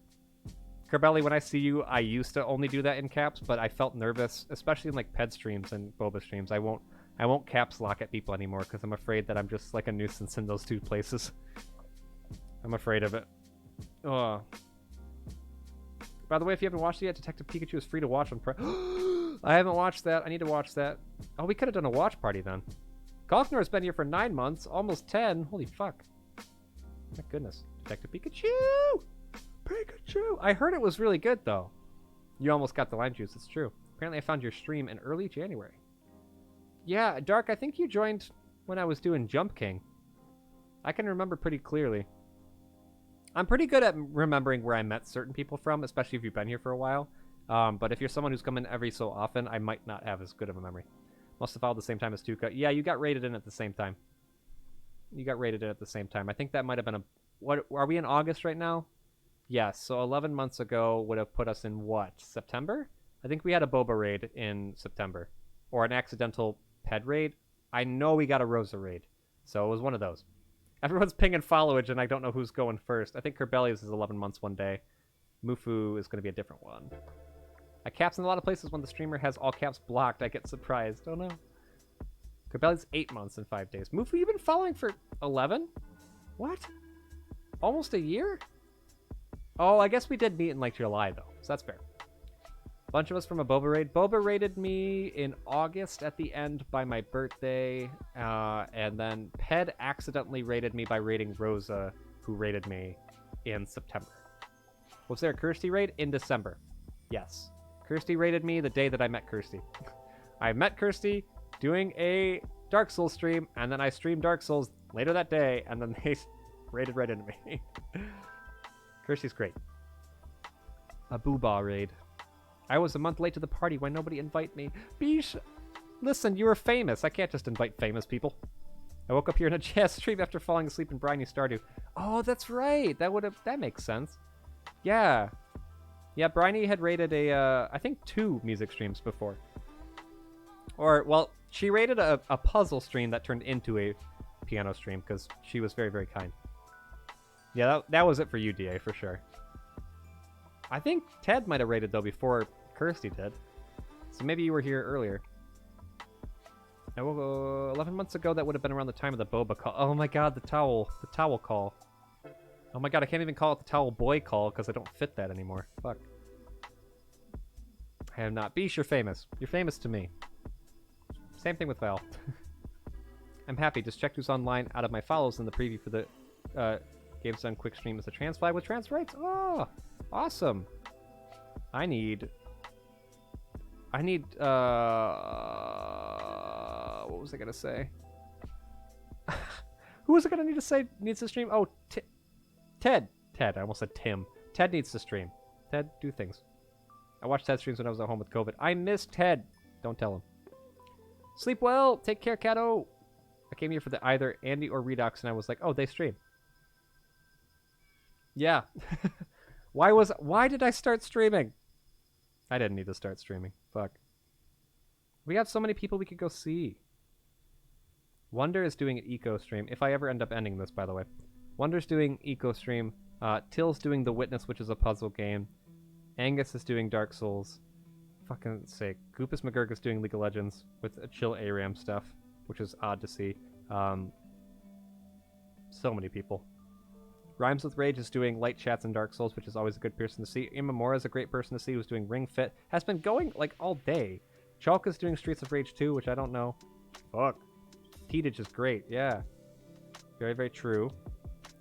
Kerbelli, when I see you, I used to only do that in caps, but I felt nervous, especially in like Ped streams and Boba streams. I won't caps lock at people anymore because I'm afraid that I'm just like a nuisance in those two places. I'm afraid of it. Oh. By the way, if you haven't watched it yet, Detective Pikachu is free to watch on I haven't watched that. I need to watch that. Oh, we could have done a watch party then. Golfnor's been here for 9 months, almost 10. Holy fuck. My goodness. Detective Pikachu! Pikachu! I heard it was really good, though. You almost got the lime juice, it's true. Apparently I found your stream in early January. Yeah, Dark, I think you joined when I was doing Jump King. I can remember pretty clearly. I'm pretty good at remembering where I met certain people from, especially if you've been here for a while. But if you're someone who's come in every so often, I might not have as good of a memory. Must have followed the same time as Tuca. Yeah, you got rated in at the same time. You got rated in at the same time. I think that might have been a... What, are we in August right now? Yes, so 11 months ago would have put us in what? September? I think we had a Boba raid in September. Or an accidental Ped raid. I know we got a Rosa raid. So it was one of those. Everyone's pinging followage, and I don't know who's going first. I think Kerbelius is 11 months one day. Mufu is going to be a different one. I caps in a lot of places when the streamer has all caps blocked. I get surprised. Oh no. Kerbelius 8 months and 5 days. Mufu, you've been following for 11? What? Almost a year? Oh, I guess we did meet in like July though, so that's fair. A bunch of us from a Boba raid. Boba raided me in August at the end by my birthday, and then Ped accidentally raided me by raiding Rosa, who raided me in September. Was there a Kirsty raid? In December. Yes. Kirsty raided me the day that I met Kirsty. I met Kirsty doing a Dark Souls stream, and then I streamed Dark Souls later that day, and then they raided right into me. Kirsty's great. A Booba raid. I was a month late to the party. Why nobody invite me? Bish, listen, you were famous. I can't just invite famous people. I woke up here in a jazz stream after falling asleep in Briny Stardew. Oh, that's right. That makes sense. Yeah. Yeah, Briny had raided I think 2 music streams before. Or, well, she raided a puzzle stream that turned into a piano stream because she was very, very kind. Yeah, that was it for you, DA, for sure. I think Ted might have raided, though, before Kirsty did. So maybe you were here earlier. 11 months ago, that would have been around the time of the Boba call. Oh my god, the towel call. Oh my god, I can't even call it the towel boy call because I don't fit that anymore. Fuck. I am not. Beesh, you're famous. You're famous to me. Same thing with Val. I'm happy. Just checked who's online out of my follows in the preview for the Games Done Quick Stream as a trans flag with trans rights. Oh, awesome. I need, what was I going to say? Who was I going to need to say needs to stream? Oh, Ted. I almost said Tim. Ted needs to stream. Ted, do things. I watched Ted streams when I was at home with COVID. I miss Ted. Don't tell him. Sleep well. Take care, Cato. I came here for the either Andy or Redux, and I was like, oh, they stream. Yeah. Why did I start streaming? I didn't need to start streaming. Fuck. We have so many people we could go see. Wonder is doing an eco stream. If I ever end up ending this, by the way. Wonder's doing eco stream. Till's doing The Witness, which is a puzzle game. Angus is doing Dark Souls. Fucking sake. Goopus McGurk is doing League of Legends with a chill ARAM stuff, which is odd to see. So many people. Rhymes with Rage is doing light chats and Dark Souls, which is always a good person to see. Imamora is a great person to see who's doing Ring Fit. Has been going like all day. Chalk is doing Streets of Rage 2, which I don't know. Fuck. Teedage is great, yeah. Very, very true.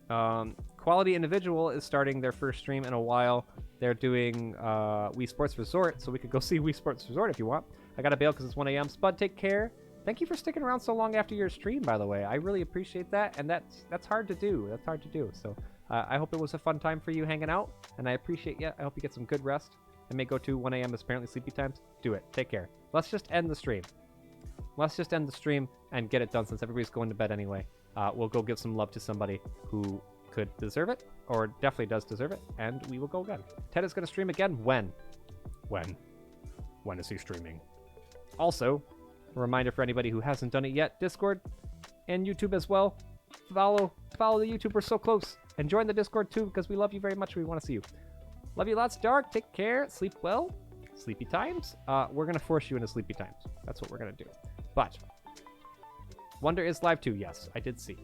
Quality Individual is starting their first stream in a while. They're doing Wii Sports Resort, so we could go see Wii Sports Resort if you want. I gotta bail because it's 1 a.m. Spud, take care. Thank you for sticking around so long after your stream, by the way. I really appreciate that, and that's hard to do. That's hard to do. So I hope it was a fun time for you hanging out, and I appreciate you. I hope you get some good rest. I may go to 1 a.m. is apparently sleepy times. Do it. Take care. Let's just end the stream. Let's just end the stream and get it done since everybody's going to bed anyway. We'll go give some love to somebody who could deserve it, or definitely does deserve it, and we will go again. Ted is going to stream again. When? When is he streaming? Also, a reminder for anybody who hasn't done it yet, Discord and YouTube as well. Follow the YouTube. We're so close. And join the Discord too, because we love you very much. We want to see you. Love you lots, Dark. Take care. Sleep well. Sleepy times. We're going to force you into sleepy times. That's what we're going to do. But Wonder is live too. Yes, I did see.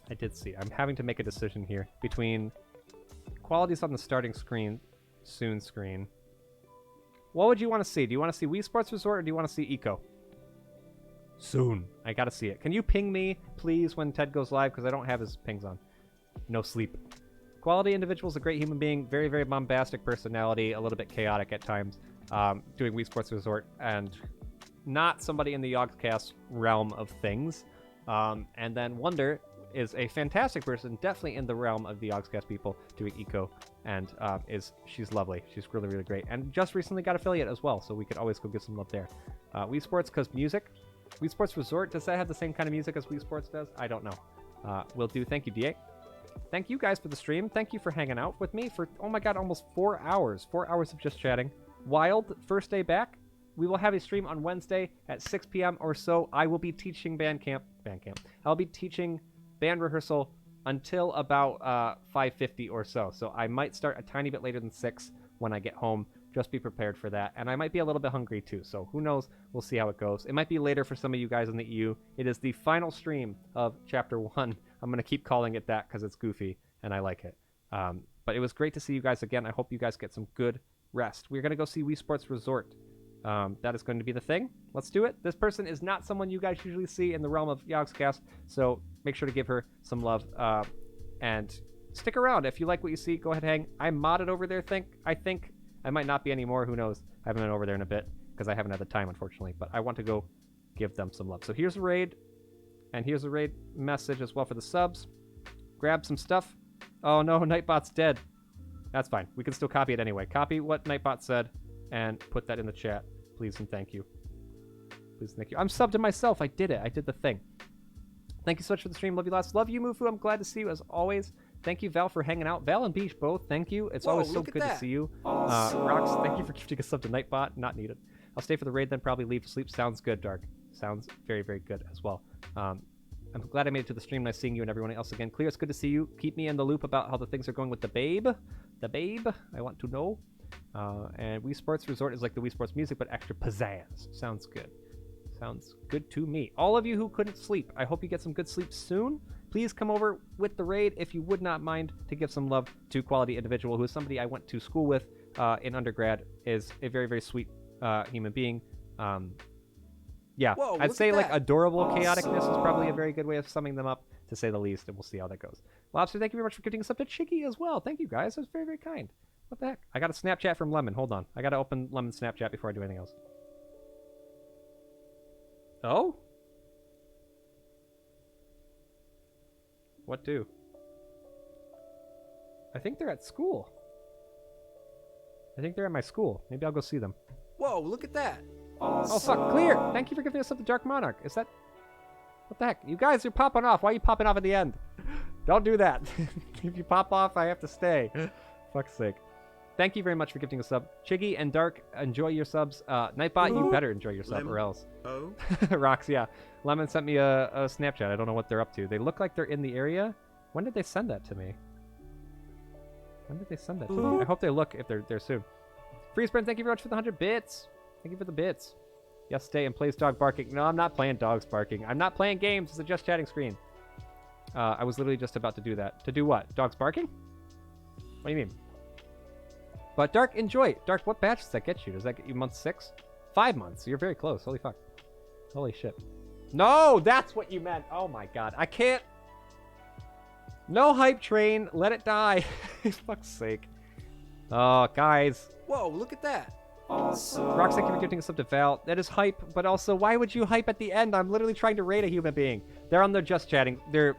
I'm having to make a decision here between qualities on the starting screen, soon screen. What would you want to see? Do you want to see Wii Sports Resort or do you want to see Eco? Soon. I gotta see it. Can you ping me, please, when Ted goes live? Because I don't have his pings on. No sleep. Quality Individual is a great human being. Very, very bombastic personality. A little bit chaotic at times. Doing Wii Sports Resort. And not somebody in the Yogscast realm of things. And then Wonder is a fantastic person, definitely in the realm of the Yogscast people doing Eco, and she's lovely. She's really, really great. And just recently got affiliate as well, so we could always go give some love there. Wii Sports, because music. Wii Sports Resort, does that have the same kind of music as Wii Sports does? I don't know. Will do. Thank you, DA. Thank you guys for the stream. Thank you for hanging out with me for, oh my god, almost 4 hours. 4 hours of just chatting. Wild, first day back. We will have a stream on Wednesday at 6 p.m. or so. I will be teaching Bandcamp. I'll be teaching band rehearsal until about 5:50 or so. So I might start a tiny bit later than 6 when I get home. Just be prepared for that. And I might be a little bit hungry too. So who knows? We'll see how it goes. It might be later for some of you guys in the EU. It is the final stream of Chapter 1. I'm going to keep calling it that because it's goofy and I like it. But it was great to see you guys again. I hope you guys get some good rest. We're going to go see Wii Sports Resort. That is going to be the thing. Let's do it. This person is not someone you guys usually see in the realm of Yogscast, so make sure to give her some love. And stick around. If you like what you see, go ahead and hang. I'm modded over there, I think. I might not be anymore. Who knows? I haven't been over there in a bit because I haven't had the time, unfortunately. But I want to go give them some love. So here's a raid. And here's a raid message as well for the subs. Grab some stuff. Oh no, Nightbot's dead. That's fine. We can still copy it anyway. Copy what Nightbot said and put that in the chat. Please and thank you. Please and thank you. I'm subbed to myself. I did it. I did the thing. Thank you so much for the stream. Love you lots. Love you, Mufu. I'm glad to see you as always. Thank you, Val, for hanging out. Val and Beach both, thank you. It's always so good to see you. Rox, thank you for gifting a sub to Nightbot. Not needed. I'll stay for the raid, then probably leave to sleep. Sounds good, Dark. Sounds very, very good as well. I'm glad I made it to the stream. Nice seeing you and everyone else again. Clear, it's good to see you. Keep me in the loop about how the things are going with the babe. The babe, I want to know. And Wii Sports Resort is like the Wii Sports music, but extra pizzazz. Sounds good. Sounds good to me. All of you who couldn't sleep, I hope you get some good sleep soon. Please come over with the raid if you would not mind to give some love to Quality Individual, who is somebody I went to school with in undergrad, is a very, very sweet human being. Yeah, Whoa, I'd look say at like that. adorable chaoticness is probably a very good way of summing them up, to say the least, and we'll see how that goes. Lobster, thank you very much for giving us up to Chicky as well. Thank you, guys. That was very, very kind. What the heck? I got a Snapchat from Lemon. Hold on. I got to open Lemon's Snapchat before I do anything else. Oh? What do? I think they're at school. I think they're at my school. Maybe I'll go see them. Whoa, look at that. Oh, fuck. Clear. Thank you for giving us up the Dark Monarch. Is that... What the heck? You guys are popping off. Why are you popping off at the end? Don't do that. If you pop off, I have to stay. Fuck's sake. Thank you very much for gifting a sub. Chiggy and Dark, enjoy your subs. Nightbot, you better enjoy your sub or else. Oh, Rocks, yeah. Lemon sent me a Snapchat. I don't know what they're up to. They look like they're in the area. When did they send that to me? When did they send that to me? I hope they look if they're there soon. Freesprint, thank you very much for the 100 bits. Thank you for the bits. Yes, stay and plays dog barking. No, I'm not playing dogs barking. I'm not playing games. It's a just chatting screen. I was literally just about to do that. To do what? Dogs barking? What do you mean? But Dark, enjoy. Dark, what batch does that get you? Does that get you month 6? 5 months. You're very close. Holy fuck. Holy shit. No, that's what you meant. Oh my god. I can't. No hype train. Let it die. Fuck's sake. Oh, guys. Whoa, look at that. Rox, thank you for gifting us up to Val. That is hype, but also, why would you hype at the end? I'm literally trying to rate a human being. They're on their just chatting. Their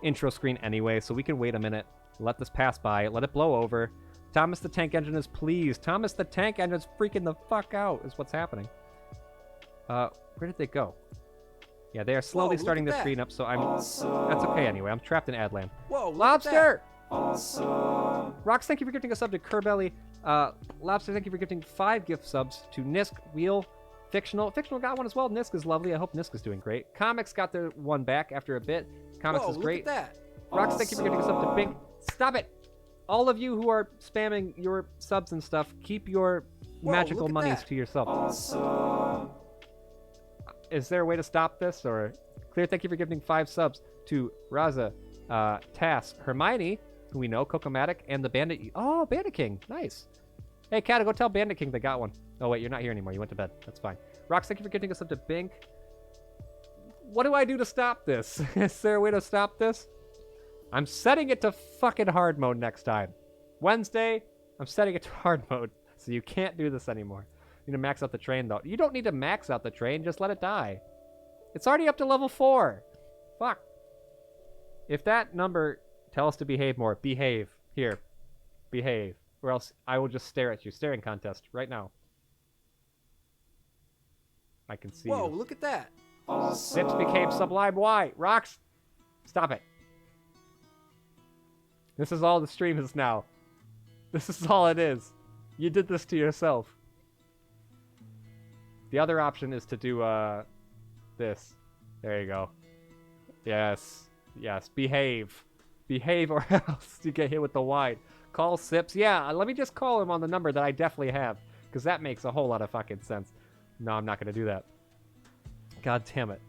intro screen anyway, so we can wait a minute. Let this pass by. Let it blow over. Thomas the Tank Engine is pleased. Thomas the Tank Engine is freaking the fuck out, is what's happening. Where did they go? Yeah, they are slowly Whoa, starting look the at screen up, so I'm... That's okay anyway. I'm trapped in Adland. Whoa, look Lobster! Rox, thank you for gifting a sub to Kerbelly. Lobster, thank you for gifting 5 gift subs to Nisk, Wheel, Fictional. Fictional got one as well. Nisk is lovely. I hope Nisk is doing great. Comics got their one back after a bit. Comics Whoa, is great. Look at that. Rox, thank you for giving us up to Bink. Stop it! All of you who are spamming your subs and stuff, keep your magical look at monies that. to yourself. Is there a way to stop this? Or Clear, thank you for giving 5 subs to Raza, Tass, Hermione, who we know, Kokomatic, and the Bandit. Oh, Bandit King. Nice. Hey, Kat, go tell Bandit King they got one. Oh, wait, you're not here anymore. You went to bed. That's fine. Rox, thank you for giving us up to Bink. What do I do to stop this? Is there a way to stop this? I'm setting it to fucking hard mode next time. Wednesday, I'm setting it to hard mode. So you can't do this anymore. You need to max out the train, though. You don't need to max out the train. Just let it die. It's already up to level 4. Fuck. If that number tells us to behave more, behave. Here. Behave. Or else I will just stare at you. Staring contest right now. I can see Whoa, you. look at that. Sips became Sublime White. Rocks, stop it. This is all the stream is now. This is all it is. You did this to yourself. The other option is to do, this. There you go. Yes. Yes. Behave. Behave or else you get hit with the wide. Call Sips. Yeah, let me just call him on the number that I definitely have. Because that makes a whole lot of fucking sense. No, I'm not going to do that. God damn it.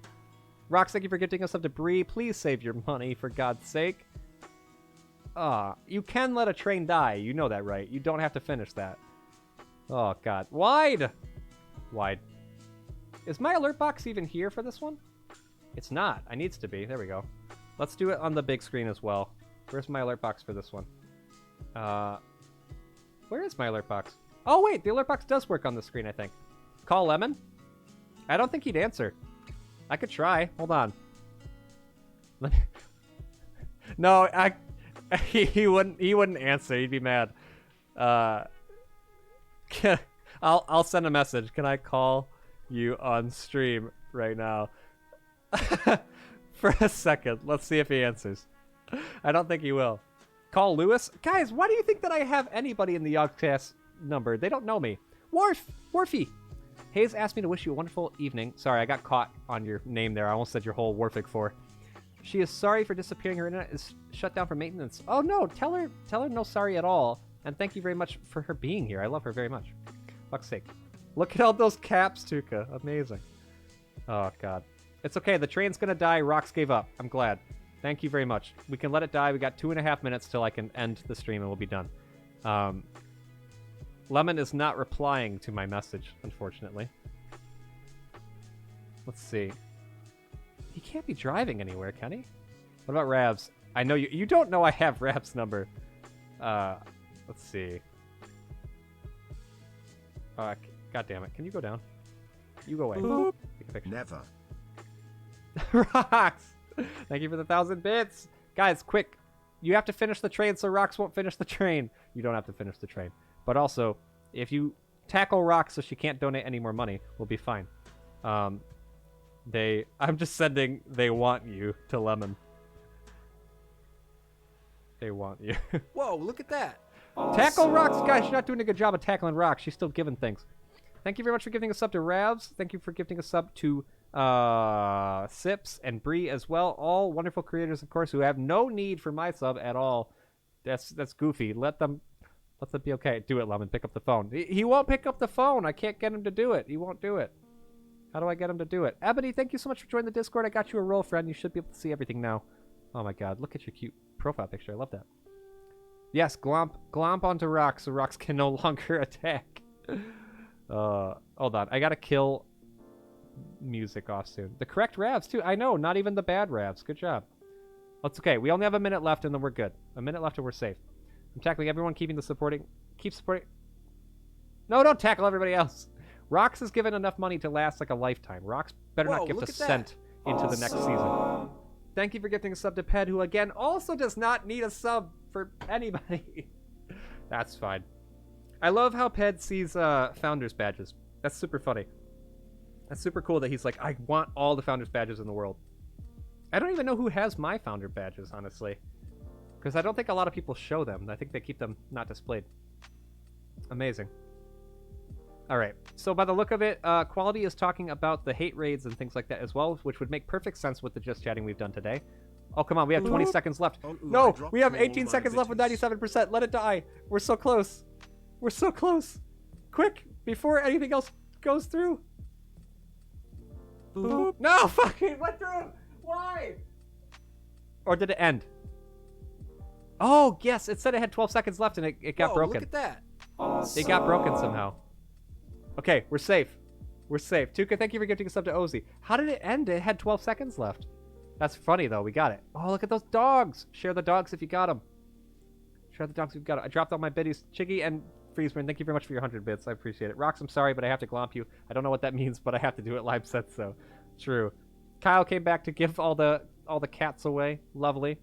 Rox, thank you for gifting us up to Bree. Please save your money, for God's sake. You can let a train die. You know that, right? You don't have to finish that. Oh, God. Wide! Wide. Is my alert box even here for this one? It's not. It needs to be. There we go. Let's do it on the big screen as well. Where's my alert box for this one? Where is my alert box? Oh, wait. The alert box does work on the screen, I think. Call Lemon? I don't think he'd answer. I could try. Hold on. No, he wouldn't answer. He'd be mad. I'll send a message. Can I call you on stream right now? For a second. Let's see if he answers. I don't think he will. Call Lewis? Guys, why do you think that I have anybody in the Yogcast number? They don't know me. Worfy! Hayes asked me to wish you a wonderful evening. Sorry, I got caught on your name there. I almost said your whole Warfig 4. She is sorry for disappearing. Her internet is shut down for maintenance. Oh no, tell her no sorry at all. And thank you very much for her being here. I love her very much. Fuck's sake. Look at all those caps, Tuka. Amazing. Oh god. It's okay, the train's gonna die. Rox gave up. I'm glad. Thank you very much. We can let it die. We got 2.5 minutes till I can end the stream and we'll be done. Lemon is not replying to my message, unfortunately. Let's see. He can't be driving anywhere, can he? What about Rav's? I know you don't know I have Rav's number. Let's see. God damn it. Can you go down? You go away. Take a picture. Never. Rocks! Thank you for the 1,000 bits. Guys, quick. You have to finish the train so Rocks won't finish the train. You don't have to finish the train. But also, if you tackle Rocks so she can't donate any more money, we'll be fine. I'm just sending they want you to Lemon. They want you. Whoa, look at that. Tackle Rocks! Guys, she's not doing a good job of tackling Rocks. She's still giving things. Thank you very much for giving a sub to Ravs. Thank you for giving a sub to Sips and Bree as well. All wonderful creators, of course, who have no need for my sub at all. That's goofy. Let them be okay. Do it, Lemon. Pick up the phone. He won't pick up the phone. I can't get him to do it. He won't do it. How do I get him to do it? Ebony, thank you so much for joining the Discord. I got you a roll, friend. You should be able to see everything now. Oh my god, look at your cute profile picture. I love that. Yes, glomp onto Rocks so Rocks can no longer attack. Hold on. I gotta kill music off soon. The correct Ravs, too. I know, not even the bad Ravs. Good job. That's okay. We only have a minute left, and then we're good. A minute left, and we're safe. I'm tackling everyone, keep supporting. No, don't tackle everybody else. Rocks is given enough money to last like a lifetime. Rocks better not gift a cent into the next season. Thank you for gifting a sub to Ped, who, again, also does not need a sub for anybody. That's fine. I love how Ped sees Founders badges. That's super funny. That's super cool that he's like, I want all the Founders badges in the world. I don't even know who has my Founder badges, honestly. Because I don't think a lot of people show them. I think they keep them not displayed. Amazing. Alright, so by the look of it, Quality is talking about the hate raids and things like that as well, which would make perfect sense with the just chatting we've done today. Oh, come on, we have 20 seconds left. No, we have 18 seconds left with 97%. Let it die. We're so close. We're so close. Quick, before anything else goes through. Boop. No, fucking it went through. Why? Or did it end? Oh, yes, it said it had 12 seconds left and it got broken. Look at that. It got broken somehow. Okay, we're safe. We're safe. Tuka, thank you for gifting a sub to Ozzy. How did it end? It had 12 seconds left. That's funny, though. We got it. Oh, look at those dogs. Share the dogs if you got them. Share the dogs if you got them. I dropped all my biddies. Chiggy and Freezeman, thank you very much for your 100 bits. I appreciate it. Rocks, I'm sorry, but I have to glomp you. I don't know what that means, but I have to do it. Live said so. True. Kyle came back to give all the cats away. Lovely.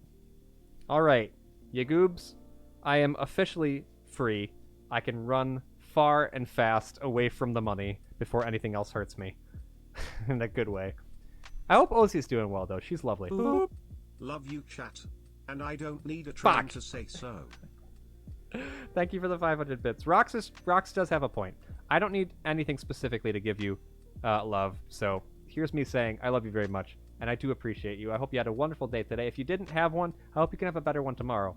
All right. Yagoobs, I am officially free. I can run far and fast away from the money before anything else hurts me. In a good way. I hope Ozzy's doing well, though. She's lovely. Boop. Love you, chat. And I don't need a train to say so. Thank you for the 500 bits. Rox does have a point. I don't need anything specifically to give you love, so here's me saying I love you very much, and I do appreciate you. I hope you had a wonderful day today. If you didn't have one, I hope you can have a better one tomorrow.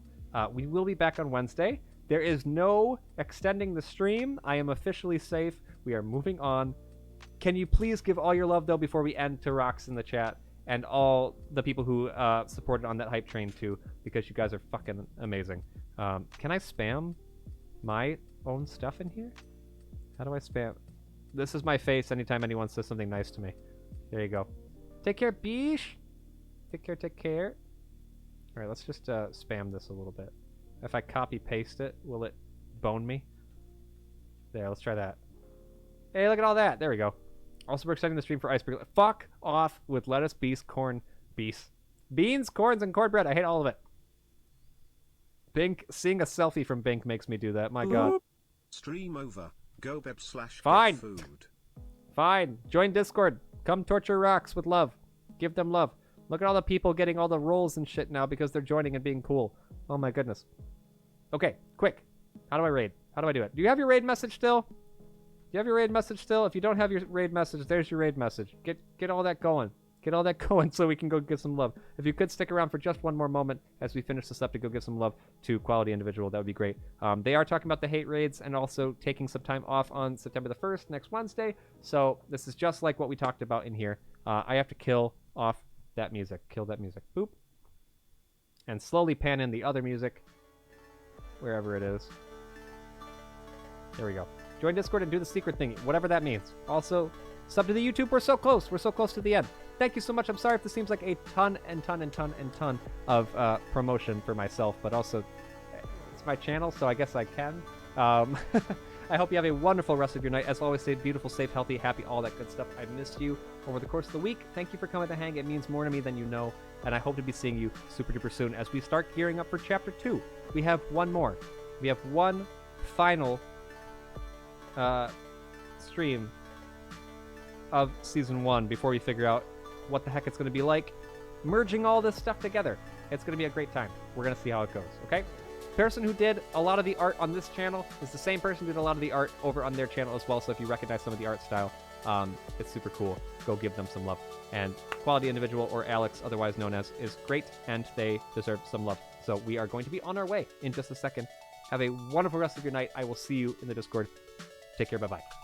We will be back on Wednesday. There is no extending the stream. I am officially safe. We are moving on. Can you please give all your love, though, before we end, to Rox in the chat and all the people who supported on that hype train, too, because you guys are fucking amazing. Can I spam my own stuff in here? How do I spam? This is my face anytime anyone says something nice to me. There you go. Take care, Beesh. Take care, take care. All right, let's just spam this a little bit. If I copy-paste it, will it bone me? There, let's try that. Hey, look at all that. There we go. Also, we're extending the stream for Iceberg. Fuck off with lettuce, beans, corn, beans, corns, and cornbread. I hate all of it. Bink, seeing a selfie from Bink makes me do that. My God. Stream over. Go beb / Fine. food. Fine. Join Discord. Come torture Rocks with love. Give them love. Look at all the people getting all the roles and shit now because they're joining and being cool. Oh my goodness. Okay, quick. How do I raid? How do I do it? Do you have your raid message still? Do you have your raid message still? If you don't have your raid message, there's your raid message. Get all that going. Get all that going so we can go give some love. If you could stick around for just one more moment as we finish this up to go give some love to Quality Individual, that would be great. They are talking about the hate raids and also taking some time off on September the 1st, next Wednesday. So this is just like what we talked about in here. I have to kill off that music. Kill that music. Boop. And slowly pan in the other music. Wherever it is. There we go. Join Discord and do the secret thing, whatever that means. Also, sub to the YouTube. We're so close. We're so close to the end. Thank you so much. I'm sorry if this seems like a ton of promotion for myself, but also it's my channel, so I guess I can. I hope you have a wonderful rest of your night. As always, stay beautiful, safe, healthy, happy, all that good stuff. I missed you over the course of the week. Thank you for coming to hang. It means more to me than you know, and I hope to be seeing you super duper soon as we start gearing up for Chapter 2. We have one more. We have one final stream of Season 1 before we figure out what the heck it's going to be like merging all this stuff together. It's going to be a great time. We're going to see how it goes, okay? The person who did a lot of the art on this channel is the same person who did a lot of the art over on their channel as well, so if you recognize some of the art style, it's super cool. Go give them some love. And Quality Individual, or Alex, otherwise known as, is great, and they deserve some love. So we are going to be on our way in just a second. Have a wonderful rest of your night. I will see you in the Discord. Take care. Bye-bye.